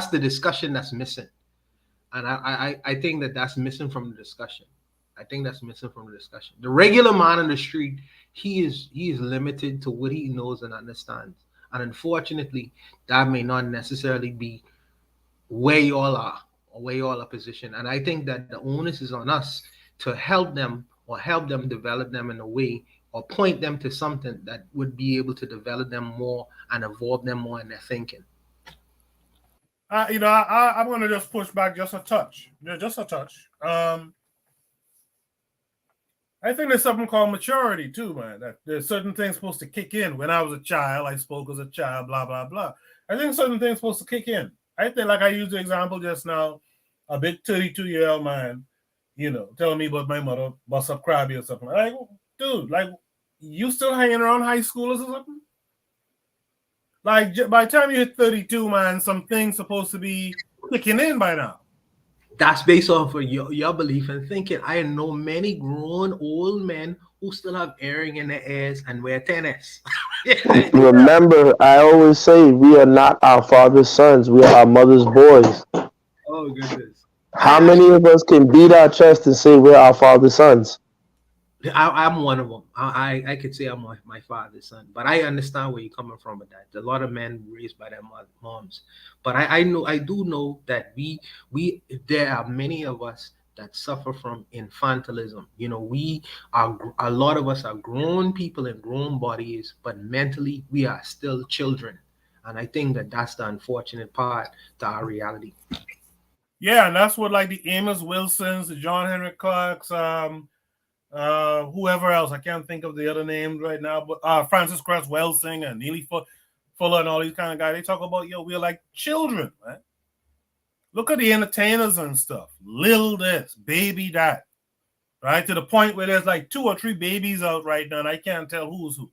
[SPEAKER 6] the discussion that's missing. And I think that's missing from the discussion. I think that's missing from the discussion. The regular man on the street, he is limited to what he knows and understands. And unfortunately, that may not necessarily be where you all are or where you all are positioned. And I think that the onus is on us to help them or help them develop them in a way or point them to something that would be able to develop them more and evolve them more in their thinking.
[SPEAKER 11] I'm going to just push back just a touch. Yeah, just a touch. I think there's something called maturity too, man. That there's certain things supposed to kick in. When I was a child, I spoke as a child, blah, blah, blah. I think certain things supposed to kick in. I think, like I used the example just now, a big 32-year-old man, telling me about my mother bust up crabby or something. Like, dude, like, you still hanging around high schoolers or something? Like, by the time you hit 32, man, some things supposed to be kicking in by now.
[SPEAKER 6] That's based off of your belief and thinking. I know many grown old men who still have earring in their ears and wear tennis.
[SPEAKER 9] Remember, I always say we are not our father's sons. We are our mother's boys.
[SPEAKER 6] Oh, goodness.
[SPEAKER 9] How many of us can beat our chest and say we're our father's sons?
[SPEAKER 6] I'm one of them. I could say I'm my father's son, but I understand where you're coming from with that. A lot of men raised by their moms, but I do know that there are many of us that suffer from infantilism. A lot of us are grown people in grown bodies, but mentally we are still children, and I think that that's the unfortunate part to our reality.
[SPEAKER 11] Yeah, and that's what like the Amos Wilsons, the John Henry Clarks, whoever else, I can't think of the other names right now, but Francis Cress Welsing and Neely Fuller and all these kind of guys, they talk about, we're like children, right? Look at the entertainers and stuff. Lil this, baby that, right? To the point where there's like 2 or 3 babies out right now and I can't tell who's who,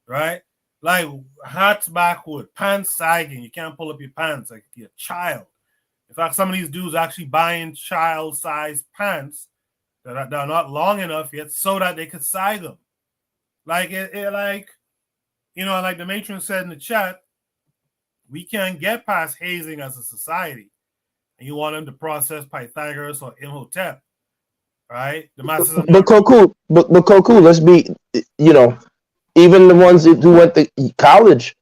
[SPEAKER 11] right? Like hats backward, pants sagging. You can't pull up your pants like you're a child. In fact, some of these dudes actually buying child-sized pants that are not long enough yet so that they could sag them. Like, like the matron said in the chat, we can't get past hazing as a society. And you want them to process Pythagoras or Imhotep, right? The masses are
[SPEAKER 9] But Koku, let's be, even the ones who went to college,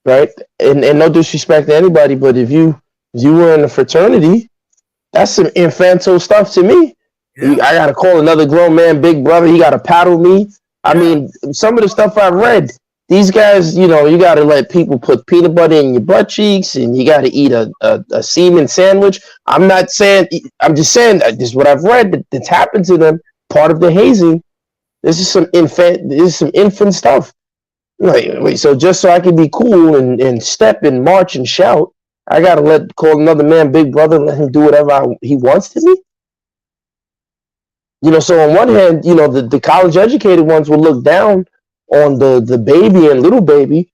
[SPEAKER 9] right? And no disrespect to anybody, but if you were in a fraternity, that's some infantile stuff to me. Yeah. I gotta call another grown man big brother. He gotta paddle me. I mean, some of the stuff I've read, these guys, you gotta let people put peanut butter in your butt cheeks, and you gotta eat a semen sandwich. I'm not saying. I'm just saying that this is what I've read that's happened to them. Part of the hazing. This is some infant stuff. Like, wait, so just so I can be cool and step and march and shout, I gotta call another man big brother, let him do whatever he wants to me. So on one hand, the college educated ones will look down on the baby and little baby,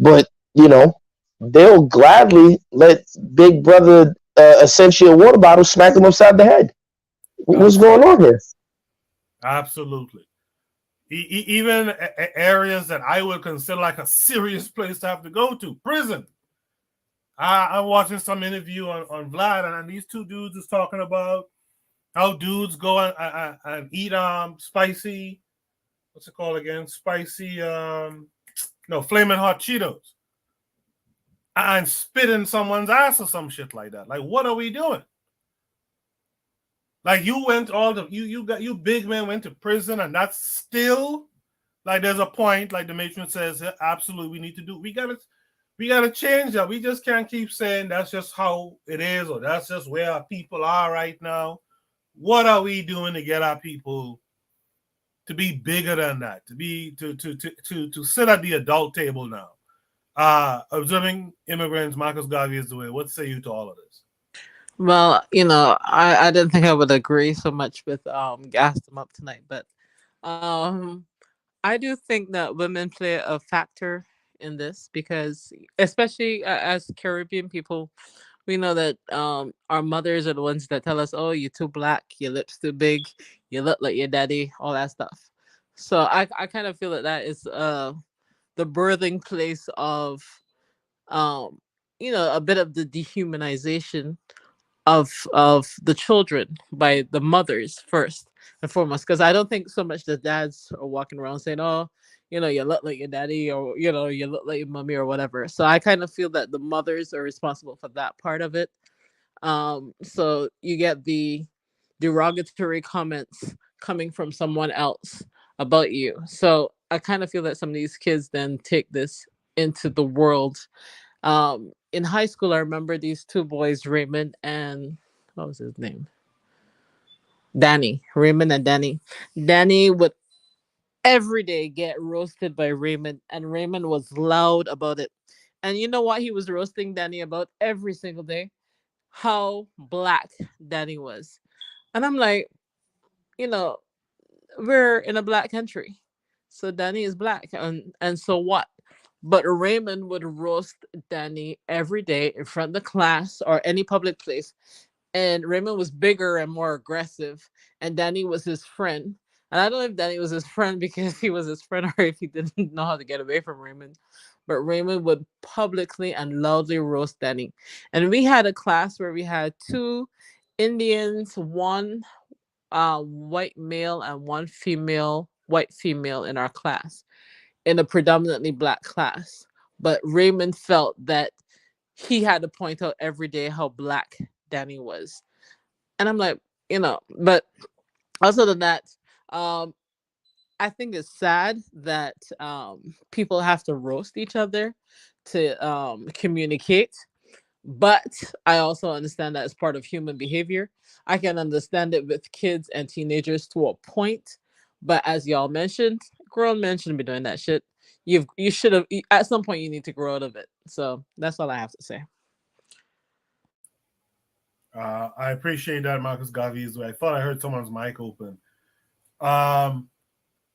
[SPEAKER 9] but they'll gladly let big brother Essentia water bottle smack them upside the head. What's going on here?
[SPEAKER 11] Absolutely. Even areas that I would consider like a serious place to have to go to, prison. I'm watching some interview on Vlad, and these 2 dudes is talking about how dudes go and eat spicy, what's it called again? Spicy, flaming hot Cheetos, and spit in someone's ass or some shit like that. Like, what are we doing? Like, you went you big men went to prison, and that's still like there's a point, like the matron says, absolutely we gotta change that. We just can't keep saying that's just how it is, or that's just where our people are right now. What are we doing to get our people to be bigger than that? To sit at the adult table now? Observing immigrants, Marcus Garvey is the way. What say you to all of this?
[SPEAKER 15] Well, I didn't think I would agree so much with Gas Them Up tonight, but I do think that women play a factor in this because, especially as Caribbean people, we know that our mothers are the ones that tell us, "Oh, you're too black, your lips too big, you look like your daddy," all that stuff. So I kind of feel that is the birthing place of a bit of the dehumanization of the children by the mothers first. and foremost, because I don't think so much the dads are walking around saying, "Oh, you look like your daddy," or you look like your mommy, or whatever. So I kind of feel that the mothers are responsible for that part of it. So you get the derogatory comments coming from someone else about you. So I kind of feel that some of these kids then take this into the world. In high school, I remember these two boys, Raymond and what was his name? Danny. Raymond and Danny. Danny would every day get roasted by Raymond, and Raymond was loud about it. And you know what he was roasting Danny about every single day? How black Danny was. And I'm like, you know, we're in a black country. So Danny is black. And so what? But Raymond would roast Danny every day in front of the class or any public place. And Raymond was bigger and more aggressive. And Danny was his friend. And I don't know if Danny was his friend because he was his friend or if he didn't know how to get away from Raymond. But Raymond would publicly and loudly roast Danny. And we had a class where we had two Indians, one white male and one female, white female in our class, in a predominantly black class. But Raymond felt that he had to point out every day how black Danny was. And I'm like, but other than that, I think it's sad that people have to roast each other to communicate. But I also understand that it's part of human behavior. I can understand it with kids and teenagers to a point. But as y'all mentioned, grown men shouldn't be doing that shit. You should have at some point you need to grow out of it. So that's all I have to say.
[SPEAKER 11] I appreciate that, Marcus Gaviz. I thought I heard someone's mic open.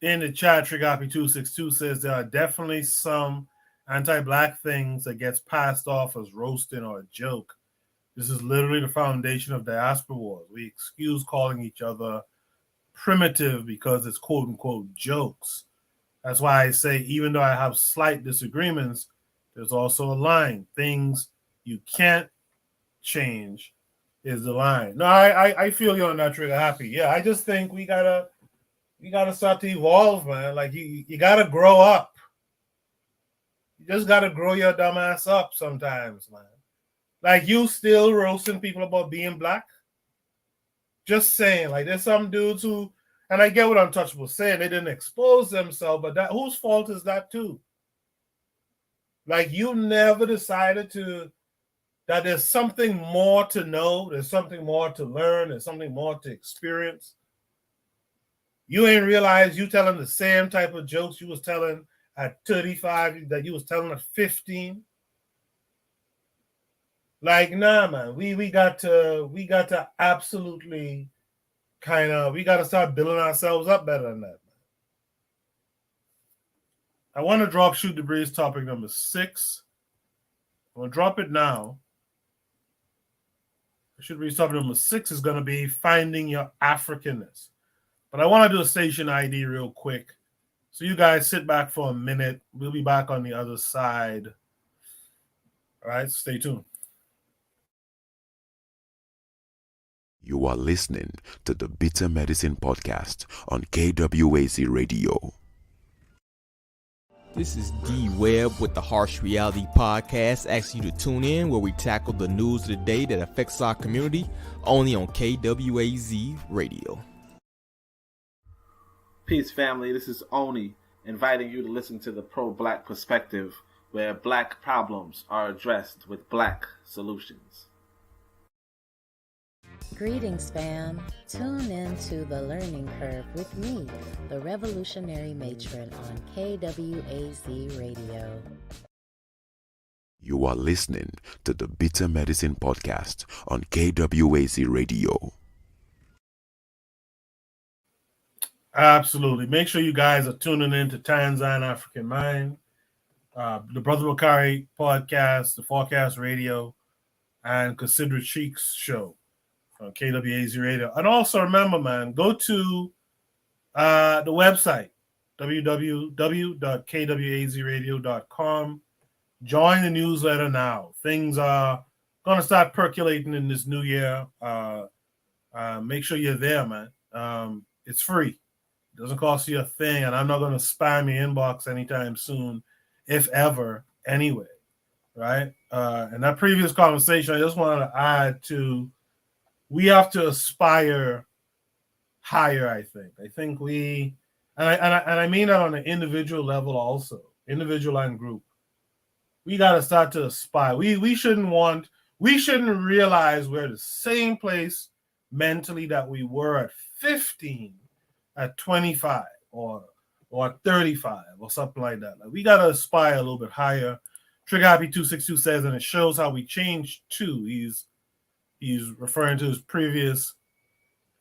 [SPEAKER 11] In the chat, Trigapi262 says there are definitely some anti-black things that gets passed off as roasting or a joke. This is literally the foundation of diaspora wars. We excuse calling each other primitive because it's quote-unquote jokes. That's why I say even though I have slight disagreements, there's also a line. Things you can't change is the line. No, I feel you on that, Trigger Happy. Yeah, I just think we gotta start to evolve, man. Like you gotta grow up. You just gotta grow your dumb ass up sometimes, man. Like you still roasting people about being black. Just saying, like there's some dudes who, and I get what Untouchable saying, they didn't expose themselves, but that whose fault is that too? Like you never decided that there's something more to know, there's something more to learn, there's something more to experience. You ain't realized you telling the same type of jokes you was telling at 35 that you was telling at 15. Like, nah, man, we got to absolutely we got to start building ourselves up better than that, man. I want to drop Shoot the Breeze topic number 6. I'm going to drop it now. Shoot the Breeze topic number 6 is going to be finding your Africanness. But I want to do a station ID real quick. So you guys sit back for a minute. We'll be back on the other side. All right, stay tuned.
[SPEAKER 2] You are listening to the Bitter Medicine Podcast on KWAZ Radio.
[SPEAKER 3] This is D Webb with the Harsh Reality Podcast, asking you to tune in where we tackle the news of the day that affects our community, only on KWAZ Radio.
[SPEAKER 4] Peace, family. This is Oni, inviting you to listen to the pro-black perspective, where black problems are addressed with black solutions.
[SPEAKER 5] Greetings, fam. Tune in to The Learning Curve with me, the revolutionary matron on KWAZ Radio.
[SPEAKER 2] You are listening to the Bitter Medicine Podcast on KWAZ Radio.
[SPEAKER 11] Absolutely. Make sure you guys are tuning in to Tanzan African Mind, the Brother Bakari podcast, the Forecast Radio, and Considerate Cheeks show on KWAZ Radio. And also remember, man, go to the website, www.kwazradio.com. Join the newsletter now. Things are going to start percolating in this new year. Make sure you're there, man. It's free. It doesn't cost you a thing, and I'm not going to spam your inbox anytime soon, if ever, anyway, right? And that previous conversation, I just wanted to add to, we have to aspire higher, I think. I think we, and I mean that on an individual level also, individual and group. We got to start to aspire. We shouldn't realize we're the same place mentally that we were at 15, at 25, or 35, or something like that. Like, we got to aspire a little bit higher. Trigger Happy 262 says, and it shows how we changed too. He's referring to his previous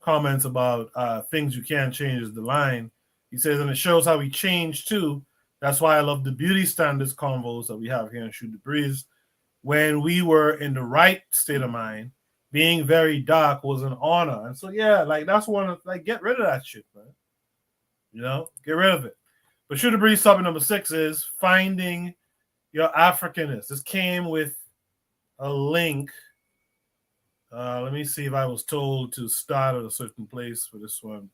[SPEAKER 11] comments about things you can't change is the line. He says, and it shows how we changed too. That's why I love the beauty standards convos that we have here in Shoot the Breeze. When we were in the right state of mind, being very dark was an honor. And so, yeah, like, that's one of, like, get rid of that shit, man. You know, get rid of it. But Shoot the Breeze topic number 6 is finding your Africanness. This came with a link. Let me see if I was told to start at a certain place for this one.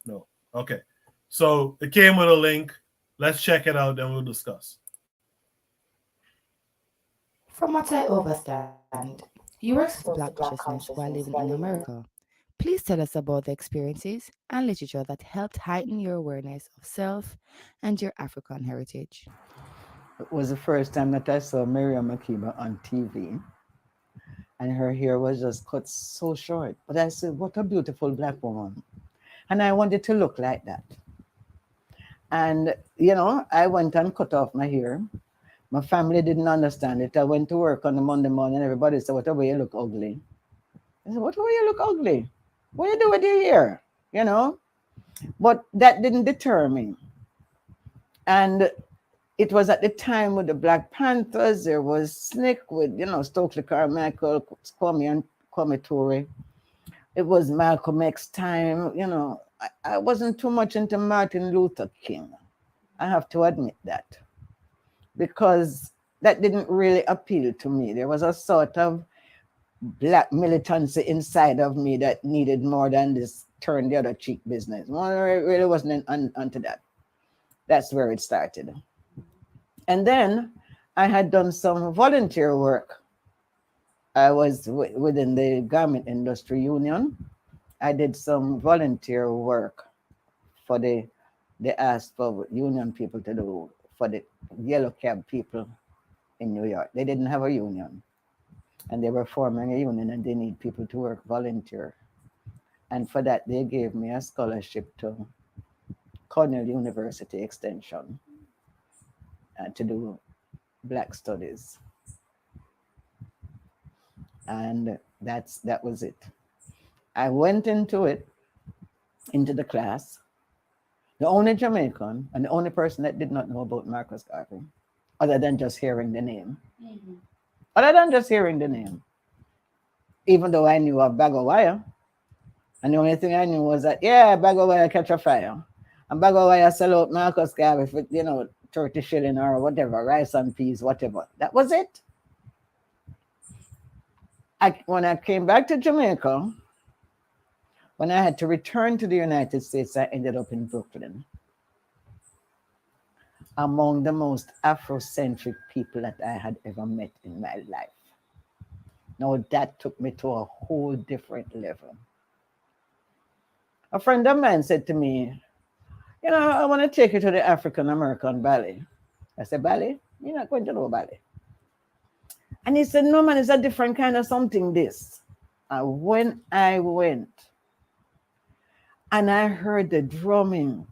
[SPEAKER 11] No. Okay. So it came with a link. Let's check it out, then we'll discuss.
[SPEAKER 13] From what I understand, you were exposed to Black consciousness while living in America. Please tell us about the experiences and literature that helped heighten your awareness of self and your African heritage.
[SPEAKER 17] It was the first time that I saw Miriam Makeba on TV, and her hair was just cut so short. But I said, what a beautiful Black woman. And I wanted to look like that. And, you know, I went and cut off my hair. My family didn't understand it. I went to work on the Monday morning, and everybody said, what a way you look ugly. I said, what a way you look ugly? What you do with your hair? You know? But that didn't deter me. And it was at the time with the Black Panthers. There was Slick with, you know, Stokely Carmichael, Kwame Ture. It was Malcolm X time. You know, I wasn't too much into Martin Luther King. I have to admit that. Because that didn't really appeal to me. There was a sort of Black militancy inside of me that needed more than this turn the other cheek business. Well, it really wasn't onto that. That's where it started. And then I had done some volunteer work. I was within the Garment Industry Union. I did some volunteer work for they asked for union people to do for the yellow cab people in New York. They didn't have a union, and they were forming a union, and they need people to work volunteer. And for that, they gave me a scholarship to Cornell University Extension to do Black studies. And that was it. I went into the class, the only Jamaican and the only person that did not know about Marcus Garvey, other than just hearing the name. Mm-hmm. Other than just hearing the name. Even though I knew of Bag of Wire, and the only thing I knew was that, yeah, Bag of Wire catch a fire. And Bag of Wire sell out Marcus Garvey for, you know, 30 shilling or whatever, rice and peas, whatever. That was it. When I came back to Jamaica, when I had to return to the United States, I ended up in Brooklyn, among the most Afrocentric people that I had ever met in my life. Now that took me to a whole different level. A friend of mine said to me, you know, I want to take you to the African American Ballet. I said, ballet? You're not going to know ballet. And he said, no, man, it's a different kind of something, this. And when I went, and I heard the drumming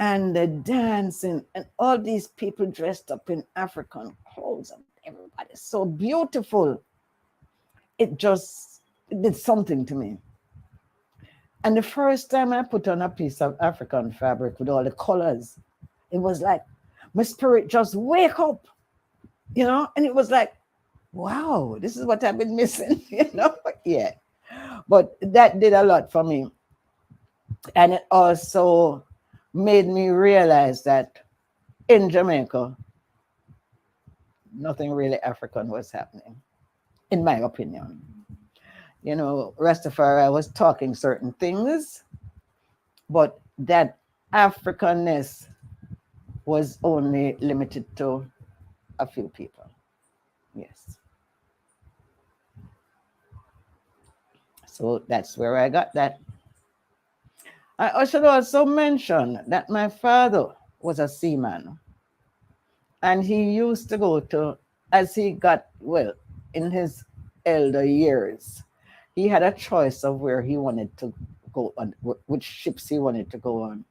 [SPEAKER 17] and the dancing and all these people dressed up in African clothes, and everybody so beautiful. It did something to me. And the first time I put on a piece of African fabric with all the colors, it was like my spirit just wake up, you know? And it was like, wow, this is what I've been missing, you know? Yeah. But that did a lot for me. And it also made me realize that in Jamaica, nothing really African was happening, in my opinion. You know, Rastafari was talking certain things, but that Africanness was only limited to a few people. Yes. So that's where I got that. I should also mention that my father was a seaman, and he used to go to, as he got, well, in his elder years, he had a choice of where he wanted to go on, which ships he wanted to go on.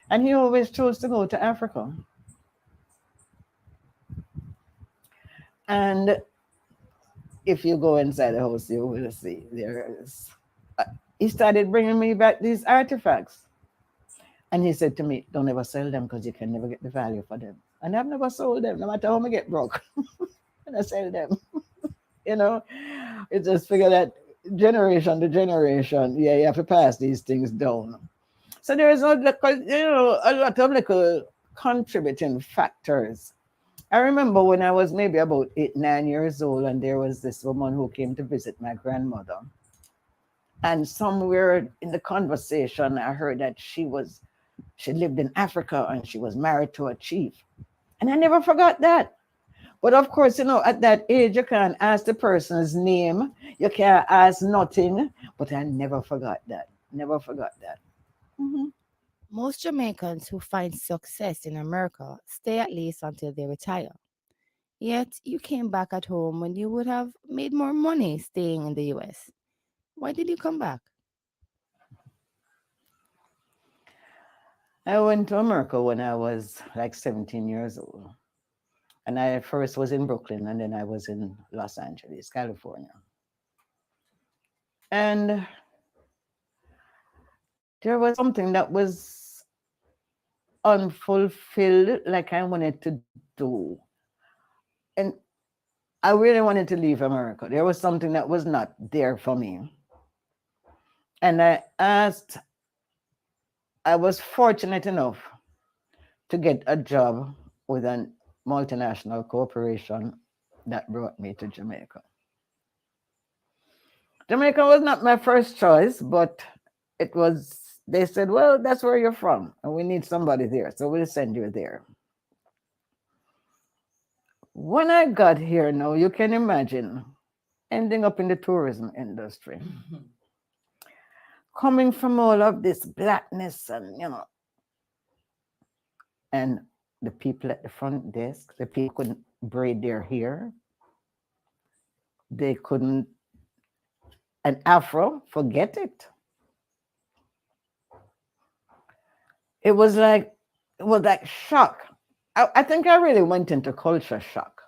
[SPEAKER 17] And he always chose to go to Africa. And if you go inside the house, you will see there is. He started bringing me back these artifacts. And he said to me, don't ever sell them because you can never get the value for them. And I've never sold them, no matter how I get broke. And I sell them. You know, it's just figure that generation to generation, yeah, you have to pass these things down. So there is a lot of little contributing factors. I remember when I was maybe about 8, 9 years old, and there was this woman who came to visit my grandmother. And somewhere in the conversation, I heard that she lived in Africa and she was married to a chief. And I never forgot that. But of course, at that age, you can't ask the person's name. You can't ask nothing. But I never forgot that. Never forgot that. Mm-hmm.
[SPEAKER 13] Most Jamaicans who find success in America stay at least until they retire. Yet you came back at home when you would have made more money staying in the US. Why did you come back?
[SPEAKER 17] I went to America when I was like 17 years old. And I first was in Brooklyn, and then I was in Los Angeles, California. And there was something that was unfulfilled, like I wanted to do. And I really wanted to leave America. There was something that was not there for me. And I was fortunate enough to get a job with a multinational corporation that brought me to Jamaica. Jamaica was not my first choice, but they said, well, that's where you're from, and we need somebody there, so we'll send you there. When I got here now, you can imagine ending up in the tourism industry. Coming from all of this blackness and the people at the front desk, the people couldn't braid their hair. They couldn't, an afro, forget it. It was like shock. I think I really went into culture shock.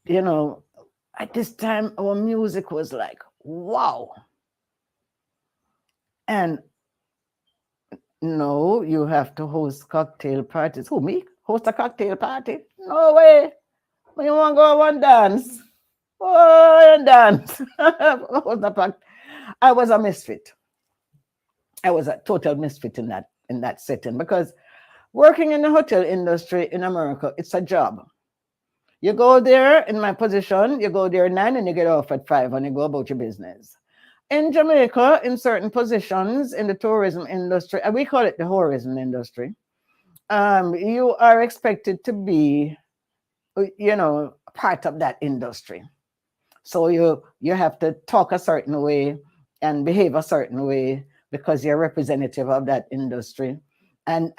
[SPEAKER 17] At this time, our music was like, wow. And no, you have to host cocktail parties. Who, me? Host a cocktail party? No way. When you want to go and dance? Oh, and dance. I was a misfit. I was a total misfit in that setting, because working in the hotel industry in America, it's a job. You go there, in my position, you go there 9 and you get off at 5 and you go about your business. In Jamaica, in certain positions in the tourism industry, and we call it the tourism industry, you are expected to be, part of that industry. So you have to talk a certain way and behave a certain way because you're representative of that industry. And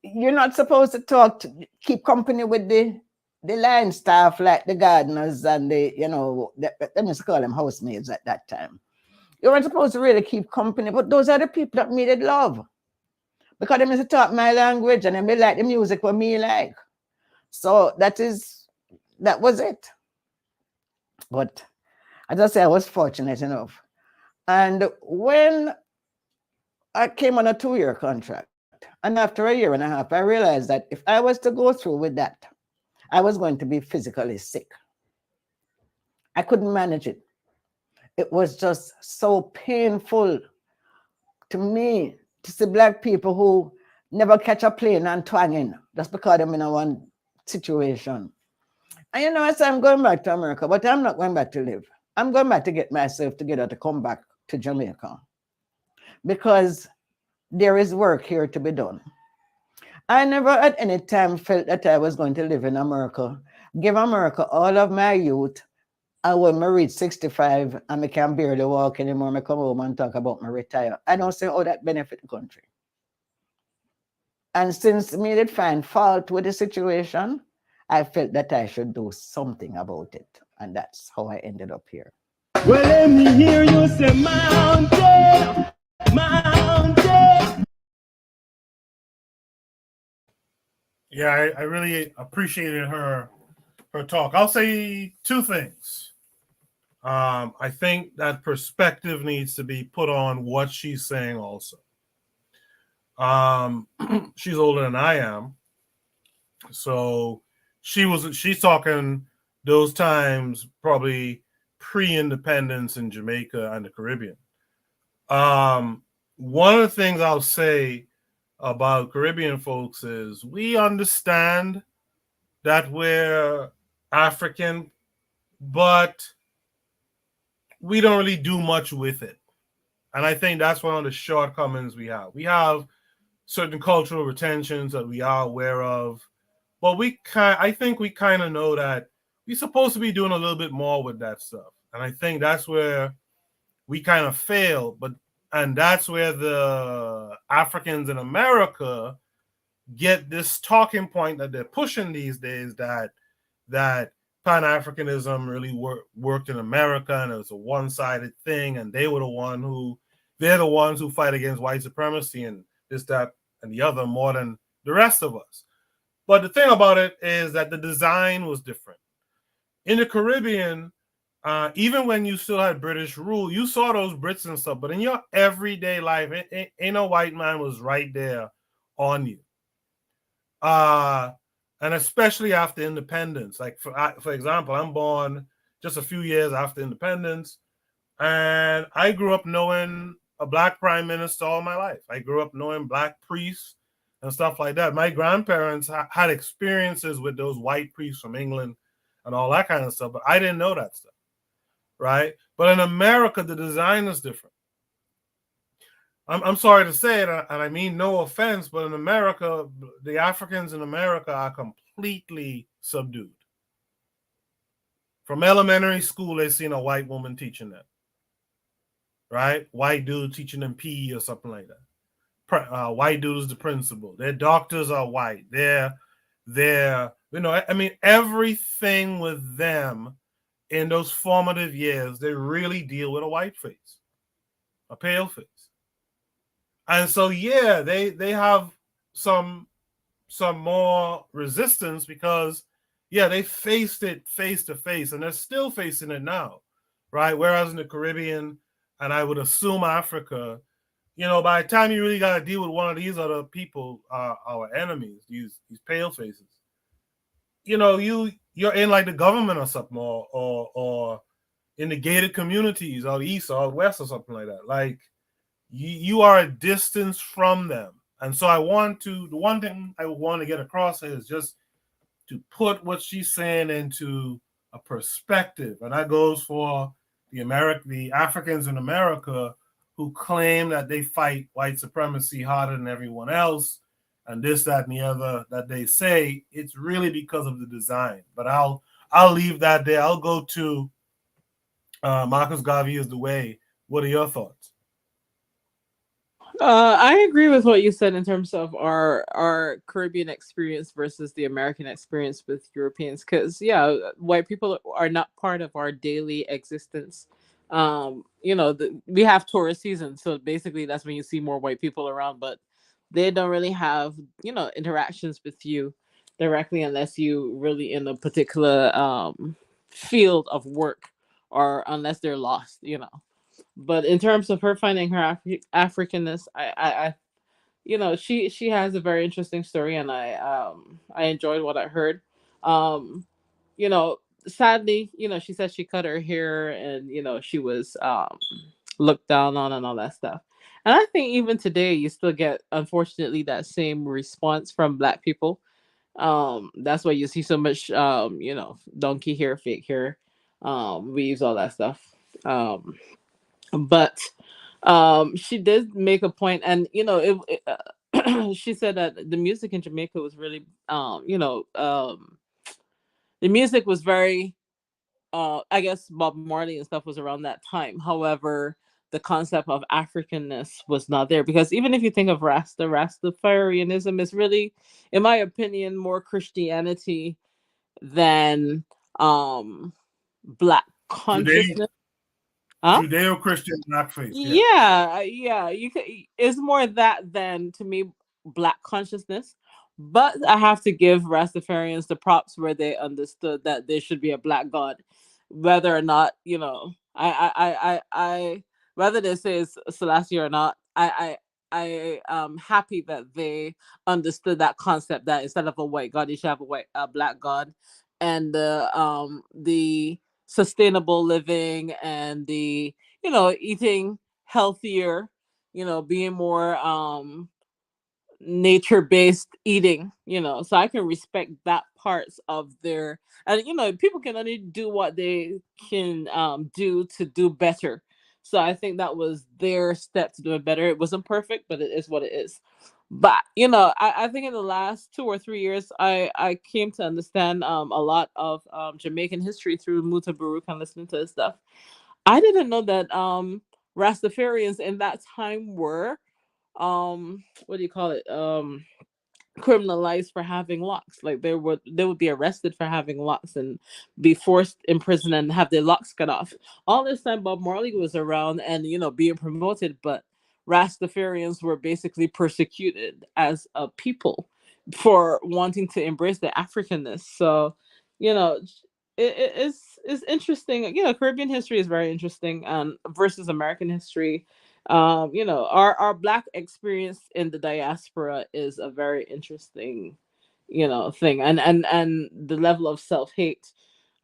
[SPEAKER 17] you're not supposed to keep company with the line staff, like the gardeners and they used to call them housemaids at that time. You weren't supposed to really keep company, but those are the people that needed love. Because they used to talk my language and they like the music what me like. So that was it. But as I say, I was fortunate enough. And when I came on a 2-year contract, and after a year and a half, I realized that if I was to go through with that, I was going to be physically sick. I couldn't manage it. It was just so painful to me to see Black people who never catch a plane and twanging just because I'm in a one situation. And I said, I'm going back to America, but I'm not going back to live. I'm going back to get myself together to come back to Jamaica. because there is work here to be done. I never at any time felt that I was going to live in America, give America all of my youth, and when I reach 65 and I can barely walk anymore, I come home and talk about my retire. I don't see how that benefit the country. And since me did find fault with the situation, I felt that I should do something about it. And that's how I ended up here.
[SPEAKER 14] Well, let me hear you say mountain, mountain.
[SPEAKER 11] Yeah, I really appreciated her talk. I'll say two things. I think that perspective needs to be put on what she's saying also. She's older than I am. So she's talking those times probably pre-independence in Jamaica and the Caribbean. One of the things I'll say about Caribbean folks is we understand that we're African, but we don't really do much with it. And I think that's one of the shortcomings we have. We have certain cultural retentions that we are aware of, but I think we kind of know that we're supposed to be doing a little bit more with that stuff. And I think that's where we kind of fail, and that's where the Africans in America get this talking point that they're pushing these days, that Pan-Africanism really worked in America and it was a one-sided thing, and they're the ones who fight against white supremacy and this, that, and the other more than the rest of us. But the thing about it is that the design was different. In the Caribbean, even when you still had British rule, you saw those Brits and stuff, but in your everyday life, ain't no white man was right there on you. And especially after independence. Like, for example, I'm born just a few years after independence, and I grew up knowing a black prime minister all my life. I grew up knowing black priests and stuff like that. My grandparents had experiences with those white priests from England and all that kind of stuff, but I didn't know that stuff, right? But in America, the design is different. I'm sorry to say it, and I mean no offense, but in America, the Africans in America are completely subdued. From elementary school, they've seen a white woman teaching them, right? White dude teaching them PE or something like that. White dude is the principal. Their doctors are white. They're everything with them in those formative years, they really deal with a white face, a pale face. And so, yeah, they have some more resistance because, yeah, they faced it face to face, and they're still facing it now, right? Whereas in the Caribbean, and I would assume Africa, by the time you really got to deal with one of these other people, our enemies, these pale faces, you're in like the government or something, or in the gated communities, or east or west or something like that. Like, you are a distance from them. And so the one thing I want to get across is just to put what she's saying into a perspective. And that goes for the Africans in America who claim that they fight white supremacy harder than everyone else, and this, that, and the other that they say. It's really because of the design. But I'll leave that there. I'll go to Marcus Garvey is the way. What are your thoughts?
[SPEAKER 15] I agree with what you said in terms of our Caribbean experience versus the American experience with Europeans, because white people are not part of our daily existence. We have tourist season, so basically that's when you see more white people around, but they don't really have interactions with you directly unless you really in a particular field of work, or unless they're lost. But in terms of her finding her Africanness, I she has a very interesting story, and I enjoyed what I heard. Sadly, she said she cut her hair, and she was looked down on and all that stuff. And I think even today you still get, unfortunately, that same response from Black people. That's why you see so much donkey hair, fake hair, weaves, all that stuff. But She did make a point, and she said that the music in Jamaica was really, the music was very, I guess Bob Marley and stuff was around that time. However, the concept of Africanness was not there, because even if you think of Rastafarianism is really, in my opinion, more Christianity than black
[SPEAKER 11] Judeo
[SPEAKER 15] consciousness. Huh?
[SPEAKER 11] Judeo-Christian blackface. Yeah.
[SPEAKER 15] Yeah. You could. It's more that than, to me, black consciousness. But I have to give Rastafarians the props where they understood that there should be a black god, whether or not whether they say it's Selassie or not. I am happy that they understood that concept, that instead of a white god, you should have a black god, and the sustainable living, and the eating healthier, being more nature based eating, so I can respect that parts of their, and people can only do what they can do to do better. So I think that was their step to do it better. It wasn't perfect, but it is what it is. But I think in the last 2 or 3 years, I came to understand a lot of Jamaican history through Muta Baruch and listening to his stuff. I didn't know that Rastafarians in that time were what do you call it, criminalized for having locks. Like they would be arrested for having locks and be forced in prison and have their locks cut off. All this time Bob Marley was around and being promoted, but Rastafarians were basically persecuted as a people for wanting to embrace their Africanness. So you know it's interesting. Caribbean history is very interesting, versus American history. Our black experience in the diaspora is a very interesting thing, and the level of self-hate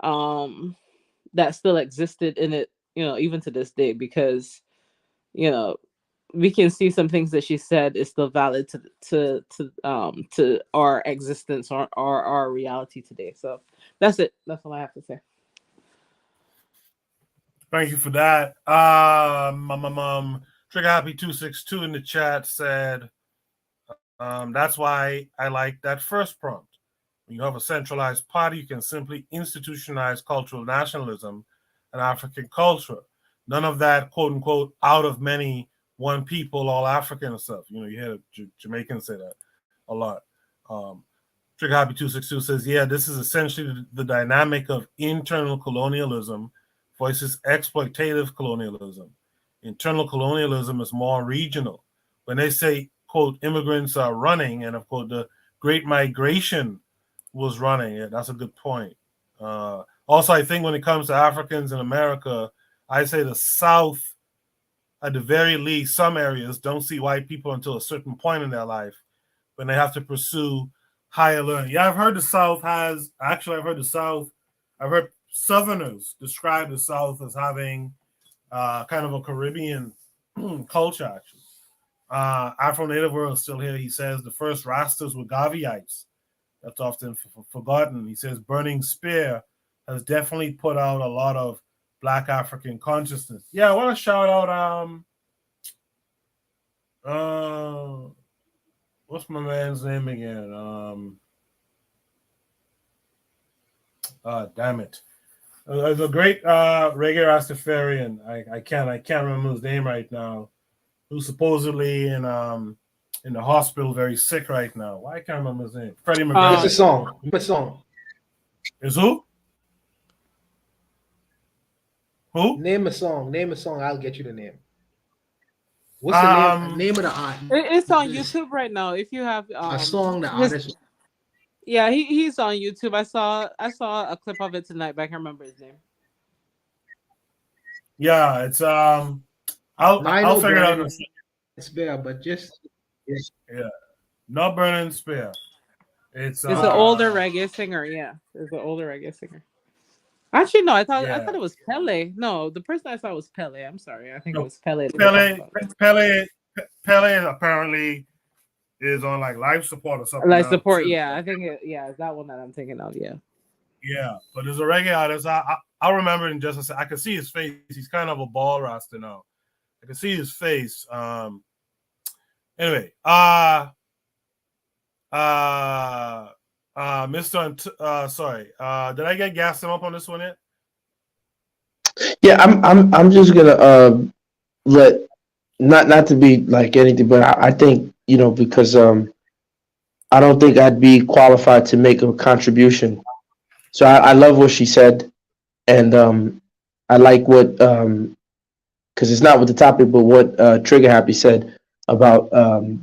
[SPEAKER 15] that still existed in it, even to this day, because you know we can see some things that she said is still valid to our existence, or our reality today. So that's it. That's all I have to say.
[SPEAKER 11] Thank you for that. Trigger Happy 262 in the chat said, that's why I like that first prompt. When you have a centralized party, you can simply institutionalize cultural nationalism and African culture. None of that, quote unquote, out of many, one people, all African stuff. You hear Jamaicans say that a lot. Trigger Happy 262 says, yeah, this is essentially the dynamic of internal colonialism versus exploitative colonialism. Internal colonialism is more regional. When they say, quote, immigrants are running, and of course the Great Migration was running, yeah, that's a good point. Also, I think when it comes to Africans in America, I say the South, at the very least, some areas don't see white people until a certain point in their life when they have to pursue higher learning. Yeah, I've heard Southerners describe the South as having kind of a Caribbean culture, actually. Afro-Native world still here. He says the first Rastas were Gaviites. That's often forgotten. He says Burning Spear has definitely put out a lot of Black African consciousness. Yeah, I want to shout out what's my man's name again? Damn it. There's a great reggae Rastafarian. I can't remember his name right now. Who's supposedly in the hospital, very sick right now. Why can't I remember his name? Freddie McGregor.
[SPEAKER 6] It's a song. It's a song.
[SPEAKER 11] Is who? Who?
[SPEAKER 6] Name a song. Name a song. I'll get you the name. What's the name of the artist?
[SPEAKER 15] It's on YouTube right now. If you have
[SPEAKER 6] a song, the artist.
[SPEAKER 15] Yeah, he's on YouTube. I saw a clip of it tonight, but I can't remember his name.
[SPEAKER 11] Yeah, it's I'll figure it out.
[SPEAKER 6] Spear, but just
[SPEAKER 11] yeah, not Burning Spear. It's
[SPEAKER 15] an older reggae singer. Yeah, it's an older reggae singer. Actually, no, I thought it was Pele. No, the person I saw was Pele. I'm sorry, I think it was Pele.
[SPEAKER 11] Pele apparently is on like life support or something.
[SPEAKER 15] Life support, yeah. I think it's that one that I'm thinking of. Yeah.
[SPEAKER 11] Yeah, but there's a reggae artist. I'll remember in just a second. I can see his face. He's kind of a ball rasta now. I can see his face. Anyway, sorry. Did I get gassed him up on this one yet?
[SPEAKER 9] Yeah, I'm just gonna let not to be like anything, but I think because I don't think I'd be qualified to make a contribution. So I love what she said, and I like what because it's not with the topic, but what Trigger Happy said about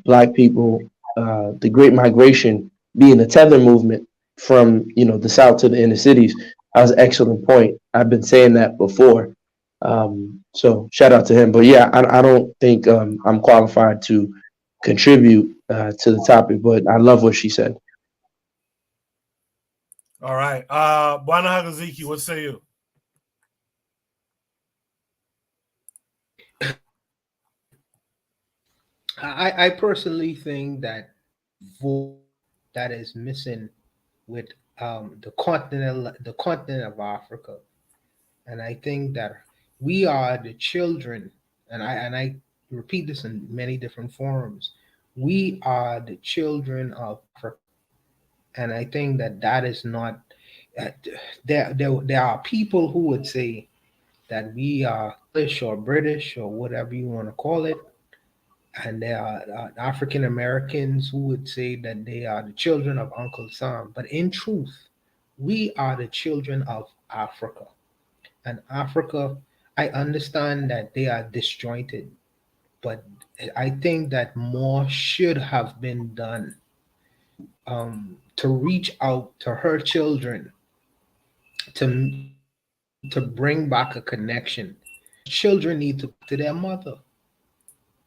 [SPEAKER 9] Black people, the Great Migration being a tether movement from the South to the inner cities. That was an excellent point. I've been saying that before. So shout out to him. But yeah, I don't think I'm qualified to contribute to the topic, but I love what she said.
[SPEAKER 11] All right. Bwana Hagaziki, what say you?
[SPEAKER 6] I personally think that vote that is missing with the continent of Africa, and I think that we are the children, and I repeat this in many different forms. We are the children of Africa, and I think that that is not. Uh, there are people who would say that we are English or British or whatever you want to call it, and there are African Americans who would say that they are the children of Uncle Sam. But in truth, we are the children of Africa. And Africa, I understand that they are disjointed, but I think that more should have been done to reach out to her children, to bring back a connection. Children need to their mother.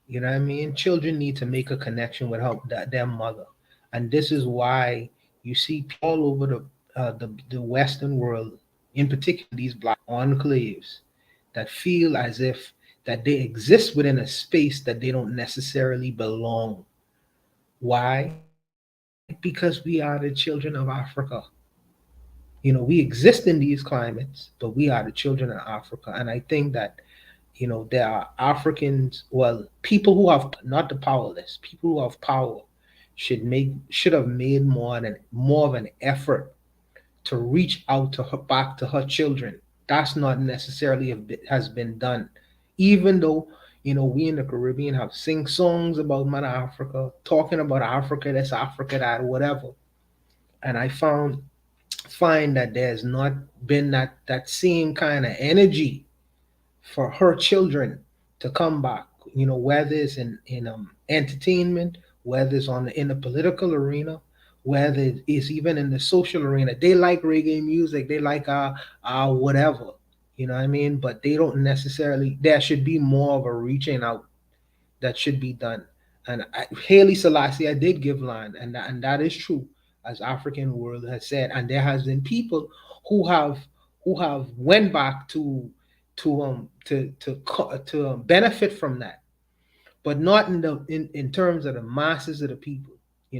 [SPEAKER 6] You know what I mean? Children need to make a connection with their mother, and this is why you see all over the Western world, in particular these black enclaves, that feel as if that they exist within a space that they don't necessarily belong. Why? Because we are the children of Africa. We exist in these climates, but we are the children of Africa, and I think that there are Africans, well, people who have not the powerless, people who have power should have made more of an effort to reach out to her back to her children. That's not necessarily has been done, even though we in the Caribbean have sing songs about Mother Africa, talking about Africa, this Africa, that, whatever. And I find that there's not been that same kind of energy for her children to come back. Whether it's in entertainment, whether it's in the political arena, whether it's even in the social arena. They like reggae music. They like whatever. You know what I mean? But they don't necessarily. There should be more of a reaching out that should be done. And Haile Selassie, I did give land, and that is true, as African world has said. And there has been people who have went back to benefit from that, but not in terms of the masses of the people.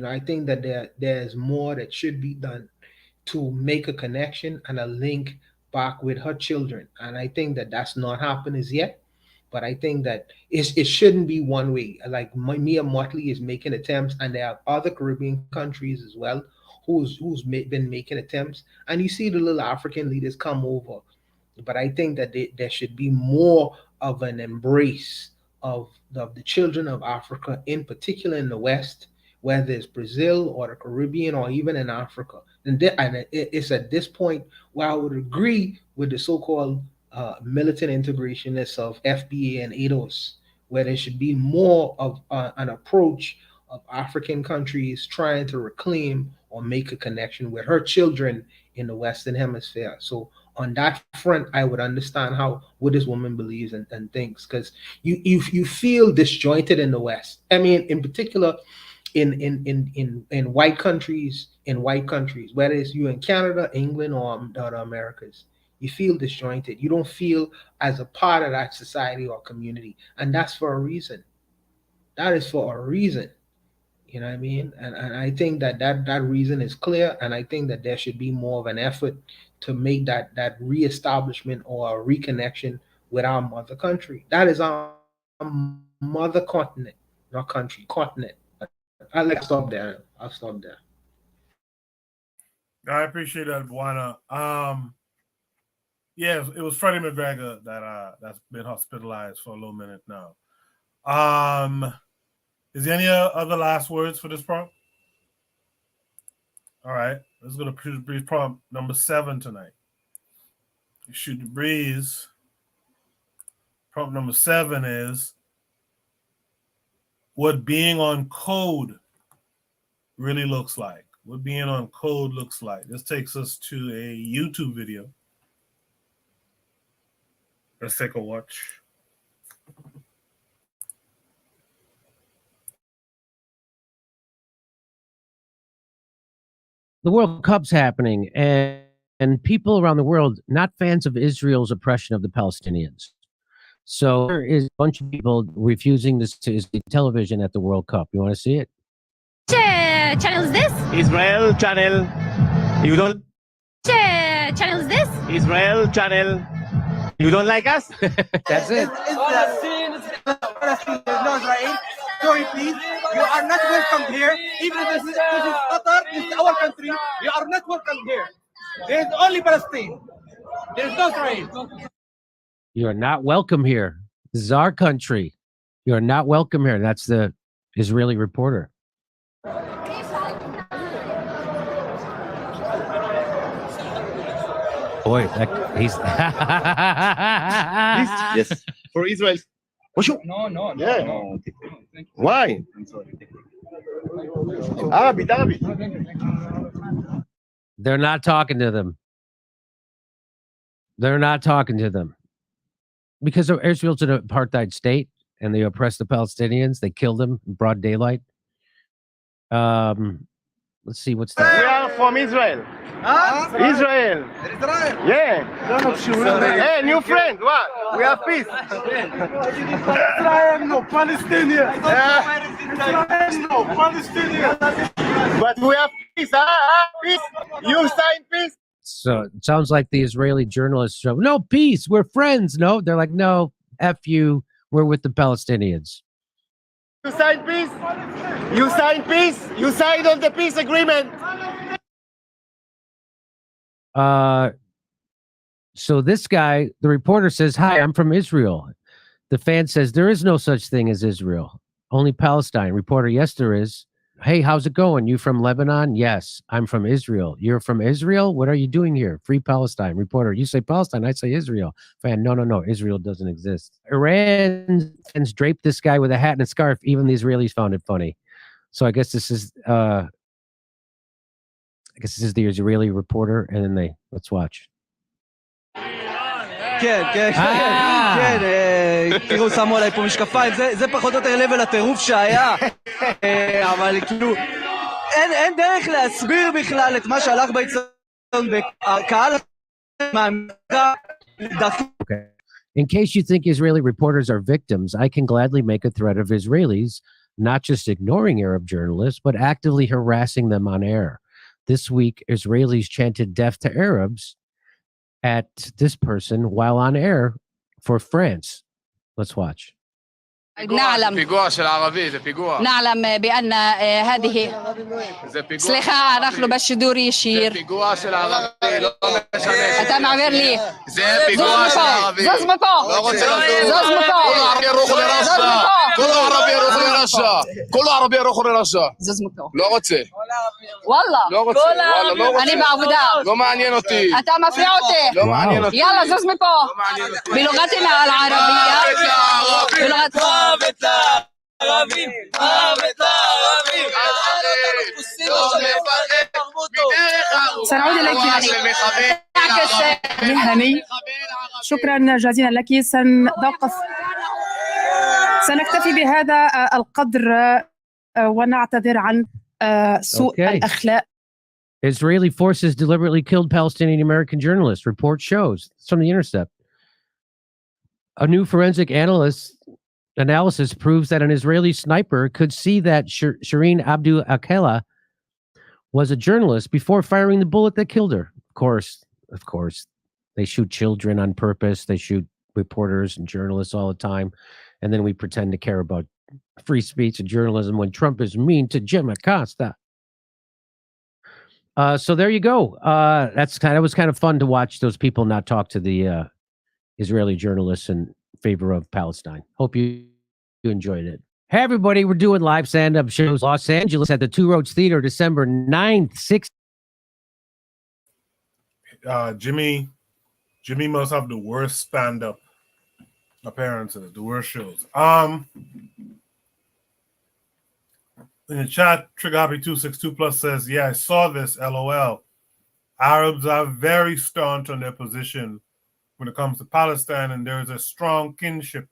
[SPEAKER 6] I think that there's more that should be done to make a connection and a link back with her children, and I think that that's not happened as yet. But I think that it shouldn't be one way. Like Mia Motley is making attempts, and there are other Caribbean countries as well been making attempts. And you see the little African leaders come over, but I think that there should be more of an embrace of the children of Africa, in particular in the West, whether it's Brazil or the Caribbean or even in Africa. And it's at this point where I would agree with the so-called militant integrationists of FBA and ADOS, where there should be more of an approach of African countries trying to reclaim or make a connection with her children in the Western Hemisphere. So on that front, I would understand what this woman believes and thinks, because you feel disjointed in the West. I mean, in particular, in white countries, whether it's you in Canada, England, or the Americas, you feel disjointed. You don't feel as a part of that society or community, and that's for a reason. That is for a reason. You know what I mean? And I think that reason is clear, and I think that there should be more of an effort to make that reestablishment or a reconnection with our mother country. That is our mother continent, not country, continent. I'll stop there. I'll stop there.
[SPEAKER 11] I appreciate that, Buana. Yeah, it was Freddie McGregor that's been hospitalized for a little minute now. Is there any other last words for this prompt? All right, let's go to breeze prompt number 7 tonight. Shoot the breeze. Prompt number 7 is what being on code really looks like. What being on code looks like. This takes us to a YouTube video. Let's take a watch.
[SPEAKER 18] The World Cup's happening, and people around the world not fans of Israel's oppression of the Palestinians. So there is a bunch of people refusing to see television at the World Cup. You want to see it?
[SPEAKER 19] Channel is this?
[SPEAKER 14] Israel channel. You don't.
[SPEAKER 19] Channel is this?
[SPEAKER 14] Israel channel. You don't like us?
[SPEAKER 18] That's it.
[SPEAKER 20] Sorry, please. You are not welcome here. Even if this is Qatar, this is our country. You are not welcome here. There is only Palestine. There is no Israel.
[SPEAKER 18] You are not welcome here. This is our country. You are not welcome here. That's the Israeli reporter. Boy, he's
[SPEAKER 14] yes. For Israel.
[SPEAKER 20] No.
[SPEAKER 14] Yeah.
[SPEAKER 20] No.
[SPEAKER 14] Why? Arabic.
[SPEAKER 18] They're not talking to them. They're not talking to them. Because Israel's an apartheid state and they oppress the Palestinians. They killed them in broad daylight. Let's see what's that.
[SPEAKER 14] We are from Israel. Israel. Yeah. Hey, new friend. What? We have peace.
[SPEAKER 20] Israel, no Palestinian. Israel, no Palestinian.
[SPEAKER 14] But we have peace, Peace. You sign peace.
[SPEAKER 18] So it sounds like the Israeli journalists show, no, peace, we're friends. No, they're like, no, F you, we're with the Palestinians.
[SPEAKER 14] You sign peace? You sign peace? You signed on the peace agreement.
[SPEAKER 18] So this guy, the reporter says, hi, I'm from Israel. The fan says, there is no such thing as Israel, only Palestine. Reporter, yes, there is. Hey, how's it going? You from Lebanon? Yes, I'm from Israel. You're from Israel? What are you doing here? Free Palestine. Reporter, you say Palestine, I say Israel. Fan, no, Israel doesn't exist. Iran fans draped this guy with a hat and a scarf. Even the Israelis found it funny. So I guess this is the Israeli reporter, and then let's watch.
[SPEAKER 21] כן, תראו, שמו עליי פה משקפיים, זה פחות או יותר לבל הטירוף שהיה, אבל כאילו, אין דרך להסביר בכלל את מה שהלך באצטדיון, והקהל מהמקרה דפוק.
[SPEAKER 18] In case you think Israeli reporters are victims, I can gladly make a threat of Israelis not just ignoring Arab journalists, but actively harassing them on air. This week, Israelis chanted death to Arabs at this person while on air for France. Let's watch.
[SPEAKER 22] نعلم بأن هذه سليخة نخلو بالشدور يشير أنت معبر لي زوز مكو
[SPEAKER 23] كل عربي يروح لرشا
[SPEAKER 22] زوز مكو
[SPEAKER 23] لا רוצה
[SPEAKER 22] والله אני בעבודה
[SPEAKER 23] לא מעניין אותי
[SPEAKER 22] אתה מפריע אותי
[SPEAKER 23] לא מעניין אותי
[SPEAKER 22] يلا زوز مكو بلغتنا العربية بلغت
[SPEAKER 24] سنعود إليك هني شكرا جزيلا لك سنكتفي بهذا القدر ونعتذر عن سوء الأخلاق.
[SPEAKER 18] Israeli forces deliberately killed Palestinian American journalist. Report shows. It's from The Intercept. A new forensic analysis proves that an Israeli sniper could see that Shireen Abdul Akela was a journalist before firing the bullet that killed her. Of course, they shoot children on purpose. They shoot reporters and journalists all the time. and then we pretend to care about free speech and journalism when Trump is mean to Jim Acosta. So there you go. That was kind of fun to watch those people not talk to the Israeli journalists in favor of Palestine. Hope you enjoyed it. Hey, everybody, we're doing live stand-up shows Los Angeles at the Two Roads Theater, December 9th, 6th.
[SPEAKER 11] Jimmy must have the worst stand-up appearances, the worst shows. In the chat, Trigger Happy 262 Plus says, yeah, I saw this, LOL. Arabs are very staunch on their position when it comes to Palestine, and there is a strong kinship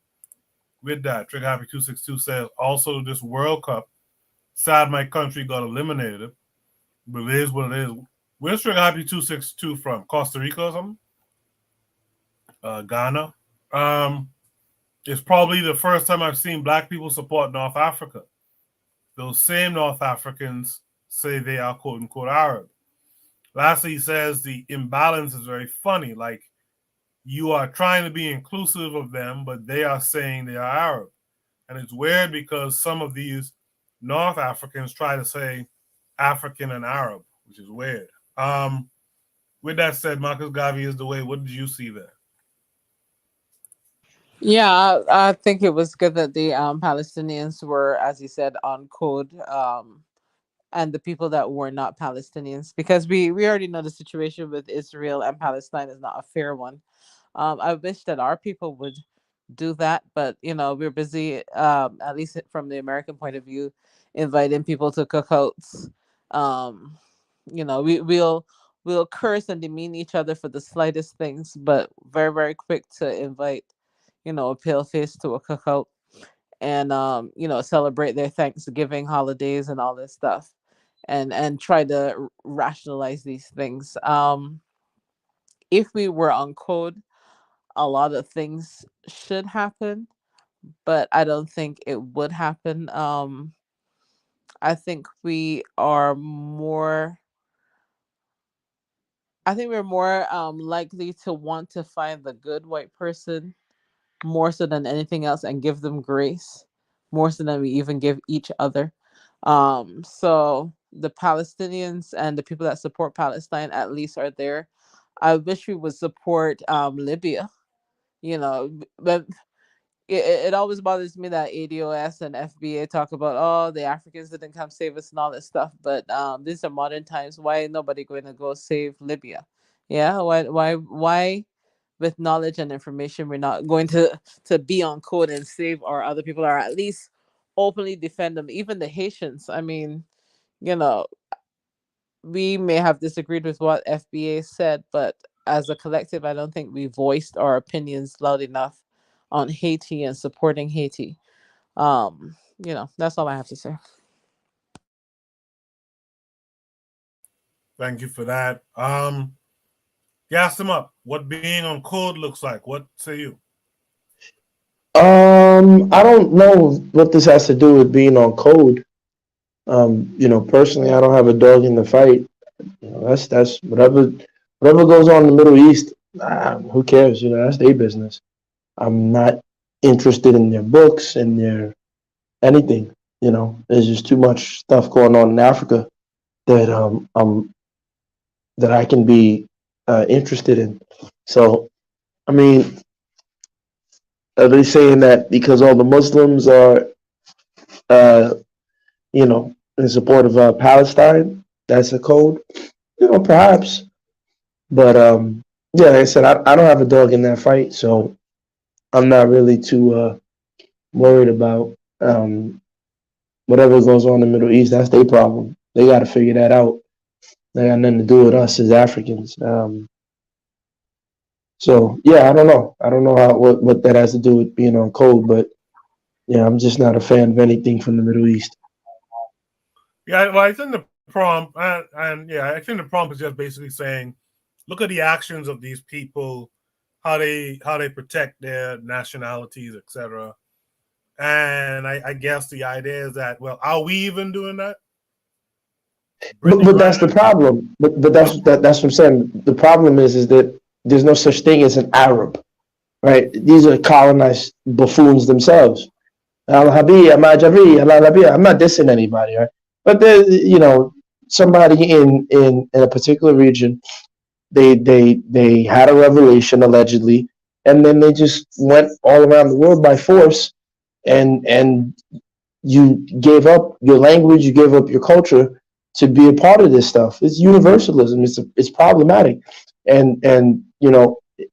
[SPEAKER 11] with that. Trigger Happy 262 says, also this World Cup, sad my country got eliminated, but it is what it is. Where's Trigger Happy 262 from? Costa Rica or something? Ghana? It's probably the first time I've seen black people support North Africa. Those same North Africans say they are quote-unquote Arab. Lastly, he says the imbalance is very funny. Like, you are trying to be inclusive of them, but they are saying they are Arab. And it's weird because some of these North Africans try to say African and Arab, which is weird. With that said, Marcus Garvey is the way. What did you see there?
[SPEAKER 15] Yeah, I think it was good that the Palestinians were, as you said, on code, and the people that were not Palestinians, because we already know the situation with Israel and Palestine is not a fair one. I wish that our people would do that, but we're busy, at least from the American point of view, inviting people to cookouts. We'll curse and demean each other for the slightest things, but very, very quick to invite a pale face to a cookout and celebrate their Thanksgiving holidays and all this stuff, and try to rationalize these things. If we were on code, a lot of things should happen, but I don't think it would happen. I think we're more likely to want to find the good white person more so than anything else and give them grace more so than we even give each other. So the Palestinians and the people that support Palestine at least are there. I wish we would support Libya, but it always bothers me that ADOS and FBA talk about, the Africans didn't come save us and all this stuff. But these are modern times. Why ain't nobody going to go save Libya? Yeah, why? With knowledge and information, we're not going to be on code and save our other people, or at least openly defend them. Even the Haitians. I mean, we may have disagreed with what FBA said, but as a collective, I don't think we voiced our opinions loud enough on Haiti and supporting Haiti. That's all I have to say.
[SPEAKER 11] Thank you for that. Gas them up. What being on code looks like. What say you?
[SPEAKER 9] I don't know what this has to do with being on code. Personally, I don't have a dog in the fight. That's whatever goes on in the Middle East. Who cares? That's their business. I'm not interested in their books and their anything. There's just too much stuff going on in Africa that that I can be interested in. So, I mean, are they saying that because all the Muslims are, in support of Palestine, that's a code? Perhaps. But yeah, like I said, I don't have a dog in that fight, so I'm not really too worried about whatever goes on in the Middle East. That's their problem. They got to figure that out. They got nothing to do with us as Africans. So yeah, I don't know. I don't know what that has to do with being on code, but yeah, I'm just not a fan of anything from the Middle East.
[SPEAKER 11] Yeah, well, I think the prompt, I think the prompt is just basically saying, look at the actions of these people, how they protect their nationalities, etc. And I guess the idea is that, well, are we even doing that?
[SPEAKER 9] But that's the problem. But that's what I'm saying. The problem is that there's no such thing as an Arab. right? These are colonized buffoons themselves. I'm not dissing anybody, right? But there's, somebody in a particular region, they had a revelation allegedly, and then they just went all around the world by force, and you gave up your language, you gave up your culture to be a part of this stuff. It's universalism. It's problematic, and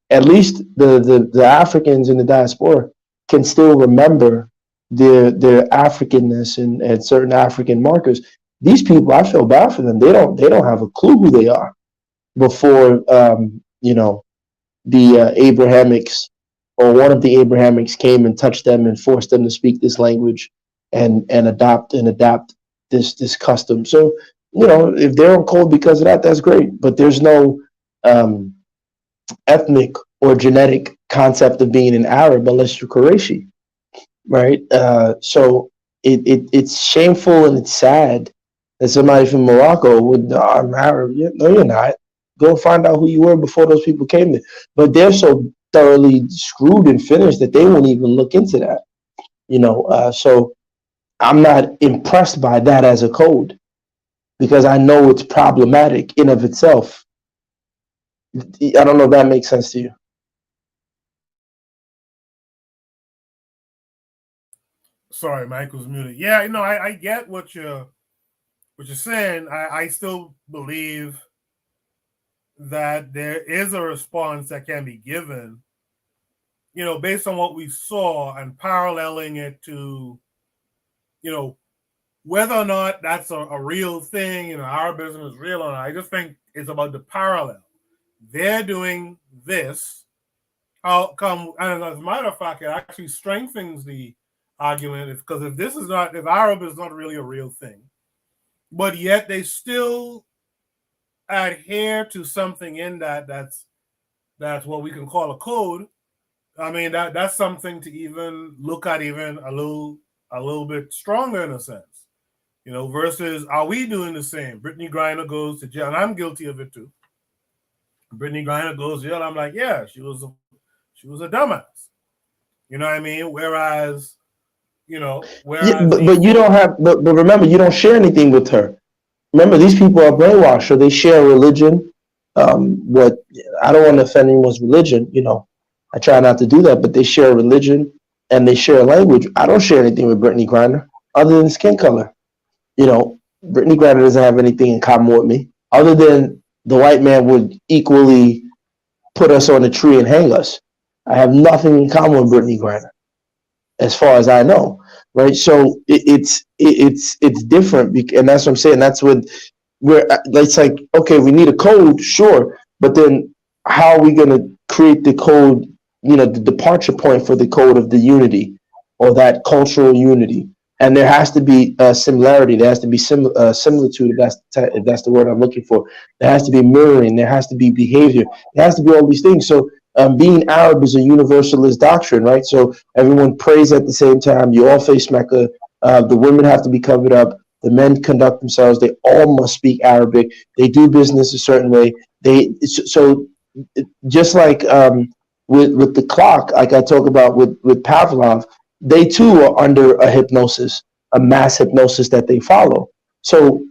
[SPEAKER 9] at least the Africans in the diaspora can still remember their Africanness and certain African markers. These people, I feel bad for them. They don't have a clue who they are before the Abrahamics or one of the Abrahamics came and touched them and forced them to speak this language and adapt this custom. So if they're on code because of that, that's great. But there's no ethnic or genetic concept of being an Arab unless you're Qurayshi, right? So it's shameful and it's sad that somebody from Morocco would, I'm Arab. No, you're not. Go find out who you were before those people came there. But they're so thoroughly screwed and finished that they won't even look into that. So I'm not impressed by that as a code because I know it's problematic in of itself. I don't know if that makes sense to you.
[SPEAKER 11] Sorry, Mike was muted. Yeah, I get what you're saying. I still believe that there is a response that can be given, based on what we saw and paralleling it to, whether or not that's a real thing, Arabism is real or not. I just think it's about the parallel. They're doing this. And as a matter of fact, it actually strengthens the argument because if Arab is not really a real thing, but yet they still adhere to something in that's what we can call a code. I mean, that's something to even look at even a little bit stronger in a sense, versus are we doing the same? Brittany Griner goes to jail, and I'm guilty of it too. Brittany Griner goes to jail. I'm like, yeah, she was a dumbass. You know what I mean? Whereas
[SPEAKER 9] but you don't have, but remember, you don't share anything with her. Remember, these people are brainwashed, so they share religion. What I don't want to offend anyone's religion, I try not to do that, but they share religion and they share language. I don't share anything with Brittany Griner other than skin color. Brittany Griner doesn't have anything in common with me other than the white man would equally put us on a tree and hang us. I have nothing in common with Brittany Griner, as far as I know, right? So it's different, and that's what I'm saying. That's what it's like. Okay, we need a code, sure, but then how are we going to create the code? The departure point for the code of the unity or that cultural unity, and there has to be a similarity. There has to be similitude. If that's the word I'm looking for. There has to be mirroring. There has to be behavior. There has to be all these things. So. Being Arab is a universalist doctrine, right? So everyone prays at the same time. You all face Mecca. The women have to be covered up. The men conduct themselves. They all must speak Arabic. They do business a certain way. So just like with the clock, like I talk about with Pavlov, they too are under a hypnosis, a mass hypnosis that they follow. So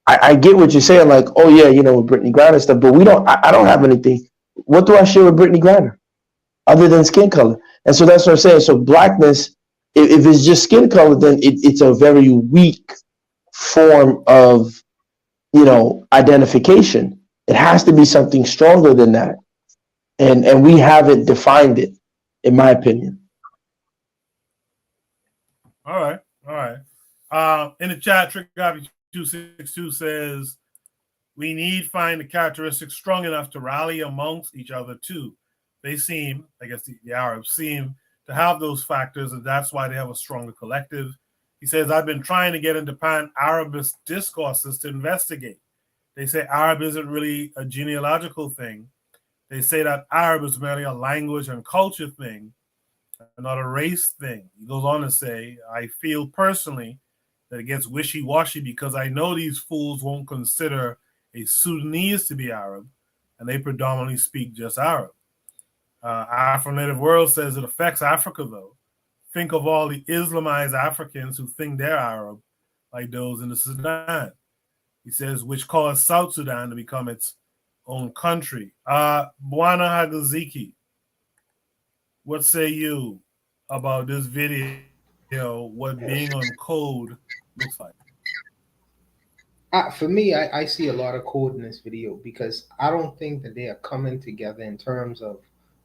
[SPEAKER 9] I get what you're saying, like, oh yeah, with Brittany Griner stuff, but I don't have anything. What do I share with Brittany Griner other than skin color? And so that's what I'm saying. So blackness, if it's just skin color, then it's a very weak form of, identification. It has to be something stronger than that. And we haven't defined it, in my opinion.
[SPEAKER 11] All right. In the chat, Trick Gobby 262 says, we need find the characteristics strong enough to rally amongst each other too. They seem, I guess the Arabs seem to have those factors, and that's why they have a stronger collective. He says, I've been trying to get into Pan-Arabist discourses to investigate. They say Arab isn't really a genealogical thing. They say that Arab is merely a language and culture thing, and not a race thing. He goes on to say, I feel personally that it gets wishy-washy because I know these fools won't consider a Sudanese to be Arab, and they predominantly speak just Arab. Afro-Native World says it affects Africa, though. Think of all the Islamized Africans who think they're Arab, like those in the Sudan. He says, which caused South Sudan to become its own country. Bwana Hagaziki, what say you about this video, what being on code looks like?
[SPEAKER 6] For me, I see a lot of code in this video because I don't think that they are coming together in terms of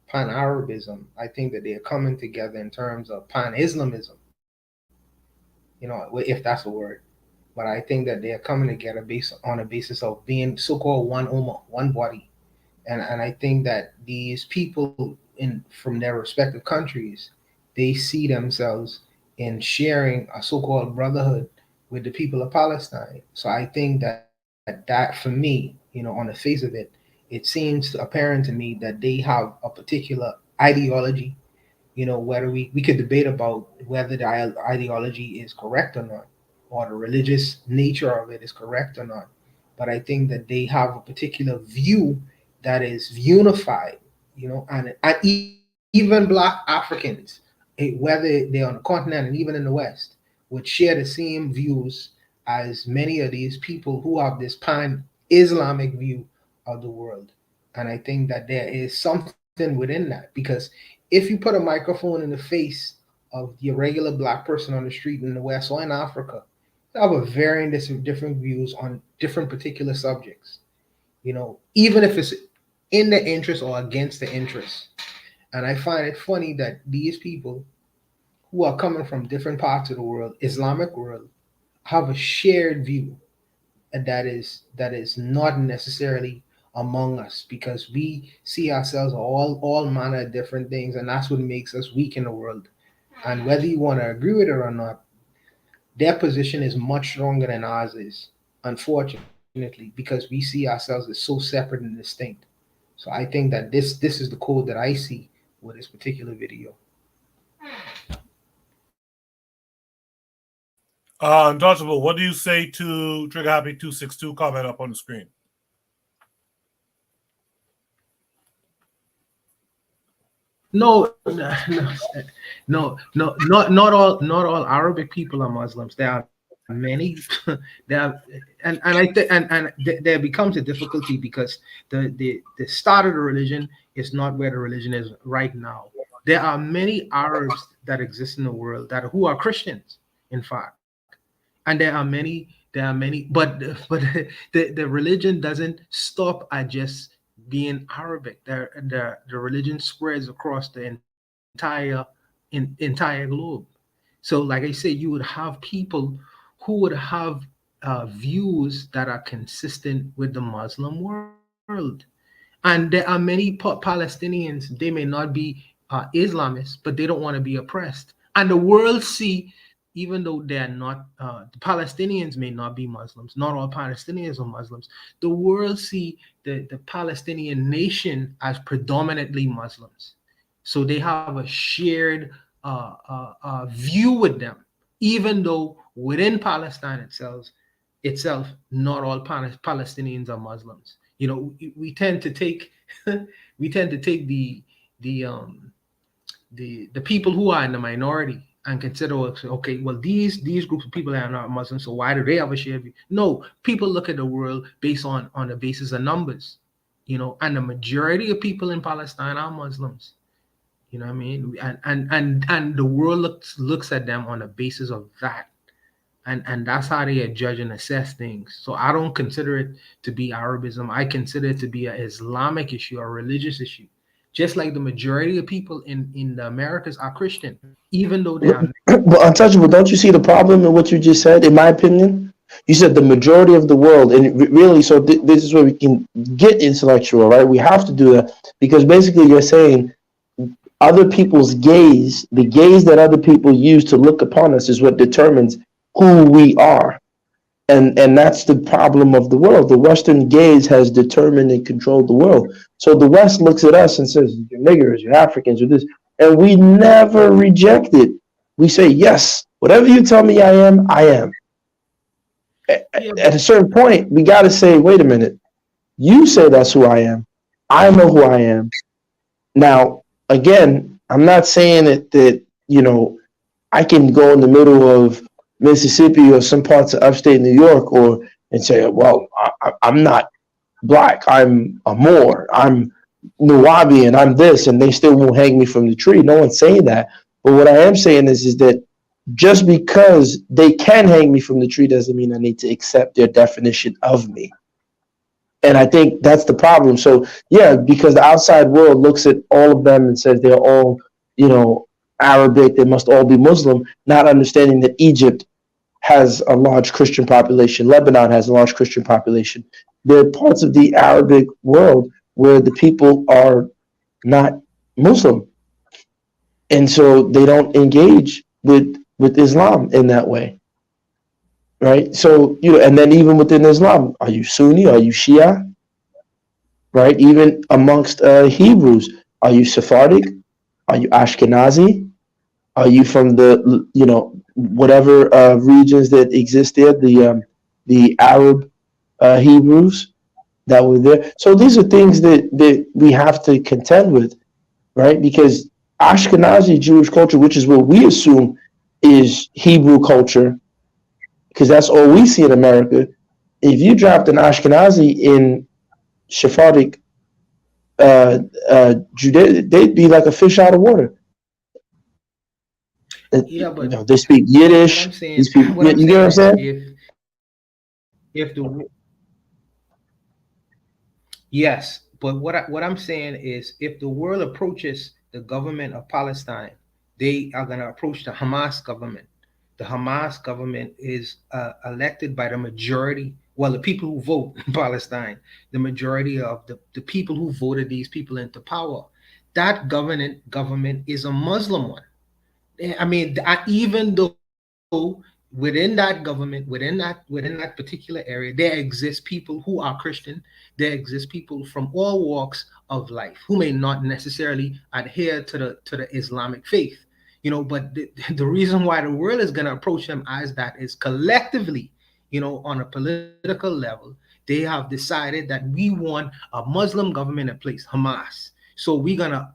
[SPEAKER 6] pan-Arabism. I think that they are coming together in terms of pan-Islamism, if that's a word. But I think that they are coming together based on a basis of being so-called one ummah, one body. And I think that these people from their respective countries, they see themselves in sharing a so-called brotherhood with the people of Palestine. So I think that for me, on the face of it, it seems apparent to me that they have a particular ideology. Whether we could debate about whether the ideology is correct or not, or the religious nature of it is correct or not. But I think that they have a particular view that is unified, and even Black Africans, whether they're on the continent and even in the West, would share the same views as many of these people who have this pan-Islamic view of the world. And I think that there is something within that, because if you put a microphone in the face of the regular Black person on the street in the West or in Africa, they have a varying different views on different particular subjects, even if it's in the interest or against the interest. And I find it funny that these people who are coming from different parts of the world, Islamic world, have a shared view that is not necessarily among us, because we see ourselves all manner of different things, and that's what makes us weak in the world. And whether you want to agree with it or not, their position is much stronger than ours is, unfortunately, because we see ourselves as so separate and distinct. So I think that this is the code that I see with this particular video.
[SPEAKER 11] Untouchable, what do you say to Trigger Happy 262 comment up on the screen?
[SPEAKER 6] No, not all Arabic people are Muslims. There are many. And there becomes a difficulty because the start of the religion is not where the religion is right now. There are many Arabs that exist in the world who are Christians, in fact, and there are many, but the religion doesn't stop at just being Arabic. The religion spreads across the entire globe. So, like I said, you would have people who would have views that are consistent with the Muslim world. And there are many Palestinians, they may not be Islamists, but they don't want to be oppressed. And the world see, even though they're not, the Palestinians may not be Muslims, not all Palestinians are Muslims, the world see the Palestinian nation as predominantly Muslims. So they have a shared view with them, even though within Palestine itself, not all Palestinians are Muslims. We tend to take the people who are in the minority and consider, okay, well, these groups of people are not Muslims, so why do they have a shared view? No, people look at the world based on the basis of numbers, and the majority of people in Palestine are Muslims. You know what I mean? And the world looks at them on the basis of that. And that's how they judge and assess things. So I don't consider it to be Arabism. I consider it to be an Islamic issue, a religious issue. Just like the majority of people in the Americas are Christian, even though they are.
[SPEAKER 9] But Untouchable, don't you see the problem in what you just said? In my opinion, you said the majority of the world, and really, so this is where we can get intellectual, right? We have to do that because basically you're saying other people's gaze, the gaze that other people use to look upon us, is what determines who we are. And that's the problem of the world. The Western gaze has determined and controlled the world. So the West looks at us and says, you're niggers, you're Africans, you're this. And we never reject it. We say, yes, whatever you tell me I am, I am. At a certain point, we got to say, wait a minute. You say that's who I am. I know who I am. Now, again, I'm not saying that I can go in the middle of Mississippi or some parts of upstate New York and say, well, I'm not black, I'm a Moor, I'm Nuwabi, I'm this, and they still won't hang me from the tree. No one's saying that. But what I am saying is that just because they can hang me from the tree doesn't mean I need to accept their definition of me. And I think that's the problem. So yeah, because the outside world looks at all of them and says they're all, Arabic, they must all be Muslim, not understanding that Egypt has a large Christian population, Lebanon has a large Christian population. There are parts of the Arabic world where the people are not Muslim. And so they don't engage with Islam in that way. Right? So, and then even within Islam, are you Sunni? Are you Shia? Right? Even amongst Hebrews, are you Sephardic? Are you Ashkenazi? Are you from the, whatever regions that exist there, the Arab Hebrews that were there? So these are things that we have to contend with, right? Because Ashkenazi Jewish culture, which is what we assume is Hebrew culture, because that's all we see in America. If you dropped an Ashkenazi in Sephardic Judea, they'd be like a fish out of water.
[SPEAKER 6] Yeah, but
[SPEAKER 9] they speak Yiddish.
[SPEAKER 6] What I'm saying,
[SPEAKER 9] You get what I'm saying?
[SPEAKER 6] If the yes, but what I'm saying is, if the world approaches the government of Palestine, they are going to approach the Hamas government. The Hamas government is elected by the majority, well, the people who vote in Palestine, the majority of the people who voted these people into power. That government is a Muslim one. I mean, even though within that government, within that particular area, there exist people who are Christian. There exist people from all walks of life who may not necessarily adhere to the Islamic faith. But the reason why the world is going to approach them as that is collectively, on a political level, they have decided that we want a Muslim government in place, Hamas. So we're gonna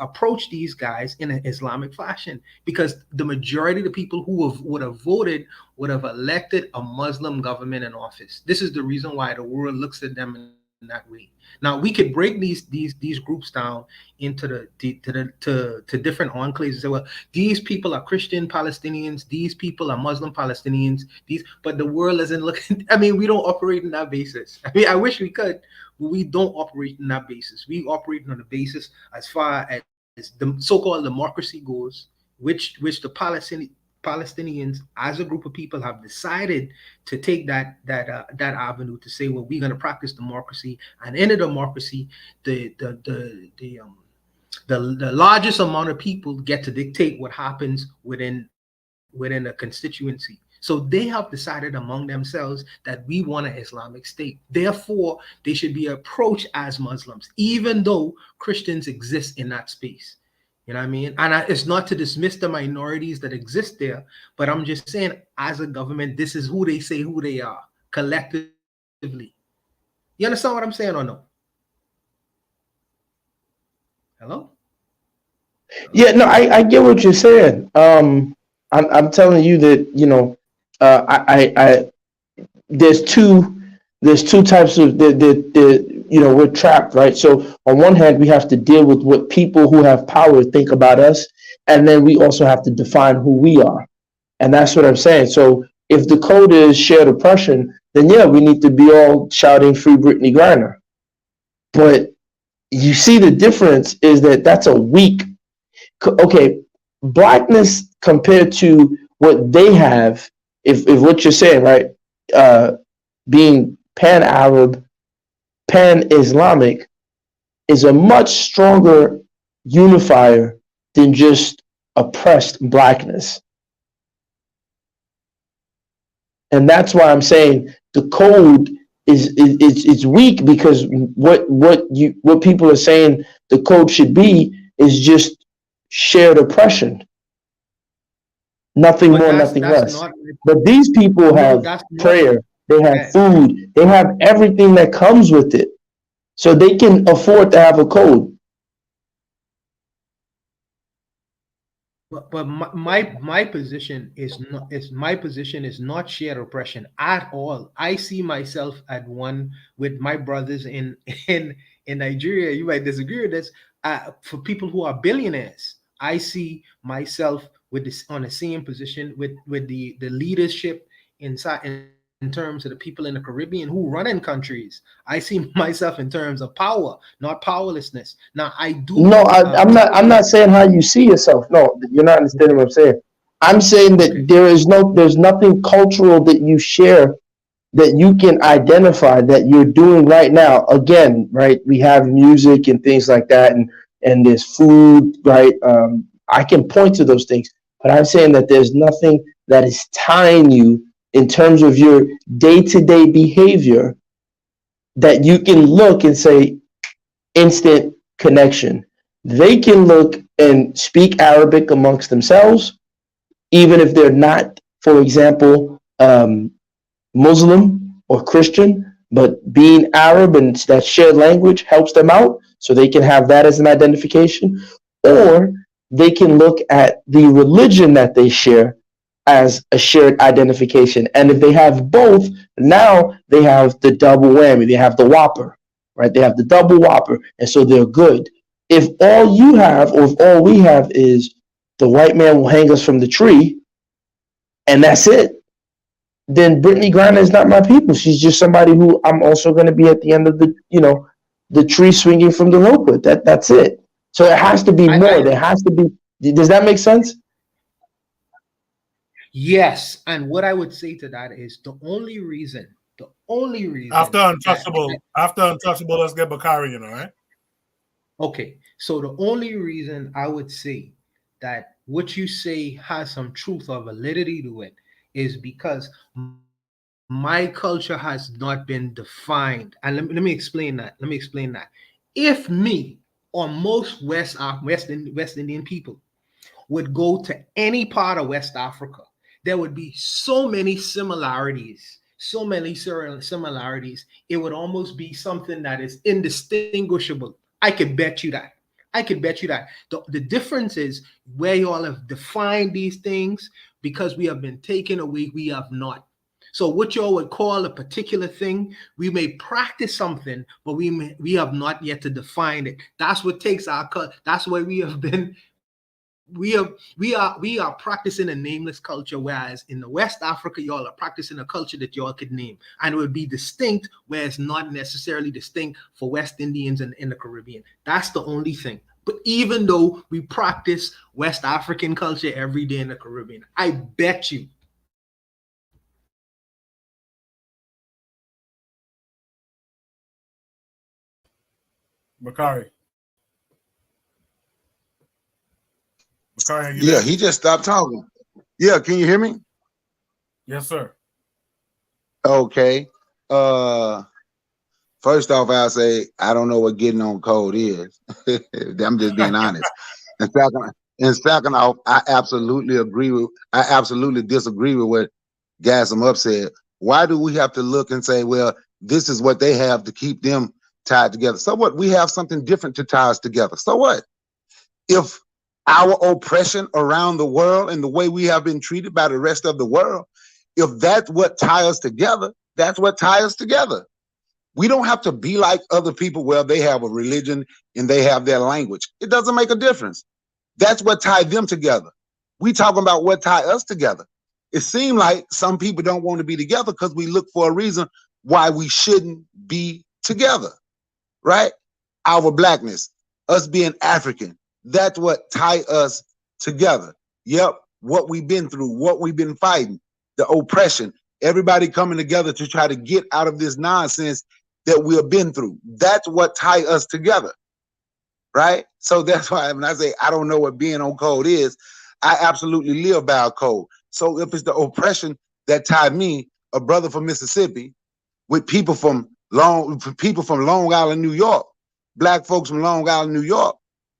[SPEAKER 6] approach these guys in an Islamic fashion, because the majority of the people who would have voted would have elected a Muslim government in office. This is the reason why the world looks at them in that way. Now we could break these groups down into to different enclaves and say, well, these people are Christian Palestinians, these people are Muslim Palestinians, but the world isn't looking. I mean, we don't operate in that basis. I mean, I wish we could, but we don't operate in that basis. We operate on the basis as far as the so-called democracy goes, which the Palestinians as a group of people have decided to take that avenue to say, well, we're going to practice democracy, and in a democracy, the largest amount of people get to dictate what happens within a constituency. So they have decided among themselves that we want an Islamic state. Therefore, they should be approached as Muslims, even though Christians exist in that space. You know what I mean? And it's not to dismiss the minorities that exist there, but I'm just saying, as a government, this is who they say who they are, collectively. You understand what I'm saying or no? Hello?
[SPEAKER 9] Yeah, no, I get what you're saying. I'm telling you that, there's two types of we're trapped, right? So on one hand, we have to deal with what people who have power think about us, and then we also have to define who we are. And that's what I'm saying. So if the code is shared oppression, then yeah, we need to be all shouting free Brittany Griner. But you see, the difference is that that's a weak, okay, blackness compared to what they have, if what you're saying, right, being pan-Arab, pan-Islamic, is a much stronger unifier than just oppressed blackness. And that's why I'm saying the code is weak, because what people are saying the code should be is just shared oppression. Nothing more, nothing less. But these people have prayer, they have food, they have everything that comes with it. So they can afford to have a code.
[SPEAKER 6] but my position is not shared oppression at all. I see myself at one with my brothers in in Nigeria. You might disagree with this. For people who are billionaires, I see myself with this on the same position with the leadership inside in terms of the people in the Caribbean who run in countries. I see myself in terms of power, not powerlessness. Now I do.
[SPEAKER 9] No, I'm not saying how you see yourself. No, you're not understanding what I'm saying. I'm saying that there's nothing cultural that you share that you can identify that you're doing right now. Again, right? We have music and things like that, and there's food, right? I can point to those things, but I'm saying that there's nothing that is tying you in terms of your day-to-day behavior that you can look and say instant connection. They can look and speak Arabic amongst themselves, even if they're not, for example, Muslim or Christian, but being Arab and that shared language helps them out, so they can have that as an identification. Or they can look at the religion that they share as a shared identification. And if they have both, now they have the double whammy. They have the whopper, right? They have the double whopper, and so they're good. If all you have, or if all we have is the white man will hang us from the tree, and that's it, then Brittany Griner is not my people. She's just somebody who I'm also going to be at the end of the tree swinging from the rope with. That's it. So it has to be more. There has to be. Does that make sense?
[SPEAKER 6] Yes, and what I would say to that is the only reason
[SPEAKER 11] after Untouchable, let's get Bakari in, all right?
[SPEAKER 6] Okay, so the only reason I would say that what you say has some truth or validity to it is because my culture has not been defined. And let me explain that. If me or most West Indian people would go to any part of West Africa, there would be so many similarities. It would almost be something that is indistinguishable. I could bet you that. The difference is where you all have defined these things, because we have been taken away, we have not. So what y'all would call a particular thing, we may practice something, but we have not yet to define it. That's what takes our cut. That's why we have been. We are practicing a nameless culture, whereas in the West Africa, y'all are practicing a culture that y'all could name, and it would be distinct, where it's not necessarily distinct for West Indians and in the Caribbean. That's the only thing. But even though we practice West African culture every day in the Caribbean, I bet you.
[SPEAKER 11] Bakari.
[SPEAKER 1] Yeah, he just stopped talking. Yeah, can you hear me?
[SPEAKER 11] Yes, sir.
[SPEAKER 1] Okay. First off, I'll say I don't know what getting on code is. I'm just being honest. And second off, I absolutely disagree with what Gasm Up said. Why do we have to look and say, well, this is what they have to keep them tied together? So what? We have something different to tie us together. So what? If our oppression around the world and the way we have been treated by the rest of the world, if that's what ties us together, that's what ties us together. We don't have to be like other people where they have a religion and they have their language. It doesn't make a difference. That's what tied them together. We talking about what tied us together. It seems like some people don't want to be together because we look for a reason why we shouldn't be together, right? Our blackness, us being African, that's what tie us together. Yep, what we've been through, what we've been fighting, the oppression, everybody coming together to try to get out of this nonsense that we have been through. That's what tie us together, right? So that's why when I say I don't know what being on code is, I absolutely live by a code. So if it's the oppression that tied me, a brother from Mississippi, with people from Long Island, New York, black folks from Long Island, New York,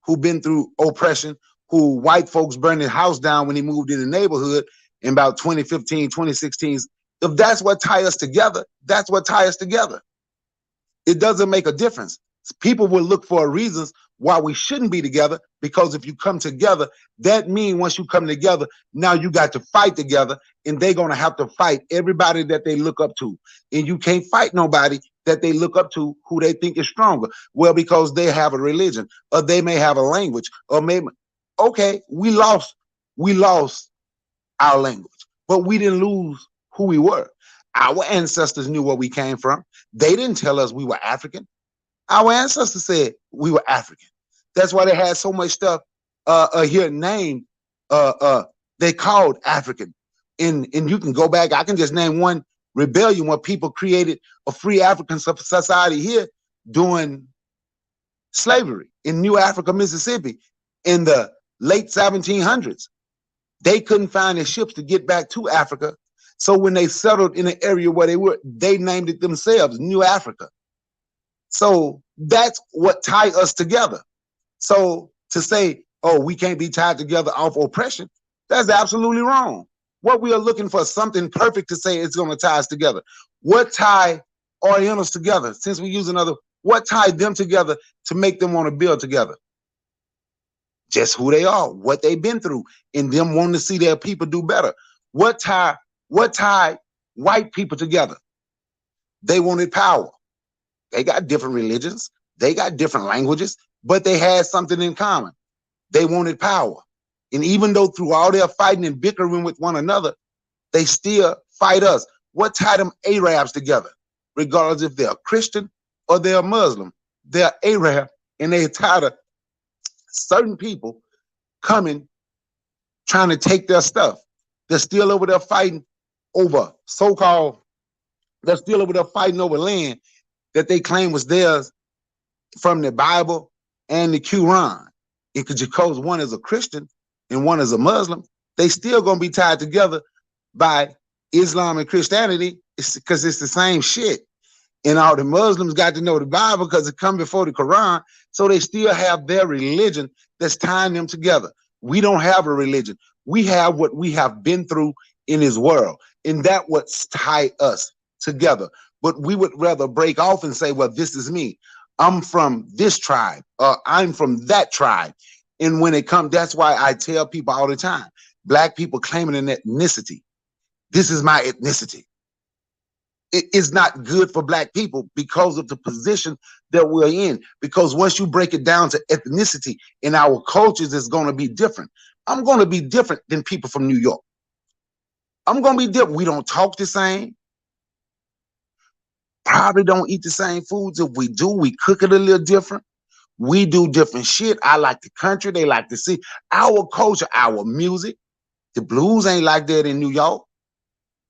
[SPEAKER 1] who've been through oppression, who white folks burned his house down when he moved in the neighborhood in about 2015, 2016. If that's what ties us together, that's what ties us together. It doesn't make a difference. People will look for reasons why we shouldn't be together, because if you come together, that means once you come together, now you got to fight together, and they're going to have to fight everybody that they look up to. And you can't fight nobody that they look up to who they think is stronger. Well, because they have a religion, or they may have a language, or maybe, okay, we lost our language, but we didn't lose who we were. Our ancestors knew where we came from. They didn't tell us we were African. Our ancestors said we were African. That's why they had so much stuff here named they called African. And you can go back, I can just name one rebellion where people created a free African society here during slavery in New Africa, Mississippi in the late 1700s. They couldn't find their ships to get back to Africa. So when they settled in the area where they were, they named it themselves New Africa. So that's what tied us together. So to say, oh, we can't be tied together off oppression, that's absolutely wrong. What we are looking for, something perfect to say it's going to tie us together. What tie Orientals together? Since we use another, what tied them together to make them want to build together? Just who they are, what they've been through, and them wanting to see their people do better. What tied white people together? They wanted power. They got different religions, they got different languages, but they had something in common. They wanted power. And even though through all their fighting and bickering with one another, they still fight us. What tied them Arabs together? Regardless if they're Christian or they're Muslim, they're Arab, and they're tired of certain people coming, trying to take their stuff. They're still over there fighting over they're still over there fighting over land that they claim was theirs from the Bible and the Quran. Because one is a Christian and one is a Muslim, they still gonna be tied together by Islam and Christianity. It's because it's the same shit. And all the Muslims got to know the Bible because it come before the Quran. So they still have their religion that's tying them together. We don't have a religion. We have what we have been through in this world. And that what's tied us together. But we would rather break off and say, well, this is me. I'm from this tribe, or I'm from that tribe. And when it comes, that's why I tell people all the time, Black people claiming an ethnicity. This is my ethnicity. It is not good for Black people because of the position that we're in. Because once you break it down to ethnicity in our cultures, it's going to be different. I'm going to be different than people from New York. I'm going to be different. We don't talk the same. Probably don't eat the same foods. If we do, we cook it a little different. We do different shit. I like the country. They like to see our culture, our music. The blues ain't like that in New York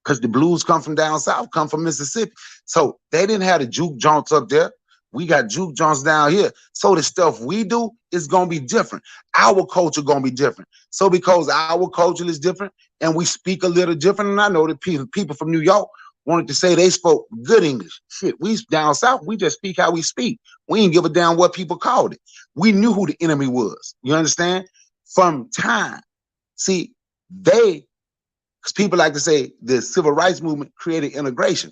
[SPEAKER 1] because the blues come from down south, come from Mississippi. So they didn't have the juke joints up there. We got juke joints down here. So the stuff we do is going to be different. Our culture going to be different. So because our culture is different and we speak a little different, and I know that people from New York wanted to say they spoke good English. Shit, we down south, we just speak how we speak. We ain't give a damn what people called it. We knew who the enemy was. You understand? From time. See, because people like to say the civil rights movement created integration.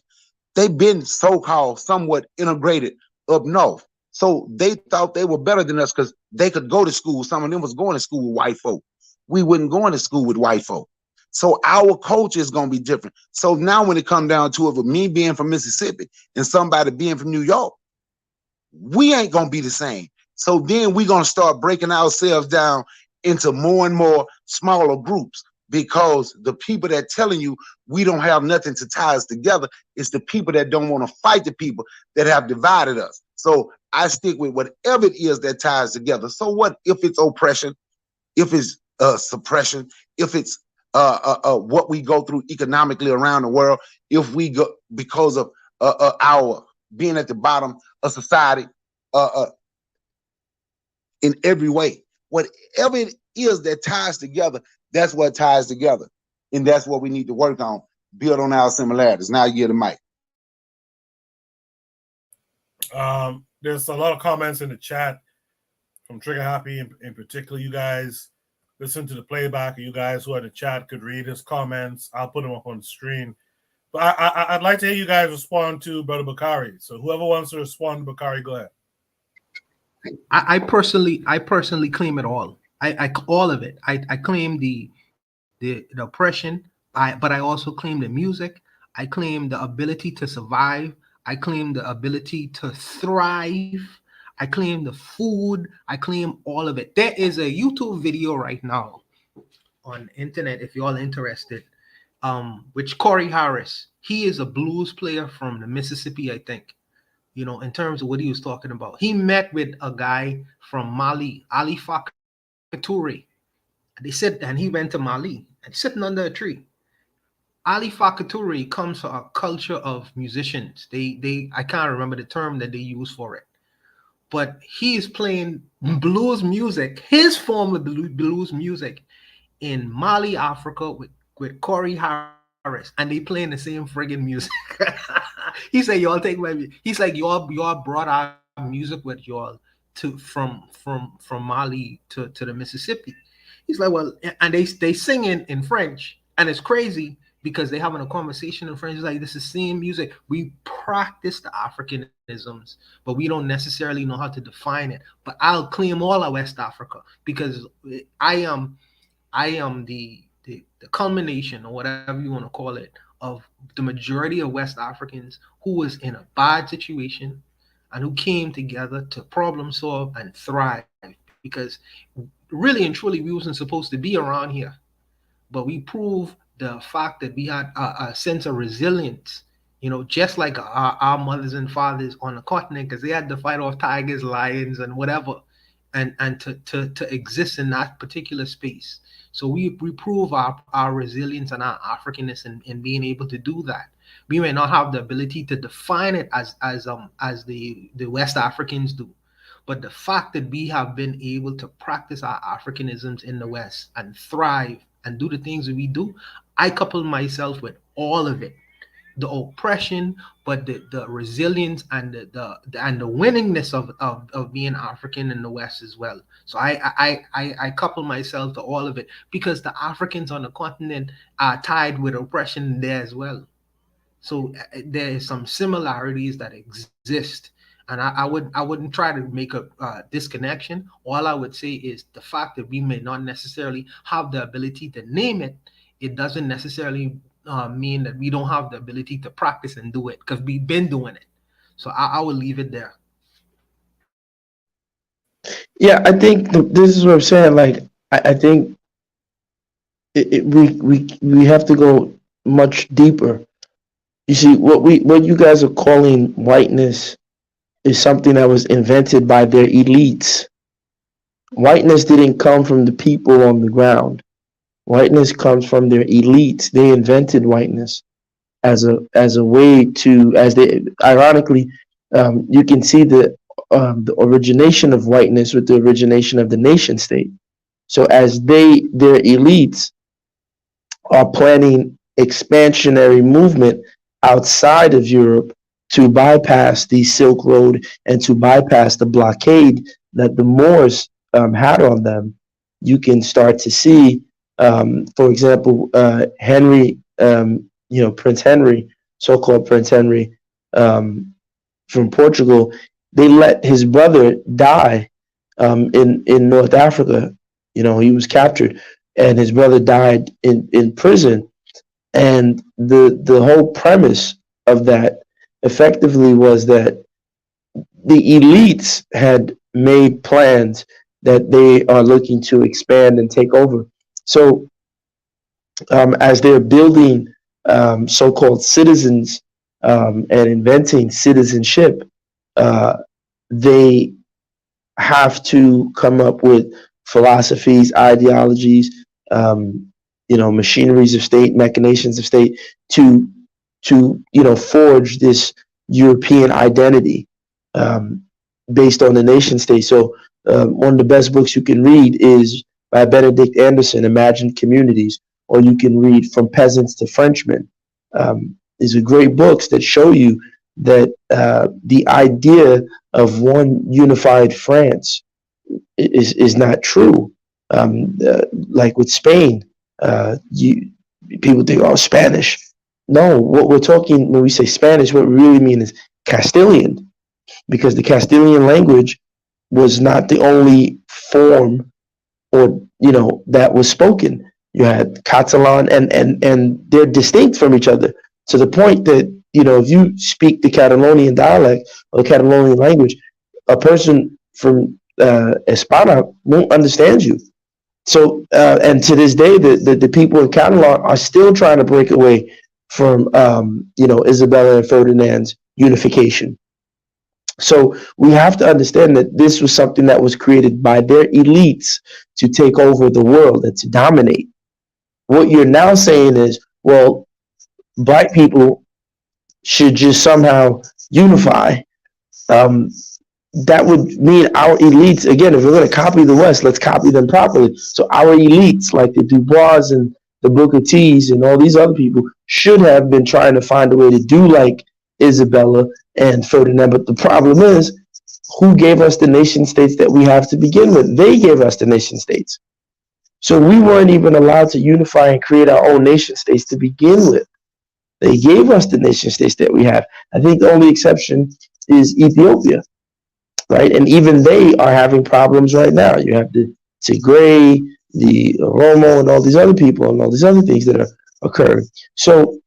[SPEAKER 1] They've been so-called somewhat integrated up north. So they thought they were better than us because they could go to school. Some of them was going to school with white folk. We wasn't going to school with white folk. So our culture is going to be different. So now when it comes down to it, with me being from Mississippi and somebody being from New York, we ain't going to be the same. So then we're going to start breaking ourselves down into more and more smaller groups, because the people that telling you we don't have nothing to tie us together is the people that don't want to fight the people that have divided us. So I stick with whatever it is that ties together. So what if it's oppression, if it's suppression, if it's what we go through economically around the world, if we go because of our being at the bottom of society in every way, whatever it is that ties together, that's what ties together. And that's what we need to work on, build on our similarities. Now you get the mic.
[SPEAKER 11] There's a lot of comments in the chat from Trigger Happy in particular. You guys listen to the playback, and you guys who are in the chat could read his comments. I'll put them up on the screen. But I'd like to hear you guys respond to Brother Bakari. So whoever wants to respond to Bakari, go ahead.
[SPEAKER 6] I personally claim it all. I all of it. I claim the oppression. But I also claim the music. I claim the ability to survive. I claim the ability to thrive. I claim the food. I claim all of it. There is a YouTube video right now on internet if you're all interested. Which Corey Harris. He is a blues player from the Mississippi, I think. You know, in terms of what he was talking about. He met with a guy from Mali, Ali Fakatoure. They said, and he went to Mali and sitting under a tree. Ali Fakatoure comes from a culture of musicians. I can't remember the term that they use for it, but he is playing blues music, his form of blues music in Mali, Africa, with Corey Harris, and they playing the same friggin' music. He said, "Y'all take my." He's like, "Y'all brought our music with y'all to from Mali to the Mississippi." He's like, "Well," and they sing in French, and it's crazy because they having a conversation in French. It's like, this is the same music. We practice the Africanisms, but we don't necessarily know how to define it. But I'll claim all of West Africa because I am the culmination, or whatever you want to call it, of the majority of West Africans who was in a bad situation and who came together to problem solve and thrive. Because really and truly, we wasn't supposed to be around here, but we proved the fact that we had a sense of resilience. You know, just like our mothers and fathers on the continent, because they had to fight off tigers, lions, and whatever, and to exist in that particular space. So we prove our resilience and our Africanness in being able to do that. We may not have the ability to define it as the West Africans do, but the fact that we have been able to practice our Africanisms in the West and thrive and do the things that we do, I couple myself with all of it. The oppression, but the resilience and the winningness of being African in the West as well. So I couple myself to all of it because the Africans on the continent are tied with oppression there as well. So there is some similarities that exist, and I wouldn't try to make a disconnection. All I would say is the fact that we may not necessarily have the ability to name it. It doesn't necessarily mean that we don't have the ability to practice and do it, because we've been doing it. So I will leave it there.
[SPEAKER 9] Yeah, I think this is what I'm saying. Like, I think we have to go much deeper. You see, what you guys are calling whiteness is something that was invented by their elites. Whiteness didn't come from the people on the ground. Whiteness comes from their elites. They invented whiteness as a way to, as they ironically, you can see the origination of whiteness with the origination of the nation state. So as their elites are planning expansionary movement outside of Europe to bypass the Silk Road and to bypass the blockade that the Moors had on them, you can start to see, for example, Henry, Prince Henry, so-called Prince Henry from Portugal. They let his brother die in North Africa. You know, he was captured, and his brother died in prison. And the whole premise of that effectively was that the elites had made plans that they are looking to expand and take over. So as they're building so-called citizens and inventing citizenship, they have to come up with philosophies, ideologies, machineries of state, machinations of state to forge this European identity based on the nation state. So one of the best books you can read is by Benedict Anderson, Imagined Communities, or you can read From Peasants to Frenchmen. These are great books that show you that the idea of one unified France is not true. Like with Spain, people think, oh, Spanish. No, what we're talking when we say Spanish, what we really mean is Castilian, because the Castilian language was not the only form or that was spoken. You had Catalan, and they're distinct from each other to the point that if you speak the Catalonian dialect or the Catalonian language, a person from España won't understand you. So and to this day, the people in Catalan are still trying to break away from Isabella and Ferdinand's unification. So we have to understand that this was something that was created by their elites to take over the world and to dominate. What you're now saying is, well, Black people should just somehow unify. That would mean our elites, again, if we're going to copy the West, let's copy them properly. So our elites, like the Dubois and the Booker T's and all these other people, should have been trying to find a way to do like Isabella and Ferdinand. But the problem is, who gave us the nation states that we have to begin with? They gave us the nation states. So we weren't even allowed to unify and create our own nation states to begin with. They gave us the nation states that we have. I think the only exception is Ethiopia, right? And even they are having problems right now. You have the Tigray, the Oromo, and all these other people, and all these other things that are occurring. So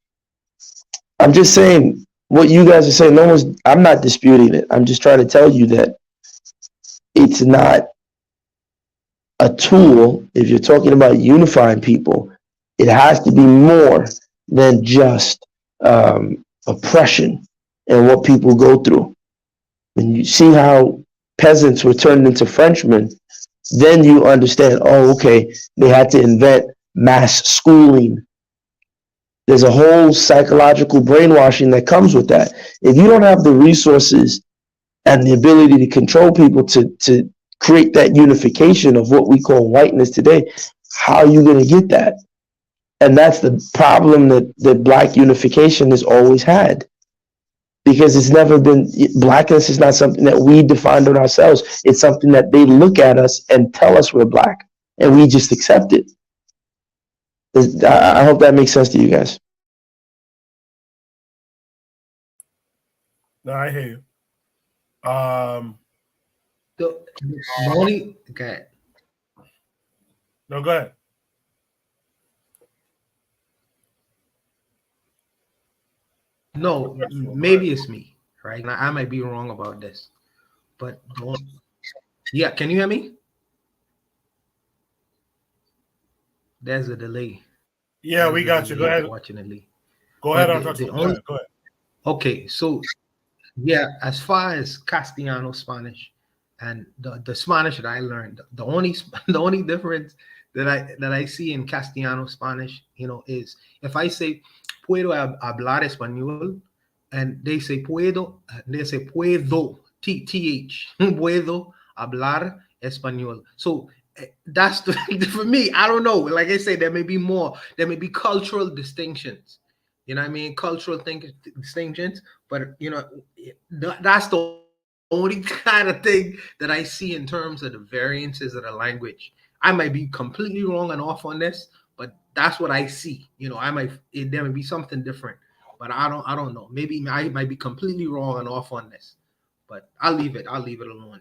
[SPEAKER 9] I'm just saying what you guys are saying. I'm not disputing it. I'm just trying to tell you that it's not a tool. If you're talking about unifying people, it has to be more than just oppression and what people go through. When you see how peasants were turned into Frenchmen, then you understand, oh, okay, they had to invent mass schooling. There's a whole psychological brainwashing that comes with that. If you don't have the resources and the ability to control people to create that unification of what we call whiteness today, how are you going to get that? And that's the problem that Black unification has always had. Because it's never been, Blackness is not something that we defined on ourselves. It's something that they look at us and tell us we're Black, and we just accept it. I hope that makes sense to you guys.
[SPEAKER 11] No, I hear you.
[SPEAKER 6] The only okay.
[SPEAKER 11] No, go ahead.
[SPEAKER 6] No, maybe it's me, right? I might be wrong about this, but yeah, can you hear me? There's a delay.
[SPEAKER 11] Yeah, we got you. Go ahead.
[SPEAKER 6] Unfortunately,
[SPEAKER 11] Go ahead.
[SPEAKER 6] Go ahead. Okay, so yeah, as far as Castellano Spanish and the Spanish that I learned, the only difference that I see in Castellano Spanish, is if I say puedo hablar español, and they say puedo, th, puedo hablar español. So that's for me. I don't know. Like I say, there may be cultural distinctions. You know what I mean? Cultural distinctions, but that's the only kind of thing that I see in terms of the variances of the language. I might be completely wrong and off on this, but that's what I see. There may be something different, but I don't know. Maybe I might be completely wrong and off on this, but I'll leave it alone.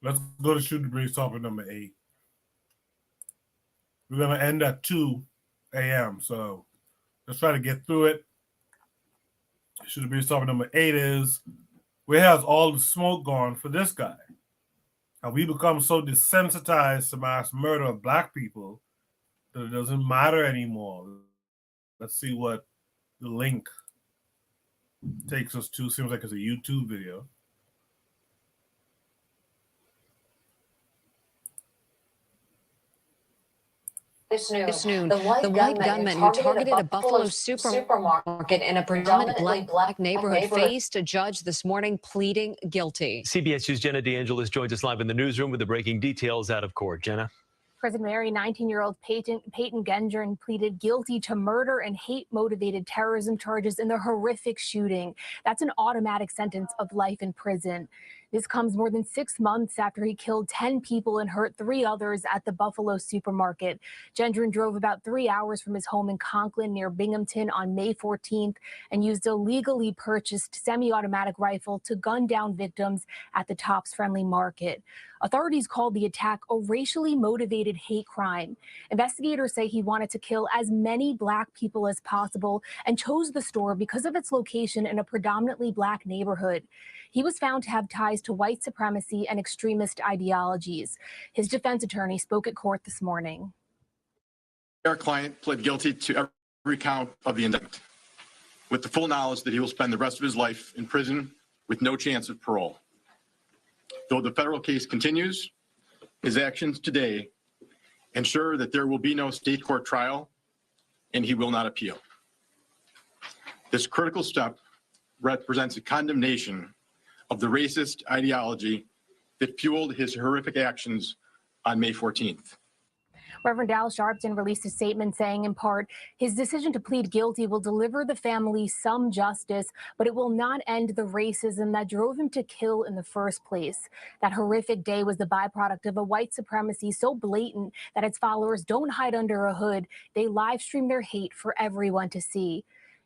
[SPEAKER 11] Let's go to Shoot the Breeze topic number 8. We're gonna end at 2 a.m. So let's try to get through it. Shoot the Breeze topic number 8 is, where has all the smoke gone for this guy? Have we become so desensitized to mass murder of Black people that it doesn't matter anymore? Let's see what the link takes us to. Seems like it's a YouTube video.
[SPEAKER 7] This noon, the white gunman who targeted a Buffalo supermarket in a predominantly black neighborhood faced a judge this morning pleading guilty.
[SPEAKER 8] CBS News' Jenna DeAngelis joins us live in the newsroom with the breaking details out of court. Jenna.
[SPEAKER 10] Prison Mary 19-year-old Peyton Gendron pleaded guilty to murder and hate-motivated terrorism charges in the horrific shooting. That's an automatic sentence of life in prison. This comes more than 6 months after he killed 10 people and hurt 3 others at the Buffalo supermarket. Gendron drove about 3 hours from his home in Conklin near Binghamton on May 14th and used a legally purchased semi-automatic rifle to gun down victims at the Tops Friendly Market. Authorities called the attack a racially motivated hate crime. Investigators say he wanted to kill as many Black people as possible and chose the store because of its location in a predominantly Black neighborhood. He was found to have ties to white supremacy and extremist ideologies. His defense attorney spoke at court this morning.
[SPEAKER 3] Our client pled guilty to every count of the indictment, with the full knowledge that he will spend the rest of his life in prison with no chance of parole. Though the federal case continues, his actions today ensure that there will be no state court trial and he will not appeal. This critical step represents a condemnation of the racist ideology that fueled his horrific actions on May 14th.
[SPEAKER 10] Reverend Al Sharpton released a statement saying, in part, his decision to plead guilty will deliver the family some justice, but it will not end the racism that drove him to kill in the first place. That horrific day was the byproduct of a white supremacy so blatant that its followers don't hide under a hood. They live stream their hate for everyone to see.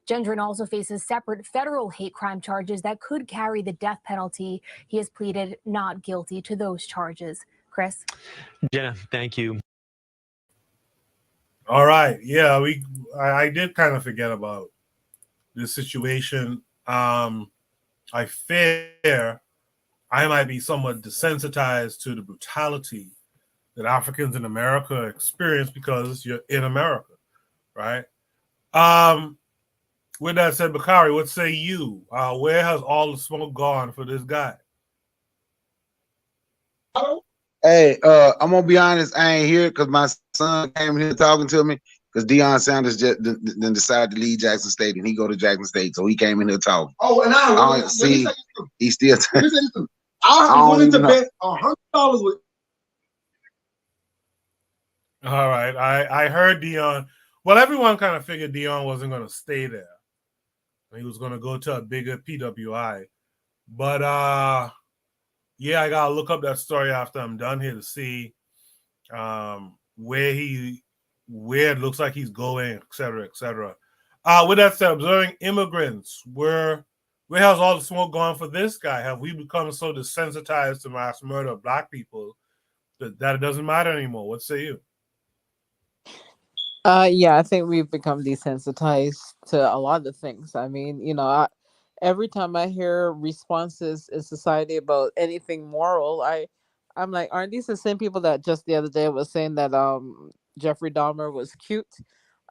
[SPEAKER 10] Gendron also faces separate federal hate crime charges that could carry the death penalty. He has pleaded not guilty to those charges. Chris?
[SPEAKER 8] Jenna, thank you.
[SPEAKER 11] All right. Yeah, I did kind of forget about this situation. I fear I might be somewhat desensitized to the brutality that Africans in America experience because you're in America, right? With that said, Bakari, what say you? Where has all the smoke gone for this guy?
[SPEAKER 1] Hey, I'm gonna be honest. I ain't here because my son came here talking to me because Deion Sanders just then decided to leave Jackson State and he go to Jackson State, so he came in here talking.
[SPEAKER 4] Oh, and I
[SPEAKER 1] see. He still.
[SPEAKER 4] I'm willing to bet $100 with.
[SPEAKER 11] All right, I heard Deion. Well, everyone kind of figured Deion wasn't going to stay there. He was going to go to a bigger PWI. But yeah, I gotta look up that story after I'm done here to see where it looks like he's going, et cetera, et cetera. With that said, observing immigrants, where has all the smoke gone for this guy? Have we become so desensitized to mass murder of Black people that it doesn't matter anymore? What say you?
[SPEAKER 15] Yeah, I think we've become desensitized to a lot of things. I mean, every time I hear responses in society about anything moral, I'm like, aren't these the same people that just the other day was saying that Jeffrey Dahmer was cute?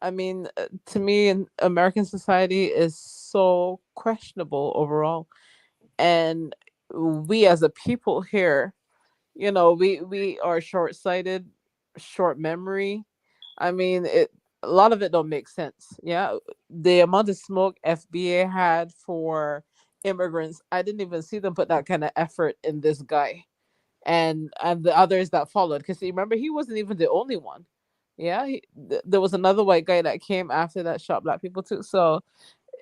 [SPEAKER 15] I mean, to me, in American society is so questionable overall, and we as a people here, we are short-sighted, short memory. I mean, a lot of it don't make sense. Yeah, the amount of smoke FBA had for immigrants, I didn't even see them put that kind of effort in this guy, and the others that followed. Because remember, he wasn't even the only one. Yeah, there was another white guy that came after that shot Black people too. So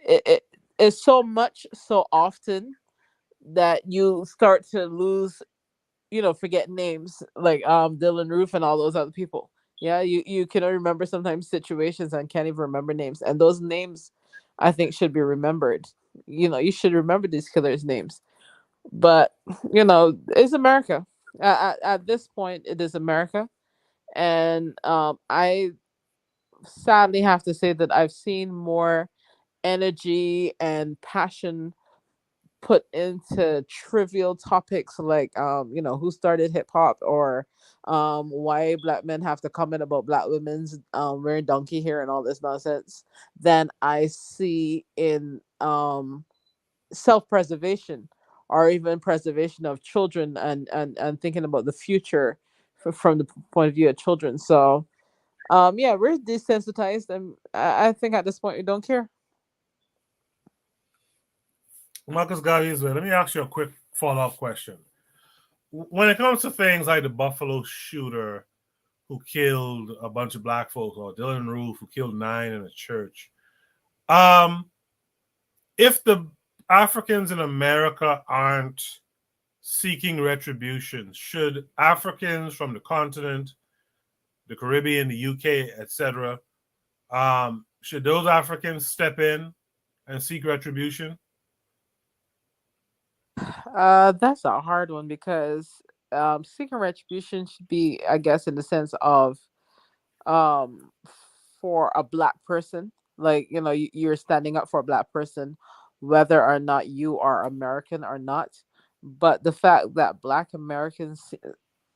[SPEAKER 15] it's so much so often that you start to lose, forget names like Dylan Roof and all those other people. Yeah, you can remember sometimes situations and can't even remember names. And those names, I think, should be remembered. You should remember these killers' names. But, it's America. At this point, it is America. And I sadly have to say that I've seen more energy and passion put into trivial topics like who started hip hop, or why Black men have to comment about Black women's wearing donkey hair and all this nonsense, than I see in self-preservation or even preservation of children and thinking about the future from the point of view of children. So yeah, we're desensitized, and I think at this point we don't care.
[SPEAKER 11] Marcus Garvey, let me ask you a quick follow-up question. When it comes to things like the Buffalo shooter who killed a bunch of Black folks, or Dylan Roof who killed 9 in a church, if the Africans in America aren't seeking retribution. Should Africans from the continent, the Caribbean, the UK, etc., should those Africans step in and seek retribution?
[SPEAKER 15] That's a hard one because seeking retribution should be, I guess, in the sense of um, for a black person, like, you know, you're standing up for a black person, whether or not you are American or not. But the fact that Black Americans,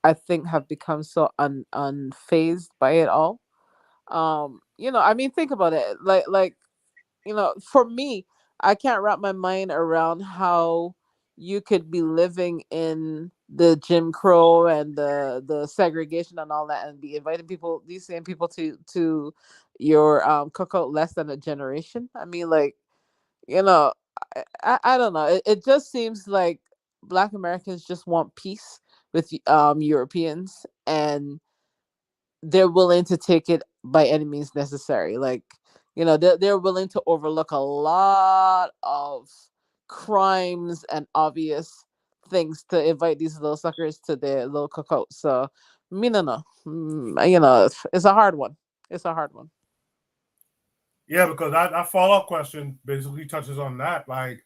[SPEAKER 15] I think, have become so unfazed by it all. You know, I mean, think about it. Like, you know, for me, I can't wrap my mind around how you could be living in the Jim Crow and the segregation and all that, and be inviting people, these same people, to your cookout less than a generation. I mean, like, you know, I don't know. It just seems like Black Americans just want peace with Europeans, and they're willing to take it by any means necessary. Like, you know, they're willing to overlook a lot of crimes and obvious things to invite these little suckers to their little cookout. So, me no. You know, it's a hard one. It's a hard one.
[SPEAKER 11] Yeah, because that follow-up question basically touches on that. Like,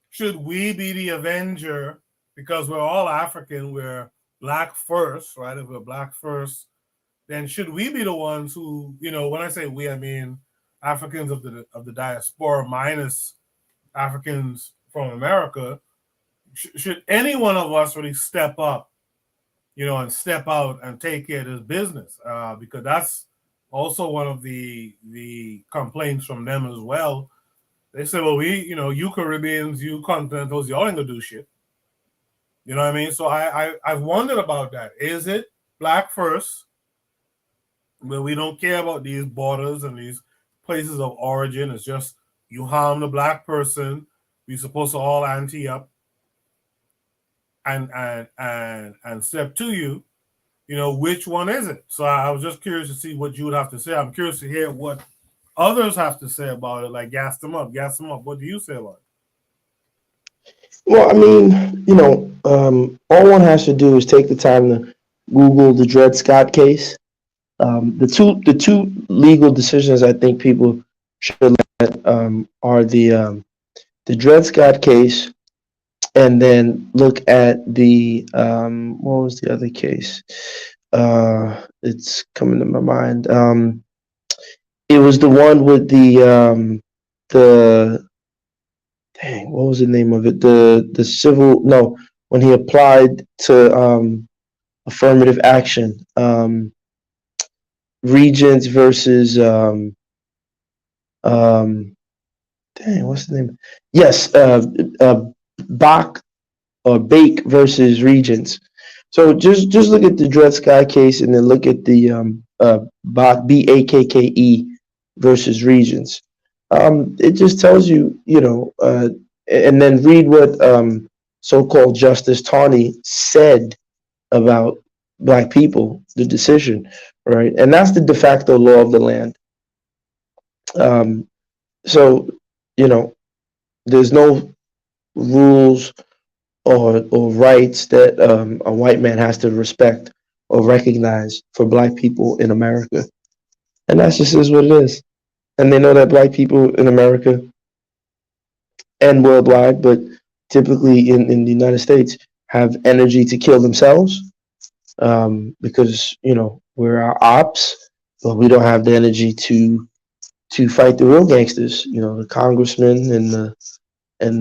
[SPEAKER 11] should we be the avenger because we're all African, we're black first, right? If we're black first, then should we be the ones who, you know, when I say we, I mean Africans of the diaspora minus Africans from America. Should any one of us really step up, you know, and step out and take care of this business? Because that's also one of the complaints from them as well. They say, well, we, you know, you Caribbeans, you continentals, y'all ain't gonna do shit. You know what I mean? So I've wondered about that. Is it black first, where we don't care about these borders and these places of origin? It's just you harm the black person, we're supposed to all ante up and step to you. You know, which one is it? So I was just curious to see what you would have to say. I'm curious to hear what others have to say about it. Like, gas them up. What do you say about it?
[SPEAKER 9] Well, I mean, you know, all one has to do is take the time to Google the Dred Scott case. The two legal decisions I think people should look at are the Dred Scott case, and then look at the what was the other case? It's coming to my mind. It was the one with the dang, what was the name of it? The civil, no, when he applied to affirmative action. Regents versus dang, what's the name? Yes, Bach or Bake versus Regents. So just look at the Dred Scott case, and then look at the Bach, Bakke versus Regents. It just tells you, you know, and then read what so-called Justice Tawney said about Black people, the decision, right? And that's the de facto law of the land. So, you know, there's no rules or rights that a white man has to respect or recognize for Black people in America. And that's just is what it is. And they know that Black people in America and worldwide, but typically in the United States, have energy to kill themselves because, you know, we're our ops, but we don't have the energy to fight the real gangsters, you know, the congressmen and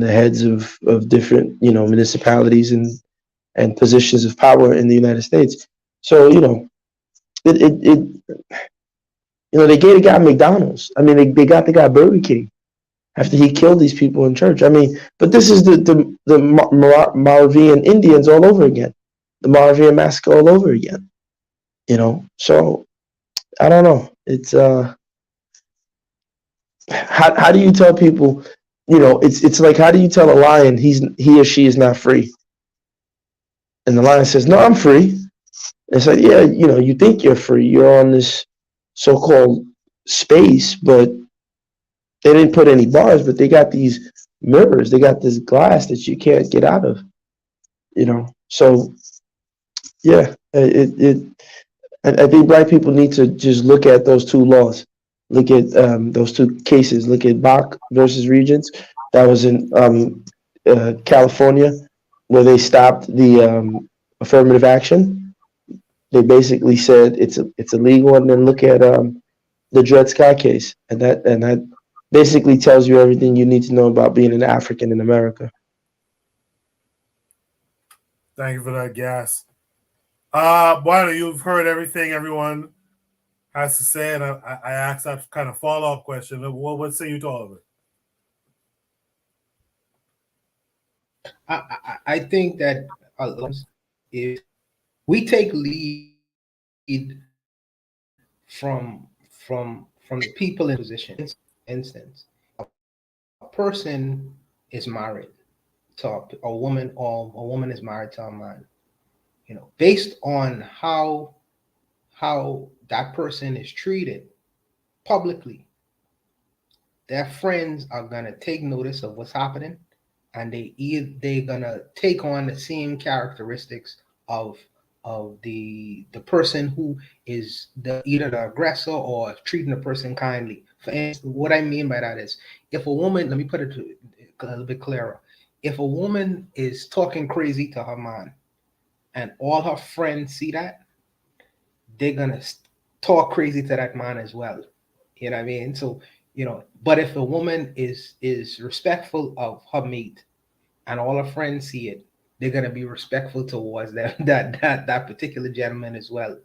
[SPEAKER 9] the heads of different, you know, municipalities and positions of power in the United States. So, you know, you know, they gave the guy McDonald's. I mean, they got the guy Burger King after he killed these people in church. I mean, but this is the Moravian Indians all over again, the Moravian massacre all over again. You know, so I don't know. It's how do you tell people? You know, it's like, how do you tell a lion he or she is not free? And the lion says, "No, I'm free." It's like, yeah, you know, you think you're free. You're on this so-called space, but they didn't put any bars, but they got these mirrors. They got this glass that you can't get out of. You know, so yeah, I think black people need to just look at those two laws, look at those two cases, look at Bach versus Regents, that was in California, where they stopped the affirmative action. They basically said it's illegal, and then look at the Dred Scott case, and that basically tells you everything you need to know about being an African in America.
[SPEAKER 11] Thank you for that, Gas. Bueno, you've heard everything everyone has to say, and I asked that kind of follow-up question. What say you to all of it?
[SPEAKER 6] I think that if we take lead from the people in position, instance, a person is married to a woman, or a woman is married to a man. You know, based on how that person is treated publicly, their friends are gonna take notice of what's happening, and they're gonna take on the same characteristics of the person who is either the aggressor or treating the person kindly. For instance, what I mean by that is, if a woman, let me put it a little bit clearer, if a woman is talking crazy to her man, and all her friends see that, they're gonna talk crazy to that man as well. You know what I mean? So, you know, but if a woman is respectful of her mate, and all her friends see it, they're gonna be respectful towards that particular gentleman as well.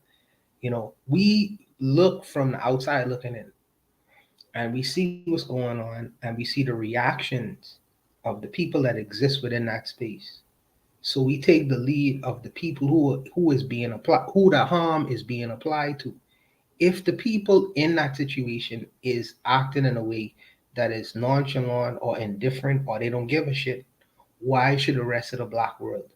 [SPEAKER 6] You know, we look from the outside looking in, and we see what's going on, and we see the reactions of the people that exist within that space. So we take the lead of the people who is being applied, who the harm is being applied to. If the people in that situation is acting in a way that is nonchalant or indifferent, or they don't give a shit, why should the rest of the black world?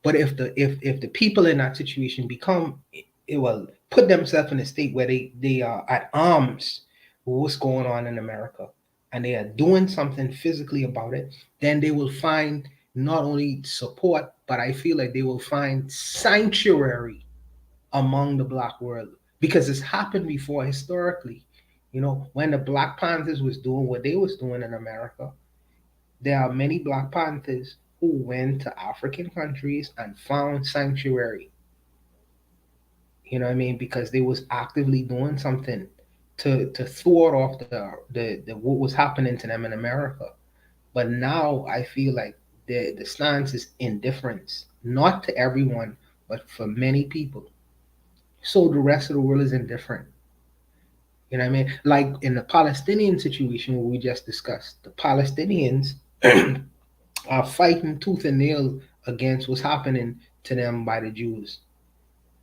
[SPEAKER 6] But if the people in that situation become, it will put themselves in a state where they are at arms with what's going on in America, and they are doing something physically about it, then they will find not only support, but I feel like they will find sanctuary among the black world, because it's happened before historically. You know, when the Black Panthers was doing what they was doing in America, there are many Black Panthers who went to African countries and found sanctuary. You know what I mean? Because they was actively doing something to thwart off the what was happening to them in America. But now I feel like the stance is indifference, not to everyone, but for many people. So the rest of the world is indifferent. You know what I mean? Like in the Palestinian situation we just discussed, the Palestinians are fighting tooth and nail against what's happening to them by the Jews.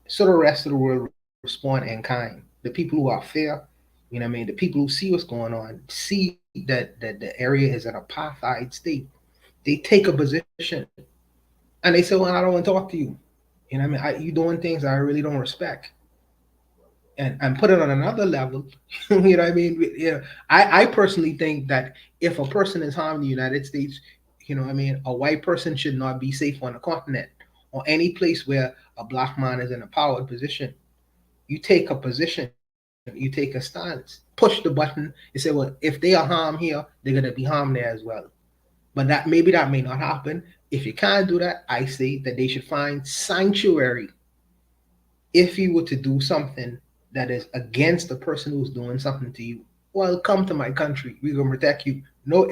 [SPEAKER 6] So the rest of the world respond in kind. The people who are fair, you know what I mean, the people who see what's going on, see that the area is an apartheid state. They take a position, and they say, "Well, I don't want to talk to you." You know what I mean? You doing things I really don't respect. And put it on another level, you know what I mean? Yeah, I personally think that if a person is harmed in the United States, you know what I mean, a white person should not be safe on the continent or any place where a black man is in a powered position. You take a position, you take a stance, push the button, you say, well, if they are harmed here, they're gonna be harmed there as well. But that maybe that may not happen. If you can't do that, I say that they should find sanctuary. If you were to do something that is against the person who's doing something to you, well, come to my country. We're gonna protect you. No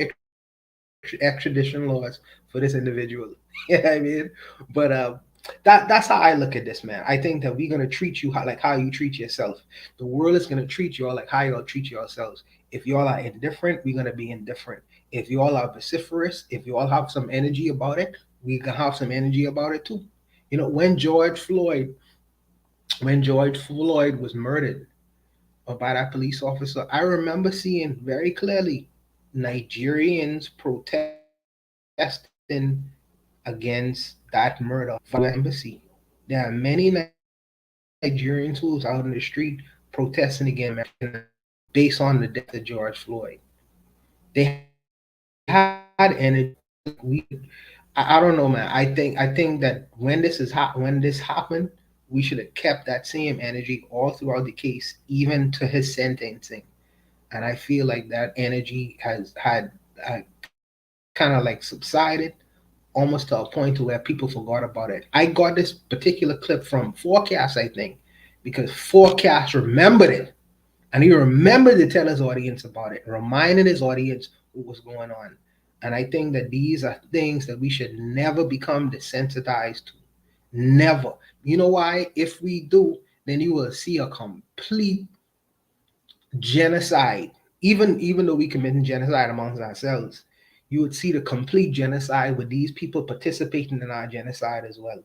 [SPEAKER 6] extradition laws for this individual. You know what I mean? But that's how I look at this, man. I think that we're gonna treat you like how you treat yourself. The world is gonna treat you all like how y'all treat yourselves. If y'all are indifferent, we're gonna be indifferent. If y'all are vociferous, if you all have some energy about it, we can have some energy about it too. You know, when George Floyd was murdered by that police officer, I remember seeing very clearly Nigerians protesting against that murder from the embassy. There are many Nigerians who was out in the street protesting against based on the death of George Floyd. They had energy. I don't know, man. I think that when this happened, we should have kept that same energy all throughout the case, even to his sentencing. And I feel like that energy has had kind of like subsided almost to a point to where people forgot about it. I got this particular clip from Forecast, I think, because Forecast remembered it. And he remembered to tell his audience about it, reminding his audience what was going on. And I think that these are things that we should never become desensitized to. Never. You know why? If we do, then you will see a complete genocide. Even though we committing genocide amongst ourselves, you would see the complete genocide with these people participating in our genocide as well.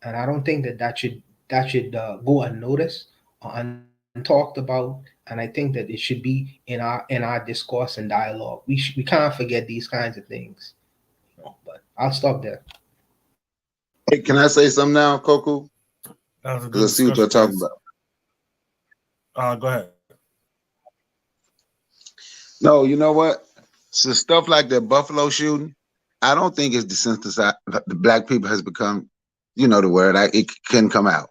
[SPEAKER 6] And I don't think that should go unnoticed or untalked about. And I think that it should be in our discourse and dialogue. We can't forget these kinds of things. But I'll stop there.
[SPEAKER 1] Hey, can I say something now, Coco?
[SPEAKER 11] Because
[SPEAKER 1] I see what you're talking about.
[SPEAKER 11] Go ahead.
[SPEAKER 1] No, you know what? So stuff like that Buffalo shooting, I don't think it's desensitized. The black people has become, you know the word, it can come out.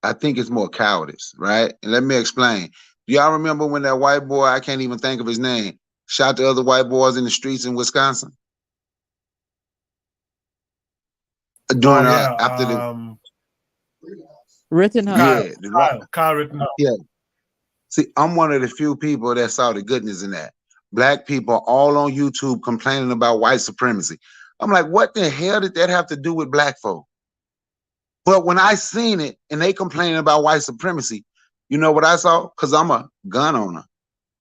[SPEAKER 1] I think it's more cowardice, right? And let me explain. Do y'all remember when that white boy, I can't even think of his name, shot the other white boys in the streets in Wisconsin? During after the
[SPEAKER 15] Rittenhouse.
[SPEAKER 11] Kyle Rittenhouse.
[SPEAKER 1] Yeah. See, I'm one of the few people that saw the goodness in that. Black people all on YouTube complaining about white supremacy. I'm like, what the hell did that have to do with black folk? But when I seen it and they complaining about white supremacy, you know what I saw? Because I'm a gun owner.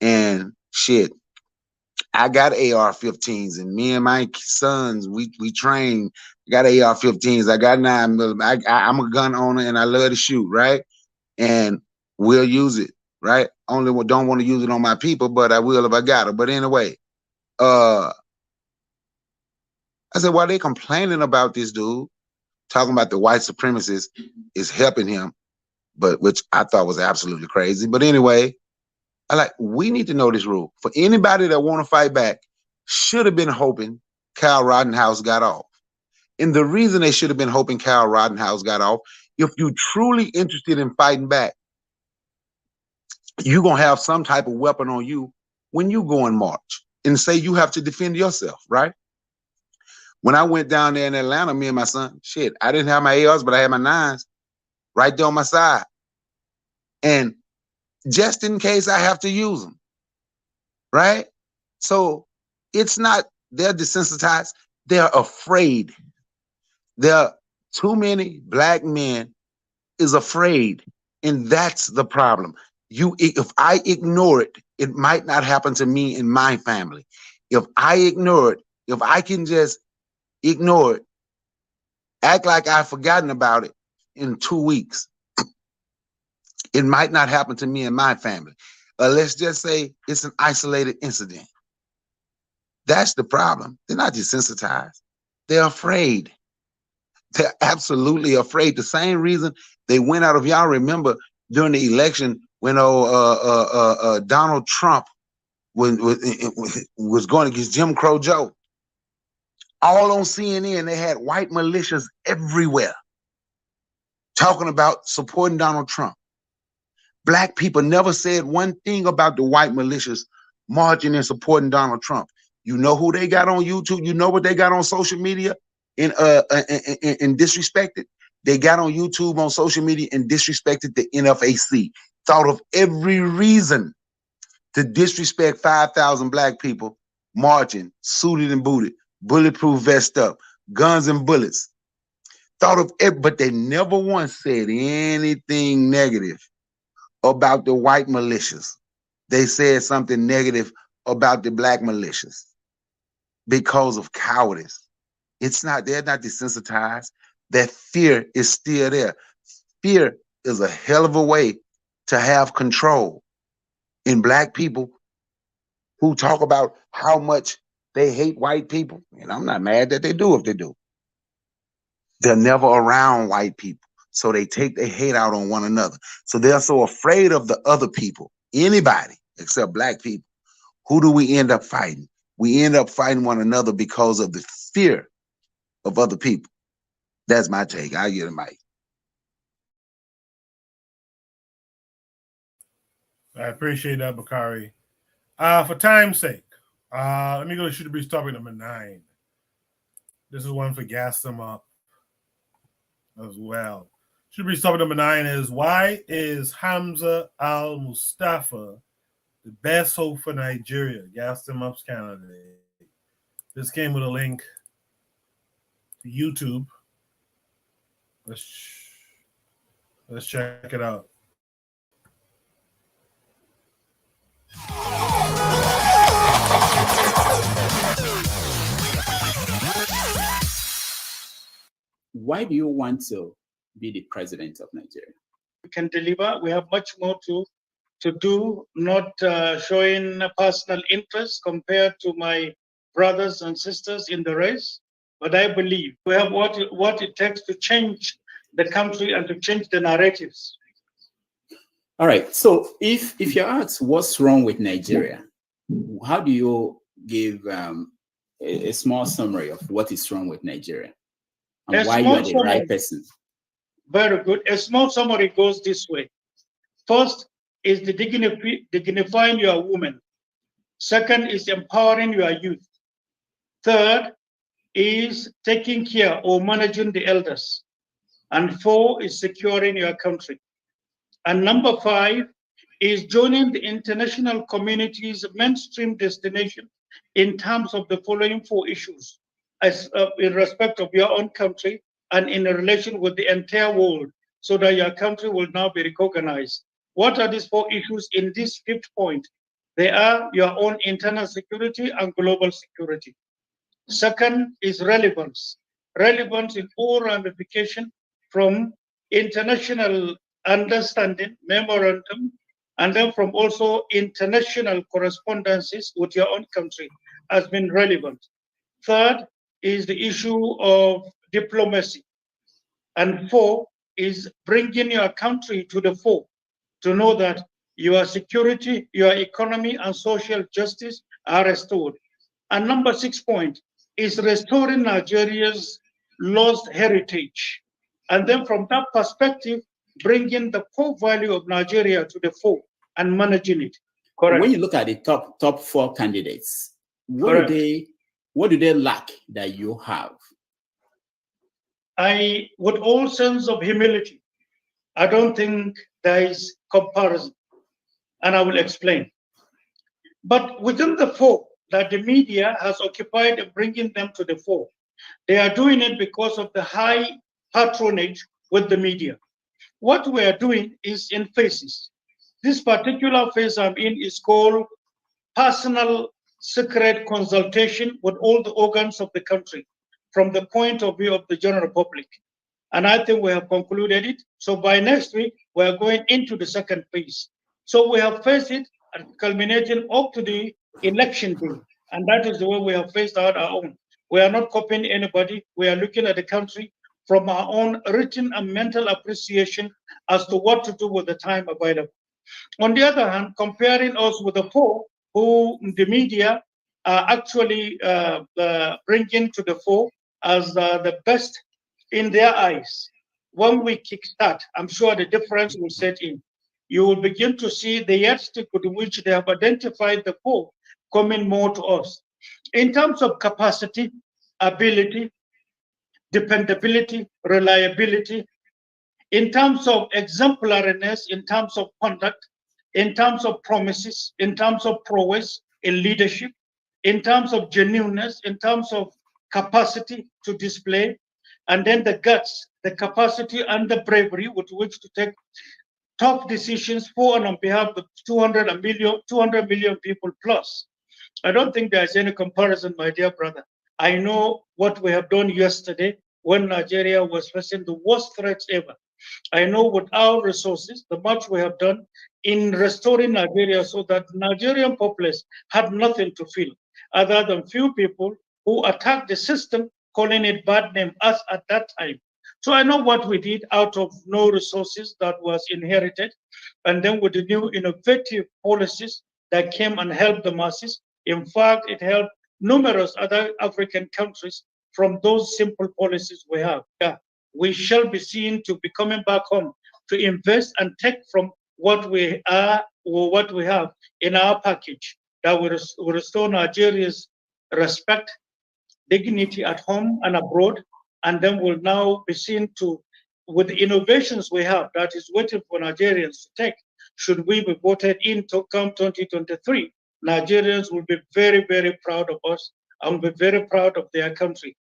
[SPEAKER 1] And shit, I got AR-15s, and me and my sons, we train. Got AR-15s. I got 9mm. I'm a gun owner, and I love to shoot, right? And we'll use it, right? Only don't want to use it on my people, but I will if I got it. But anyway, I said, why they complaining about this dude? Talking about the white supremacists is helping him, but which I thought was absolutely crazy. But anyway, we need to know this rule. For anybody that want to fight back, should have been hoping Kyle Rittenhouse got off. And the reason they should have been hoping Kyle Rittenhouse got off, if you're truly interested in fighting back, you're going to have some type of weapon on you when you go and march and say you have to defend yourself, right? When I went down there in Atlanta, me and my son, shit, I didn't have my ARs, but I had my 9s right there on my side. And just in case I have to use them, right? So it's not, they're desensitized, they're afraid. There are too many black men is afraid, and that's the problem. If I ignore it, it might not happen to me and my family. If I ignore it, if I can just ignore it, act like I've forgotten about it in 2 weeks, it might not happen to me and my family. Let's just say it's an isolated incident. That's the problem. They're not desensitized. They're afraid. They're absolutely afraid. The same reason they went out of, y'all remember during the election when Donald Trump was going against Jim Crow Joe. All on CNN, they had white militias everywhere talking about supporting Donald Trump. Black people never said one thing about the white militias marching and supporting Donald Trump. You know who they got on YouTube? You know what they got on social media and disrespected? They got on YouTube, on social media, and disrespected the NFAC. Thought of every reason to disrespect 5,000 black people marching, suited and booted, bulletproof vest up, guns and bullets. Thought of it, but they never once said anything negative about the white militias. They said something negative about the black militias because of cowardice. They're not desensitized. That fear is still there. Fear is a hell of a way to have control. In black people who talk about how much they hate white people, and I'm not mad that they do if they do. They're never around white people, so they take their hate out on one another. So they're so afraid of the other people, anybody except black people. Who do we end up fighting? We end up fighting one another because of the fear of other people. That's my take. I get a mic.
[SPEAKER 11] I appreciate that, Bakari. For time's sake, let me go to Shoot the Breeze topic number 9. This is one for Gas Them Up as well. Shoot the Breeze topic number 9 is, why is Hamza al-Mustafa the best hope for Nigeria? Gas Them Up's candidate. This came with a link to YouTube. Let's check it out.
[SPEAKER 2] Why do you want to be the president of Nigeria?
[SPEAKER 5] We can deliver. We have much more to do, not showing personal interest compared to my brothers and sisters in the race. But I believe we have what it takes to change the country and to change the narratives.
[SPEAKER 2] All right. So if you're asked what's wrong with Nigeria, how do you give a small summary of what is wrong with Nigeria and why you are the right person?
[SPEAKER 5] Very good. A small summary goes this way. First is the dignifying your women. Second is empowering your youth. Third is taking care or managing the elders. And 4 is securing your country. And number 5 is joining the international community's mainstream destination in terms of the following 4 issues, as in respect of your own country and in relation with the entire world, so that your country will now be recognized. What are these 4 issues in this 5th point? They are your own internal security and global security. Second is relevance. Relevance in all ramifications, from international understanding, memorandum, and then from also international correspondences with your own country has been relevant. Third is the issue of diplomacy. And 4 is bringing your country to the fore, to know that your security, your economy, and social justice are restored. And number 6 point is restoring Nigeria's lost heritage. And then from that perspective, bringing the core value of Nigeria to the fore and managing it. Correct.
[SPEAKER 2] When you look at the top 4 candidates, what do they lack that you have?
[SPEAKER 5] With all sense of humility, I don't think there is comparison, and I will explain. But within the 4 that the media has occupied in bringing them to the fore, they are doing it because of the high patronage with the media. What we are doing is in phases. This particular phase I'm in is called personal secret consultation with all the organs of the country from the point of view of the general public. And I think we have concluded it. So by next week, we are going into the second phase. So we have faced it and culminating up to the election day. And that is the way we have faced out our own. We are not copying anybody. We are looking at the country from our own written and mental appreciation as to what to do with the time available. On the other hand, comparing us with the 4 who the media are actually bringing to the fore as the best in their eyes. When we kickstart, I'm sure the difference will set in. You will begin to see the yardstick with which they have identified the 4 coming more to us. In terms of capacity, ability, dependability, reliability, in terms of exemplariness, in terms of conduct, in terms of promises, in terms of prowess in leadership, in terms of genuineness, in terms of capacity to display, and then the guts, the capacity and the bravery with which to take tough decisions for and on behalf of 200 million people plus. I don't think there's any comparison, my dear brother. I know what we have done yesterday when Nigeria was facing the worst threats ever. I know with our resources, the much we have done in restoring Nigeria so that Nigerian populace had nothing to feel other than few people who attacked the system, calling it bad name us at that time. So I know what we did out of no resources that was inherited. And then with the new innovative policies that came and helped the masses. In fact, it helped numerous other African countries from those simple policies we have. Yeah, we shall be seen to be coming back home to invest and take from what we are or what we have in our package that will restore Nigeria's respect, dignity at home and abroad, and then will now be seen to, with the innovations we have that is waiting for Nigerians to take, should we be voted in to come 2023, Nigerians will be very, very proud of us and will be very proud of their country.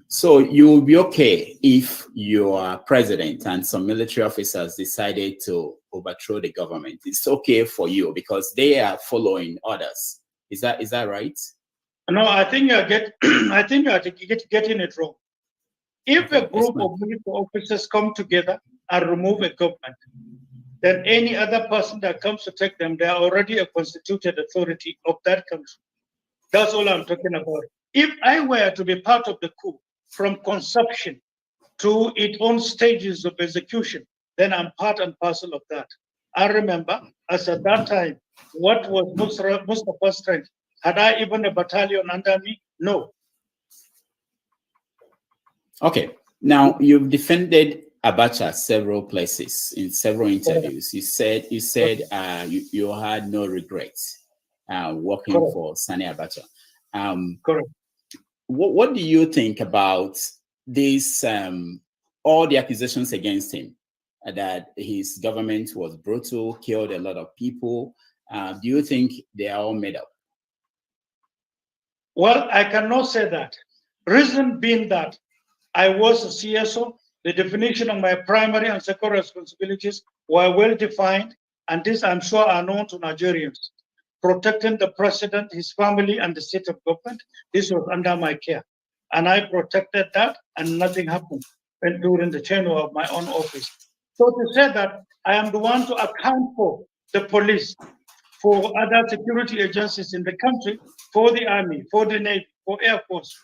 [SPEAKER 2] So you will be okay if you are president and some military officers decided to overthrow the government. It's okay for you because they are following orders. Is that right?
[SPEAKER 5] No, I think I think you're getting it wrong. If a group of military officers come together and remove a government, then any other person that comes to take them, they are already a constituted authority of that country. That's all I'm talking about. If I were to be part of the coup from conception to its own stages of execution, then I'm part and parcel of that. I remember, as at that time, what was Mustafa's strength? Had I even a battalion under me? No.
[SPEAKER 2] Okay. Now you've defended Abacha several places in several interviews. You said you had no regrets working for Sani Abacha.
[SPEAKER 5] Correct.
[SPEAKER 2] What do you think about this? All the accusations against him that his government was brutal, killed a lot of people. Do you think they are all made up?
[SPEAKER 5] Well, I cannot say that. Reason being that I was a CSO, the definition of my primary and secondary responsibilities were well defined, and this I'm sure are known to Nigerians. Protecting the president, his family, and the seat of government, this was under my care. And I protected that, and nothing happened during the tenure of my own office. So to say that I am the one to account for the police, for other security agencies in the country, for the army, for the Navy, for Air Force,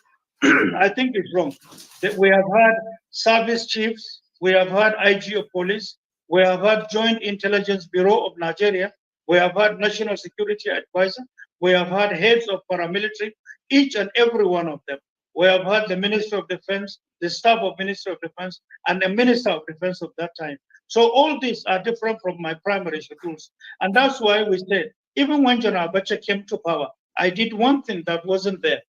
[SPEAKER 5] I think it's wrong. That we have had service chiefs, we have had IG of police, we have had Joint Intelligence Bureau of Nigeria, we have had National Security Advisor, we have had heads of paramilitary, each and every one of them. We have had the Minister of Defense, the staff of Minister of Defense, and the Minister of Defense of that time. So all these are different from my primary schedules. And that's why we said, even when General Abacha came to power, I did one thing that wasn't there.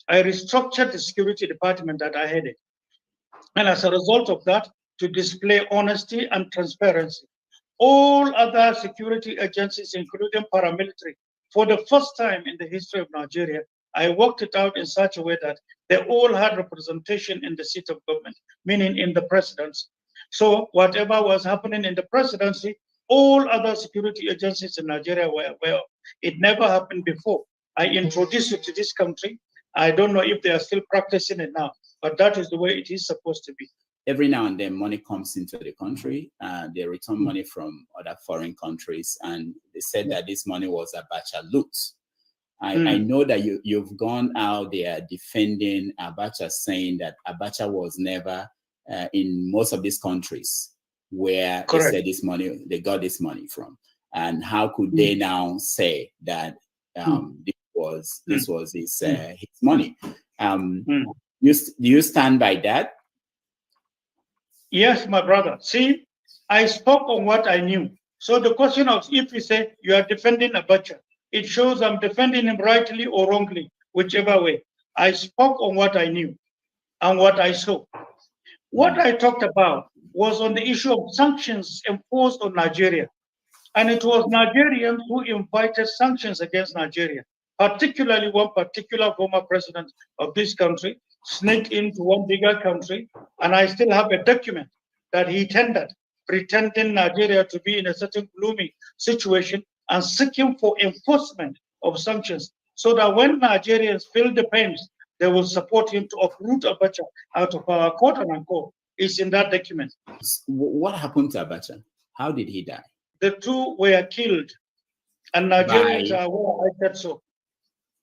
[SPEAKER 5] I restructured the security department that I headed. And as a result of that, to display honesty and transparency, all other security agencies, including paramilitary, for the first time in the history of Nigeria, I worked it out in such a way that they all had representation in the seat of government, meaning in the presidency. So whatever was happening in the presidency, all other security agencies in Nigeria were aware of. It never happened before. I introduced it to this country. I don't know if they are still practicing it now, but that is the way it is supposed to be.
[SPEAKER 2] Every now and then money comes into the country. They return money from other foreign countries, and they said that this money was Abacha loot. I know that you've gone out there defending Abacha, saying that Abacha was never in most of these countries where they said this money, they got this money from. And how could they now say that this was his money? Do you stand by that?
[SPEAKER 5] Yes, my brother. See, I spoke on what I knew. So the question of if you say you are defending Abacha, it shows I'm defending him rightly or wrongly, whichever way. I spoke on what I knew and what I saw. What I talked about was on the issue of sanctions imposed on Nigeria. And it was Nigerians who invited sanctions against Nigeria, particularly one particular former president of this country sneaked into one bigger country. And I still have a document that he tendered, pretending Nigeria to be in a certain gloomy situation and seeking for enforcement of sanctions so that when Nigerians feel the pains, they will support him to uproot Abacha out of our quote and unquote. It's in that document.
[SPEAKER 2] What happened to Abacha? How did he die?
[SPEAKER 5] The two were killed, and Nigerians are aware I said so.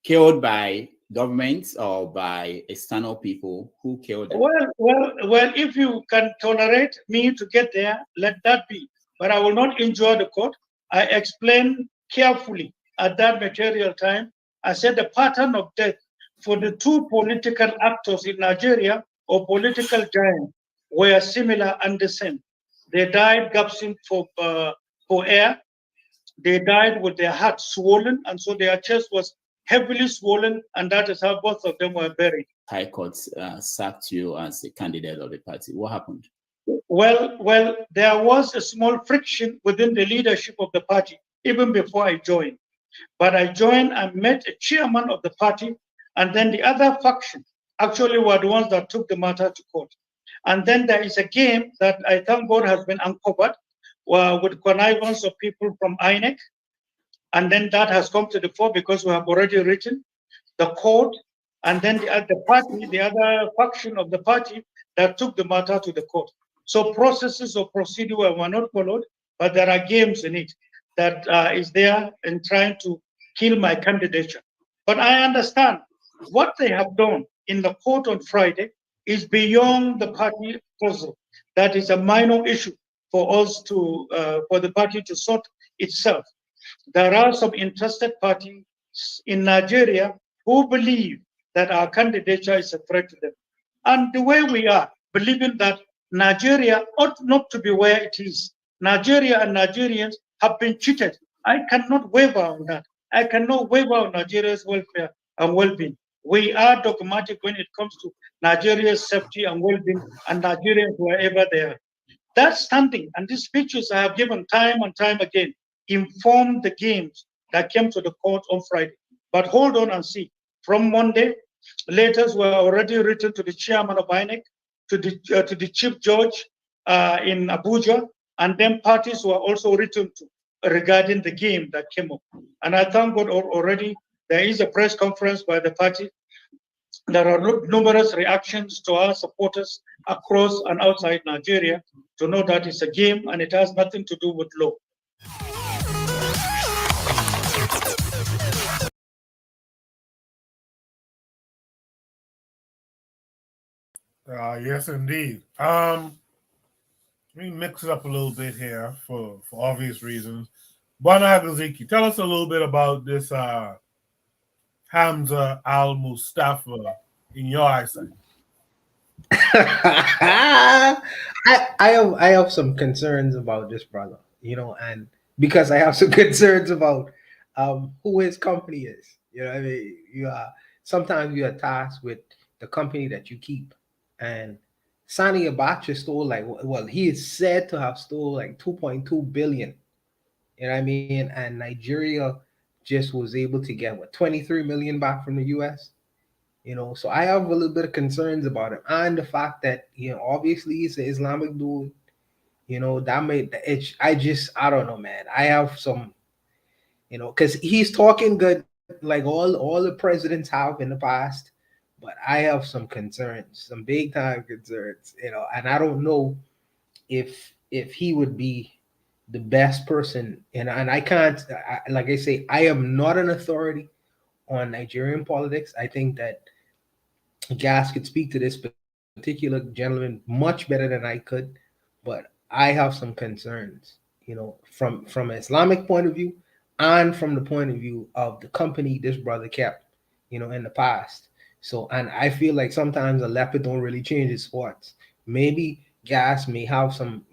[SPEAKER 2] Killed by governments or by external people? Who killed them?
[SPEAKER 5] Well, if you can tolerate me to get there, let that be. But I will not enjoy the court. I explained carefully at that material time. I said the pattern of death for the two political actors in Nigeria or political giants were similar and the same. They died gasping for air. They died with their hearts swollen, and so their chest was heavily swollen, and that is how both of them were buried.
[SPEAKER 2] High Court sacked you as a candidate of the party. What happened?
[SPEAKER 5] Well, there was a small friction within the leadership of the party even before I joined. But I joined and met a chairman of the party, and then the other faction actually were the ones that took the matter to court. And then there is a game that I thank God has been uncovered with connivance of people from INEC. And then that has come to the fore because we have already written the court, and then the other faction of the party that took the matter to the court. So processes or procedure were not followed, but there are games in it that is there in trying to kill my candidature. But I understand what they have done in the court on Friday is beyond the party puzzle. That is a minor issue for us to, for the party to sort itself. There are some interested parties in Nigeria who believe that our candidature is a threat to them. And the way we are, believing that Nigeria ought not to be where it is. Nigeria and Nigerians have been cheated. I cannot waver on that. I cannot waver on Nigeria's welfare and well-being. We are dogmatic when it comes to Nigeria's safety and well-being and Nigerians wherever they are. That standing and these speeches I have given time and time again informed the games that came to the court on Friday. But hold on and see. From Monday, letters were already written to the chairman of INEC, to the chief judge in Abuja, and then parties were also written to regarding the game that came up. And I thank God already there is a press conference by the party. There are numerous reactions to our supporters across and outside Nigeria to know that it's a game and it has nothing to do with law.
[SPEAKER 11] Yes, indeed. Let me mix it up a little bit here for obvious reasons. Bwana Hagaziki, tell us a little bit about this Hamza al-Mustafa in your eyesight.
[SPEAKER 6] I have some concerns about this brother, and because I have some concerns about who his company is. I mean, sometimes you are tasked with the company that you keep, and Sani Abacha stole he is said to have stole like 2.2 billion. You know what I mean? And Nigeria just was able to get 23 million back from the US. So I have a little bit of concerns about him, and the fact that obviously he's an Islamic dude. That made it. I don't know, man. I have some, because he's talking good, like all the presidents have in the past, but I have some concerns, some big time concerns. And I don't know if he would be the best person, and I can't. Like I say, I am not an authority on Nigerian politics. I think that Gas could speak to this particular gentleman much better than I could, but I have some concerns, from an Islamic point of view and from the point of view of the company this brother kept, in the past. So, and I feel like sometimes a leopard don't really change his spots. Maybe Gas may have some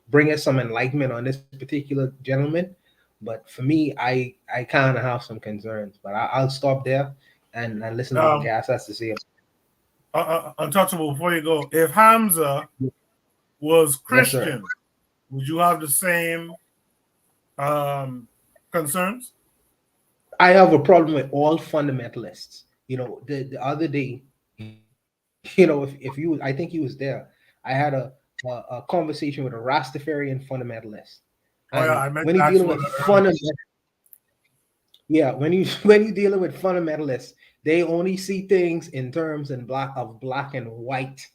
[SPEAKER 6] bring us some enlightenment on this particular gentleman, but for me, I kind of have some concerns. But I'll stop there and listen to what Gas has to say.
[SPEAKER 11] Untouchable, before you go, if Hamza was Christian, would you have the same concerns?
[SPEAKER 6] I have a problem with all fundamentalists. The other day, if you, I think he was there. I had a conversation with a Rastafarian fundamentalist. When you're dealing with when you're dealing with fundamentalists, they only see things in terms of black and white.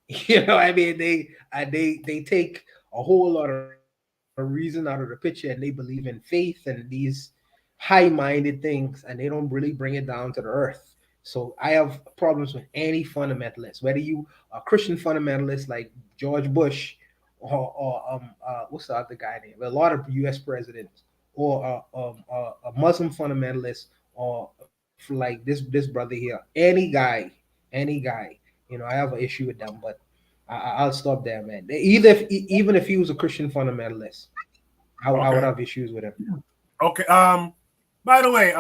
[SPEAKER 6] I mean, they take a whole lot of reason out of the picture, and they believe in faith and these high-minded things, and they don't really bring it down to the earth. So I have problems with any fundamentalist, whether you are a Christian fundamentalist like George Bush, or what's the other guy name? A lot of U.S. presidents, or a Muslim fundamentalist, or like this brother here. Any guy, you know, I have an issue with them, but I'll stop there, man. Even if he was a Christian fundamentalist, I would have issues with him.
[SPEAKER 11] Okay. By the way,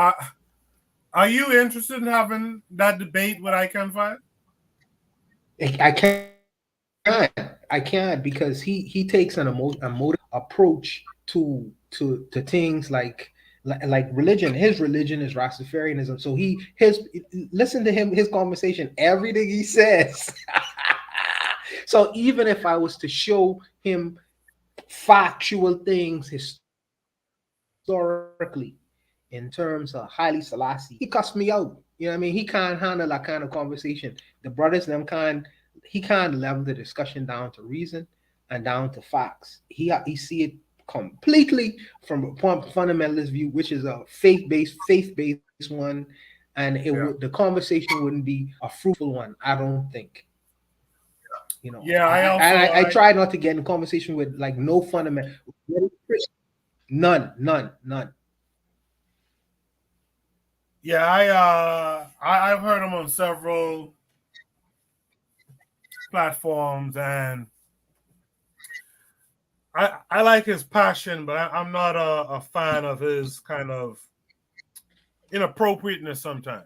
[SPEAKER 11] are you interested in having that debate with iCanFire?
[SPEAKER 6] I can't because he takes an emotive approach to things like religion. His religion is Rastafarianism. So listen to his conversation, everything he says. So even if I was to show him factual things historically in terms of Haile Selassie, he cussed me out. You know what I mean? He can't handle that kind of conversation. The brothers he can't level the discussion down to reason and down to facts. He see it completely from a fundamentalist view, which is a faith-based one, and the conversation wouldn't be a fruitful one, I don't think. You know, I try not to get in conversation with like no fundamental, none.
[SPEAKER 11] Yeah, I've heard him on several platforms, and I like his passion, but I'm not a fan of his kind of inappropriateness sometimes.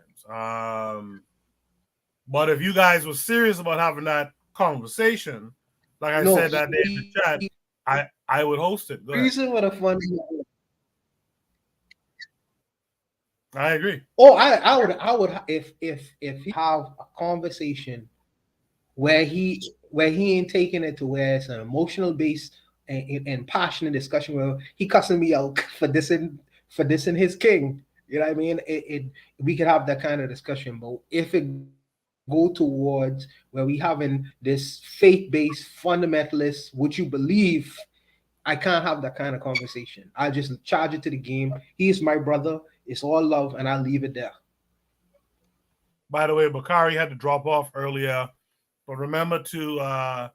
[SPEAKER 11] But if you guys were serious about having that conversation, like I said that day in the chat, I would host it.
[SPEAKER 6] Reason what a fun.
[SPEAKER 11] I agree.
[SPEAKER 6] Oh, I would if he have a conversation where he ain't taking it to where it's an emotional based and passionate discussion where he cussing me out for dissing his king. You know what I mean? We could have that kind of discussion, but if it go towards where we having this faith-based fundamentalist, would you believe? I can't have that kind of conversation. I just charge it to the game. He's my brother. It's all love, and I'll leave it there.
[SPEAKER 11] By the way, Bakari had to drop off earlier, but remember to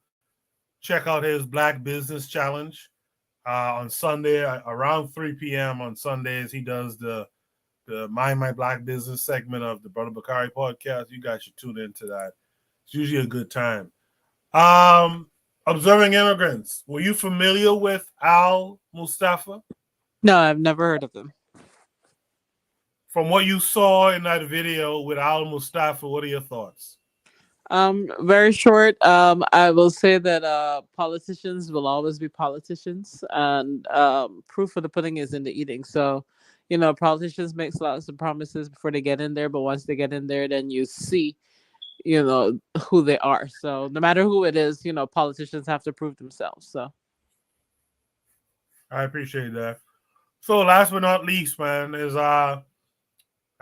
[SPEAKER 11] check out his Black Business Challenge on Sunday around 3 p.m. on Sundays. He does the Mind My Black Business segment of the Brother Bakari podcast. You guys should tune into that. It's usually a good time. Observing Immigrants. Were you familiar with Al Mustafa?
[SPEAKER 15] No, I've never heard of him.
[SPEAKER 11] From what you saw in that video with Al Mustafa, what are your thoughts?
[SPEAKER 15] Very short. I will say that politicians will always be politicians, and proof of the pudding is in the eating. So, you know, politicians make lots of promises before they get in there, but once they get in there, then you see, you know, who they are. So no matter who it is, you know, politicians have to prove themselves. So
[SPEAKER 11] I appreciate that. So last but not least, man, is an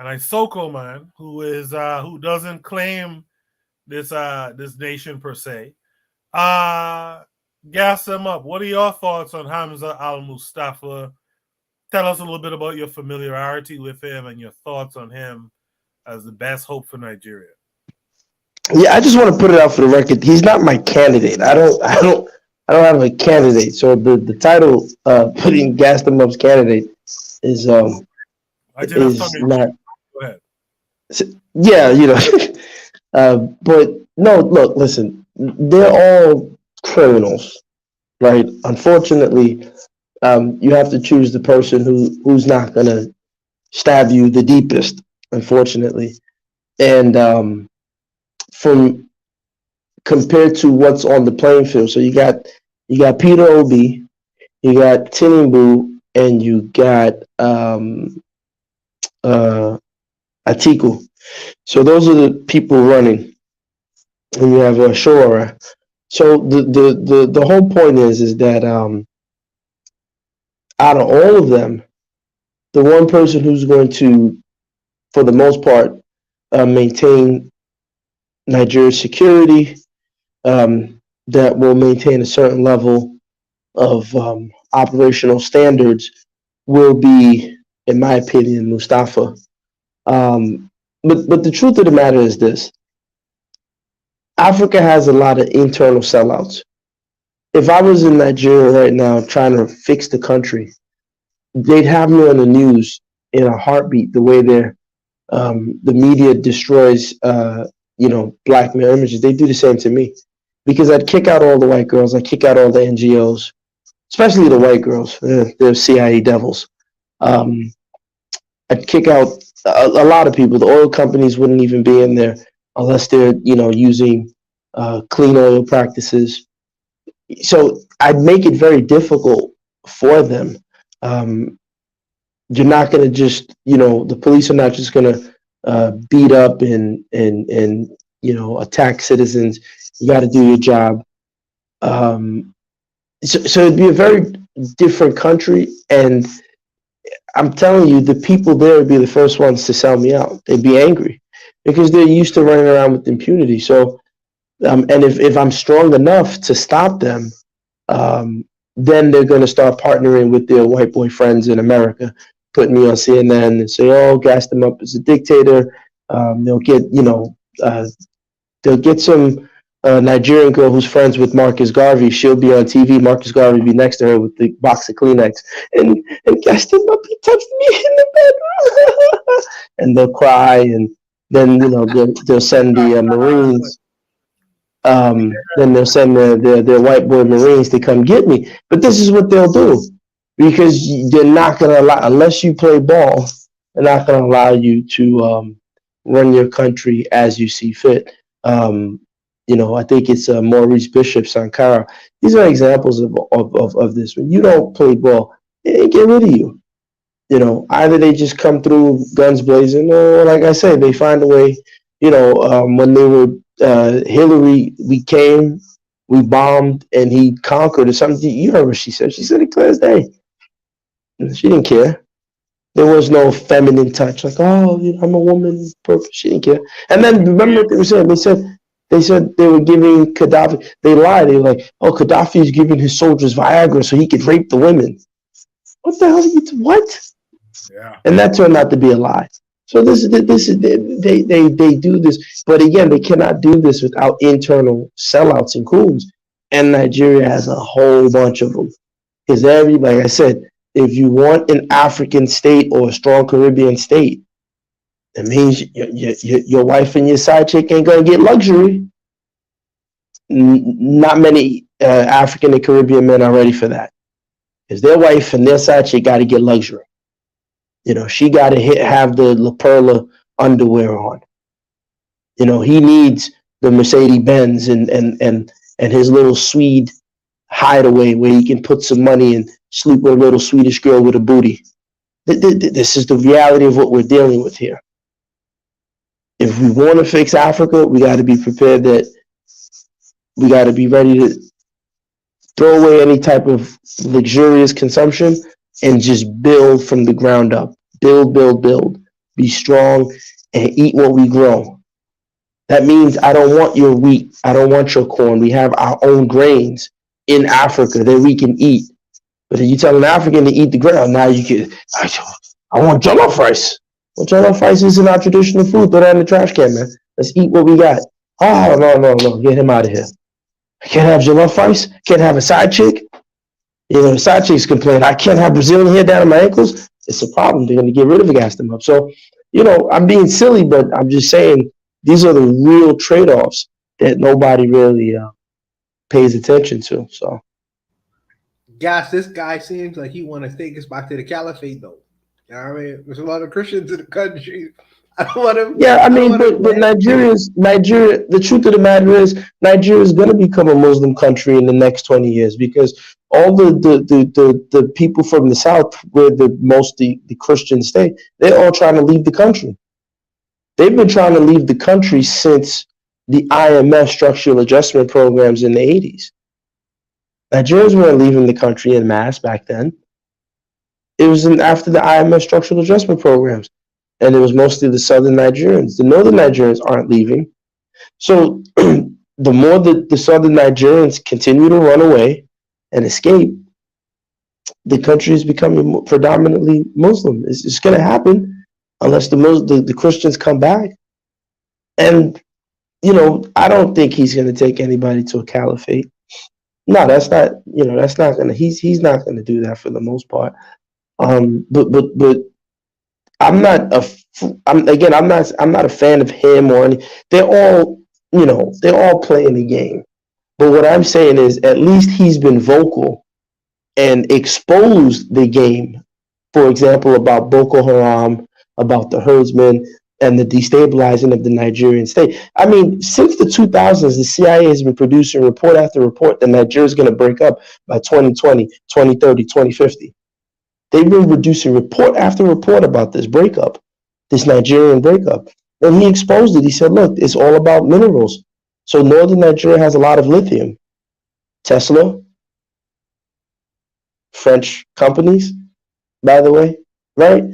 [SPEAKER 11] Isoko man who doesn't claim this nation per se. Gas him up. What are your thoughts on Hamza Al Mustafa? Tell us a little bit about your familiarity with him and your thoughts on him as the best hope for Nigeria.
[SPEAKER 9] Yeah, I just want to put it out for the record. He's not my candidate. I don't have a candidate. So the title putting gas them up's candidate is not.
[SPEAKER 11] Go ahead.
[SPEAKER 9] Yeah, you know. But no, look, listen. They're all criminals, right? Unfortunately, you have to choose the person who's not gonna stab you the deepest. Unfortunately, and from compared to what's on the playing field. So you got Peter Obi, you got Tinubu, and you got Atiku. So those are the people running, and you have Shora. So the whole point is that out of all of them, the one person who's going to, for the most part, maintain Nigeria's security, that will maintain a certain level of operational standards, will be, in my opinion, Mustafa. But the truth of the matter is this: Africa has a lot of internal sellouts. If I was in Nigeria right now trying to fix the country, they'd have me on the news in a heartbeat, the way they're the media destroys, black male images. They do the same to me, because I'd kick out all the white girls. I'd kick out all the NGOs, especially the white girls. They're CIA devils. I'd kick out a lot of people. The oil companies wouldn't even be in there unless they're, using clean oil practices. So I'd make it very difficult for them. You're not going to just, the police are not just going to beat up and attack citizens. You got to do your job. So it'd be a very different country, and I'm telling you, the people there would be the first ones to sell me out. They'd be angry because they're used to running around with impunity. So, and if I'm strong enough to stop them, then they're going to start partnering with their white boy friends in America, putting me on CNN and say, "Oh, gas them up as a dictator." They'll get some Nigerian girl who's friends with Marcus Garvey. She'll be on TV. Marcus Garvey will be next to her with the box of Kleenex, and gas them up. He touched me in the bedroom, and they'll cry, and then they'll send the Marines. Then they'll send their white boy Marines to come get me. But this is what they'll do, because they're not going to allow, unless you play ball, they're not going to allow you to run your country as you see fit. I think it's Maurice Bishop, Sankara. These are examples of this. When you don't play ball, they get rid of you. Either they just come through guns blazing, or like I say, they find a way. When they were Hillary, we came, we bombed, and he conquered, or something. You heard what she said. She said it clear as day. She didn't care. There was no feminine touch, like, "Oh, I'm a woman." She didn't care. And then remember what they were saying? They said they were giving Gaddafi. They lied. They were like, "Oh, Gaddafi is giving his soldiers Viagra so he could rape the women." What the hell? What?
[SPEAKER 11] Yeah.
[SPEAKER 9] And that turned out to be a lie. So they do this, but again, they cannot do this without internal sellouts and coups. And Nigeria has a whole bunch of them. Because like I said, if you want an African state or a strong Caribbean state, that means your wife and your side chick ain't gonna get luxury. Not many African and Caribbean men are ready for that, because their wife and their side chick got to get luxury. She got to have the La Perla underwear on. He needs the Mercedes Benz and his little Swede hideaway where he can put some money and sleep with a little Swedish girl with a booty. This is the reality of what we're dealing with here. If we want to fix Africa, we got to be prepared that we got to be ready to throw away any type of luxurious consumption and just build from the ground up. Build. Be strong and eat what we grow. That means I don't want your wheat. I don't want your corn. We have our own grains in Africa that we can eat. But if you tell an African to eat the ground, now you can, I want jollof rice. Well, jollof rice isn't our traditional food. Throw that in the trash can, man. Let's eat what we got. Oh, no. Get him out of here. I can't have jollof rice. Can't have a side chick. The side chicks complain, I can't have Brazilian hair down to my ankles. It's a problem. They're going to get rid of it, gas them up. So, I'm being silly, but I'm just saying these are the real trade-offs that nobody really pays attention to. So,
[SPEAKER 6] Gas, this guy seems like he want to take us back to the caliphate, though. You know what I mean? There's a lot of Christians in the country. I don't want to.
[SPEAKER 9] Yeah, but Nigeria. The truth of the matter is, Nigeria is going to become a Muslim country in the next 20 years, because all the people from the south, where the Christian state, they're all trying to leave the country. They've been trying to leave the country since the IMF structural adjustment programs in the 80s. Nigerians weren't leaving the country en masse back then. It was after the IMF structural adjustment programs. And it was mostly the southern Nigerians. The northern Nigerians aren't leaving. So the more that the southern Nigerians continue to run away and escape, the country is becoming predominantly Muslim. It's going to happen unless the Christians come back. And, I don't think he's going to take anybody to a caliphate. No, that's not going to, he's not going to do that for the most part. But I'm not a I'm not a fan of him or any. They're all, they're all playing the game. But what I'm saying is, at least he's been vocal and exposed the game. For example, about Boko Haram, about the herdsmen, and the destabilizing of the Nigerian state. I mean, since the 2000s, the CIA has been producing report after report that Nigeria is going to break up by 2020, 2030, 2050. They've been producing report after report about this breakup, this Nigerian breakup. And he exposed it. He said, look, it's all about minerals. So northern Nigeria has a lot of lithium. Tesla, French companies, by the way, right?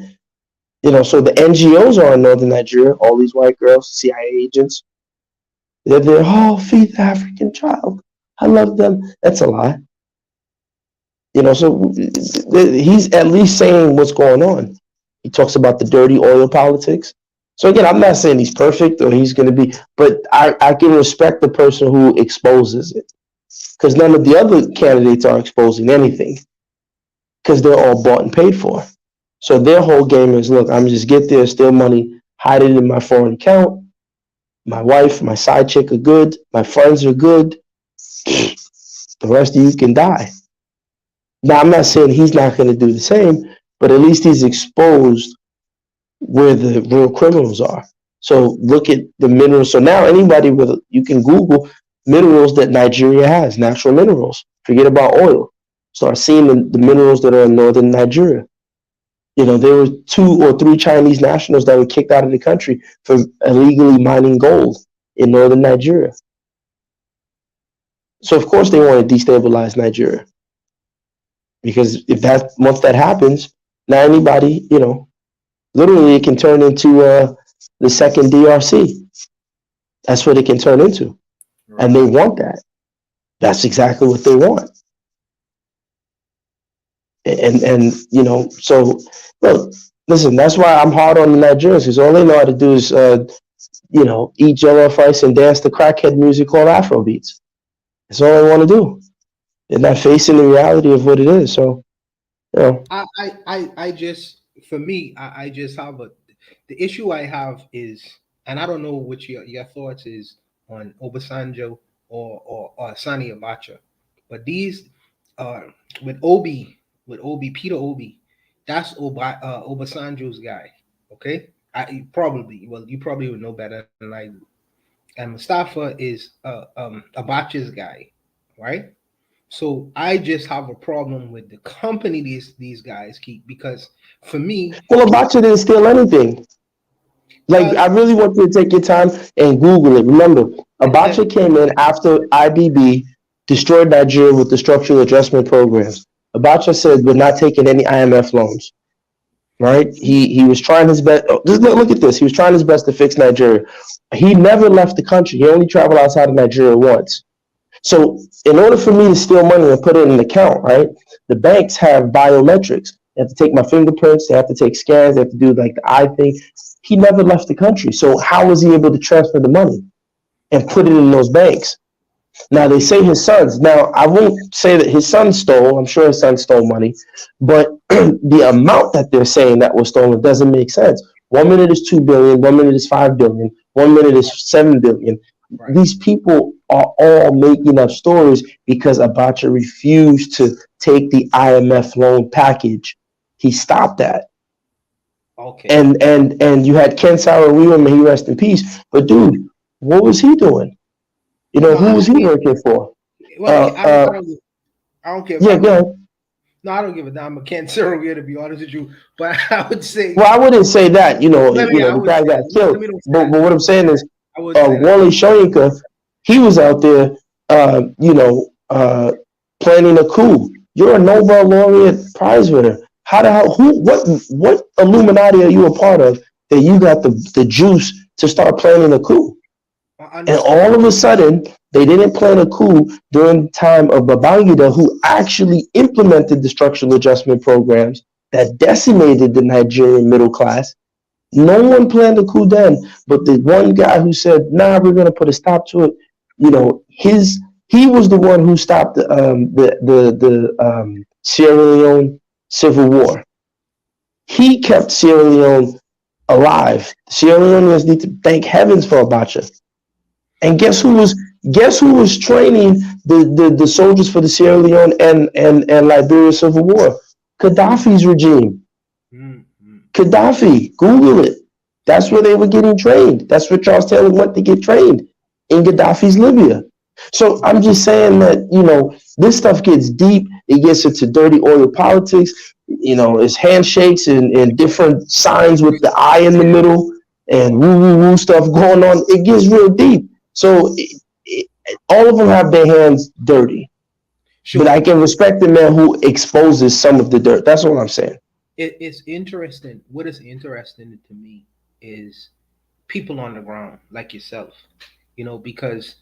[SPEAKER 9] So the NGOs are in northern Nigeria, all these white girls, CIA agents. They're there, oh, feed the African child. I love them. That's a lie. So he's at least saying what's going on. He talks about the dirty oil politics. So again, I'm not saying he's perfect or he's going to be, but I can respect the person who exposes it, because none of the other candidates are exposing anything, because they're all bought and paid for. So their whole game is, look, I'm just get there, steal money, hide it in my foreign account. My wife, my side chick are good. My friends are good. The rest of you can die. Now, I'm not saying he's not going to do the same, but at least he's exposed where the real criminals are. So look at the minerals. So now anybody you can Google minerals that Nigeria has, natural minerals. Forget about oil. Start seeing the minerals that are in northern Nigeria. There were 2 or 3 Chinese nationals that were kicked out of the country for illegally mining gold in northern Nigeria. So of course they want to destabilize Nigeria, because once that happens, now anybody, literally it can turn into the second DRC. That's what it can turn into, and they want that. That's exactly what they want. And so look, listen, that's why I'm hard on the Nigerians, because all they know how to do is eat jollof rice and dance to crackhead music called Afro beats. That's all they want to do. They're not facing the reality of what it is. So
[SPEAKER 6] I just, for me, I just have the issue I have is, and I don't know what your thoughts is on Obasanjo or Sani Abacha, but these with Peter Obi, that's Obasanjo's guy. Okay, you probably would know better than I do. And Mustafa is Abacha's guy, right? So I just have a problem with the company these guys keep, because for me,
[SPEAKER 9] well, Abacha didn't steal anything. Like, I really want you to take your time and Google it. Remember, Abacha came in after IBB destroyed Nigeria with the structural adjustment programs. Abacha said, we're not taking any IMF loans, right? He was trying his best. Just look at this. He was trying his best to fix Nigeria. He never left the country. He only traveled outside of Nigeria once. So in order for me to steal money and put it in an account, right, the banks have biometrics. They have to take my fingerprints. They have to take scans. They have to do like the eye thing. He never left the country. So how was he able to transfer the money and put it in those banks? Now, they say his sons. Now, I won't say that his son stole. I'm sure his son stole money. But the amount that they're saying that was stolen doesn't make sense. 1 minute is 2 billion. 1 minute is 5 billion. 1 minute is 7 billion. Right. These people are all making up stories because Abacha refused to take the IMF loan package. He stopped that.
[SPEAKER 6] Okay.
[SPEAKER 9] And you had Ken Saro-Wiwa, may he rest in peace. But dude, what was he doing? Who was he working for?
[SPEAKER 6] Well, I don't care.
[SPEAKER 9] Yeah, go ahead.
[SPEAKER 6] No, I don't give a damn. I can't Wiwa, to be honest with you. But I would say.
[SPEAKER 9] Well, I wouldn't say that. The guy got killed. But what I'm saying is, Wally Soyinka, he was out there, planning a coup. You're a Nobel laureate prize winner. How the hell? What Illuminati are you a part of that you got the juice to start planning a coup? And all of a sudden, they didn't plan a coup during the time of Babangida, who actually implemented the structural adjustment programs that decimated the Nigerian middle class. No one planned a coup then, but the one guy who said, "Nah, we're going to put a stop to it," he was the one who stopped the Sierra Leone civil war. He kept Sierra Leone alive. Sierra Leoneans need to thank heavens for Abacha. And guess who was training the soldiers for the Sierra Leone and Liberia Civil War? Gaddafi's regime. Gaddafi, Google it. That's where they were getting trained. That's where Charles Taylor went to get trained, in Gaddafi's Libya. So I'm just saying that, you know, this stuff gets deep. It gets into dirty oil politics. You know, it's handshakes and different signs with the eye in the middle and woo stuff going on. It gets real deep. So all of them have their hands dirty. Sure. But I can respect the man who exposes some of the dirt. That's what I'm saying.
[SPEAKER 6] It's interesting. What is interesting to me is people on the ground like yourself, you know, because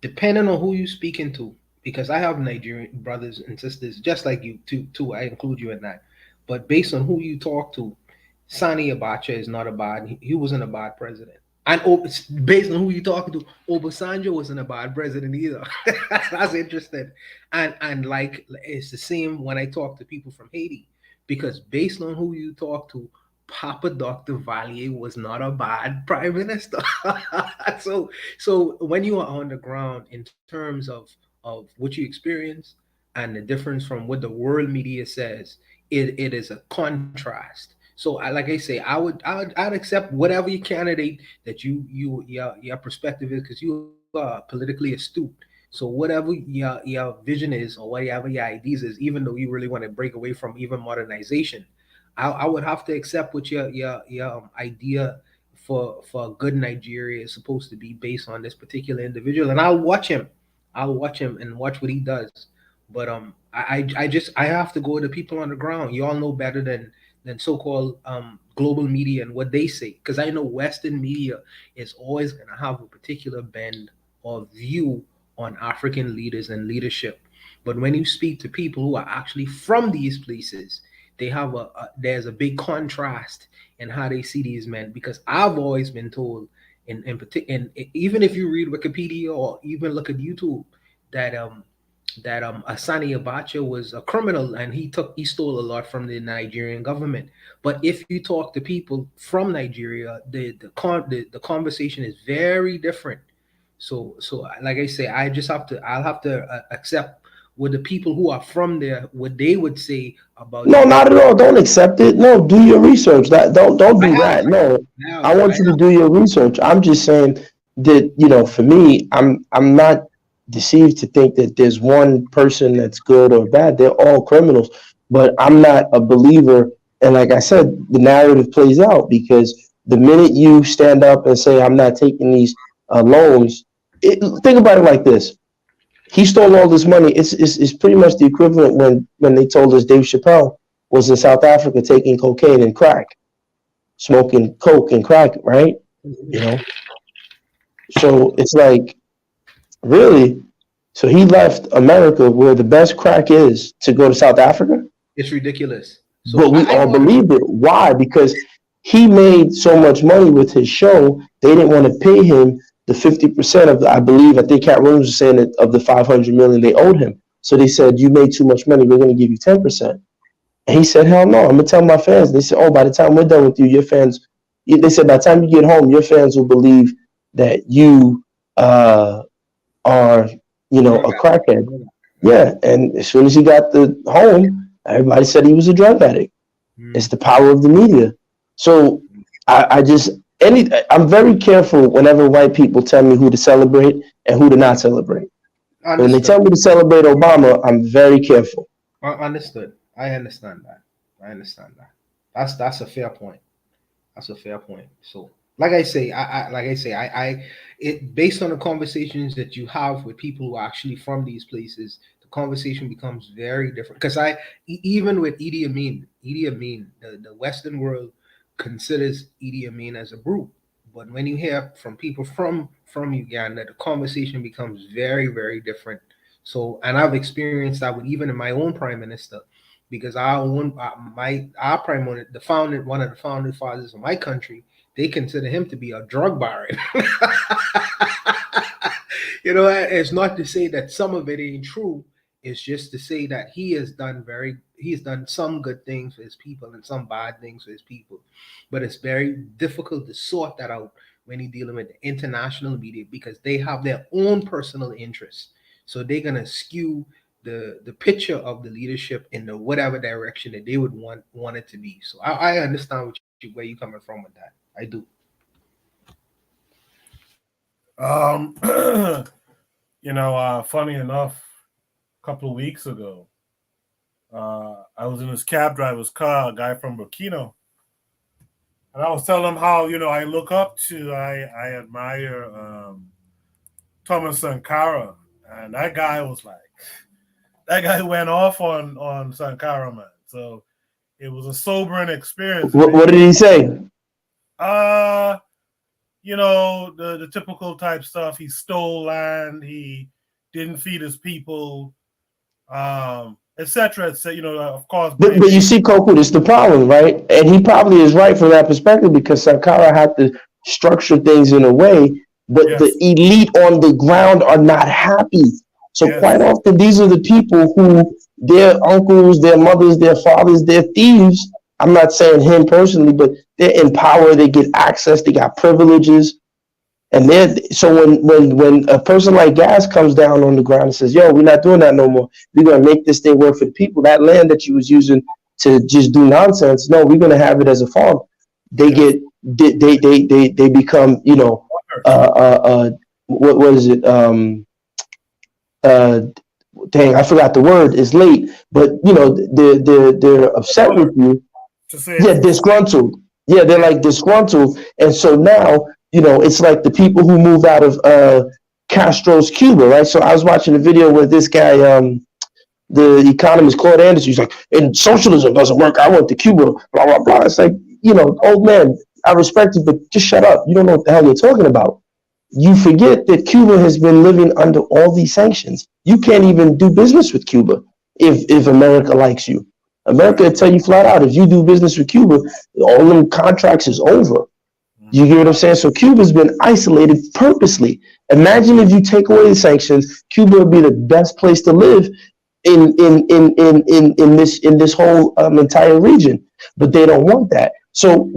[SPEAKER 6] depending on who you're speaking to, because I have Nigerian brothers and sisters just like you too. I include you in that. But based on who you talk to, Sani Abacha is not a bad. He wasn't a bad president. And based on who you talking to, Obasanjo wasn't a bad president either. That's interesting. And like it's the same when I talk to people from Haiti, because based on who you talk to, Papa Dr. Valier was not a bad prime minister. so when you are on the ground in terms of what you experience and the difference from what the world media says, it is a contrast. So like I say, I'd accept whatever your candidate that your perspective is, because you are politically astute. So whatever your vision is or whatever your ideas is, even though you really want to break away from even modernization, I would have to accept what your idea for a good Nigeria is supposed to be based on this particular individual, and I'll watch him and watch what he does. But I have to go to people on the ground. You all know better than so-called global media and what they say, because I know Western media is always going to have a particular bend or view on African leaders and leadership. But when you speak to people who are actually from these places, they have there's a big contrast in how they see these men, because I've always been told, and even if you read Wikipedia or even look at YouTube, that Sani Abacha was a criminal and he stole a lot from the Nigerian government. But if you talk to people from Nigeria, the conversation is very different. So like I say, I'll have to accept what the people who are from there, what they would say about.
[SPEAKER 9] No, not at all. Don't accept it. No, do your research. Don't do that. No, I want you to do your research. I'm just saying that, you know, for me, I'm not deceived to think that there's one person that's good or bad. They're all criminals. But I'm not a believer. And like I said, the narrative plays out, because the minute you stand up and say, I'm not taking these loans, think about it like this. He stole all this money. It's pretty much the equivalent when they told us Dave Chappelle was in South Africa taking cocaine and crack, smoking coke and crack, right? You know? So it's like, really? So he left America, where the best crack is, to go to South Africa?
[SPEAKER 6] It's ridiculous. So
[SPEAKER 9] but we all believed it. Why? Because he made so much money with his show, they didn't want to pay him the 50% of I think Cat Williams was saying that of the $500 million they owed him. So they said, you made too much money, we're going to give you 10%. And he said, hell no, I'm going to tell my fans. They said, oh, by the time we're done with you, your fans, they said, by the time you get home, your fans will believe that you are, you know, a crackhead. Yeah, and as soon as he got home, everybody said he was a drug addict. It's the power of the media. So I'm very careful whenever white people tell me who to celebrate and who to not celebrate. Understood. When they tell me to celebrate Obama, I'm very careful.
[SPEAKER 6] Understood. I understand that. That's a fair point. That's a fair point. So, like I say, it based on the conversations that you have with people who are actually from these places, the conversation becomes very different. Because even with Idi Amin, the Western world considers Idi Amin as a brute. But when you hear from people from Uganda, the conversation becomes very, very different. So, and I've experienced that with even in my own prime minister, because our prime minister, one of the founding fathers of my country, they consider him to be a drug baron. You know, it's not to say that some of it ain't true. It's just to say that he's done some good things for his people and some bad things for his people. But it's very difficult to sort that out when you're dealing with the international media, because they have their own personal interests. So they're gonna skew the picture of the leadership in the whatever direction that they would want it to be. So I understand where you're coming from with that. I do.
[SPEAKER 11] Funny enough, a couple of weeks ago, I was in this cab driver's car, a guy from Burkina, and I was telling him how I look up to, I admire Thomas Sankara, and that guy went off on Sankara, man. So it was a sobering experience.
[SPEAKER 9] What did he say?
[SPEAKER 11] The typical type stuff. He stole land. He didn't feed his people, etc. Of course.
[SPEAKER 9] But you see, Coco, this is the problem, right? And he probably is right from that perspective, because Sankara had to structure things in a way, but the elite on the ground are not happy. So quite often, these are the people who their uncles, their mothers, their fathers, they're thieves. I'm not saying him personally, but they're in power. They get access. They got privileges. And when a person like Gas comes down on the ground and says, "Yo, we're not doing that no more. We're gonna make this thing work for the people. That land that you was using to just do nonsense, no, we're gonna have it as a farm." They become, what is it? Dang, I forgot the word. It's late, but they're upset with you. Yeah, disgruntled. Yeah, they're like disgruntled, and so now it's like the people who moved out of Castro's Cuba, right? So I was watching a video where this guy, the economist Claude Anderson, he's like, "And socialism doesn't work. I went to Cuba." Blah blah blah. It's like, old man, I respect you, but just shut up. You don't know what the hell you're talking about. You forget that Cuba has been living under all these sanctions. You can't even do business with Cuba if America likes you. America will tell you flat out, if you do business with Cuba, all them contracts is over. You get what I'm saying? So Cuba's been isolated purposely. Imagine if you take away the sanctions, Cuba would be the best place to live in this whole entire region. But they don't want that. So,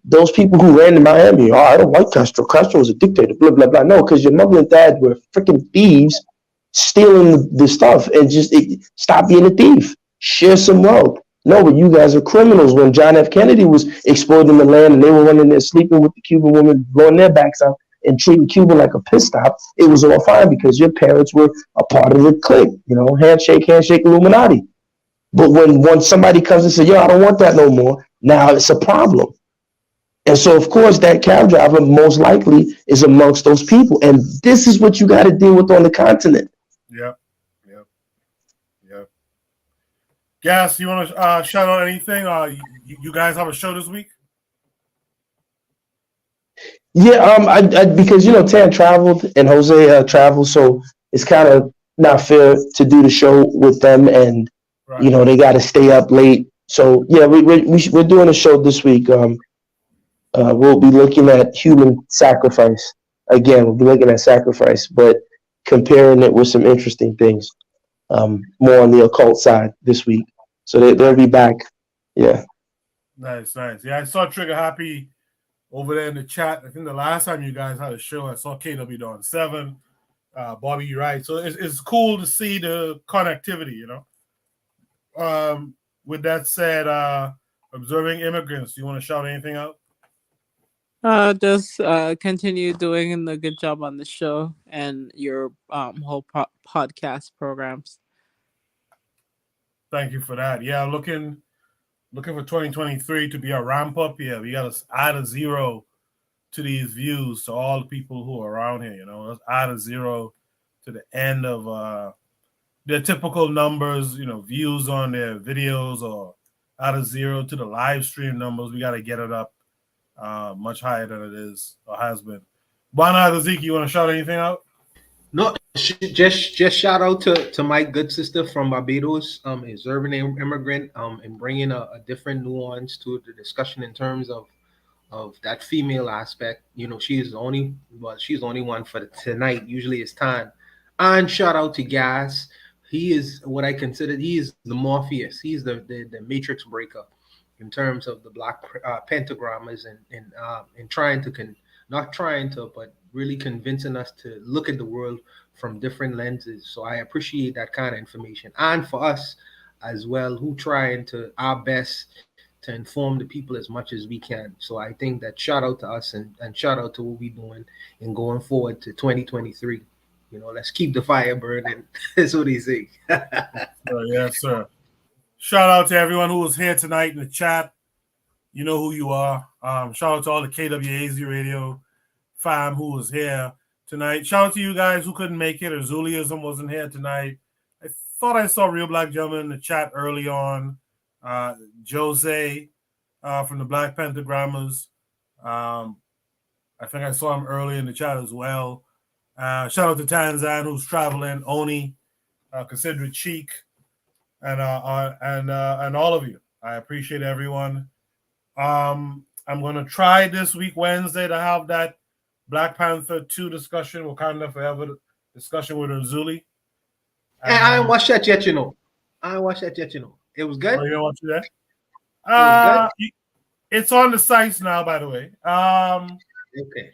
[SPEAKER 9] those people who ran to Miami, I don't like Castro. Castro was a dictator, blah, blah, blah. No, because your mother and dad were freaking thieves stealing the stuff, and just stop being a thief. Share some wealth. No, but you guys are criminals. When John F. Kennedy was exploiting the land and they were running there sleeping with the Cuban women, blowing their backs out and treating Cuba like a piss stop, it was all fine because your parents were a part of the clique, handshake, Illuminati. But when somebody comes and says, "Yo, I don't want that no more," now it's a problem. And so, of course, that cab driver most likely is amongst those people. And this is what you got to deal with on the continent.
[SPEAKER 11] Yep. Gas, you want to shout out anything? You guys have a show this week?
[SPEAKER 9] Yeah, I because Tan traveled and Jose traveled, so it's kind of not fair to do the show with them, and they got to stay up late. So yeah, we're doing a show this week. We'll be looking at human sacrifice again. We'll be looking at sacrifice, but comparing it with some interesting things. More on the occult side this week. So they'll be back. Yeah.
[SPEAKER 11] Nice. Yeah, I saw Trigger Happy over there in the chat. I think the last time you guys had a show, I saw KW Dawn 7, Bobby Wright. So it's cool to see the connectivity, With that said, observing immigrants, you want to shout anything out?
[SPEAKER 15] Just continue doing a good job on the show and your whole podcast programs.
[SPEAKER 11] Thank you for that. Yeah, looking for 2023 to be a ramp up. Yeah, we got to add a 0 to these views to all the people who are around here. Let's add a 0 to the end of their typical numbers. Views on their videos, or add a 0 to the live stream numbers. We got to get it up much higher than it is or has been. Bwana Zeke, you want to shout anything out?
[SPEAKER 6] No, just shout out to my good sister from Barbados, is urban immigrant, and bringing a different nuance to the discussion in terms of that female aspect. She's the only one for tonight. Usually it's Tan. And shout out to Gas. he is what I consider, he is the Morpheus. He's the matrix breaker in terms of the black pentagrammers and trying to not trying to, but really convincing us to look at the world from different lenses. So I appreciate that kind of information. And for us as well, who trying to our best to inform the people as much as we can. So I think that shout out to us and shout out to what we're doing and going forward to 2023. You know, let's keep the fire burning. That's what he say.
[SPEAKER 11] Yes, sir. Shout out to everyone who was here tonight in the chat. You know who you are. Shout out to all the KWAZ radio fam who was here tonight. Shout out to you guys who couldn't make it or Zuliism wasn't here tonight. I thought I saw Real Black Gentleman in the chat early on. Jose from the Black Pentagrammers. I think I saw him early in the chat as well. Shout out to Tanzan who's traveling, Oni, Consider Cheek, and all of you. I appreciate everyone. I'm gonna try this week Wednesday to have that Black Panther 2 discussion, Wakanda Forever discussion with Uzuli.
[SPEAKER 6] I ain't watched that yet, you know. It was good.
[SPEAKER 11] Oh, you don't watch that? It's on the sites now, by the way.
[SPEAKER 6] Okay.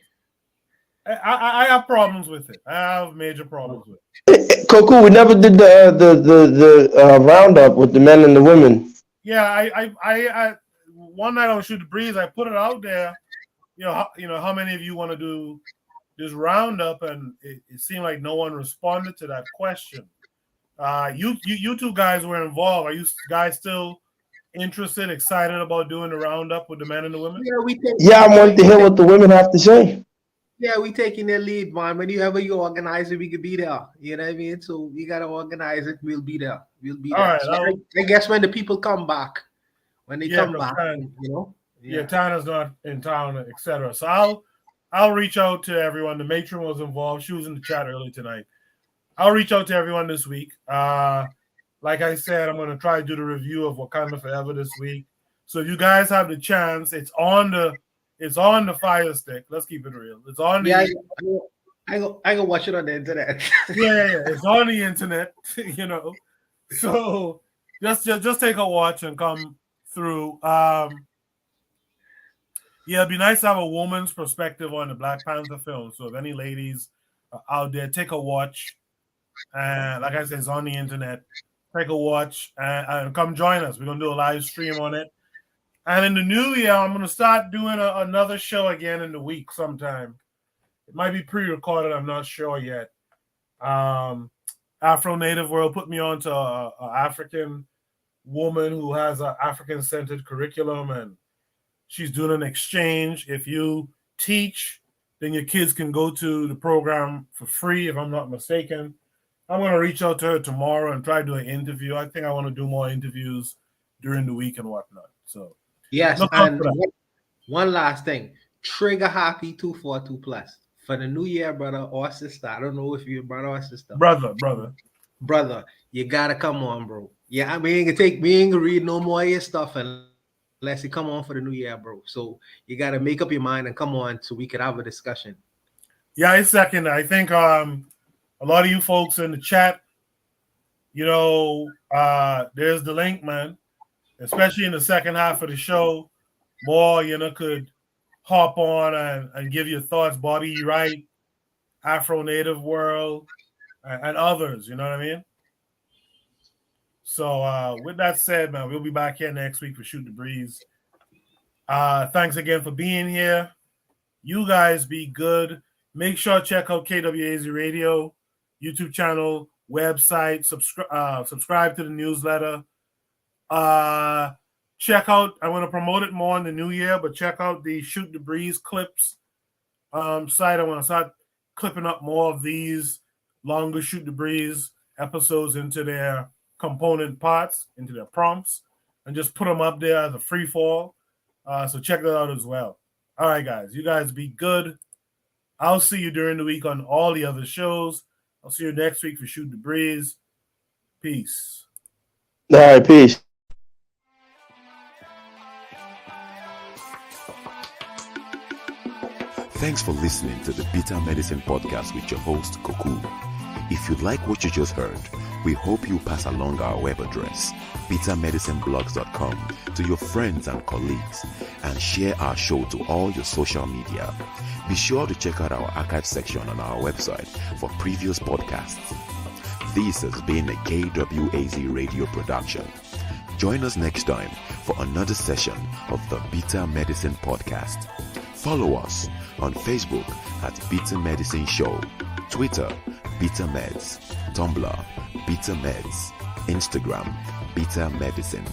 [SPEAKER 11] I have problems with it. I have major problems with it.
[SPEAKER 9] Koku, we never did the roundup with the men and the women.
[SPEAKER 11] Yeah, I one night on Shoot the Breeze, I put it out there. You know how many of you want to do this roundup, and it seemed like no one responded to that question. You two guys were involved. Are you guys still interested, excited about doing the roundup with the men and the women?
[SPEAKER 9] Yeah, I wanted to hear what the women have to say.
[SPEAKER 6] Yeah, we taking their lead, man. Whenever you organize it, we could be there. You know what I mean? So we gotta organize it. We'll be there. We'll be there.
[SPEAKER 11] All right,
[SPEAKER 6] so I guess when the people come back, come back, you know.
[SPEAKER 11] Yeah, Tana's not in town, etc. So I'll reach out to everyone. The matron was involved. She was in the chat early tonight. I'll reach out to everyone this week. Like I said, I'm going to try to do the review of Wakanda Forever this week. So if you guys have the chance, it's on the Fire Stick. Let's keep it real. It's on the.
[SPEAKER 6] Yeah, I go watch it on the internet.
[SPEAKER 11] yeah, it's on the internet. You know, so just take a watch and come through. Yeah, it'd be nice to have a woman's perspective on the Black Panther film. So if any ladies are out there, take a watch. And like I said, it's on the internet. Take a watch and come join us. We're going to do a live stream on it. And in the new year, I'm going to start doing another show again in the week sometime. It might be pre-recorded. I'm not sure yet. Afro Native World put me on to an African woman who has an African-centered curriculum, and she's doing an exchange. If you teach, then your kids can go to the program for free, if I'm not mistaken. I'm going to reach out to her tomorrow and try to do an interview. I think I want to do more interviews during the week and whatnot. So
[SPEAKER 6] yes, and one last thing. Trigger Happy 242+ for the new year, brother or sister. I don't know if you're a brother or sister.
[SPEAKER 11] Brother.
[SPEAKER 6] You gotta come on, bro. Yeah, we ain't gonna read no more of your stuff unless you come on for the new year, bro. So you gotta make up your mind and come on so we could have a discussion.
[SPEAKER 11] Yeah, I second. I think a lot of you folks in the chat, you know, there's the link, man. Especially in the second half of the show, more, you know, could hop on and give your thoughts. Bobby Wright, Afro Native World, and others, you know what I mean? So with that said, man, we'll be back here next week for Shoot the Breeze. Thanks again for being here. You guys be good. Make sure to check out KWAZ Radio, YouTube channel, website, subscribe to the newsletter. Check out, I want to promote it more in the new year, but check out the Shoot the Breeze clips site. I want to start clipping up more of these longer Shoot the Breeze episodes into their component parts, into their prompts, and just put them up there as a free fall. So check that out as well. All right, guys, you guys be good. I'll see you during the week on all the other shows. I'll see you next week for Shoot the Breeze. Peace.
[SPEAKER 9] All right, peace.
[SPEAKER 12] Thanks for listening to the Bitter Medicine Podcast with your host, Koku. If you like what you just heard, we hope you pass along our web address, bitamedicineblogs.com, to your friends and colleagues, and share our show to all your social media. Be sure to check out our archive section on our website for previous podcasts. This has been a KWAZ radio production. Join us next time for another session of the Beta Medicine Podcast. Follow us on Facebook at Beta Medicine Show, Twitter, Beta Meds, Tumblr, Beta Meds, Instagram, Beta Medicine.